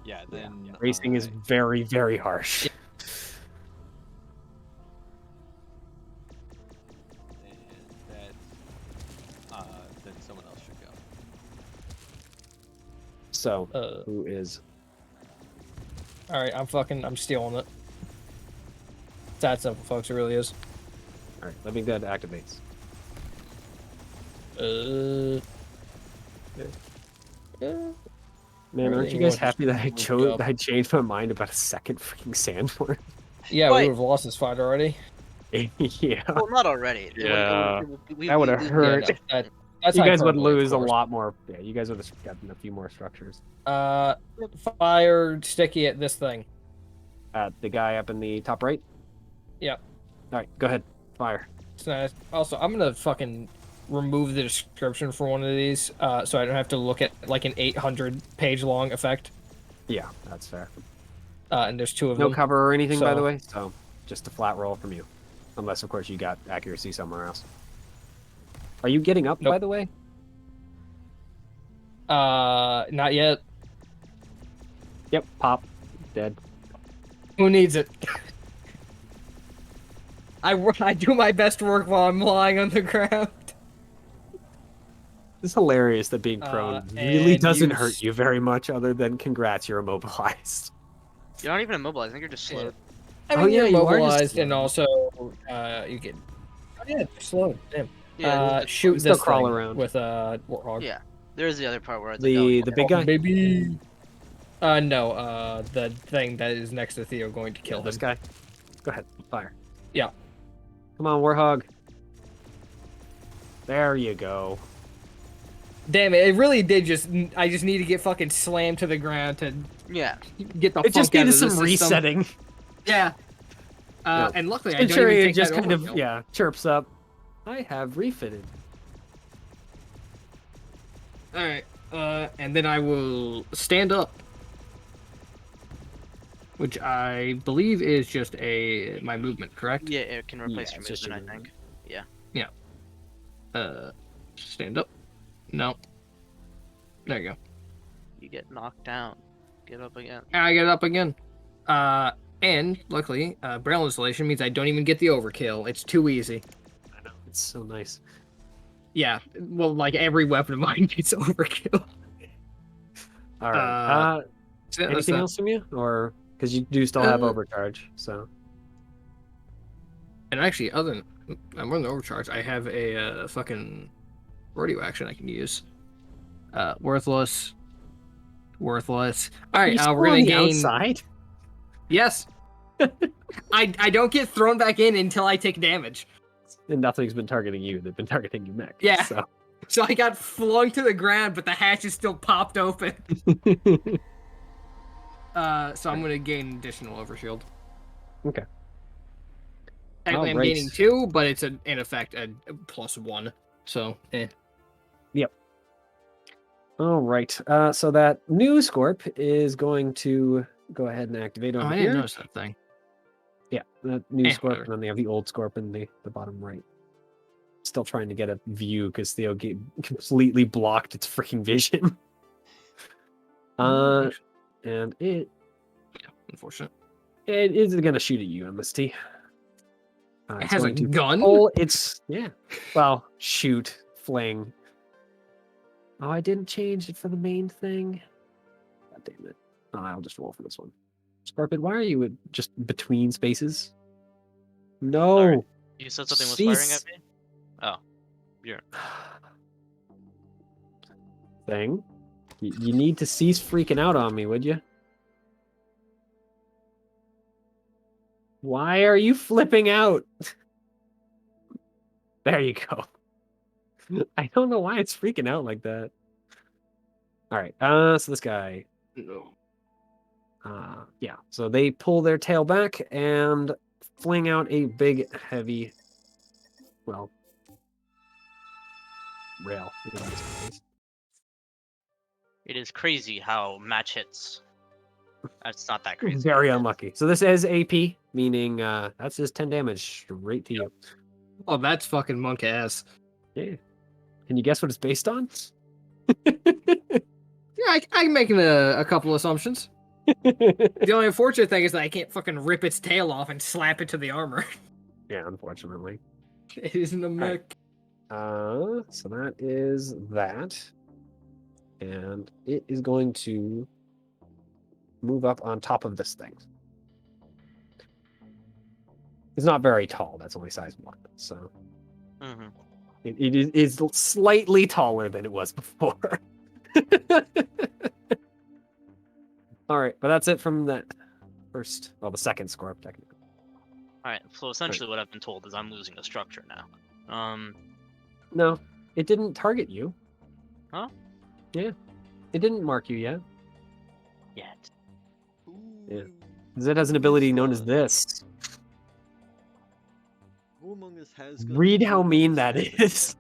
Speaker 7: Yeah, then
Speaker 1: Bracing is very, very harsh.
Speaker 7: and that then someone else should go.
Speaker 1: So,
Speaker 3: Uh,
Speaker 1: who is?
Speaker 3: all right, I'm stealing it. It's that simple, folks. It really is.
Speaker 1: All right, Living Dead activates. Man, aren't you guys happy that I changed my mind about a second freaking sandworm?
Speaker 3: Yeah,
Speaker 6: Wait.
Speaker 3: we would have lost this fight already.
Speaker 1: Yeah.
Speaker 6: Well, not already.
Speaker 2: Yeah.
Speaker 1: That would have hurt.
Speaker 3: Yeah, no, that's
Speaker 1: You guys would
Speaker 3: hyperbole, of
Speaker 1: lose a
Speaker 3: course.
Speaker 1: lot more. Yeah, you guys would have gotten a few more structures.
Speaker 3: Fire sticky at this thing.
Speaker 1: The guy up in the top right?
Speaker 3: Yeah.
Speaker 1: All right, go ahead. Fire.
Speaker 3: It's nice. Also, I'm gonna fucking remove the description for one of these, so I don't have to look at like an 800-page long effect.
Speaker 1: Yeah, that's fair.
Speaker 3: And there's 2 of
Speaker 1: No
Speaker 3: them.
Speaker 1: cover or anything, by the
Speaker 3: so-
Speaker 1: way, so just a flat roll from you. Unless, of course, you got accuracy somewhere else. Are you getting up,
Speaker 3: Nope.
Speaker 1: by the way?
Speaker 3: Not yet.
Speaker 1: Yep, pop. Dead.
Speaker 3: Who needs it? I do my best work while I'm lying on the ground.
Speaker 1: It's hilarious that being prone really doesn't hurt you very much, other than congrats, you're immobilized.
Speaker 6: You're not even immobilized. I think you're just slowed.
Speaker 3: I
Speaker 1: Oh,
Speaker 3: mean,
Speaker 1: yeah,
Speaker 3: you're
Speaker 1: you are just
Speaker 3: immobilized, and
Speaker 1: slow.
Speaker 3: also you get. Oh yeah, slow. Damn.
Speaker 6: Yeah.
Speaker 3: Shoot
Speaker 1: still
Speaker 3: this
Speaker 1: crawl
Speaker 3: thing
Speaker 1: around.
Speaker 3: with a warthog.
Speaker 6: Yeah. There's the other part where it's like, oh,
Speaker 1: The
Speaker 6: yeah.
Speaker 1: big guy?
Speaker 3: Baby. No. The thing that is next to Theo going to kill
Speaker 1: This
Speaker 3: him.
Speaker 1: guy? Go ahead, fire.
Speaker 3: Yeah.
Speaker 1: Come on, Warhog. There you go.
Speaker 3: Damn it! It really did just. I just need to get fucking slammed to the ground to
Speaker 6: Yeah.
Speaker 3: get the
Speaker 1: It
Speaker 3: fuck
Speaker 1: just
Speaker 3: out
Speaker 1: needed
Speaker 3: of
Speaker 1: some
Speaker 3: the system.
Speaker 1: resetting.
Speaker 3: Yeah.
Speaker 1: Yeah.
Speaker 3: And luckily, I
Speaker 1: I'm
Speaker 3: don't
Speaker 1: sure
Speaker 3: even
Speaker 1: it
Speaker 3: take
Speaker 1: just
Speaker 3: that
Speaker 1: kind of,
Speaker 3: overkill.
Speaker 1: chirps up. I have refitted.
Speaker 3: All right. And then I will stand up, which I believe is just my movement, correct?
Speaker 6: Yeah, it can replace
Speaker 1: Yeah,
Speaker 6: your
Speaker 1: it's just
Speaker 6: movement,
Speaker 1: your
Speaker 6: I think.
Speaker 3: Stand up. No. There you go.
Speaker 6: You get knocked down. Get up again.
Speaker 3: I get up again. And luckily, Braille installation means I don't even get the overkill. It's too easy.
Speaker 1: I know, it's so nice.
Speaker 3: Yeah. Well, like every weapon of mine gets overkill.
Speaker 1: All right.
Speaker 3: Yeah, that's
Speaker 1: Anything
Speaker 3: that.
Speaker 1: else from you, or because you do still have
Speaker 3: Uh,
Speaker 1: overcharge? So
Speaker 3: And actually, other than I'm running overcharge, I have a fucking rodeo action I can use. Worthless. Worthless. All
Speaker 1: are
Speaker 3: right,
Speaker 1: you still
Speaker 3: we're
Speaker 1: on
Speaker 3: gonna
Speaker 1: the
Speaker 3: gain.
Speaker 1: outside?
Speaker 3: Yes. I don't get thrown back in until I take damage.
Speaker 1: And nothing's been targeting you. They've been targeting your mech.
Speaker 3: Yeah.
Speaker 1: So.
Speaker 3: So I got flung to the ground, but the hatch is still popped open. So I'm gonna gain additional overshield.
Speaker 1: Okay.
Speaker 3: Technically, I'm
Speaker 1: Alright.
Speaker 3: gaining 2, but it's in effect a +1. So,
Speaker 1: Yep. All right. So that new Scorp is going to go ahead and activate
Speaker 3: Oh,
Speaker 1: over
Speaker 3: I
Speaker 1: here.
Speaker 3: didn't notice that thing.
Speaker 1: Yeah, the new Scorp,
Speaker 3: Whatever.
Speaker 1: and then they have the old Scorp in the bottom right. Still trying to get a view because Theo completely blocked its freaking vision. And it
Speaker 3: Unfortunate.
Speaker 1: is going to shoot at you, MST.
Speaker 3: It
Speaker 1: It's
Speaker 3: has a
Speaker 1: going to
Speaker 3: gun?
Speaker 1: pull its well, shoot, fling. Oh, I didn't change it for the main thing. God damn it. Oh, I'll just roll for this one. Scorpion, why are you just between spaces? No.
Speaker 6: Sorry. You said something was firing at
Speaker 1: Cease.
Speaker 6: me? Oh. You're...
Speaker 1: Thing. You need to cease freaking out on me, would you? Why are you flipping out? There you go. I don't know why it's freaking out like that. All right. So this guy.
Speaker 3: No.
Speaker 1: Yeah. So they pull their tail back and fling out a big, heavy, well, rail. In this case.
Speaker 6: It is crazy how match hits. That's not that crazy.
Speaker 1: Very unlucky. So this is AP, meaning that's just 10 damage straight to you.
Speaker 3: Oh, that's fucking monk ass.
Speaker 1: Yeah. Can you guess what it's based on?
Speaker 3: Yeah, I'm making a couple assumptions. The only unfortunate thing is that I can't fucking rip its tail off and slap it to the armor.
Speaker 1: Yeah, unfortunately.
Speaker 3: It isn't a mech.
Speaker 1: So that is that. And it is going to move up on top of this thing. It's not very tall. That's only size 1. So
Speaker 6: Mm-hmm.
Speaker 1: it is slightly taller than it was before. All right, but that's it from that first, well, the second Scorp, technically.
Speaker 6: Alright, so essentially what I've been told is I'm losing a structure now.
Speaker 1: No, it didn't target you.
Speaker 6: Huh?
Speaker 1: Yeah, it didn't mark you yet.
Speaker 6: Yet.
Speaker 1: Yeah. Because it has an ability known as this.
Speaker 7: Who among us has guns
Speaker 1: Read
Speaker 7: and
Speaker 1: how
Speaker 7: who
Speaker 1: mean
Speaker 7: among us
Speaker 1: that
Speaker 7: hasn't?
Speaker 1: is.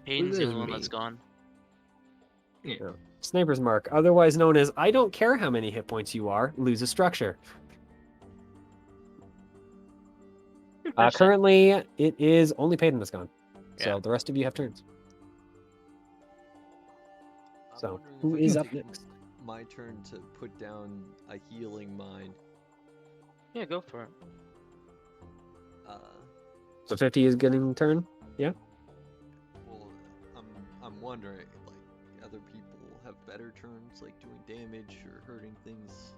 Speaker 6: Hayden's the
Speaker 3: is
Speaker 6: only one that's
Speaker 3: me.
Speaker 6: gone.
Speaker 1: Sniper's Mark, otherwise known as I don't care how many hit points you are, lose a structure.
Speaker 6: Interesting.
Speaker 1: Currently, it is only Payton that's gone. So
Speaker 6: Yeah.
Speaker 1: the rest of you have turns.
Speaker 7: I'm
Speaker 1: So,
Speaker 7: wondering if
Speaker 1: who
Speaker 7: I
Speaker 1: is
Speaker 7: can
Speaker 1: up
Speaker 7: take
Speaker 1: next?
Speaker 7: My turn to put down a healing mine.
Speaker 6: Yeah, go for it.
Speaker 1: So 50 is getting turn?
Speaker 7: Well, I'm wondering, like, other people have better turns, like doing damage or hurting things.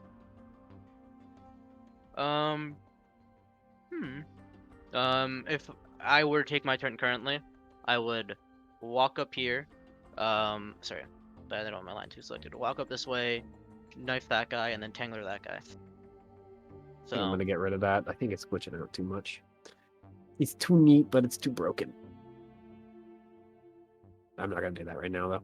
Speaker 6: If I were to take my turn currently, I would walk up here. Sorry, I don't have my line 2 selected. Walk up this way, knife that guy, and then tangler that guy.
Speaker 1: I think I'm
Speaker 6: So,
Speaker 1: going to get rid of that. I think it's glitching out too much. It's too neat, but it's too broken. I'm not going to do that right now, though.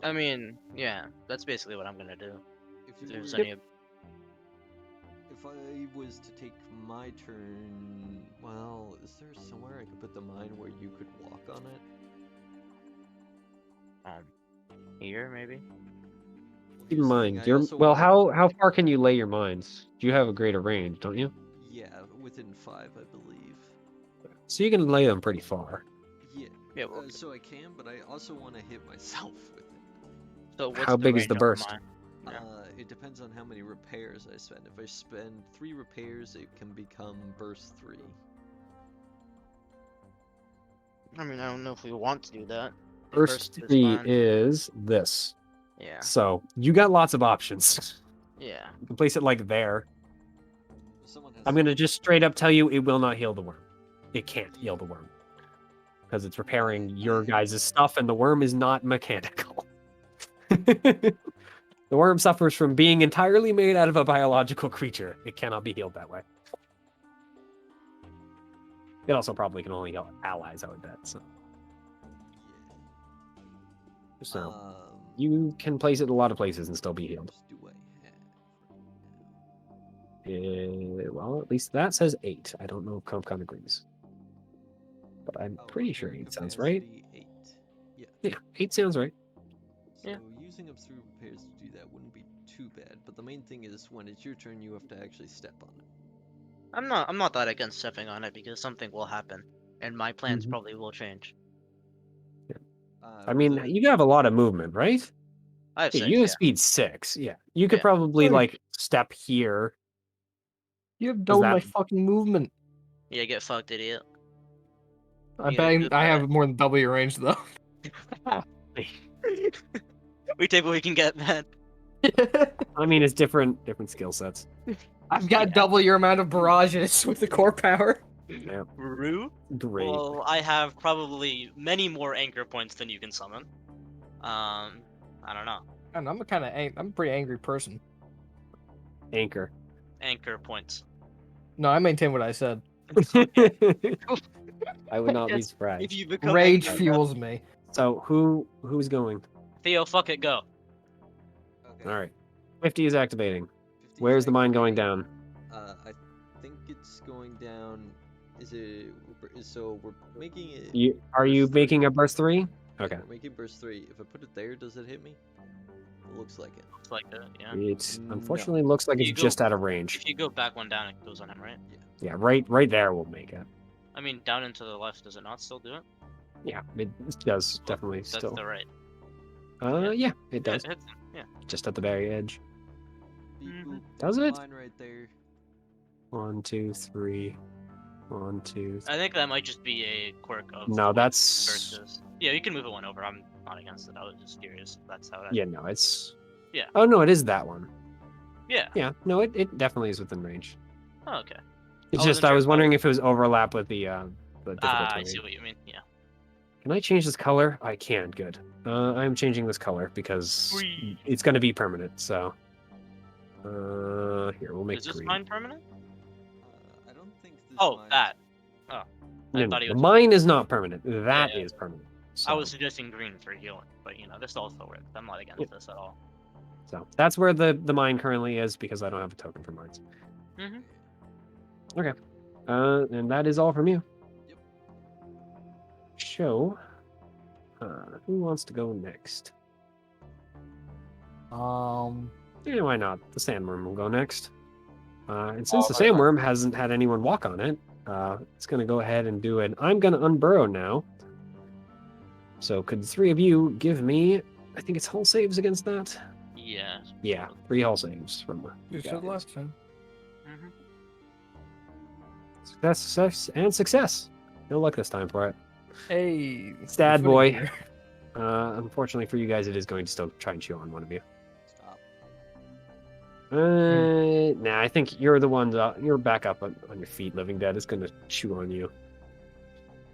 Speaker 6: I mean, yeah, that's basically what I'm gonna do.
Speaker 7: If
Speaker 6: If
Speaker 7: you
Speaker 6: there's
Speaker 7: were-
Speaker 6: any,
Speaker 7: if I was to take my turn, well, is there somewhere I could put the mine where you could walk on it?
Speaker 6: here maybe.
Speaker 7: Well,
Speaker 1: Keep in
Speaker 7: here's the thing,
Speaker 1: mind,
Speaker 7: I
Speaker 1: you're,
Speaker 7: also
Speaker 1: well,
Speaker 7: wanna-
Speaker 1: how far can you lay your mines? You have a greater range, don't you?
Speaker 7: Yeah, within 5, I believe.
Speaker 1: So you can lay them pretty far.
Speaker 7: Yeah.
Speaker 6: Yeah, well,
Speaker 7: So I can, but I also want to hit myself with it.
Speaker 6: so what's
Speaker 1: How
Speaker 6: the
Speaker 1: big is
Speaker 6: range
Speaker 1: the
Speaker 6: on
Speaker 1: burst?
Speaker 6: mine? Yeah.
Speaker 7: It depends on how many repairs I spend. If I spend 3 repairs, it can become burst 3.
Speaker 6: I mean, I don't know if we want to do that.
Speaker 1: First
Speaker 6: Burst is
Speaker 1: 3
Speaker 6: fine.
Speaker 1: is this.
Speaker 5: Yeah.
Speaker 1: So you got lots of options.
Speaker 5: Yeah.
Speaker 1: You can place it like there.
Speaker 7: Someone has
Speaker 1: I'm
Speaker 7: to-
Speaker 1: gonna just straight up tell you it will not heal the worm. It can't heal the worm. Because it's repairing your guys' stuff and the worm is not mechanical. The worm suffers from being entirely made out of a biological creature. It cannot be healed that way. It also probably can only heal allies, I would bet. So
Speaker 7: Um,
Speaker 1: you can place it a lot of places and still be healed.
Speaker 7: what do I have?
Speaker 1: Well, at least that says 8. I don't know if Comcon agrees. But I'm
Speaker 7: Oh,
Speaker 1: pretty sure
Speaker 7: repair
Speaker 1: 8 sounds right.
Speaker 7: capacity 8. Yeah.
Speaker 1: Yeah, 8 sounds right.
Speaker 7: So
Speaker 5: Yeah.
Speaker 7: using up 3 repairs to do that wouldn't be too bad. But the main thing is when it's your turn, you have to actually step on it.
Speaker 5: I'm not that against stepping on it because something will happen, and my plans
Speaker 1: Mhm.
Speaker 5: probably will change.
Speaker 1: I mean,
Speaker 7: The-
Speaker 1: you have a lot of movement, right?
Speaker 5: I have
Speaker 1: Yeah,
Speaker 5: 6.
Speaker 1: you have
Speaker 5: Yeah.
Speaker 1: speed 6. Yeah. You could
Speaker 5: Yeah.
Speaker 1: probably,
Speaker 3: Sorry.
Speaker 1: like, step here.
Speaker 3: You have
Speaker 1: Is
Speaker 3: double my
Speaker 1: that-
Speaker 3: fucking movement.
Speaker 5: Yeah. Get fucked, idiot.
Speaker 3: I
Speaker 5: You
Speaker 3: bet
Speaker 5: gotta do
Speaker 3: I
Speaker 5: that.
Speaker 3: have more than double your range though.
Speaker 5: We take what we can get, man.
Speaker 1: I mean, it's different skill sets.
Speaker 3: I've got
Speaker 5: Yeah.
Speaker 3: double your amount of barrages with the core power.
Speaker 1: Yeah.
Speaker 5: Rue.
Speaker 1: Great.
Speaker 6: Well, I have probably many more anchor points than you can summon. I don't know.
Speaker 3: And I'm I'm a pretty angry person.
Speaker 1: Anchor.
Speaker 6: Anchor points.
Speaker 3: No, I maintain what I said.
Speaker 1: I would not be
Speaker 6: Yes,
Speaker 1: surprised.
Speaker 6: If you become
Speaker 3: Rage
Speaker 6: angry,
Speaker 3: fuels me.
Speaker 1: So who's going?
Speaker 6: Theo, fuck it, go.
Speaker 7: Okay.
Speaker 1: All right. 50 is activating.
Speaker 7: 50 is
Speaker 1: Where's the mine going
Speaker 7: activating.
Speaker 1: down?
Speaker 7: I think it's going down. Is it? So we're making it.
Speaker 1: Are you
Speaker 7: burst 3.
Speaker 1: making a burst 3?
Speaker 7: Yeah,
Speaker 1: Okay.
Speaker 7: we're making burst 3. If I put it there, does it hit me? It looks like it.
Speaker 6: It's like that, yeah.
Speaker 1: It
Speaker 7: No.
Speaker 1: unfortunately looks like
Speaker 6: You
Speaker 1: it's
Speaker 6: go-
Speaker 1: just out of range.
Speaker 6: If you go back one down, it goes on him, right?
Speaker 1: Yeah, right there will make it.
Speaker 6: I mean, down and to the left, does it not still do it?
Speaker 1: Yeah, it does definitely
Speaker 6: That's
Speaker 1: still.
Speaker 6: the right.
Speaker 1: Yeah, it
Speaker 6: Yeah,
Speaker 1: does.
Speaker 6: it hits him, yeah.
Speaker 1: Just at the very edge.
Speaker 7: Beep
Speaker 6: Mhm.
Speaker 7: boop.
Speaker 1: Does it?
Speaker 7: Line right there.
Speaker 1: 1, 2, 3. 1, 2.
Speaker 6: I think that might just be a quirk of
Speaker 1: No,
Speaker 6: the
Speaker 1: that's
Speaker 6: versus. Yeah, you can move it one over. I'm not against it. I was just curious. If that's how that.
Speaker 1: yeah. No, it's
Speaker 6: Yeah.
Speaker 1: Oh no, it is that one.
Speaker 6: Yeah.
Speaker 1: Yeah, no, it definitely is within range.
Speaker 6: Oh, okay.
Speaker 1: It's
Speaker 6: I
Speaker 1: just
Speaker 6: wasn't
Speaker 1: I
Speaker 6: sure
Speaker 1: was
Speaker 6: if
Speaker 1: wondering if it was overlap with the difficult
Speaker 6: I
Speaker 1: terrain.
Speaker 6: see what you mean. Yeah.
Speaker 1: Can I change this color? I can. Good. I'm changing this color because
Speaker 6: Whee!
Speaker 1: it's going to be permanent. So, here we'll make
Speaker 6: Is this
Speaker 1: green.
Speaker 6: mine permanent?
Speaker 7: I don't think this.
Speaker 6: Oh,
Speaker 7: mine-
Speaker 6: that. Oh, I
Speaker 1: No,
Speaker 6: thought he
Speaker 1: the
Speaker 6: was.
Speaker 1: mine is not permanent. That is
Speaker 6: yeah.
Speaker 1: permanent.
Speaker 6: I
Speaker 1: So,
Speaker 6: was suggesting green for healing, but you know, this also works. I'm not against
Speaker 1: Yeah.
Speaker 6: this at all.
Speaker 1: so that's where the mine currently is because I don't have a token for mines.
Speaker 6: Mm-hmm.
Speaker 1: And that is all from you.
Speaker 7: Yep.
Speaker 1: So, who wants to go next? Yeah, why not? The sandworm will go next. And since the sandworm hasn't had anyone walk on it, it's going to go ahead and do it. I'm going to unburrow now. So could the 3 of you give me, I think it's hull saves against that?
Speaker 6: Yeah.
Speaker 1: Yeah, 3 hull saves from
Speaker 3: You
Speaker 1: guys.
Speaker 3: said last time.
Speaker 6: Mm-hmm.
Speaker 1: Success, success, and success. No luck this time for it.
Speaker 3: Hey,
Speaker 1: Stad
Speaker 3: footing
Speaker 1: boy.
Speaker 3: here.
Speaker 1: Unfortunately for you guys, it is going to still try and chew on one of you.
Speaker 7: Stop.
Speaker 1: Nah, I think you're the one. You're back up on your feet, living dead. It's gonna chew on you.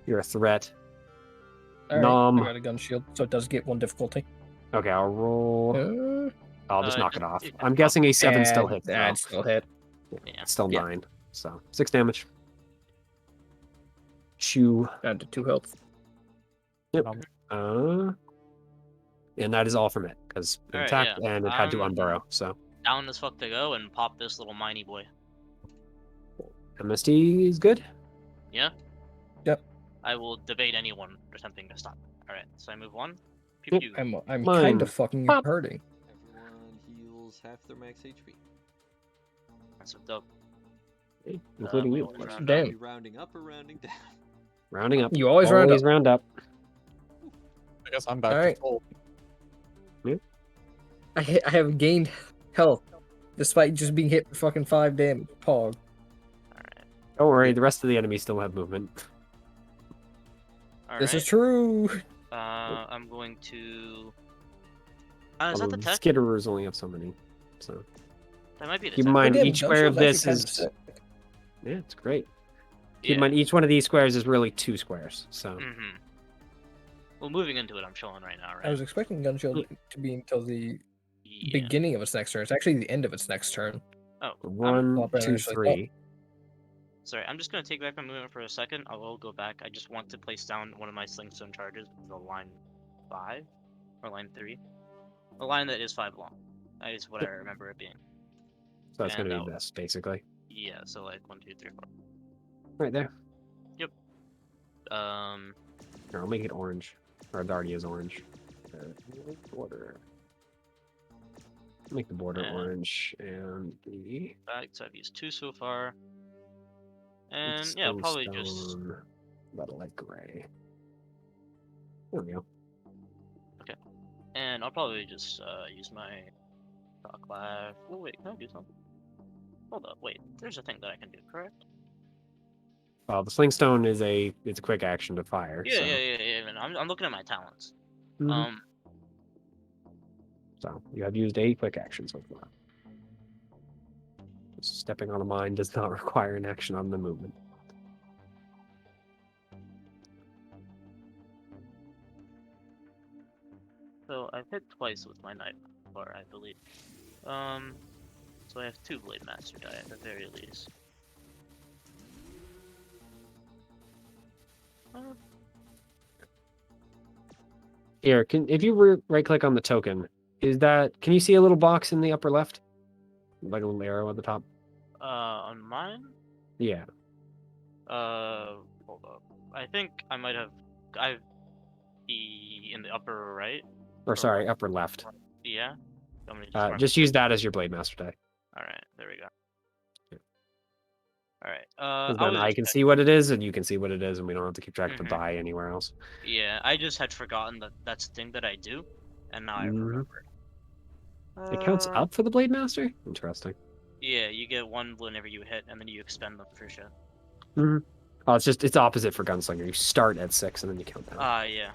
Speaker 1: You're a threat.
Speaker 3: All right,
Speaker 1: Nom.
Speaker 3: I got a gun shield, so it does get 1 difficulty.
Speaker 1: Okay, I'll roll. I'll just knock it off. I'm guessing a 7 still hits. though.
Speaker 3: That still hit.
Speaker 6: Yeah.
Speaker 1: It's still
Speaker 3: Yeah.
Speaker 1: 9. So 6 damage. Chew.
Speaker 3: Down to 2 health.
Speaker 1: Yep. And that is all from it because it
Speaker 6: Alright,
Speaker 1: attacked
Speaker 6: yeah.
Speaker 1: and it had to
Speaker 6: I'm-
Speaker 1: unburrow. So
Speaker 6: Down as fuck to go and pop this little miney boy.
Speaker 1: MST is good.
Speaker 6: Yeah.
Speaker 3: Yep.
Speaker 6: I will debate anyone attempting to stop. All right. So I move 1. Pew
Speaker 1: Yep.
Speaker 6: pew.
Speaker 3: I'm
Speaker 1: Mine.
Speaker 3: kind of fucking
Speaker 1: Pop.
Speaker 3: hurting.
Speaker 7: Everyone heals half their max HP.
Speaker 6: That's a dope.
Speaker 1: Including
Speaker 6: we
Speaker 1: you.
Speaker 6: always
Speaker 1: of course.
Speaker 6: round
Speaker 3: Damn.
Speaker 7: Are we rounding up or rounding down?
Speaker 1: Rounding up.
Speaker 3: You always round up.
Speaker 1: round up.
Speaker 2: I guess I'm back
Speaker 3: Alright.
Speaker 2: to full.
Speaker 3: I have gained health despite just being hit for fucking 5 damage. Pog.
Speaker 1: Don't worry, the rest of the enemies still have movement.
Speaker 6: All
Speaker 3: This
Speaker 6: right.
Speaker 3: is true.
Speaker 6: I'm going to. Is that
Speaker 1: Although
Speaker 6: the
Speaker 1: the
Speaker 6: tech?
Speaker 1: skitterers only have so many. So
Speaker 6: That might be the
Speaker 1: keep in
Speaker 6: tech.
Speaker 1: mind
Speaker 3: Damn,
Speaker 1: each
Speaker 3: gun
Speaker 1: square of
Speaker 3: shield's actually
Speaker 1: this
Speaker 3: kind of
Speaker 1: is
Speaker 3: sick.
Speaker 1: yeah, it's great. Keep
Speaker 6: Yeah.
Speaker 1: in mind each one of these squares is really 2 squares. So
Speaker 6: Mm-hmm. Well, moving into it, I'm chilling right now, right?
Speaker 3: I was expecting gun shield to be until the
Speaker 6: Yeah.
Speaker 3: beginning of its next turn. It's actually the end of its next turn.
Speaker 6: Oh,
Speaker 1: 1,
Speaker 3: Well, better
Speaker 1: 2,
Speaker 3: actually.
Speaker 1: 3.
Speaker 6: sorry. I'm just gonna take back my movement for a second. I will go back. I just want to place down one of my slingstone charges, the line 5 or line 3, a line that is 5 long. That is what I remember it being.
Speaker 1: So it's going
Speaker 6: And,
Speaker 1: to be this basically.
Speaker 6: Yeah. So like 1, 2, 3, 4.
Speaker 1: Right there.
Speaker 6: Um.
Speaker 1: Here, I'll make it orange. Or it already is orange. Border. Make the border
Speaker 6: And-
Speaker 1: orange and the
Speaker 6: Back. So I've used 2 so far. And yeah, probably just.
Speaker 1: stone, about a light gray. There we go.
Speaker 6: And I'll probably just use my rock laugh. Oh wait, can I do something? Hold up, wait. There's a thing that I can do, correct?
Speaker 1: Well, the slingstone is it's a quick action to fire.
Speaker 6: Yeah,
Speaker 1: so.
Speaker 6: yeah. And I'm looking at my talents.
Speaker 1: Mhm. So you have used 8 quick actions so far. Stepping on a mine does not require an action on the movement.
Speaker 6: So I've hit twice with my knife bar, I believe. So I have 2 Blade Master die at the very least.
Speaker 1: Here, if you right click on the token, can you see a little box in the upper left? Like a little arrow at the top?
Speaker 6: On mine?
Speaker 1: Yeah.
Speaker 6: Hold up. I think I might have. I've in the upper right.
Speaker 1: Or sorry, upper left.
Speaker 6: Yeah. Want me to just mark
Speaker 1: Just use that as your Blade Master die.
Speaker 6: All right, there we go.
Speaker 1: Yeah.
Speaker 6: All right.
Speaker 1: 'Cause
Speaker 6: I
Speaker 1: then
Speaker 6: was
Speaker 1: I
Speaker 6: just
Speaker 1: can see what it is, and you can see what it is, and we don't have to keep track of the
Speaker 6: Mhm.
Speaker 1: die anywhere else.
Speaker 6: Yeah, I just had forgotten that that's the thing that I do, and now I
Speaker 1: Mhm.
Speaker 6: remember.
Speaker 1: It counts
Speaker 6: Uh,
Speaker 1: up for the Blade Master? Interesting.
Speaker 6: Yeah, you get 1 whenever you hit, and then you expend them for sure.
Speaker 1: Oh, it's opposite for Gunslinger. You start at 6, and then you count down.
Speaker 6: Yeah.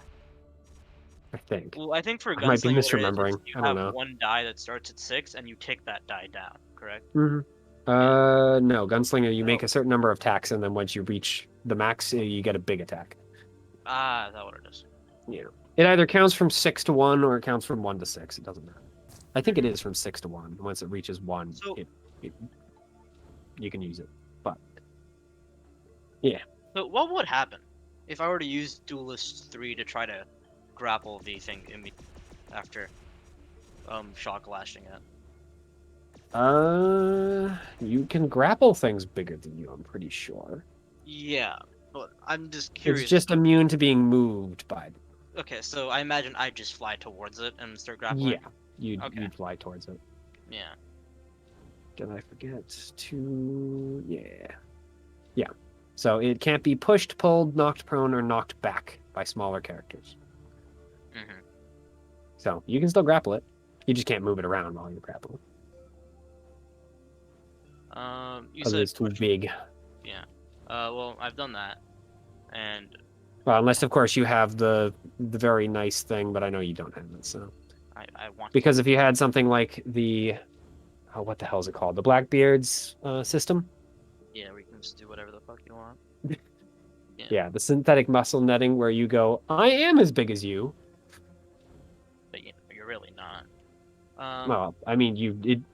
Speaker 1: I think.
Speaker 6: Well, I think for
Speaker 1: I might be
Speaker 6: Gunslinger, what it is
Speaker 1: misremembering.
Speaker 6: you
Speaker 1: I don't
Speaker 6: have
Speaker 1: know.
Speaker 6: 1 die that starts at 6, and you take that die down, correct?
Speaker 1: No, Gunslinger, you make
Speaker 6: Oh.
Speaker 1: a certain number of attacks, and then once you reach the max, you get a big attack.
Speaker 6: Is that what it is?
Speaker 1: Yeah. It either counts from 6 to 1, or it counts from 1 to 6. It doesn't matter. I think it is from 6 to 1. Once it reaches 1,
Speaker 6: So-
Speaker 1: you can use it. But
Speaker 6: So what would happen if I were to use Duelist 3 to try to grapple the thing after shock lashing it?
Speaker 1: you can grapple things bigger than you, I'm pretty sure.
Speaker 6: Yeah, but I'm just curious.
Speaker 1: It's just immune to being moved by them.
Speaker 6: Okay, so I imagine I just fly towards it and start grappling.
Speaker 1: Yeah,
Speaker 6: Okay.
Speaker 1: you'd fly towards it.
Speaker 6: Yeah.
Speaker 1: Did I forget to... Yeah. So it can't be pushed, pulled, knocked prone, or knocked back by smaller characters.
Speaker 6: Mhm.
Speaker 1: So you can still grapple it. You just can't move it around while you're grappling.
Speaker 6: You
Speaker 1: Because
Speaker 6: said
Speaker 1: it's too big.
Speaker 6: Yeah. Well, I've done that, and
Speaker 1: Well, unless, of course, you have the very nice thing, but I know you don't have it, so...
Speaker 6: I want.
Speaker 1: Because if you had something like the... Oh, what the hell is it called? The Blackbeard's system?
Speaker 6: Yeah, we can just do whatever the fuck you want.
Speaker 1: Yeah, the synthetic muscle netting where you go, I am as big as you.
Speaker 6: But you're really not.
Speaker 1: Well, I mean,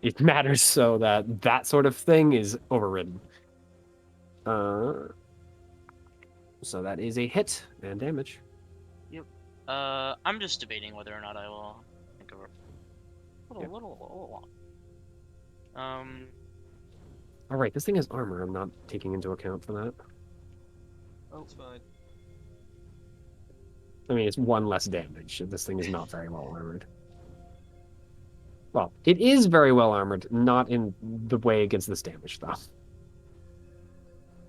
Speaker 1: it matters so that sort of thing is overridden. So that is a hit and damage.
Speaker 6: I'm just debating whether or not I will think of a
Speaker 1: Yep.
Speaker 6: little.
Speaker 1: All right, this thing has armor. I'm not taking into account for that.
Speaker 7: That's fine.
Speaker 1: I mean, it's 1 less damage. This thing is not very well armored. Well, it is very well armored, not in the way against this damage, though.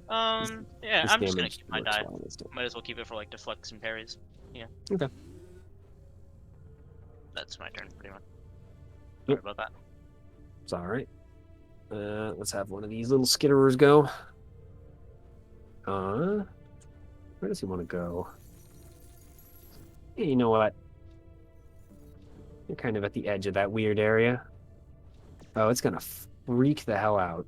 Speaker 6: Yeah,
Speaker 1: This
Speaker 6: I'm just gonna
Speaker 1: damage
Speaker 6: keep my
Speaker 1: works
Speaker 6: die.
Speaker 1: well against it.
Speaker 6: Might as well keep it for like deflects and parries. Yeah.
Speaker 1: Okay.
Speaker 6: That's my turn, pretty much.
Speaker 1: Yep.
Speaker 6: Sorry about that.
Speaker 1: It's all right. Let's have one of these little skitterers go. Where does he want to go? Hey, you know what? You're kind of at the edge of that weird area. Oh, it's gonna freak the hell out.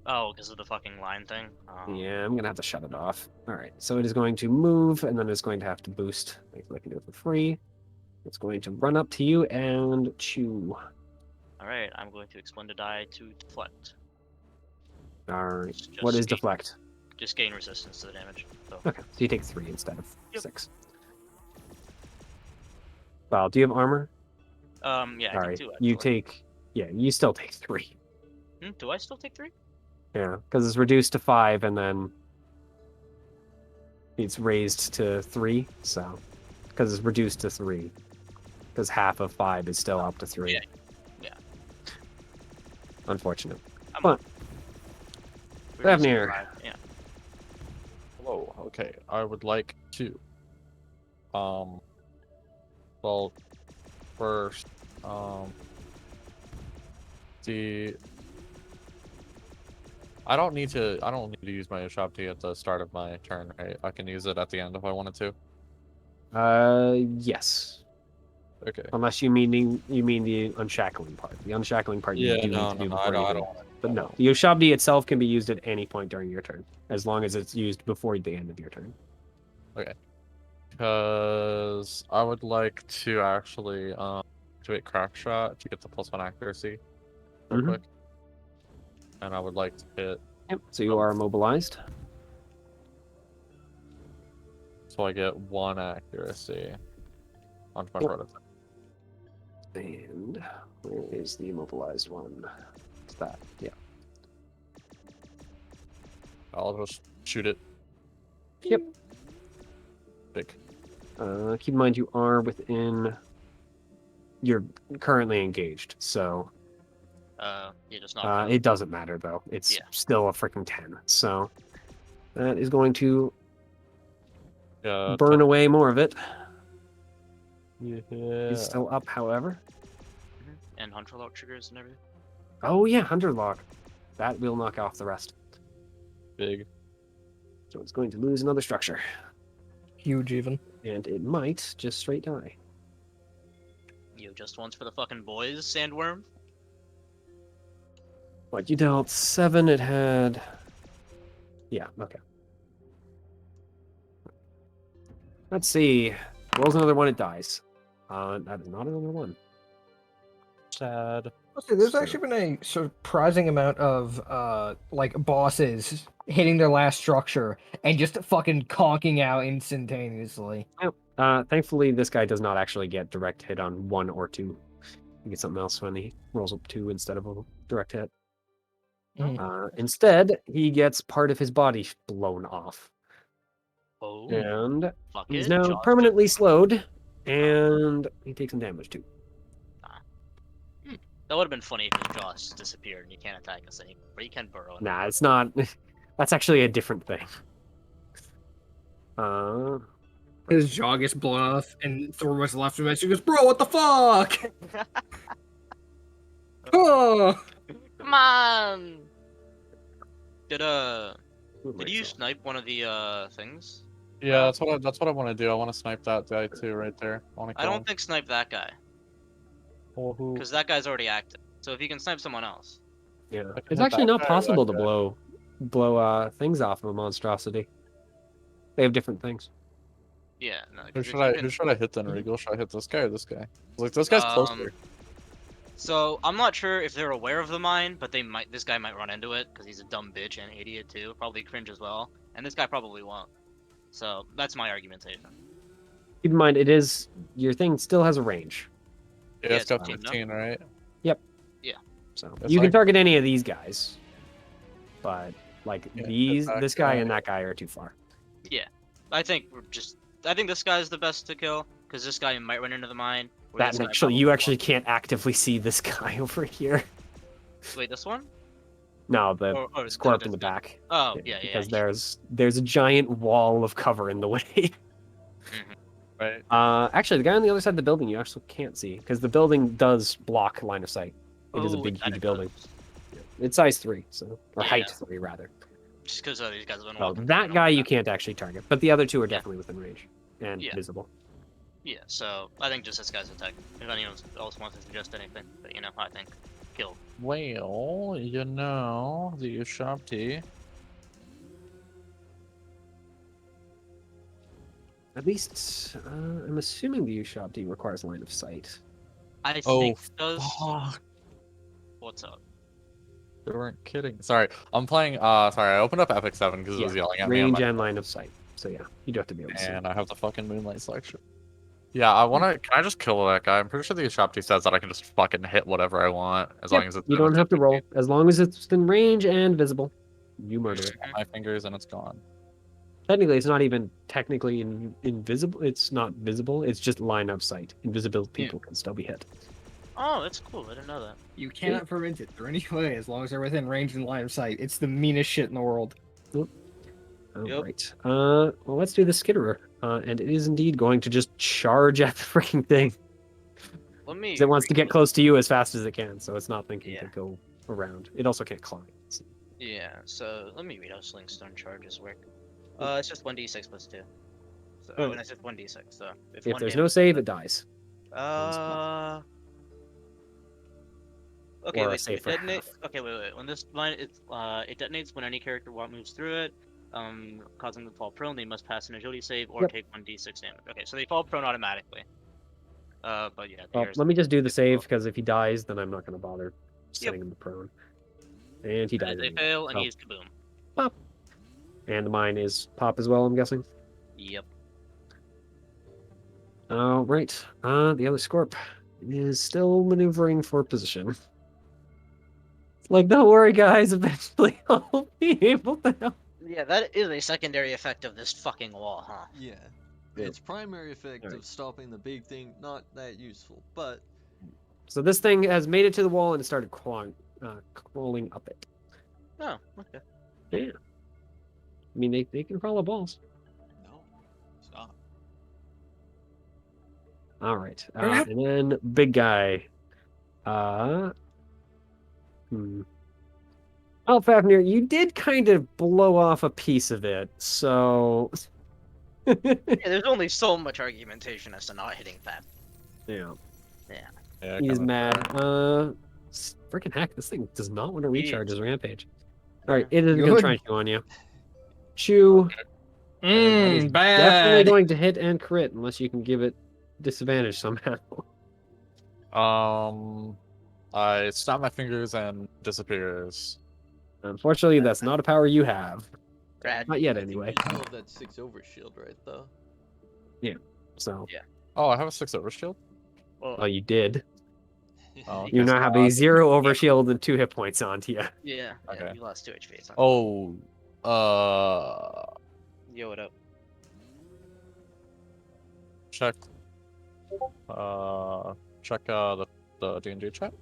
Speaker 6: Oh, because of the fucking line thing. Oh.
Speaker 1: Yeah, I'm gonna have to shut it off. All right, so it is going to move, and then it's going to have to boost. I can do it for free. It's going to run up to you and chew.
Speaker 6: All right, I'm going to expend a die to deflect.
Speaker 1: All right.
Speaker 6: Just
Speaker 1: What is
Speaker 6: gain-
Speaker 1: deflect?
Speaker 6: Just gain resistance to the damage. So.
Speaker 1: Okay, so you take 3 instead of
Speaker 6: Yep.
Speaker 1: 6. Well, do you have armor?
Speaker 6: Yeah, I
Speaker 1: All right,
Speaker 6: take 2.
Speaker 1: you
Speaker 6: Actually.
Speaker 1: take. Yeah, you still take 3.
Speaker 6: Do I still take 3?
Speaker 1: Yeah, because it's reduced to 5, and then it's raised to 3. So, because it's reduced to 3, because half of 5 is still up to 3.
Speaker 6: Yeah.
Speaker 1: Unfortunate.
Speaker 6: I'm
Speaker 1: But
Speaker 6: reduced to
Speaker 1: Ravnir.
Speaker 6: 5, yeah.
Speaker 2: Hello. Okay, I would like to. Well, first, the. I don't need to use my shop tea at the start of my turn, right? I can use it at the end if I wanted to.
Speaker 1: Yes.
Speaker 2: Okay.
Speaker 1: Unless you mean the unshackling part. The unshackling part you do need to do before you do. But no, the Yoshabdi itself can be used at any point during your turn, as long as it's used before the end of your turn.
Speaker 2: Because I would like to actually activate crack shot to get the +1 accuracy real
Speaker 1: Mhm.
Speaker 2: quick. And I would like to hit,
Speaker 1: Yep. So you are immobilized.
Speaker 2: so I get 1 accuracy onto my
Speaker 1: Yep.
Speaker 2: prototype.
Speaker 1: And where is the immobilized one? It's that. Yeah.
Speaker 2: I'll just shoot it.
Speaker 1: Yep.
Speaker 2: Big.
Speaker 1: Keep in mind you are within. You're currently engaged, so
Speaker 6: Yeah, just not.
Speaker 1: it doesn't matter though. It's
Speaker 6: Yeah.
Speaker 1: still a freaking 10. So that is going to
Speaker 2: Yeah.
Speaker 1: burn away more of it.
Speaker 2: Yeah.
Speaker 1: He's still up, however.
Speaker 6: And Hunter Lock triggers and everything.
Speaker 1: Oh yeah, Hunter Lock. That will knock off the rest.
Speaker 2: Big.
Speaker 1: So it's going to lose another structure.
Speaker 3: Huge even.
Speaker 1: And it might just straight die.
Speaker 6: You just once for the fucking boys, Sandworm.
Speaker 1: What, you dealt 7, it had... Yeah, okay. Let's see. Rolls another 1, it dies. That is not another 1.
Speaker 2: Sad.
Speaker 3: Okay, there's
Speaker 1: So-
Speaker 3: actually been a surprising amount of like bosses hitting their last structure and just fucking conking out instantaneously.
Speaker 1: Thankfully, this guy does not actually get direct hit on 1 or 2. You get something else when he rolls up 2 instead of a direct hit. Instead, he gets part of his body blown off.
Speaker 6: Oh,
Speaker 1: And
Speaker 6: fuck
Speaker 1: he's
Speaker 6: it.
Speaker 1: now
Speaker 6: Jaws
Speaker 1: permanently slowed, and he takes some damage too.
Speaker 6: That would have been funny if his jaws disappeared and you can't attack us anymore. But you can burrow. in.
Speaker 1: Nah, it's not. That's actually a different thing.
Speaker 3: His jaw gets blown off, and Thor was left him, and she goes, "Bro, what the fuck?" Oh,
Speaker 6: Come on! Did
Speaker 1: Move
Speaker 6: Did you
Speaker 1: myself.
Speaker 6: snipe one of the things?
Speaker 2: Yeah, that's what I want to do. I want to snipe that guy too, right there. I want to
Speaker 6: I
Speaker 2: kill
Speaker 6: don't think snipe that guy,
Speaker 2: Well, who?
Speaker 6: because that guy's already active. So if you can snipe someone else.
Speaker 1: Yeah,
Speaker 2: I can
Speaker 1: it's
Speaker 2: hit
Speaker 1: actually
Speaker 2: that
Speaker 1: not
Speaker 2: guy or
Speaker 1: possible
Speaker 2: that
Speaker 1: to
Speaker 2: guy?
Speaker 1: blow things off of a monstrosity. They have different things.
Speaker 6: Yeah, no.
Speaker 2: Who
Speaker 6: 'cause if
Speaker 2: should
Speaker 6: you
Speaker 2: I
Speaker 6: can-
Speaker 2: who should I hit then, Reegle? Should I hit this guy or this guy? Like this guy's closer.
Speaker 6: So I'm not sure if they're aware of the mine, but they might. This guy might run into it because he's a dumb bitch and idiot too. Probably cringe as well, and this guy probably won't. So that's my argumentation.
Speaker 1: Keep in mind, your thing still has a range.
Speaker 2: Yeah, it's
Speaker 6: it's
Speaker 2: got
Speaker 6: 15, no?
Speaker 2: 15, right?
Speaker 1: So
Speaker 2: It's
Speaker 1: you can
Speaker 2: like-
Speaker 1: target any of these guys, but like
Speaker 2: Yeah,
Speaker 1: this guy and that guy are too far.
Speaker 6: I think this guy's the best to kill because this guy might run into the mine. where
Speaker 1: That
Speaker 6: this guy
Speaker 1: actually,
Speaker 6: probably
Speaker 1: you
Speaker 6: won't.
Speaker 1: actually can't actively see this guy over here.
Speaker 6: Wait, this one?
Speaker 1: No, the
Speaker 6: Or
Speaker 1: scorp
Speaker 6: no,
Speaker 1: in the
Speaker 6: this-
Speaker 1: back.
Speaker 6: Oh yeah,
Speaker 1: Because there's a giant wall of cover in the way.
Speaker 2: Right.
Speaker 1: Actually, the guy on the other side of the building you actually can't see because the building does block line of sight. It is a
Speaker 6: Oh,
Speaker 1: big,
Speaker 6: that
Speaker 1: huge
Speaker 6: it
Speaker 1: building.
Speaker 6: does.
Speaker 1: It's size 3, so or
Speaker 6: Yeah.
Speaker 1: height 3 rather.
Speaker 6: Just because these guys have been
Speaker 1: Oh,
Speaker 6: walking.
Speaker 1: that
Speaker 6: around
Speaker 1: guy
Speaker 6: all
Speaker 1: you
Speaker 6: the
Speaker 1: can't actually target, but the other 2 are
Speaker 6: Yeah.
Speaker 1: definitely within range and
Speaker 6: Yeah.
Speaker 1: visible.
Speaker 6: Yeah, so I think just this guy's attack. If anyone else wants to suggest anything, but you know, I think kill.
Speaker 2: Well, you know, the shop tea.
Speaker 1: At least, I'm assuming the U-Shop D requires line of sight.
Speaker 6: I
Speaker 2: Oh,
Speaker 6: think it does.
Speaker 2: fuck.
Speaker 6: What's up?
Speaker 2: They weren't kidding. Sorry, I'm playing. Sorry, I opened up Epic 7 because it was yelling at me.
Speaker 1: Range and line of sight. So yeah, you do have to be able to see.
Speaker 2: And I have the fucking Moonlight selection. Yeah, I wanna. Can I just kill that guy? I'm pretty sure the shop tea says that I can just fucking hit whatever I want as long as it's.
Speaker 1: You don't have to roll. As long as it's in range and visible, you murder it.
Speaker 2: My fingers and it's gone.
Speaker 1: Technically, it's not even technically invisible. It's not visible. It's just line of sight. Invisible people can still be hit.
Speaker 6: Oh, that's cool. I didn't know that.
Speaker 3: You cannot prevent it through any way as long as they're within range and line of sight. It's the meanest shit in the world.
Speaker 1: All
Speaker 6: Yep.
Speaker 1: right. Well, let's do the skitterer. And it is indeed going to just charge at the freaking thing.
Speaker 6: Let me.
Speaker 1: 'Cause it wants to get close to you as fast as it can, so it's not thinking
Speaker 6: Yeah.
Speaker 1: to go around. It also can't climb. So-
Speaker 6: Yeah. So let me read how Sling Stone charges work. It's just 1d6 plus 2. So
Speaker 1: Oh.
Speaker 6: when I said 1d6, so
Speaker 1: If
Speaker 6: one
Speaker 1: there's
Speaker 6: damage-
Speaker 1: no save, it dies.
Speaker 6: Okay,
Speaker 1: Or a
Speaker 6: wait.
Speaker 1: save
Speaker 6: It
Speaker 1: for
Speaker 6: detonate.
Speaker 1: half.
Speaker 6: Okay, wait. When this line, it detonates when any character moves through it, causing them to fall prone. They must pass an agility save or
Speaker 1: Yep.
Speaker 6: take 1d6 damage. Okay, so they fall prone automatically. But yeah.
Speaker 1: Well,
Speaker 6: there's-
Speaker 1: let me just do the
Speaker 6: it's
Speaker 1: save,
Speaker 6: cool.
Speaker 1: because if he dies, then I'm not going to bother setting him to prone. And he dies.
Speaker 6: They
Speaker 1: anyway.
Speaker 6: fail, and
Speaker 1: Oh.
Speaker 6: he's kaboom.
Speaker 1: Pop. And mine is pop as well, I'm guessing.
Speaker 6: Yep.
Speaker 1: All right. The other Scorp is still maneuvering for position. Like, don't worry, guys. Eventually, I'll be able to help.
Speaker 6: Yeah, that is a secondary effect of this fucking wall, huh?
Speaker 7: Yeah.
Speaker 1: Yep.
Speaker 7: Its primary effect
Speaker 1: Alright.
Speaker 7: of stopping the big thing, not that useful, but
Speaker 1: So this thing has made it to the wall and it started crawling up it.
Speaker 6: Oh, okay.
Speaker 1: Yeah. I mean, they can crawl up walls.
Speaker 7: no. Stop.
Speaker 1: All right.
Speaker 3: Crap.
Speaker 1: And then big guy. Oh, Fafnir, you did kind of blow off a piece of it, so
Speaker 6: Yeah, there's only so much argumentation as to not hitting that.
Speaker 1: yeah,
Speaker 2: Yeah,
Speaker 1: he's
Speaker 2: kinda
Speaker 1: mad.
Speaker 2: fair.
Speaker 1: Freaking heck, this thing does not want to recharge
Speaker 6: Idiots.
Speaker 1: his rampage. All right, it is going to
Speaker 3: Good.
Speaker 1: try and chew on you. Chew. And that is definitely
Speaker 3: Bad.
Speaker 1: going to hit and crit unless you can give it disadvantage somehow.
Speaker 2: I snap my fingers and disappears.
Speaker 1: Unfortunately, that's not a power you have.
Speaker 6: Brad.
Speaker 1: Not yet,
Speaker 7: I think
Speaker 1: anyway.
Speaker 7: you still have that 6 over shield, right, though?
Speaker 1: So,
Speaker 2: Oh, I have a 6 over shield.
Speaker 1: well, you did.
Speaker 2: Oh,
Speaker 1: You
Speaker 2: okay,
Speaker 1: now
Speaker 2: so
Speaker 1: have a 0 over shield and 2 hit points onto you.
Speaker 6: Yeah,
Speaker 2: Okay.
Speaker 6: you lost 2 HP. It's not-
Speaker 2: Oh,
Speaker 6: Yo, what up?
Speaker 2: check. Check the D&D chat.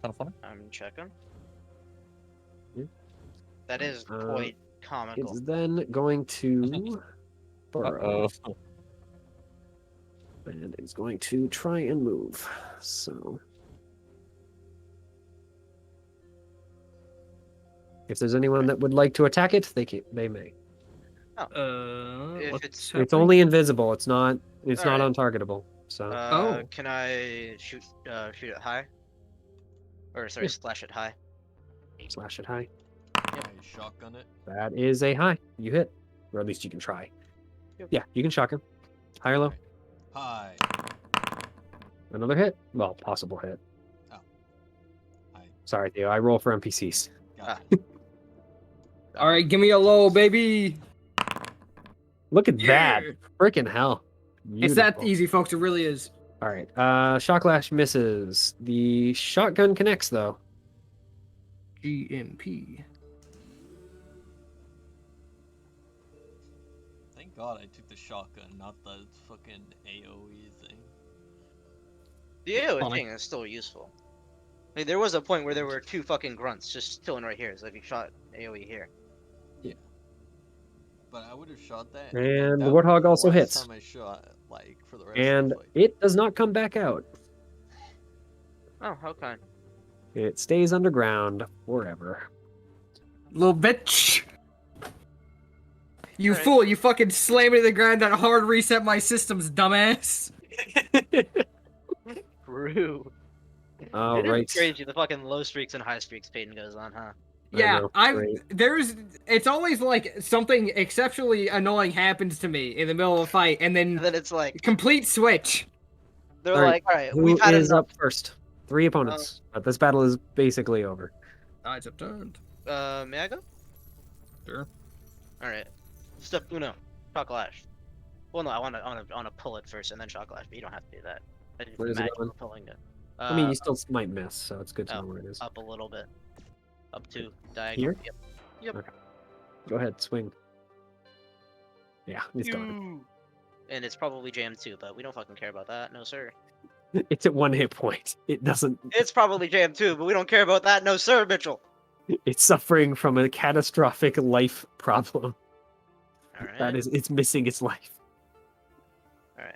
Speaker 2: Kind of funny.
Speaker 6: I'm checking.
Speaker 1: Yeah.
Speaker 6: That is
Speaker 1: Uh,
Speaker 6: quite comical.
Speaker 1: It's then going to burrow.
Speaker 2: Uh-oh.
Speaker 1: And it's going to try and move. So if there's anyone that would like to attack it, they may.
Speaker 6: If
Speaker 3: What's
Speaker 6: it's-
Speaker 1: It's only invisible. It's not
Speaker 6: Alright.
Speaker 1: untargetable. So
Speaker 3: Oh.
Speaker 6: Can I shoot it high? Or sorry,
Speaker 1: Yeah.
Speaker 6: splash it high.
Speaker 1: slash it high.
Speaker 7: Yeah, you shotgun it.
Speaker 1: That is a high. You hit. Or at least you can try.
Speaker 6: Yep.
Speaker 1: Yeah, you can shock him. High or low?
Speaker 7: Hi.
Speaker 1: Another hit? Well, possible hit.
Speaker 7: Hi.
Speaker 1: Sorry, Theo. I roll for NPCs.
Speaker 7: Got
Speaker 3: All right, give me a low, baby.
Speaker 1: Look at that.
Speaker 3: Yeah.
Speaker 1: Freaking hell.
Speaker 3: It's that
Speaker 1: Beautiful.
Speaker 3: easy, folks. It really is.
Speaker 1: All right. Shocklash misses. The shotgun connects, though.
Speaker 3: GMP.
Speaker 7: Thank God I took the shotgun, not the fucking AoE thing.
Speaker 6: The AoE
Speaker 3: Funny.
Speaker 6: thing is still useful. Like, there was a point where there were 2 fucking grunts just chilling right here. So if you shot AoE here.
Speaker 7: But I would have shot that.
Speaker 1: And the
Speaker 7: that would
Speaker 1: Warthog
Speaker 7: be the
Speaker 1: also
Speaker 7: last
Speaker 1: hits.
Speaker 7: Time I shot, like, for the rest
Speaker 1: And
Speaker 7: of the fight.
Speaker 1: it does not come back out.
Speaker 6: Oh, how kind.
Speaker 1: It stays underground forever.
Speaker 3: Little bitch. You
Speaker 6: Alright.
Speaker 3: fool! You fucking slammed me to the ground. That hard reset my systems, dumbass.
Speaker 5: Rude.
Speaker 1: All
Speaker 5: It is
Speaker 1: right.
Speaker 5: crazy the fucking low streaks and high streaks Peyton goes on, huh?
Speaker 3: Yeah,
Speaker 1: know,
Speaker 3: I've
Speaker 1: great.
Speaker 3: it's always like something exceptionally annoying happens to me in the middle of a fight, and
Speaker 5: And
Speaker 3: then
Speaker 5: then it's like
Speaker 3: complete switch.
Speaker 5: they're
Speaker 1: All right,
Speaker 5: like, all right,
Speaker 1: Who
Speaker 5: we've had
Speaker 1: is
Speaker 5: enough.
Speaker 1: up first? 3 opponents. But this battle is basically over.
Speaker 3: Eyes up turned.
Speaker 5: May I go?
Speaker 3: Sure.
Speaker 5: All right. Step uno, shock lash. Well, no, I want to pull it first and then shock lash, but you don't have to do that. I just
Speaker 1: Where is it
Speaker 5: imagine
Speaker 1: going?
Speaker 5: pulling it.
Speaker 1: I mean, you still might miss, so it's good to
Speaker 5: oh,
Speaker 1: know where it is.
Speaker 5: up a little bit, up to diagonal.
Speaker 1: Here?
Speaker 5: Yep.
Speaker 1: Okay. Go ahead, swing. Yeah, he's gone.
Speaker 5: And it's probably jammed too, but we don't fucking care about that. No, sir.
Speaker 1: It's at 1 hit point. It doesn't.
Speaker 5: It's probably jammed too, but we don't care about that. No, sir, Mitchell.
Speaker 1: It's suffering from a catastrophic life problem.
Speaker 5: All right.
Speaker 1: That is, it's missing its life.
Speaker 5: All right.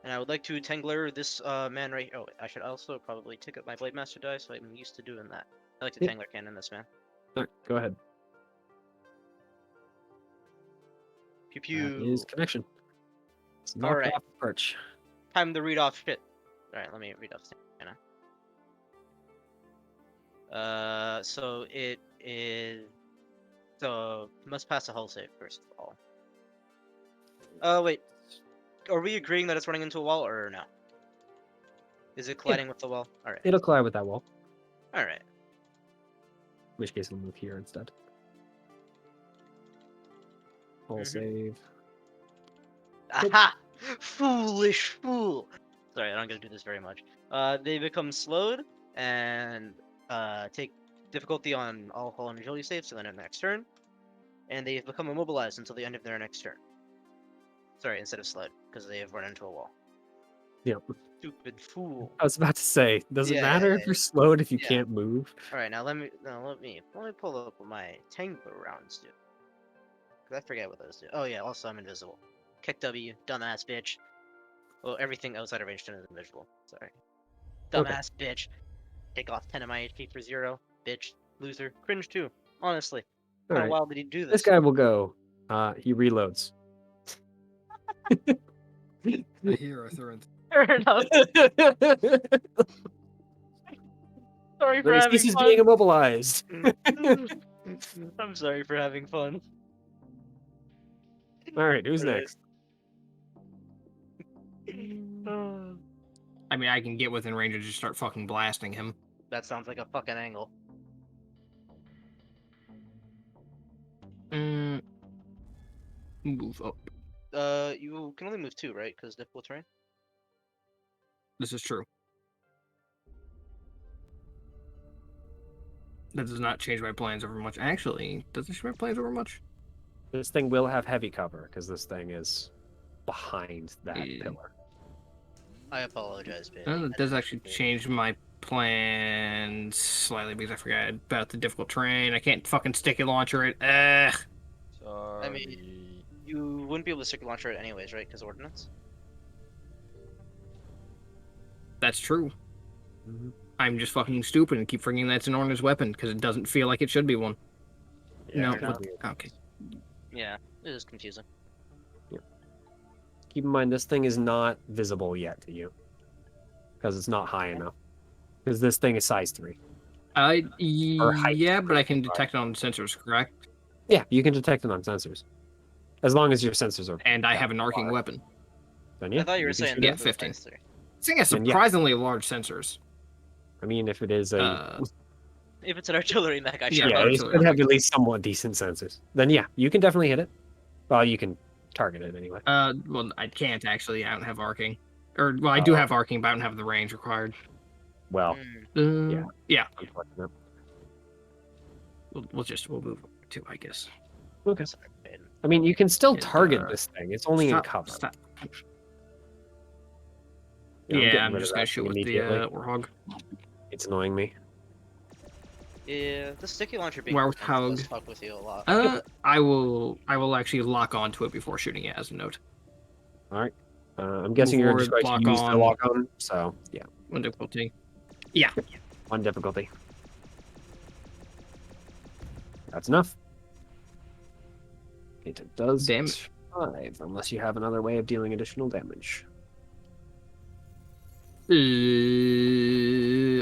Speaker 5: And I would like to Tangler this man right. Oh, I should also probably take up my Blade Master die, so I'm used to doing that. I like to
Speaker 1: Yeah.
Speaker 5: Tangler Cannon this man.
Speaker 1: All right, go ahead.
Speaker 5: Pew pew.
Speaker 1: That is connection. It's knocked
Speaker 5: Alright.
Speaker 1: off the perch.
Speaker 5: Time to read off shit. All right, let me read off Cannon. So it is. So must pass a hull save first of all. Oh wait, are we agreeing that it's running into a wall or no? Is it colliding with the wall? All right.
Speaker 1: It'll collide with that wall.
Speaker 5: All right.
Speaker 1: In which case, it'll move here instead. Hull
Speaker 5: Mhm.
Speaker 1: save.
Speaker 5: Aha! Foolish fool! Sorry, I'm not gonna do this very much. They become slowed and take difficulty on all hull and agility saves to their next turn, and they become immobilized until the end of their next turn. Sorry, instead of slowed, because they have run into a wall.
Speaker 1: Yep.
Speaker 5: Stupid fool.
Speaker 1: I was about to say, does it
Speaker 5: Yeah,
Speaker 1: matter
Speaker 5: yeah,
Speaker 1: if you're slowed if you
Speaker 5: yeah.
Speaker 1: can't move?
Speaker 5: All right, now let me pull up what my Tangler rounds do. Cause I forget what those do. Oh yeah, also I'm invisible. Kick W, dumbass bitch. Well, everything outside of range 10 is invisible. Sorry.
Speaker 1: Okay.
Speaker 5: Dumbass bitch. Take off 10 of my HP for 0. Bitch. Loser. Cringe too. Honestly.
Speaker 1: All
Speaker 5: How
Speaker 1: right.
Speaker 5: wild did he do
Speaker 1: This
Speaker 5: this?
Speaker 1: guy will go. He reloads.
Speaker 3: I hear a third.
Speaker 5: Fair enough. Sorry for
Speaker 1: He
Speaker 5: having
Speaker 1: ceases
Speaker 5: fun.
Speaker 1: being immobilized.
Speaker 5: I'm sorry for having fun.
Speaker 1: All right, who's
Speaker 5: Alright.
Speaker 1: next?
Speaker 3: I mean, I can get within range and just start fucking blasting him.
Speaker 5: That sounds like a fucking angle.
Speaker 3: Move up.
Speaker 5: You can only move 2, right? Because difficult terrain.
Speaker 3: This is true. That does not change my plans over much. Actually, does it change my plans over much?
Speaker 1: This thing will have heavy cover because this thing is behind that
Speaker 3: Yeah.
Speaker 1: pillar.
Speaker 5: I apologize, babe.
Speaker 3: It does actually change my plans slightly because I forgot about the difficult terrain. I can't fucking sticky launcher it. Ugh.
Speaker 4: Sorry.
Speaker 5: I mean, you wouldn't be able to stick a launcher it anyways, right? Because ordnance.
Speaker 3: That's true.
Speaker 1: Mhm.
Speaker 3: I'm just fucking stupid and keep forgetting that's an ordnance weapon because it doesn't feel like it should be one.
Speaker 1: Yeah,
Speaker 3: No,
Speaker 1: it's
Speaker 3: what-
Speaker 1: weird.
Speaker 3: okay.
Speaker 5: Yeah, it is confusing.
Speaker 1: Keep in mind, this thing is not visible yet to you because it's not high enough. Because this thing is size 3. height,
Speaker 3: Yeah, but I can detect it on the sensors, correct?
Speaker 1: Yeah, you can detect it on sensors. As long as your sensors are.
Speaker 3: And I
Speaker 1: that
Speaker 3: have an arcing
Speaker 1: far,
Speaker 3: weapon.
Speaker 1: Then yeah,
Speaker 5: I thought you were
Speaker 1: can
Speaker 5: saying
Speaker 1: shoot
Speaker 3: Yeah,
Speaker 1: it.
Speaker 5: that
Speaker 3: 15.
Speaker 5: was size 3.
Speaker 3: This thing has
Speaker 1: Then, yeah.
Speaker 3: surprisingly large sensors.
Speaker 1: I mean, if it is a.
Speaker 5: If it's an artillery mech, I
Speaker 3: Yeah,
Speaker 5: should
Speaker 1: yeah,
Speaker 5: have.
Speaker 1: it should have at least somewhat decent sensors. Then yeah, you can definitely hit it. Well, you can target it anyway.
Speaker 3: Well, I can't actually. I don't have arcing. Or, well, I do have arcing, but I don't have the range required.
Speaker 1: Well,
Speaker 3: Yeah.
Speaker 1: unfortunate.
Speaker 3: We'll move over too, I guess.
Speaker 1: Okay.
Speaker 5: Sorry, Baden.
Speaker 1: I mean, you can still
Speaker 3: And,
Speaker 1: target this thing. It's only in
Speaker 3: Stop-
Speaker 1: cover.
Speaker 3: stop.
Speaker 1: Yeah,
Speaker 3: Yeah,
Speaker 1: getting
Speaker 3: I'm
Speaker 1: rid
Speaker 3: just
Speaker 1: of
Speaker 3: gonna
Speaker 1: that
Speaker 3: shoot with the
Speaker 1: immediately.
Speaker 3: Warhog.
Speaker 1: It's annoying me.
Speaker 5: Yeah, the sticky launcher being
Speaker 3: Warthog.
Speaker 5: does fuck with you a lot.
Speaker 3: I will actually lock onto it before shooting it as a note.
Speaker 1: All right. I'm guessing
Speaker 3: Move
Speaker 1: you're just
Speaker 3: forward,
Speaker 1: going to
Speaker 3: lock
Speaker 1: use the
Speaker 3: on.
Speaker 1: lock on. So yeah,
Speaker 3: One difficulty. Yeah.
Speaker 1: 1 difficulty. That's enough. It does
Speaker 3: Damage.
Speaker 1: 5, unless you have another way of dealing additional damage.
Speaker 3: I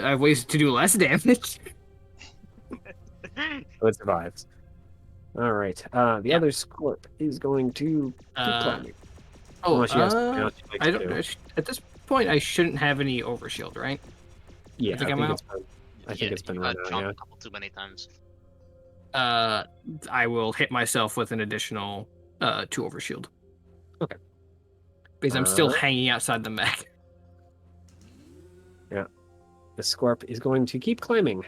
Speaker 3: have ways to do less damage.
Speaker 1: So it survives. All right. The
Speaker 3: Yeah.
Speaker 1: other Scorp is going to keep climbing.
Speaker 3: Oh,
Speaker 1: Unless you have something else you'd like
Speaker 3: I
Speaker 1: to
Speaker 3: don't.
Speaker 1: do.
Speaker 3: At this point, I shouldn't have any overshield, right?
Speaker 1: Yeah,
Speaker 3: I think I'm out.
Speaker 1: I think it's been run out.
Speaker 6: Chomp
Speaker 1: Yeah.
Speaker 6: a couple too many times.
Speaker 3: I will hit myself with an additional 2 overshield.
Speaker 1: Okay.
Speaker 3: Because I'm still
Speaker 1: Uh,
Speaker 3: hanging outside the mech.
Speaker 1: Yeah. The Scorp is going to keep climbing.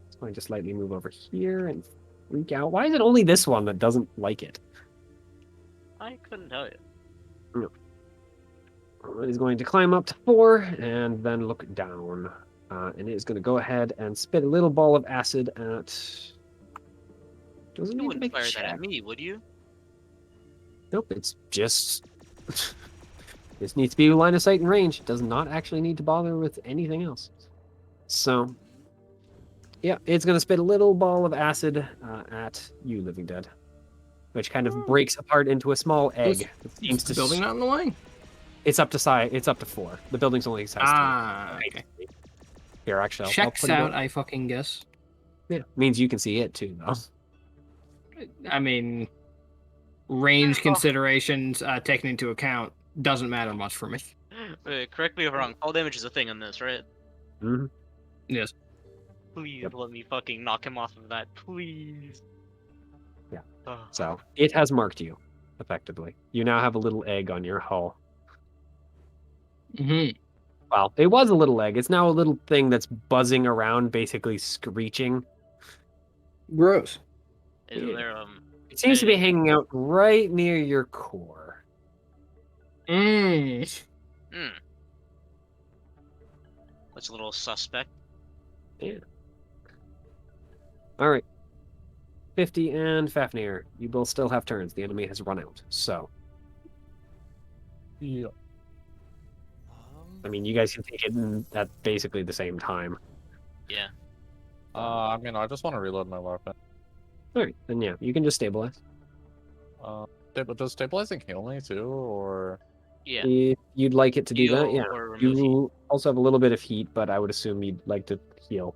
Speaker 1: It's going to slightly move over here and freak out. Why is it only this one that doesn't like it?
Speaker 6: I couldn't tell you.
Speaker 1: It is going to climb up to 4 and then look down. And it is going to go ahead and spit a little ball of acid at. Doesn't
Speaker 6: You
Speaker 1: need to
Speaker 6: wouldn't
Speaker 1: make a
Speaker 6: fire that
Speaker 1: check.
Speaker 6: at me, would you?
Speaker 1: Nope, it's just. This needs to be line of sight and range. It does not actually need to bother with anything else. So, yeah, it's going to spit a little ball of acid at you, Living Dead, which kind of breaks apart into a small egg. It seems
Speaker 3: Is the
Speaker 1: to
Speaker 3: building not in the way?
Speaker 1: It's up to size. It's up to 4. The building's only size 3.
Speaker 3: Okay.
Speaker 1: Here, actually, I'll
Speaker 3: Checks
Speaker 1: put it
Speaker 3: out,
Speaker 1: up.
Speaker 3: I fucking guess.
Speaker 1: Yeah, means you can see it too, though.
Speaker 3: I mean, range considerations taken into account doesn't matter much for me.
Speaker 6: Wait, correct me if I'm wrong. Fall damage is a thing in this, right?
Speaker 1: Hmm.
Speaker 3: Yes.
Speaker 6: Please
Speaker 1: Yep.
Speaker 6: let me fucking knock him off of that. Please.
Speaker 1: Yeah.
Speaker 6: Ugh.
Speaker 1: So it has marked you, effectively. You now have a little egg on your hull.
Speaker 3: Mm-hmm.
Speaker 1: Well, it was a little egg. It's now a little thing that's buzzing around, basically screeching.
Speaker 3: Gross.
Speaker 6: Is
Speaker 1: Yeah.
Speaker 6: there
Speaker 1: It seems to be
Speaker 6: Hey.
Speaker 1: hanging out right near your core.
Speaker 3: Mm.
Speaker 6: That's a little suspect.
Speaker 1: Yeah. All right. 50 and Fafnir. You both still have turns. The enemy has run out. So,
Speaker 2: Yeah.
Speaker 1: I mean, you guys can take it at basically the same time.
Speaker 6: Yeah.
Speaker 2: I mean, I just want to reload my weapon.
Speaker 1: All right. Then, yeah, you can just stabilize.
Speaker 2: But does stabilizing heal me too, or?
Speaker 6: Yeah.
Speaker 1: If you'd like it to do that,
Speaker 6: Heal
Speaker 1: yeah.
Speaker 6: or remove heat.
Speaker 1: You also have a little bit of heat, but I would assume you'd like to heal.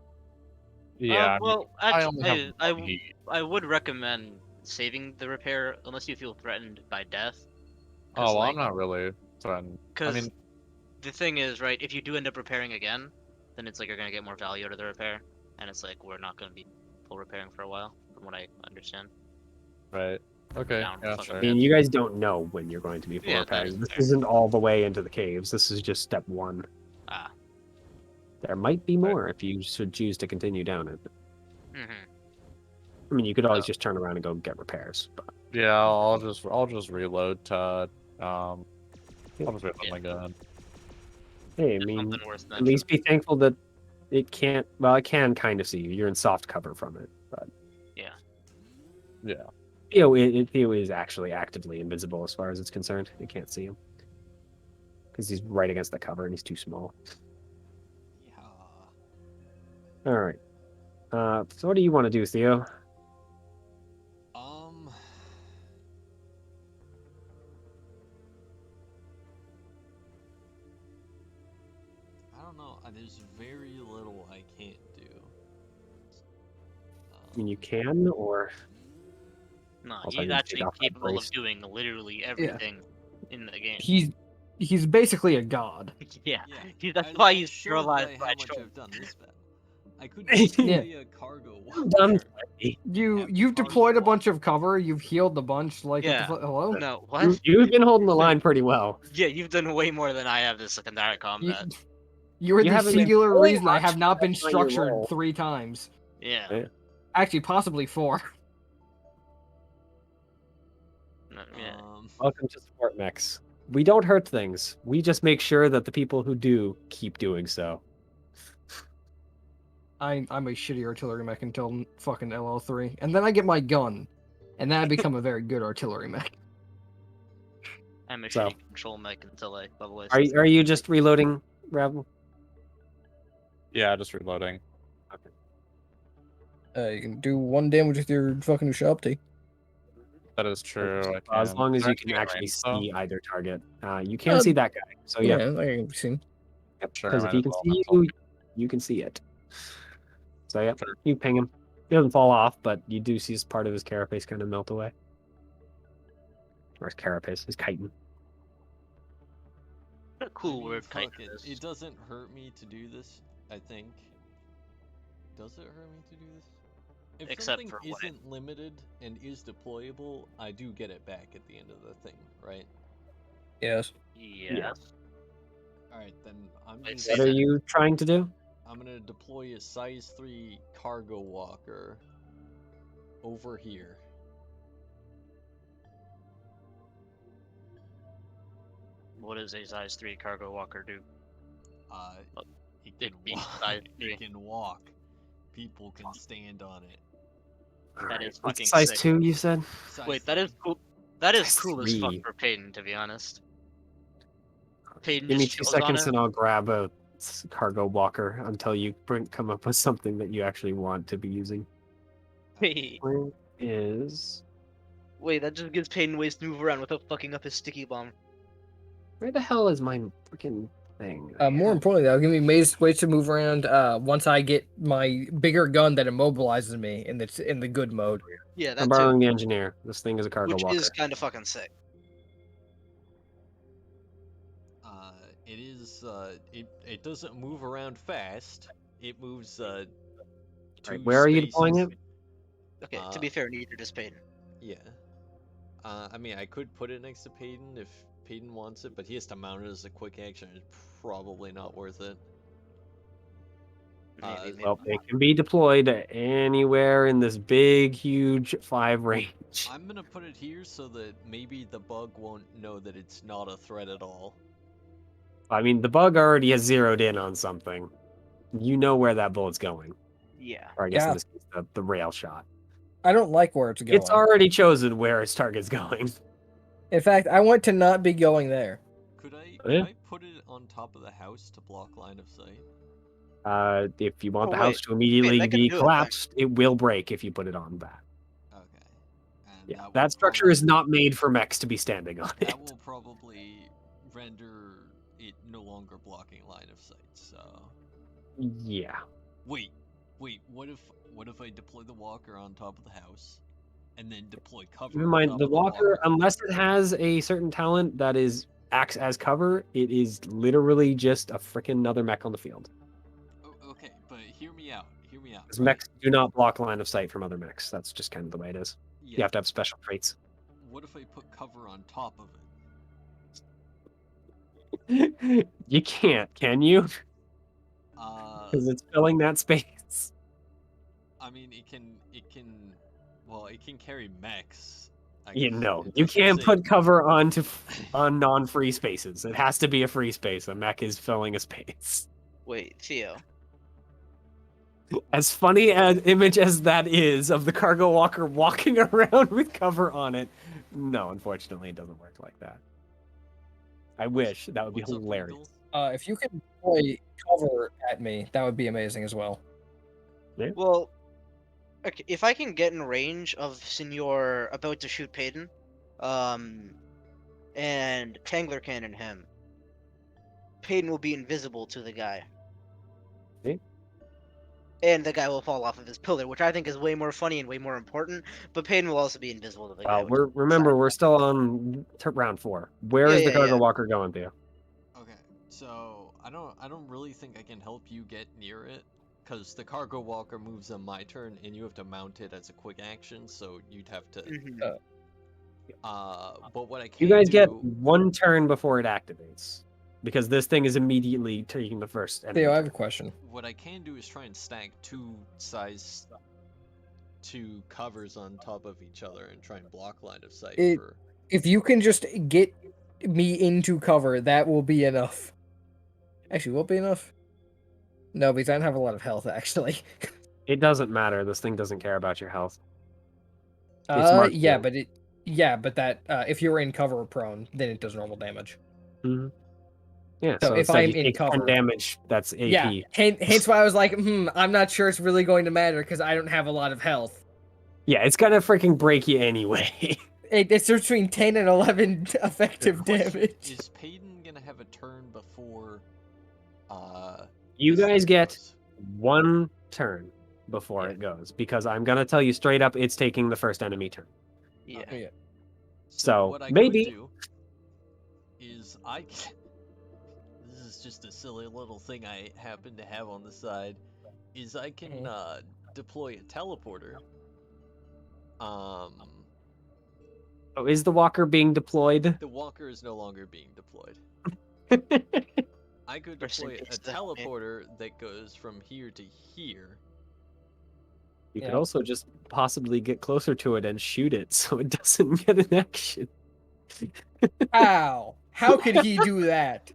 Speaker 2: Yeah.
Speaker 6: Well,
Speaker 2: I only have
Speaker 6: I
Speaker 2: one heat.
Speaker 6: would recommend saving the repair unless you feel threatened by death.
Speaker 2: Oh, well, I'm not really threatened. I
Speaker 6: Because
Speaker 2: mean,
Speaker 6: the thing is, right, if you do end up repairing again, then it's like you're gonna get more value out of the repair, and it's like we're not gonna be full repairing for a while, from what I understand.
Speaker 2: right. Okay.
Speaker 6: Down
Speaker 2: Yeah,
Speaker 6: fucking
Speaker 2: sure.
Speaker 1: I mean, you guys don't know when you're going to be full
Speaker 6: Yeah, that
Speaker 1: repairs.
Speaker 6: is
Speaker 1: This
Speaker 6: fair.
Speaker 1: isn't all the way into the caves. This is just step 1.
Speaker 6: Ah.
Speaker 1: There might be more if you should choose to continue down it.
Speaker 6: Mm-hmm.
Speaker 1: I mean, you could always
Speaker 6: Oh.
Speaker 1: just turn around and go get repairs. But
Speaker 2: Yeah, I'll just reload to I'll just reload
Speaker 6: Yeah.
Speaker 2: my gun.
Speaker 1: hey, I
Speaker 6: It's
Speaker 1: mean,
Speaker 6: something worth
Speaker 1: at
Speaker 6: mentioning.
Speaker 1: least be thankful that it can't. Well, it can kind of see you. You're in soft cover from it, but
Speaker 2: Yeah.
Speaker 1: Theo is actually actively invisible as far as it's concerned. You can't see him because he's right against the cover and he's too small.
Speaker 7: Yeah.
Speaker 1: All right. So what do you want to do, Theo?
Speaker 7: I don't know. There's very little I can't do.
Speaker 1: I mean, you can, or
Speaker 6: No,
Speaker 1: Also, I
Speaker 6: he's
Speaker 1: need to take
Speaker 6: actually
Speaker 1: off that
Speaker 6: capable of
Speaker 1: brace.
Speaker 6: doing literally everything in the game.
Speaker 3: He's basically a god.
Speaker 6: Yeah,
Speaker 7: Yeah.
Speaker 6: that's
Speaker 7: I-
Speaker 6: why
Speaker 7: I
Speaker 6: he's
Speaker 7: showed
Speaker 6: paralyzed
Speaker 7: by
Speaker 6: by
Speaker 7: how much
Speaker 6: choice.
Speaker 7: I've done this bad. I could deploy a cargo
Speaker 1: done.
Speaker 7: walker.
Speaker 3: You've deployed a bunch of cover. You've healed a bunch. Like
Speaker 6: Yeah.
Speaker 3: hello.
Speaker 6: No, what?
Speaker 1: You've been holding the line pretty well.
Speaker 6: Yeah, you've done way more than I have this entire
Speaker 3: You,
Speaker 6: combat.
Speaker 3: you are
Speaker 1: You
Speaker 3: the
Speaker 1: haven't been
Speaker 3: singular
Speaker 1: doing
Speaker 3: reason I
Speaker 1: much,
Speaker 3: have not been
Speaker 1: that's not your
Speaker 3: structured
Speaker 1: role.
Speaker 3: 3 times.
Speaker 6: Yeah.
Speaker 1: Yeah.
Speaker 3: Actually, possibly 4.
Speaker 6: No, yeah.
Speaker 1: Welcome to Sport Mechs. We don't hurt things. We just make sure that the people who do keep doing so.
Speaker 3: I'm a shitty artillery mech until fucking LL3, and then I get my gun, and then I become a very good artillery mech.
Speaker 6: I'm a
Speaker 1: So-
Speaker 6: shitty control mech until I level
Speaker 1: Are you just reloading, Ravel?
Speaker 2: Yeah, just reloading.
Speaker 3: You can do 1 damage with your fucking Ushabti.
Speaker 2: That is true.
Speaker 1: As long as you can
Speaker 2: Can I
Speaker 1: actually
Speaker 2: see a range,
Speaker 1: see either target. You can see that guy. So yeah.
Speaker 3: I can see.
Speaker 2: Sure,
Speaker 1: Because if
Speaker 2: might
Speaker 1: he
Speaker 2: as
Speaker 1: can
Speaker 2: well.
Speaker 1: see
Speaker 2: That's all.
Speaker 1: you, you can see it. So yeah,
Speaker 2: Sure.
Speaker 1: you ping him. He doesn't fall off, but you do see part of his carapace kind of melt away. Or his carapace, his chitin.
Speaker 6: What a cool
Speaker 7: I mean,
Speaker 6: word
Speaker 7: fuck
Speaker 6: chitin
Speaker 7: it.
Speaker 6: is.
Speaker 7: It doesn't hurt me to do this, I think. Does it hurt me to do this? If
Speaker 6: Except
Speaker 7: something
Speaker 6: for what?
Speaker 7: isn't limited and is deployable, I do get it back at the end of the thing, right?
Speaker 3: Yes.
Speaker 6: Yes.
Speaker 7: Alright, then I'm
Speaker 6: Wait,
Speaker 7: just
Speaker 6: say
Speaker 1: What are
Speaker 6: that.
Speaker 1: you trying to do?
Speaker 7: I'm gonna deploy a size 3 cargo walker over here.
Speaker 6: What does a size 3 cargo walker do?
Speaker 7: It
Speaker 6: It
Speaker 7: can
Speaker 6: be
Speaker 7: walk.
Speaker 6: size 3.
Speaker 7: It can walk. People can stand on it.
Speaker 6: That is
Speaker 1: It's
Speaker 6: fucking
Speaker 1: size
Speaker 6: sick.
Speaker 1: 2, you said?
Speaker 7: Size
Speaker 6: Wait, that is
Speaker 7: 3.
Speaker 6: cool. That is
Speaker 1: Size
Speaker 6: cool as fuck
Speaker 1: 3.
Speaker 6: for Peyton, to be honest. Peyton
Speaker 1: Give me
Speaker 6: just
Speaker 1: 2
Speaker 6: chills on
Speaker 1: seconds
Speaker 6: it.
Speaker 1: and I'll grab a cargo walker until you come up with something that you actually want to be using.
Speaker 6: Wait,
Speaker 1: Where is...
Speaker 6: wait, that just gives Peyton ways to move around without fucking up his sticky bomb.
Speaker 1: Where the hell is my freaking thing?
Speaker 3: More importantly, that'll give me ways to move around. Once I get my bigger gun that immobilizes me in the good mode.
Speaker 5: Yeah,
Speaker 1: I'm
Speaker 5: that too.
Speaker 1: borrowing the engineer. This thing is a cargo
Speaker 5: Which
Speaker 1: walker.
Speaker 5: is kind of fucking sick.
Speaker 7: It is. It doesn't move around fast. It moves.
Speaker 1: Right,
Speaker 7: Two
Speaker 1: where are you deploying
Speaker 7: spaces.
Speaker 1: it?
Speaker 5: Okay, to be fair, neither does Peyton.
Speaker 7: Yeah. I mean, I could put it next to Peyton if Peyton wants it, but he has to mount it as a quick action. It's probably not worth it.
Speaker 5: Maybe.
Speaker 1: Well, it can be deployed anywhere in this big, huge 5 range.
Speaker 7: I'm gonna put it here so that maybe the bug won't know that it's not a threat at all.
Speaker 1: I mean, the bug already has zeroed in on something. You know where that bullet's going.
Speaker 5: Yeah.
Speaker 1: Or I guess in
Speaker 3: Yeah.
Speaker 1: this case, the rail shot.
Speaker 3: I don't like where it's going.
Speaker 1: It's already chosen where its target's going.
Speaker 3: In fact, I want to not be going there.
Speaker 7: Could
Speaker 1: Yeah.
Speaker 7: I put it on top of the house to block line of sight?
Speaker 1: If you want
Speaker 5: Oh,
Speaker 1: the
Speaker 5: wait.
Speaker 1: house to immediately
Speaker 5: that can
Speaker 1: be
Speaker 5: do it,
Speaker 1: collapsed, it will break if you put it on that.
Speaker 7: Okay. And
Speaker 1: Yeah,
Speaker 7: will
Speaker 1: that structure is
Speaker 7: probably-
Speaker 1: not made for mechs to be standing on it.
Speaker 7: That will probably render it no longer blocking line of sight. So
Speaker 1: Yeah.
Speaker 7: wait. What if I deploy the walker on top of the house, and then deploy cover?
Speaker 1: Keep in
Speaker 7: on
Speaker 1: mind,
Speaker 7: top
Speaker 1: the
Speaker 7: of
Speaker 1: walker, unless it has a certain talent that acts as cover, it is literally just a freaking another mech on the field.
Speaker 7: Okay, but hear me out. Hear me out.
Speaker 1: Because
Speaker 7: right?
Speaker 1: mechs do not block line of sight from other mechs. That's just kind of the way it is.
Speaker 7: Yeah.
Speaker 1: You have to have special traits.
Speaker 7: What if I put cover on top of it?
Speaker 1: You can't, can you? Because it's filling that space.
Speaker 7: I mean, it can. Well, it can carry mechs. I
Speaker 1: You
Speaker 7: guess.
Speaker 1: know,
Speaker 7: It
Speaker 1: you
Speaker 7: doesn't
Speaker 1: can't
Speaker 7: say-
Speaker 1: put cover on non-free spaces. It has to be a free space. A mech is filling a space.
Speaker 5: Wait, Theo.
Speaker 1: As funny an image as that is of the cargo walker walking around with cover on it, no, unfortunately, it doesn't work like that. I wish. That would be
Speaker 7: What's up,
Speaker 1: hilarious.
Speaker 7: Reegle?
Speaker 3: If you can deploy cover at me, that would be amazing as well.
Speaker 5: Well, okay, if I can get in range of Senor about to shoot Peyton, and Tangler cannon him, Peyton will be invisible to the guy.
Speaker 1: Okay.
Speaker 5: And the guy will fall off of his pillar, which I think is way more funny and way more important. But Peyton will also be invisible to the guy. which is
Speaker 1: We're still on round 4. Where is the cargo walker going to?
Speaker 7: Okay, so I don't really think I can help you get near it, because the cargo walker moves on my turn, and you have to mount it as a quick action. So you'd have to.
Speaker 5: Mhm.
Speaker 7: But what I can
Speaker 1: You guys
Speaker 7: do,
Speaker 1: get 1 turn before it activates. Because this thing is immediately taking the first enemy
Speaker 3: Theo, I have
Speaker 1: turn.
Speaker 3: a question.
Speaker 7: what I can do is try and stack 2 size 2 covers on top of each other and try and block line of sight
Speaker 3: It-
Speaker 7: for.
Speaker 3: If you can just get me into cover, that will be enough. Actually, will it be enough? No, because I don't have a lot of health, actually.
Speaker 1: It doesn't matter. This thing doesn't care about your health. It's marked
Speaker 3: Yeah,
Speaker 1: blue.
Speaker 3: but that if you're in cover or prone, then it does normal damage.
Speaker 1: Mhm. Yeah,
Speaker 3: So if
Speaker 1: instead
Speaker 3: I'm
Speaker 1: you
Speaker 3: in
Speaker 1: take 10
Speaker 3: cover-
Speaker 1: damage, that's AP.
Speaker 3: Yeah, hence why I was like, I'm not sure it's really going to matter because I don't have a lot of health.
Speaker 1: Yeah, it's gonna freaking break you anyway.
Speaker 3: It's between 10 and 11 effective
Speaker 7: Question,
Speaker 3: damage.
Speaker 7: Is Peyton gonna have a turn before
Speaker 1: You
Speaker 7: this
Speaker 1: guys
Speaker 7: thing
Speaker 1: get
Speaker 7: goes.
Speaker 1: 1 turn before
Speaker 5: Yeah.
Speaker 1: it goes, because I'm gonna tell you straight up, it's taking the first enemy turn.
Speaker 5: Yeah.
Speaker 7: Okay.
Speaker 3: Yeah.
Speaker 1: So,
Speaker 7: what I
Speaker 1: maybe-
Speaker 7: could do is this is just a silly little thing I happen to have on the side. Is I can deploy a teleporter.
Speaker 1: Oh, is the walker being deployed?
Speaker 7: The walker is no longer being deployed. I could
Speaker 5: First thing
Speaker 7: deploy a
Speaker 5: takes the helmet.
Speaker 7: teleporter that goes from here to here.
Speaker 1: You could
Speaker 3: Yeah.
Speaker 1: also just possibly get closer to it and shoot it so it doesn't get an action.
Speaker 3: How? How could he do that?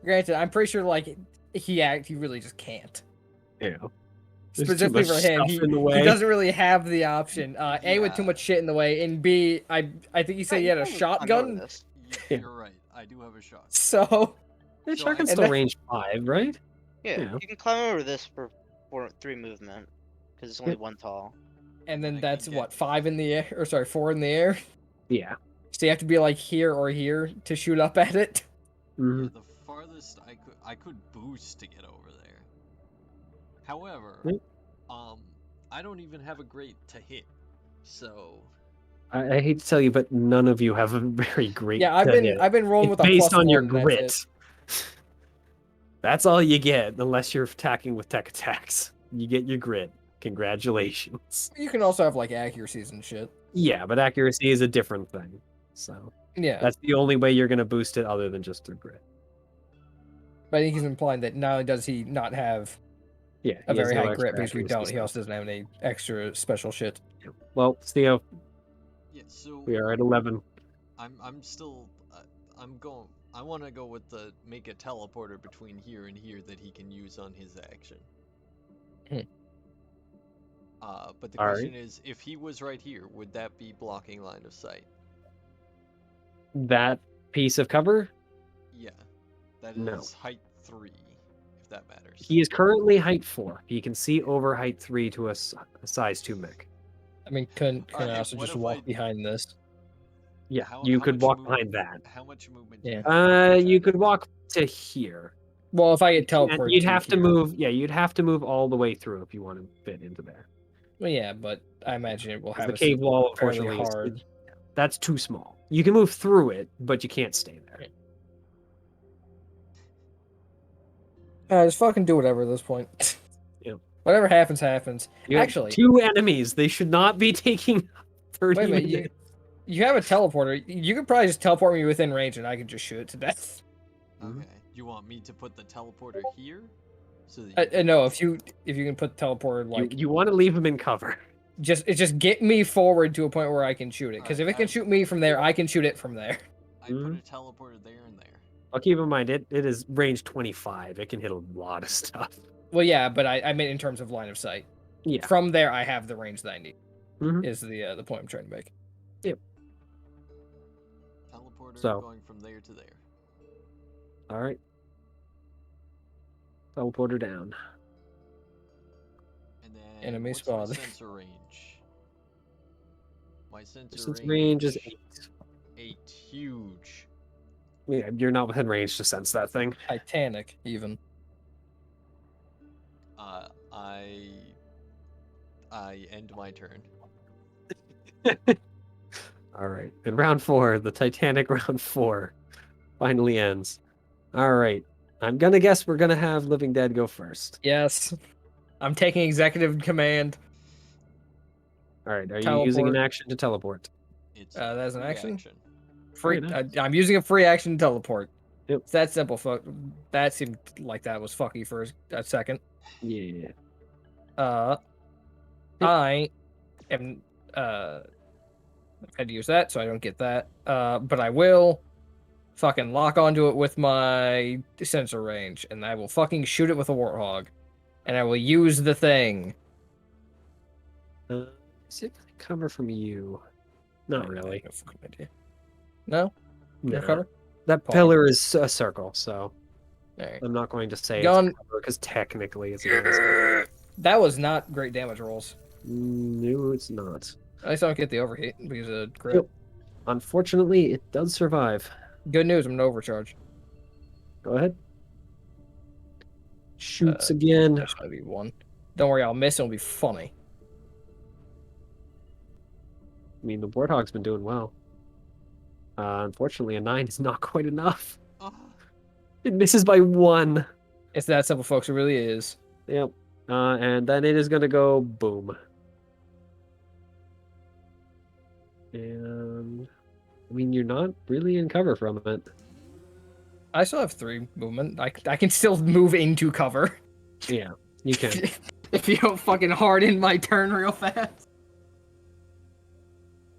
Speaker 3: Granted, I'm pretty sure like he really just can't.
Speaker 1: Yeah. There's too
Speaker 3: Specifically
Speaker 1: much
Speaker 3: for him,
Speaker 1: stuff in the
Speaker 3: he
Speaker 1: way.
Speaker 3: doesn't really have the option. A, with too
Speaker 7: Yeah.
Speaker 3: much shit in the way, and B, I think you said he had a
Speaker 5: probably
Speaker 3: shotgun.
Speaker 5: this.
Speaker 1: Yeah.
Speaker 7: You're right. I do have a shot.
Speaker 3: So
Speaker 1: The
Speaker 7: So
Speaker 1: shotgun's
Speaker 7: I-
Speaker 1: still
Speaker 3: And that-
Speaker 1: range 5, right?
Speaker 5: Yeah,
Speaker 1: Yeah.
Speaker 5: you can climb over this for 3 movement because it's only
Speaker 1: Yeah.
Speaker 5: 1 tall.
Speaker 3: and
Speaker 7: I
Speaker 3: then
Speaker 7: can
Speaker 3: that's
Speaker 7: get-
Speaker 3: what 5 in the air, or sorry, 4 in the air.
Speaker 1: Yeah.
Speaker 3: So you have to be like here or here to shoot up at it.
Speaker 1: Mhm.
Speaker 7: Yeah, the farthest I could boost to get over there. However,
Speaker 1: Yep.
Speaker 7: I don't even have a great to hit. So
Speaker 1: I hate to tell you, but none of you have a very great.
Speaker 3: Yeah, I've been rolling
Speaker 1: It's
Speaker 3: with a
Speaker 1: based
Speaker 3: plus
Speaker 1: on your
Speaker 3: 1, and that's
Speaker 1: grit. That's all you get, unless you're attacking with tech attacks. You get your grit. Congratulations.
Speaker 3: it. You can also have like accuracies and shit.
Speaker 1: Yeah, but accuracy is a different thing. So
Speaker 3: Yeah,
Speaker 1: that's the only way you're gonna boost it, other than just through grit.
Speaker 3: but I think he's implying that not only does he not have
Speaker 1: Yeah,
Speaker 3: a
Speaker 1: he has
Speaker 3: very
Speaker 1: no
Speaker 3: high
Speaker 1: extra
Speaker 3: grit because we
Speaker 1: accuracy
Speaker 3: don't, he
Speaker 1: stuff.
Speaker 3: also doesn't have any extra special shit.
Speaker 1: Well, Theo,
Speaker 7: yeah, so
Speaker 1: we are at 11.
Speaker 7: I'm still I'm going. I want to go with the make a teleporter between here and here that he can use on his action.
Speaker 3: Hmm.
Speaker 7: But the
Speaker 1: All
Speaker 7: question is, if he was right here, would that be blocking line of sight?
Speaker 1: That piece of cover,
Speaker 7: Yeah, that is
Speaker 1: No.
Speaker 7: height 3, if that matters.
Speaker 1: he is currently height 4. He can see over height 3 to a size 2 mech.
Speaker 3: I mean, couldn't
Speaker 7: Alright,
Speaker 3: I also
Speaker 7: what
Speaker 3: just
Speaker 7: if
Speaker 3: walk
Speaker 7: I-
Speaker 3: behind this?
Speaker 1: Yeah,
Speaker 7: How-
Speaker 1: you
Speaker 7: how
Speaker 1: could
Speaker 7: much
Speaker 1: walk
Speaker 7: movement-
Speaker 1: behind that.
Speaker 7: How much movement?
Speaker 3: Yeah.
Speaker 7: Do you have
Speaker 1: You
Speaker 7: to
Speaker 1: could walk to here.
Speaker 3: Well, if I get
Speaker 1: And
Speaker 3: teleported,
Speaker 1: you'd have to
Speaker 3: here.
Speaker 1: move. Yeah, you'd have to move all the way through if you want to fit into there.
Speaker 3: Well, yeah, but I imagine it will
Speaker 1: 'Cause
Speaker 3: have
Speaker 1: the
Speaker 3: a
Speaker 1: cave wall,
Speaker 3: fairly
Speaker 1: unfortunately,
Speaker 3: hard.
Speaker 1: that's too small. You can move through it, but you can't stay there.
Speaker 3: Just fucking do whatever at this point.
Speaker 1: Yep.
Speaker 3: Whatever happens, happens.
Speaker 1: You have
Speaker 3: Actually,
Speaker 1: 2 enemies. They should not be taking 30
Speaker 3: wait a minute.
Speaker 1: minutes.
Speaker 3: You have a teleporter. You could probably just teleport me within range, and I could just shoot it to death.
Speaker 7: Okay. You want me to put the teleporter here? So that
Speaker 3: No, if you can put the teleporter like
Speaker 1: You want to leave him in cover.
Speaker 3: just get me forward to a point where I can shoot it. Because if
Speaker 7: Alright,
Speaker 3: it can
Speaker 7: I-
Speaker 3: shoot me from there, I can shoot it from there.
Speaker 7: I put a teleporter there and there.
Speaker 1: I'll keep in mind it is range 25. It can hit a lot of stuff.
Speaker 3: Well, yeah, but I meant in terms of line of sight.
Speaker 1: Yeah.
Speaker 3: From there, I have the range that I need.
Speaker 1: Mhm.
Speaker 3: Is the point I'm trying to make.
Speaker 7: Teleporter
Speaker 1: So-
Speaker 7: going from there to there.
Speaker 1: All right. Teleporter down.
Speaker 7: And then
Speaker 3: Enemy
Speaker 7: what's
Speaker 3: spotted.
Speaker 7: my sensor range? My sensor
Speaker 1: Since range is 8.
Speaker 7: 8. Huge.
Speaker 1: Yeah, you're not within range to sense that thing.
Speaker 3: Titanic, even.
Speaker 7: I end my turn.
Speaker 1: All right. In round 4, the Titanic round 4 finally ends. All right. I'm going to guess we're going to have Living Dead go first.
Speaker 3: Yes. I'm taking executive command.
Speaker 1: All right. Are you using an
Speaker 3: Teleport.
Speaker 1: action to teleport?
Speaker 7: It's
Speaker 3: That's an
Speaker 7: free
Speaker 3: action?
Speaker 1: Very
Speaker 3: Free.
Speaker 1: nice.
Speaker 3: I'm using a free action to teleport.
Speaker 1: Yep.
Speaker 3: It's that simple. Fuck. That seemed like that was fucky for a second.
Speaker 1: Yeah.
Speaker 3: I am I've had to use that, so I don't get that. But I will fucking lock onto it with my sensor range, and I will fucking shoot it with a warthog, and I will use the thing.
Speaker 1: Is it really cover from you? Not really.
Speaker 3: No fucking idea. No, no
Speaker 1: No.
Speaker 3: cover.
Speaker 1: That
Speaker 3: Paul.
Speaker 1: pillar is a circle, so
Speaker 3: All right.
Speaker 1: I'm not going to say
Speaker 3: Gun.
Speaker 1: it's cover because technically it's against.
Speaker 3: That was not great damage rolls.
Speaker 1: No, it's not.
Speaker 3: At least I don't get the overheat because of crit.
Speaker 1: Yep. Unfortunately, it does survive.
Speaker 3: Good news, I'm an overcharge.
Speaker 1: Go ahead. shoots again.
Speaker 3: That's gonna be 1. Don't worry, I'll miss. It'll be funny.
Speaker 1: I mean, the Warthog's been doing well. Unfortunately, a 9 is not quite enough.
Speaker 7: Ah,
Speaker 1: It misses by 1.
Speaker 3: It's that simple, folks. It really is.
Speaker 1: Yep. And then it is going to go boom. And I mean, you're not really in cover from it.
Speaker 3: I still have 3 movement. I can still move into cover.
Speaker 1: Yeah, you can.
Speaker 3: If you don't fucking harden my turn real fast.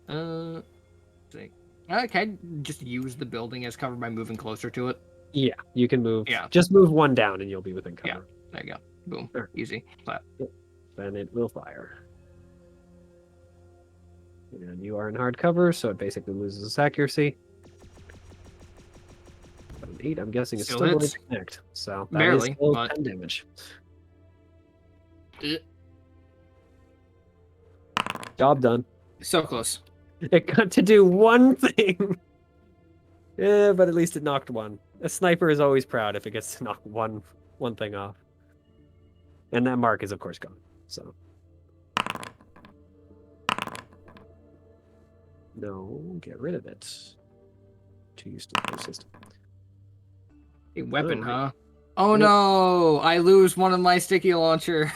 Speaker 3: See. Can I just use the building as cover by moving closer to it?
Speaker 1: Yeah, you can move.
Speaker 3: Yeah.
Speaker 1: Just move 1 down and you'll be within cover.
Speaker 3: There you go. Boom.
Speaker 1: Sure.
Speaker 3: Easy. But
Speaker 1: Then it will fire. And you are in hard cover, so it basically loses its accuracy. But an 8, I'm guessing, is
Speaker 3: Still
Speaker 1: still going
Speaker 3: hits.
Speaker 1: to connect. So that
Speaker 3: Barely,
Speaker 1: is still
Speaker 3: but-
Speaker 1: 10 damage. Job done.
Speaker 3: so close.
Speaker 1: It got to do 1 thing. Yeah, but at least it knocked 1. A sniper is always proud if it gets to knock one thing off. And that mark is, of course, gone. So. No, get rid of it. To use the system.
Speaker 3: A weapon,
Speaker 1: Alright.
Speaker 3: huh? Oh
Speaker 1: Yep.
Speaker 3: no! I lose one of my sticky launcher.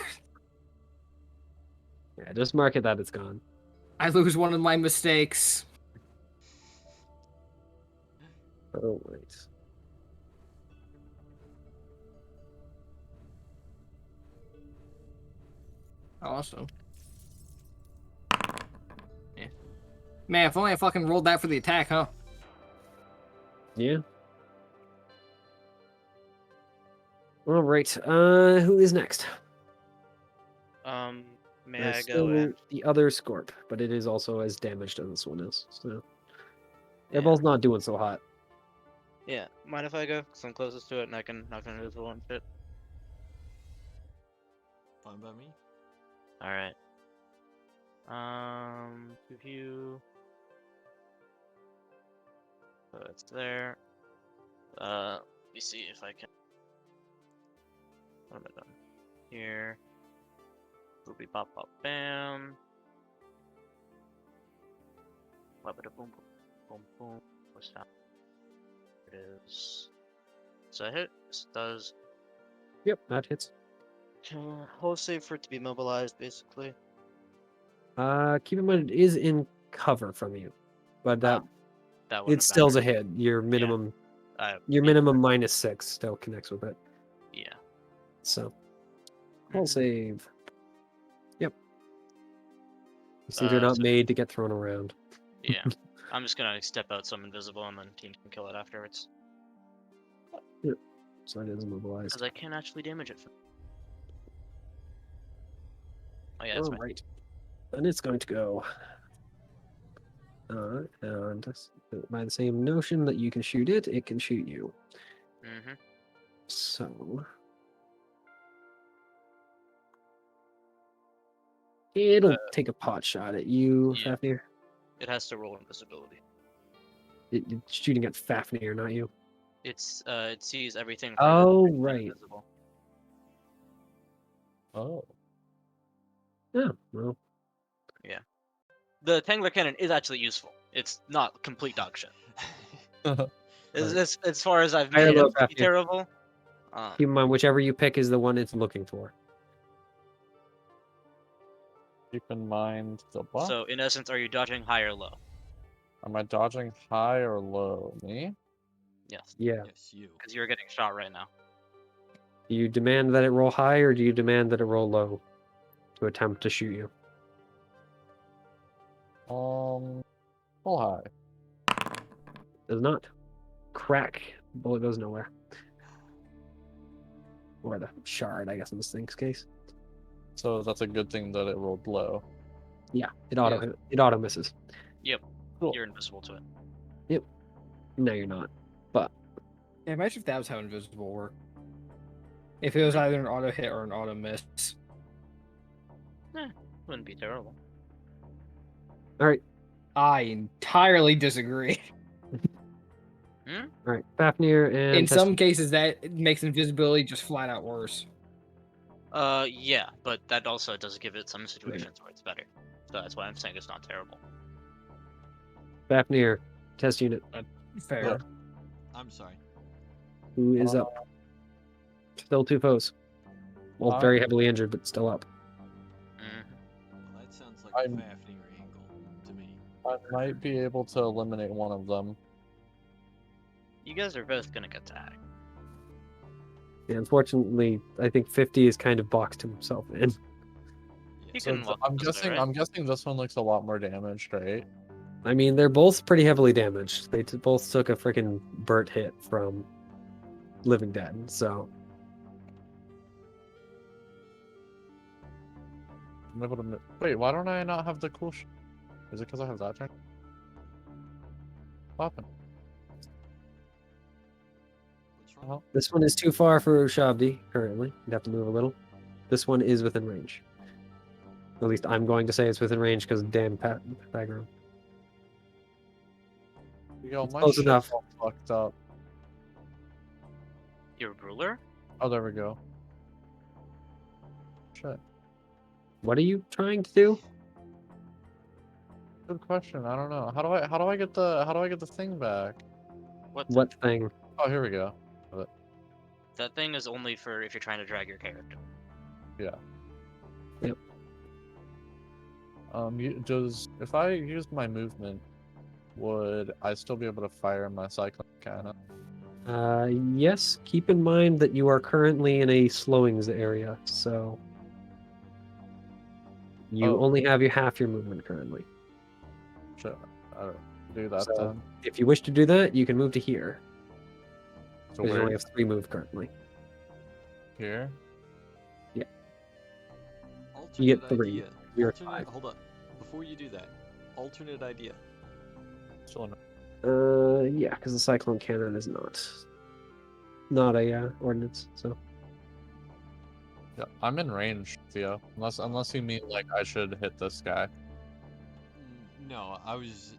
Speaker 1: Yeah, just mark it that it's gone.
Speaker 3: I lose one of my mistakes.
Speaker 1: Oh, wait.
Speaker 3: Awesome. Yeah. Man, if only I fucking rolled that for the attack, huh?
Speaker 1: Yeah. All right. Who is next?
Speaker 6: May I
Speaker 1: Still
Speaker 6: go in?
Speaker 1: the other Scorp, but it is also as damaged as this one is. So Airball's not doing so hot.
Speaker 6: Yeah, mind if I go? Because I'm closest to it and I can knock it invisible and shit.
Speaker 7: fine by me.
Speaker 6: Alright. Pew. So it's there. Let me see if I can. What am I doing? Here. Boopy bop bop bam. Boom boom boom boom. What's that? It is. So I hit. This does.
Speaker 1: Yep, that hits.
Speaker 5: Hold save for it to be mobilized, basically.
Speaker 1: Keep in mind it is in cover from you, but that
Speaker 6: That
Speaker 1: it
Speaker 6: wouldn't
Speaker 1: still's a
Speaker 6: matter.
Speaker 1: hit. Your minimum,
Speaker 6: Yeah,
Speaker 1: minimum -6 still connects with it.
Speaker 6: yeah.
Speaker 1: So, roll save. Yep. You see, they're not
Speaker 6: So-
Speaker 1: made to get thrown around.
Speaker 6: Yeah. I'm just gonna step out so I'm invisible and then team can kill it afterwards.
Speaker 1: So it is immobilized.
Speaker 6: Because I can actually damage it. Oh yeah, that's
Speaker 1: All
Speaker 6: fine.
Speaker 1: right. Then it's going to go. And by the same notion that you can shoot it, it can shoot you.
Speaker 6: Mm-hmm.
Speaker 1: So it'll take a pot shot at you,
Speaker 6: yeah.
Speaker 1: Fafnir.
Speaker 6: It has to roll invisibility.
Speaker 1: It's shooting at Fafnir, not you.
Speaker 6: It's it sees everything.
Speaker 1: Oh,
Speaker 6: further than
Speaker 1: right.
Speaker 6: invisible.
Speaker 2: Oh.
Speaker 1: Yeah, well,
Speaker 6: The Tangler cannon is actually useful. It's not complete dog shit. As far as I've
Speaker 1: Higher
Speaker 6: made
Speaker 1: low,
Speaker 6: it be
Speaker 1: Fafnir.
Speaker 6: terrible.
Speaker 1: keep in mind, whichever you pick is the one it's looking for.
Speaker 2: Keep in mind the what?
Speaker 6: So in essence, are you dodging high or low?
Speaker 2: Am I dodging high or low? Me?
Speaker 6: Yes,
Speaker 1: Yeah.
Speaker 7: Yes, you.
Speaker 6: because you're getting shot right now.
Speaker 1: Do you demand that it roll high, or do you demand that it roll low to attempt to shoot you?
Speaker 2: Roll high.
Speaker 1: Does not. Crack. Bullet goes nowhere. Or the shard, I guess, in this thing's case.
Speaker 2: So that's a good thing that it rolled low.
Speaker 1: Yeah, it auto hit. It auto misses.
Speaker 2: Cool.
Speaker 6: You're invisible to it.
Speaker 1: No, you're not.
Speaker 3: Yeah, imagine if that was how invisible worked. If it was either an auto hit or an auto miss.
Speaker 6: Wouldn't be terrible.
Speaker 1: All right,
Speaker 3: I entirely disagree.
Speaker 1: all right. Fafnir and
Speaker 3: In some
Speaker 1: Pesky.
Speaker 3: cases, that makes invisibility just flat out worse.
Speaker 6: Yeah, but that also does give it some situations where it's better. So that's why I'm saying it's not terrible.
Speaker 1: Fafnir, test unit.
Speaker 3: Fair.
Speaker 2: Yeah.
Speaker 7: I'm sorry.
Speaker 1: Who is up? Still 2 foes. Both
Speaker 2: I-
Speaker 1: very heavily injured, but still up.
Speaker 6: Mhm.
Speaker 7: Well, that sounds like
Speaker 2: I'm-
Speaker 7: a Fafnir angle to me.
Speaker 2: I might be able to eliminate one of them.
Speaker 6: You guys are both gonna get tagged.
Speaker 1: Yeah, unfortunately, I think 50 is kind of boxed himself in.
Speaker 7: Yeah.
Speaker 6: You
Speaker 2: So
Speaker 6: can walk
Speaker 2: I'm
Speaker 6: this way,
Speaker 2: guessing
Speaker 6: right?
Speaker 2: I'm guessing this one looks a lot more damaged, right?
Speaker 1: I mean, they're both pretty heavily damaged. They both took a freaking burnt hit from Living Dead, so
Speaker 2: I'm able to wait, why don't I not have the cool is it because I have that turn? What happened?
Speaker 7: What's wrong?
Speaker 2: Well,
Speaker 1: this one is too far for Shabdi currently. You'd have to move a little. This one is within range. At least I'm going to say it's within range because damn background.
Speaker 2: yo,
Speaker 1: It's
Speaker 2: my
Speaker 1: close
Speaker 2: shit's
Speaker 1: enough.
Speaker 2: all fucked up.
Speaker 6: Your ruler?
Speaker 2: Oh, there we go. Shit.
Speaker 1: What are you trying to do?
Speaker 2: Good question. I don't know. How do I get the thing back?
Speaker 6: What?
Speaker 1: What thing?
Speaker 2: Oh, here we go.
Speaker 6: That thing is only for if you're trying to drag your character.
Speaker 2: Yeah.
Speaker 1: Yep.
Speaker 2: If I use my movement, would I still be able to fire my cyclone cannon?
Speaker 1: Yes. Keep in mind that you are currently in a slowings area, so you
Speaker 2: Oh.
Speaker 1: only have half your movement currently.
Speaker 2: Shit. Alright. Do that
Speaker 1: So,
Speaker 2: then.
Speaker 1: if you wish to do that, you can move to here.
Speaker 2: So
Speaker 1: Because you
Speaker 2: where
Speaker 1: only have 3 move currently.
Speaker 2: here?
Speaker 7: Alternate
Speaker 1: You get 3.
Speaker 7: idea.
Speaker 1: You're at
Speaker 7: Alternate.
Speaker 1: 5.
Speaker 7: Hold up. Before you do that, alternate idea.
Speaker 2: Still in.
Speaker 1: Yeah, because the cyclone cannon is not a ordinance. So
Speaker 2: Yeah, I'm in range, Theo. Unless you mean like I should hit this guy.
Speaker 7: No, I was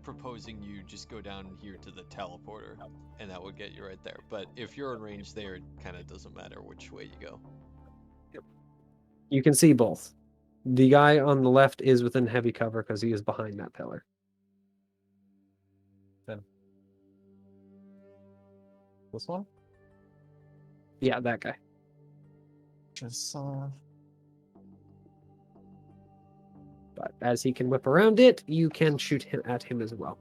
Speaker 7: proposing you just go down here to the teleporter, and that would get you right there. But if you're in range there, it kind of doesn't matter which way you go.
Speaker 1: you can see both. The guy on the left is within heavy cover because he is behind that pillar.
Speaker 2: This one?
Speaker 1: Yeah, that guy.
Speaker 2: Just
Speaker 1: But as he can whip around it, you can shoot him at him as well.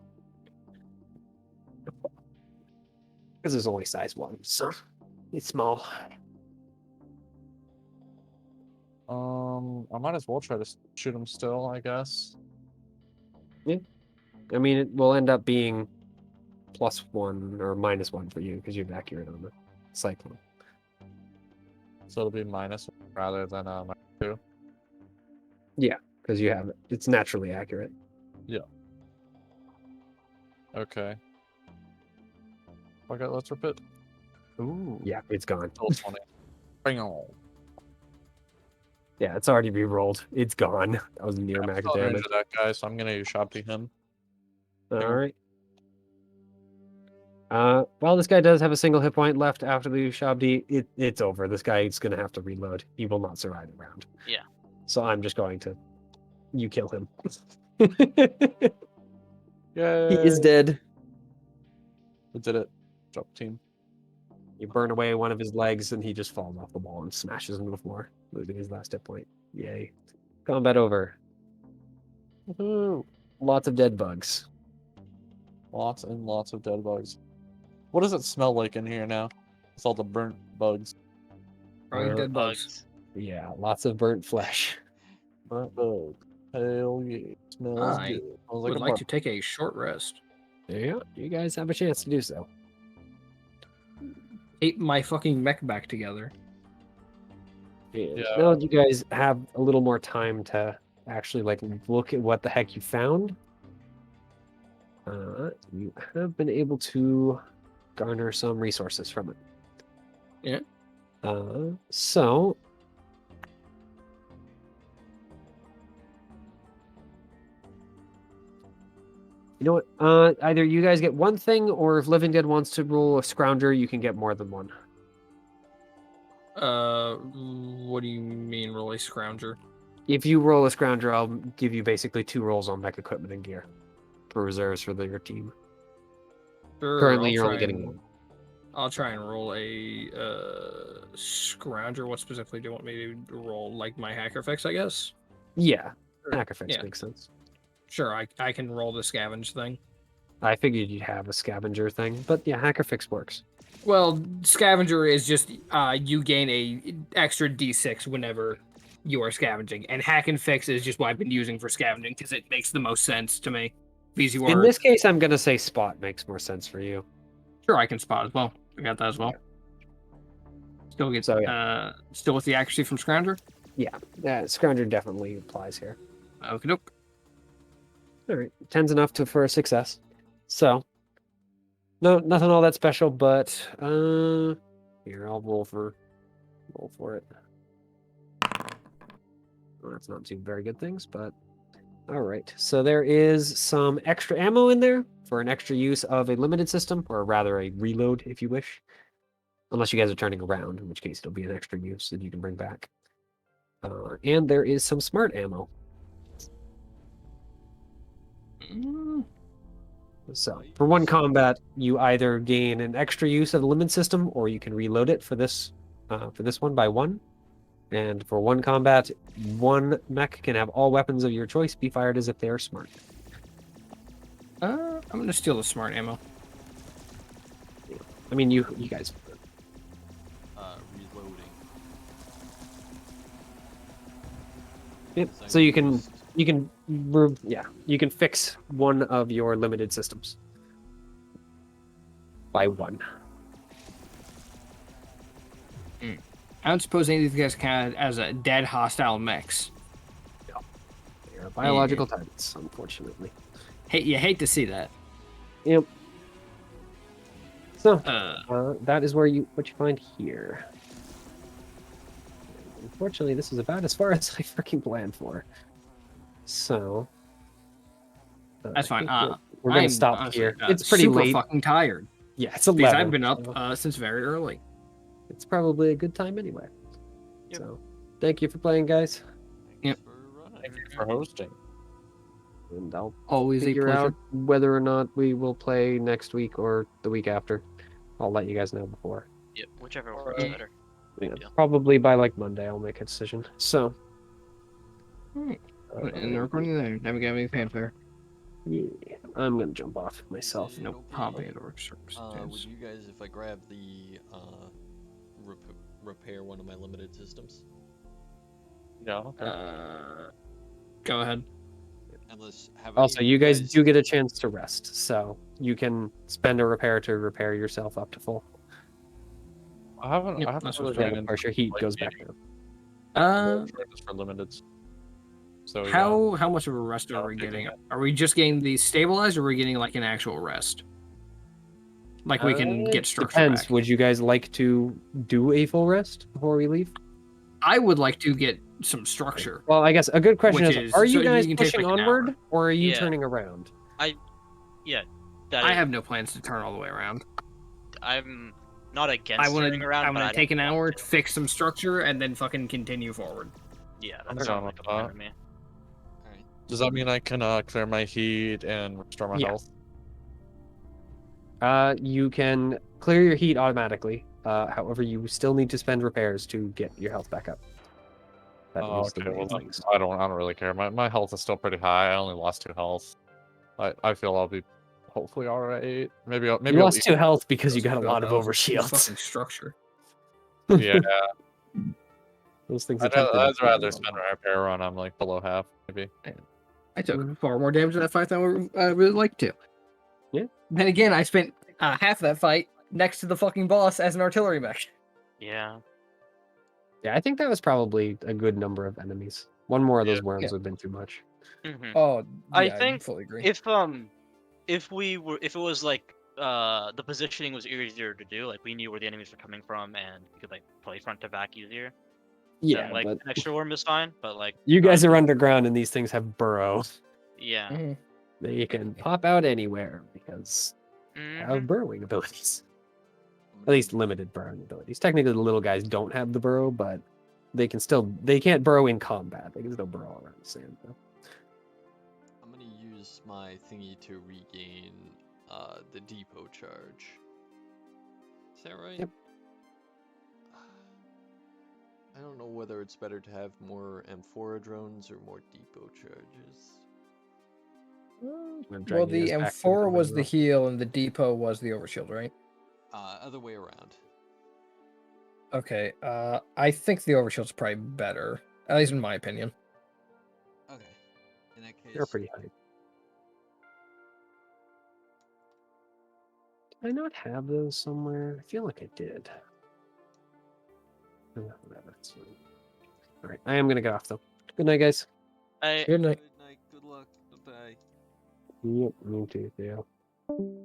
Speaker 1: Because it's only size 1, so it's small.
Speaker 2: I might as well try to shoot him still, I guess.
Speaker 1: I mean, it will end up being +1 or -1 for you because you're accurate on the cyclone.
Speaker 2: So it'll be -1 rather than -2.
Speaker 1: Because you have it. It's naturally accurate.
Speaker 2: Okay. Okay, let's rip it. Ooh.
Speaker 1: Yeah, it's gone.
Speaker 2: Still 20. Bring on.
Speaker 1: Yeah, it's already re-rolled. It's gone. That was near
Speaker 2: I'm
Speaker 1: max
Speaker 2: still in range
Speaker 1: damage.
Speaker 2: of that guy, so I'm gonna use Shabdi him.
Speaker 1: All right. Well, this guy does have a single hit point left after the Shabdi. It's over. This guy is going to have to reload. He will not survive the round.
Speaker 6: Yeah.
Speaker 1: So I'm just going to... You kill him.
Speaker 2: Yay!
Speaker 1: He is dead.
Speaker 2: We did it. Drop team.
Speaker 1: You burn away one of his legs, and he just falls off the wall and smashes into the floor, losing his last hit point. Yay. Combat over.
Speaker 2: Woohoo!
Speaker 1: Lots of dead bugs.
Speaker 2: Lots and lots of dead bugs. What does it smell like in here now? It's all the burnt bugs.
Speaker 3: Probably dead bugs.
Speaker 1: Yeah, lots of burnt flesh.
Speaker 2: Burnt bugs. Hell yeah. Smells
Speaker 3: I
Speaker 2: good. Smells
Speaker 3: Would
Speaker 2: a
Speaker 3: like
Speaker 2: bar-
Speaker 3: to take a short rest.
Speaker 1: Yeah, you guys have a chance to do so.
Speaker 3: Tape my fucking mech back together.
Speaker 1: And
Speaker 2: Yeah.
Speaker 1: now that you guys have a little more time to actually like look at what the heck you found, you have been able to garner some resources from it.
Speaker 3: Yeah.
Speaker 1: So you know what? Either you guys get one thing, or if Living Dead wants to roll a scrounger, you can get more than one.
Speaker 3: What do you mean, roll a scrounger?
Speaker 1: If you roll a scrounger, I'll give you basically 2 rolls on mech equipment and gear for reserves for your team.
Speaker 3: Sure,
Speaker 1: Currently,
Speaker 3: I'll
Speaker 1: you're only
Speaker 3: try
Speaker 1: getting
Speaker 3: and-
Speaker 1: one.
Speaker 3: I'll try and roll a scrounger. What specifically do you want me to roll? Like my hacker fix, I guess.
Speaker 1: Yeah,
Speaker 3: Sure.
Speaker 1: hacker fix
Speaker 3: Yeah.
Speaker 1: makes sense.
Speaker 3: Sure, I can roll the scavenge thing.
Speaker 1: I figured you'd have a scavenger thing, but yeah, hacker fix works.
Speaker 3: Well, scavenger is just you gain a extra d6 whenever you are scavenging, and hack and fix is just what I've been using for scavenging because it makes the most sense to me. Because you
Speaker 1: In
Speaker 3: are
Speaker 1: this case, I'm gonna say spot makes more sense for you.
Speaker 3: sure I can spot as well. I got that as well. Still get
Speaker 1: So,
Speaker 3: still with the accuracy from scrounger.
Speaker 1: Yeah, scrounger definitely applies here.
Speaker 3: Okay, doke.
Speaker 1: All right, 10's enough for a success. So, no, nothing all that special, but here I'll roll for it. Well, that's not two very good things, but all right. So there is some extra ammo in there for an extra use of a limited system, or rather a reload, if you wish. Unless you guys are turning around, in which case it'll be an extra use that you can bring back. And there is some smart ammo. So for one combat, you either gain an extra use of the limit system, or you can reload it for this one by 1. And for one combat, one mech can have all weapons of your choice be fired as if they are smart.
Speaker 3: I'm gonna steal the smart ammo.
Speaker 1: I mean, you guys.
Speaker 7: Reloading.
Speaker 1: Yep.
Speaker 7: Is that
Speaker 1: So you can
Speaker 7: just-
Speaker 1: you can fix one of your limited systems by 1.
Speaker 3: I don't suppose any of these guys count as a dead hostile mechs.
Speaker 1: They are biological targets, unfortunately.
Speaker 3: You hate to see that.
Speaker 1: Yep. So
Speaker 3: Uh,
Speaker 1: that is what you find here. Unfortunately, this is about as far as I freaking planned for. So
Speaker 3: That's
Speaker 1: I
Speaker 3: fine.
Speaker 1: think we're gonna
Speaker 3: I'm
Speaker 1: stop
Speaker 3: honestly,
Speaker 1: here. It's pretty
Speaker 3: super
Speaker 1: late.
Speaker 3: fucking tired
Speaker 1: Yeah, it's 11.
Speaker 3: because I've been up
Speaker 1: so
Speaker 3: since very early.
Speaker 1: it's probably a good time anyway.
Speaker 6: Yep.
Speaker 1: So thank you for playing, guys,
Speaker 3: Yep.
Speaker 7: for running.
Speaker 2: Thank you for hosting.
Speaker 1: and I'll
Speaker 3: Always a
Speaker 1: figure
Speaker 3: pleasure.
Speaker 1: out whether or not we will play next week or the week after. I'll let you guys know before.
Speaker 6: Yep, whichever works
Speaker 1: Alright.
Speaker 6: better.
Speaker 1: Yeah,
Speaker 6: Good deal.
Speaker 1: probably by like Monday, I'll make a decision. So.
Speaker 3: Alright. And they're recording there. Never got any fanfare.
Speaker 1: Yeah, I'm gonna jump off myself.
Speaker 3: No pomp and or
Speaker 7: Would
Speaker 3: circumstance.
Speaker 7: you guys, if I grab the repair one of my limited systems?
Speaker 2: Yeah. Okay.
Speaker 3: Go ahead.
Speaker 7: Unless have
Speaker 1: Also,
Speaker 7: any of
Speaker 1: you guys do get a chance to rest, so you can spend a repair to repair yourself up to full.
Speaker 2: I haven't.
Speaker 3: Yep,
Speaker 2: I haven't
Speaker 3: that's
Speaker 2: really
Speaker 3: what's
Speaker 2: ran
Speaker 1: Yeah, of
Speaker 2: into
Speaker 1: course, your heat
Speaker 2: like
Speaker 1: goes back
Speaker 2: eating.
Speaker 1: down.
Speaker 2: Just for limiteds. So
Speaker 3: How much of a rest are
Speaker 2: I'll
Speaker 3: we
Speaker 2: figure
Speaker 3: getting?
Speaker 2: that.
Speaker 3: Are we just getting the stabilized, or are we getting like an actual rest? Like we can get structure
Speaker 1: Depends.
Speaker 3: back.
Speaker 1: Would you guys like to do a full rest before we leave?
Speaker 3: I would like to get some structure.
Speaker 1: Well, I guess a good question
Speaker 3: Which
Speaker 1: is:
Speaker 3: is-
Speaker 1: are
Speaker 3: so
Speaker 1: you
Speaker 3: you
Speaker 1: guys
Speaker 3: can take,
Speaker 1: pushing
Speaker 3: like, an
Speaker 1: onward,
Speaker 3: hour.
Speaker 1: or are you
Speaker 6: Yeah.
Speaker 1: turning around?
Speaker 6: That
Speaker 3: I
Speaker 6: is-
Speaker 3: have no plans to turn all the way around.
Speaker 6: I'm not against
Speaker 3: I want
Speaker 6: turning
Speaker 3: to.
Speaker 6: around.
Speaker 3: I'm
Speaker 6: but
Speaker 3: gonna
Speaker 6: I
Speaker 3: take an
Speaker 6: don't want
Speaker 3: hour,
Speaker 6: to.
Speaker 3: fix some structure, and then fucking continue forward.
Speaker 6: Yeah,
Speaker 2: I'm
Speaker 6: that's
Speaker 2: down
Speaker 6: not
Speaker 2: with
Speaker 6: like a plan
Speaker 2: that.
Speaker 6: to me.
Speaker 7: Alright.
Speaker 2: Does that mean I can clear my heat and restore my
Speaker 1: Yeah.
Speaker 2: health?
Speaker 1: You can clear your heat automatically. However, you still need to spend repairs to get your health back up. That
Speaker 2: Oh,
Speaker 1: is the
Speaker 2: okay.
Speaker 1: way
Speaker 2: Well,
Speaker 1: of
Speaker 2: then
Speaker 1: things.
Speaker 2: I don't really care. My health is still pretty high. I only lost 2 health. I feel I'll be hopefully all right. Maybe
Speaker 1: You
Speaker 2: I'll
Speaker 1: lost 2 health because you got a
Speaker 3: Those-
Speaker 1: lot of
Speaker 3: those-
Speaker 1: overshields.
Speaker 3: Fucking structure.
Speaker 2: Yeah,
Speaker 1: Those things
Speaker 2: I'd
Speaker 1: attempted.
Speaker 2: rather spend my repair run. I'm like below half, maybe.
Speaker 3: I took far more damage in that fight than I would really like to.
Speaker 1: Yeah.
Speaker 3: Then again, I spent half of that fight next to the fucking boss as an artillery mech.
Speaker 6: Yeah.
Speaker 1: Yeah, I think that was probably a good number of enemies. One more of those worms
Speaker 3: Yeah.
Speaker 1: would have been too much.
Speaker 6: hmm
Speaker 3: Oh,
Speaker 6: I think
Speaker 3: fully agree.
Speaker 6: if it was like the positioning was easier to do, like we knew where the enemies were coming from and we could like play front to back easier.
Speaker 1: Yeah,
Speaker 6: then, like
Speaker 1: but
Speaker 6: an extra worm is fine, but like
Speaker 1: you guys
Speaker 6: not-
Speaker 1: are underground and these things have burrows.
Speaker 6: Yeah.
Speaker 3: Mhm.
Speaker 1: They can pop out anywhere because they
Speaker 6: Mhm.
Speaker 1: have burrowing abilities. At least limited burrowing abilities. Technically, the little guys don't have the burrow, but they can't burrow in combat. They can still burrow around the sand, though.
Speaker 4: I'm gonna use my thingy to regain the depot charge. Is that right?
Speaker 1: Yep.
Speaker 4: I don't know whether it's better to have more amphora drones or more depot charges.
Speaker 1: I'm
Speaker 3: Well,
Speaker 1: dragging
Speaker 3: the
Speaker 1: us back to the
Speaker 3: amphora was the
Speaker 1: row.
Speaker 3: heal, and the depot was the overshield, right?
Speaker 4: Other way around.
Speaker 3: Okay. I think the overshield's probably better, at least in my opinion.
Speaker 4: Okay. In that case,
Speaker 1: They're pretty high. Did I not have those somewhere? I feel like I did. Whatever. It's fine. All right, I am gonna get off though. Good night, guys.
Speaker 6: I
Speaker 3: Good night.
Speaker 4: Good night. Good luck. Bye.
Speaker 1: Yep, me too. Yeah.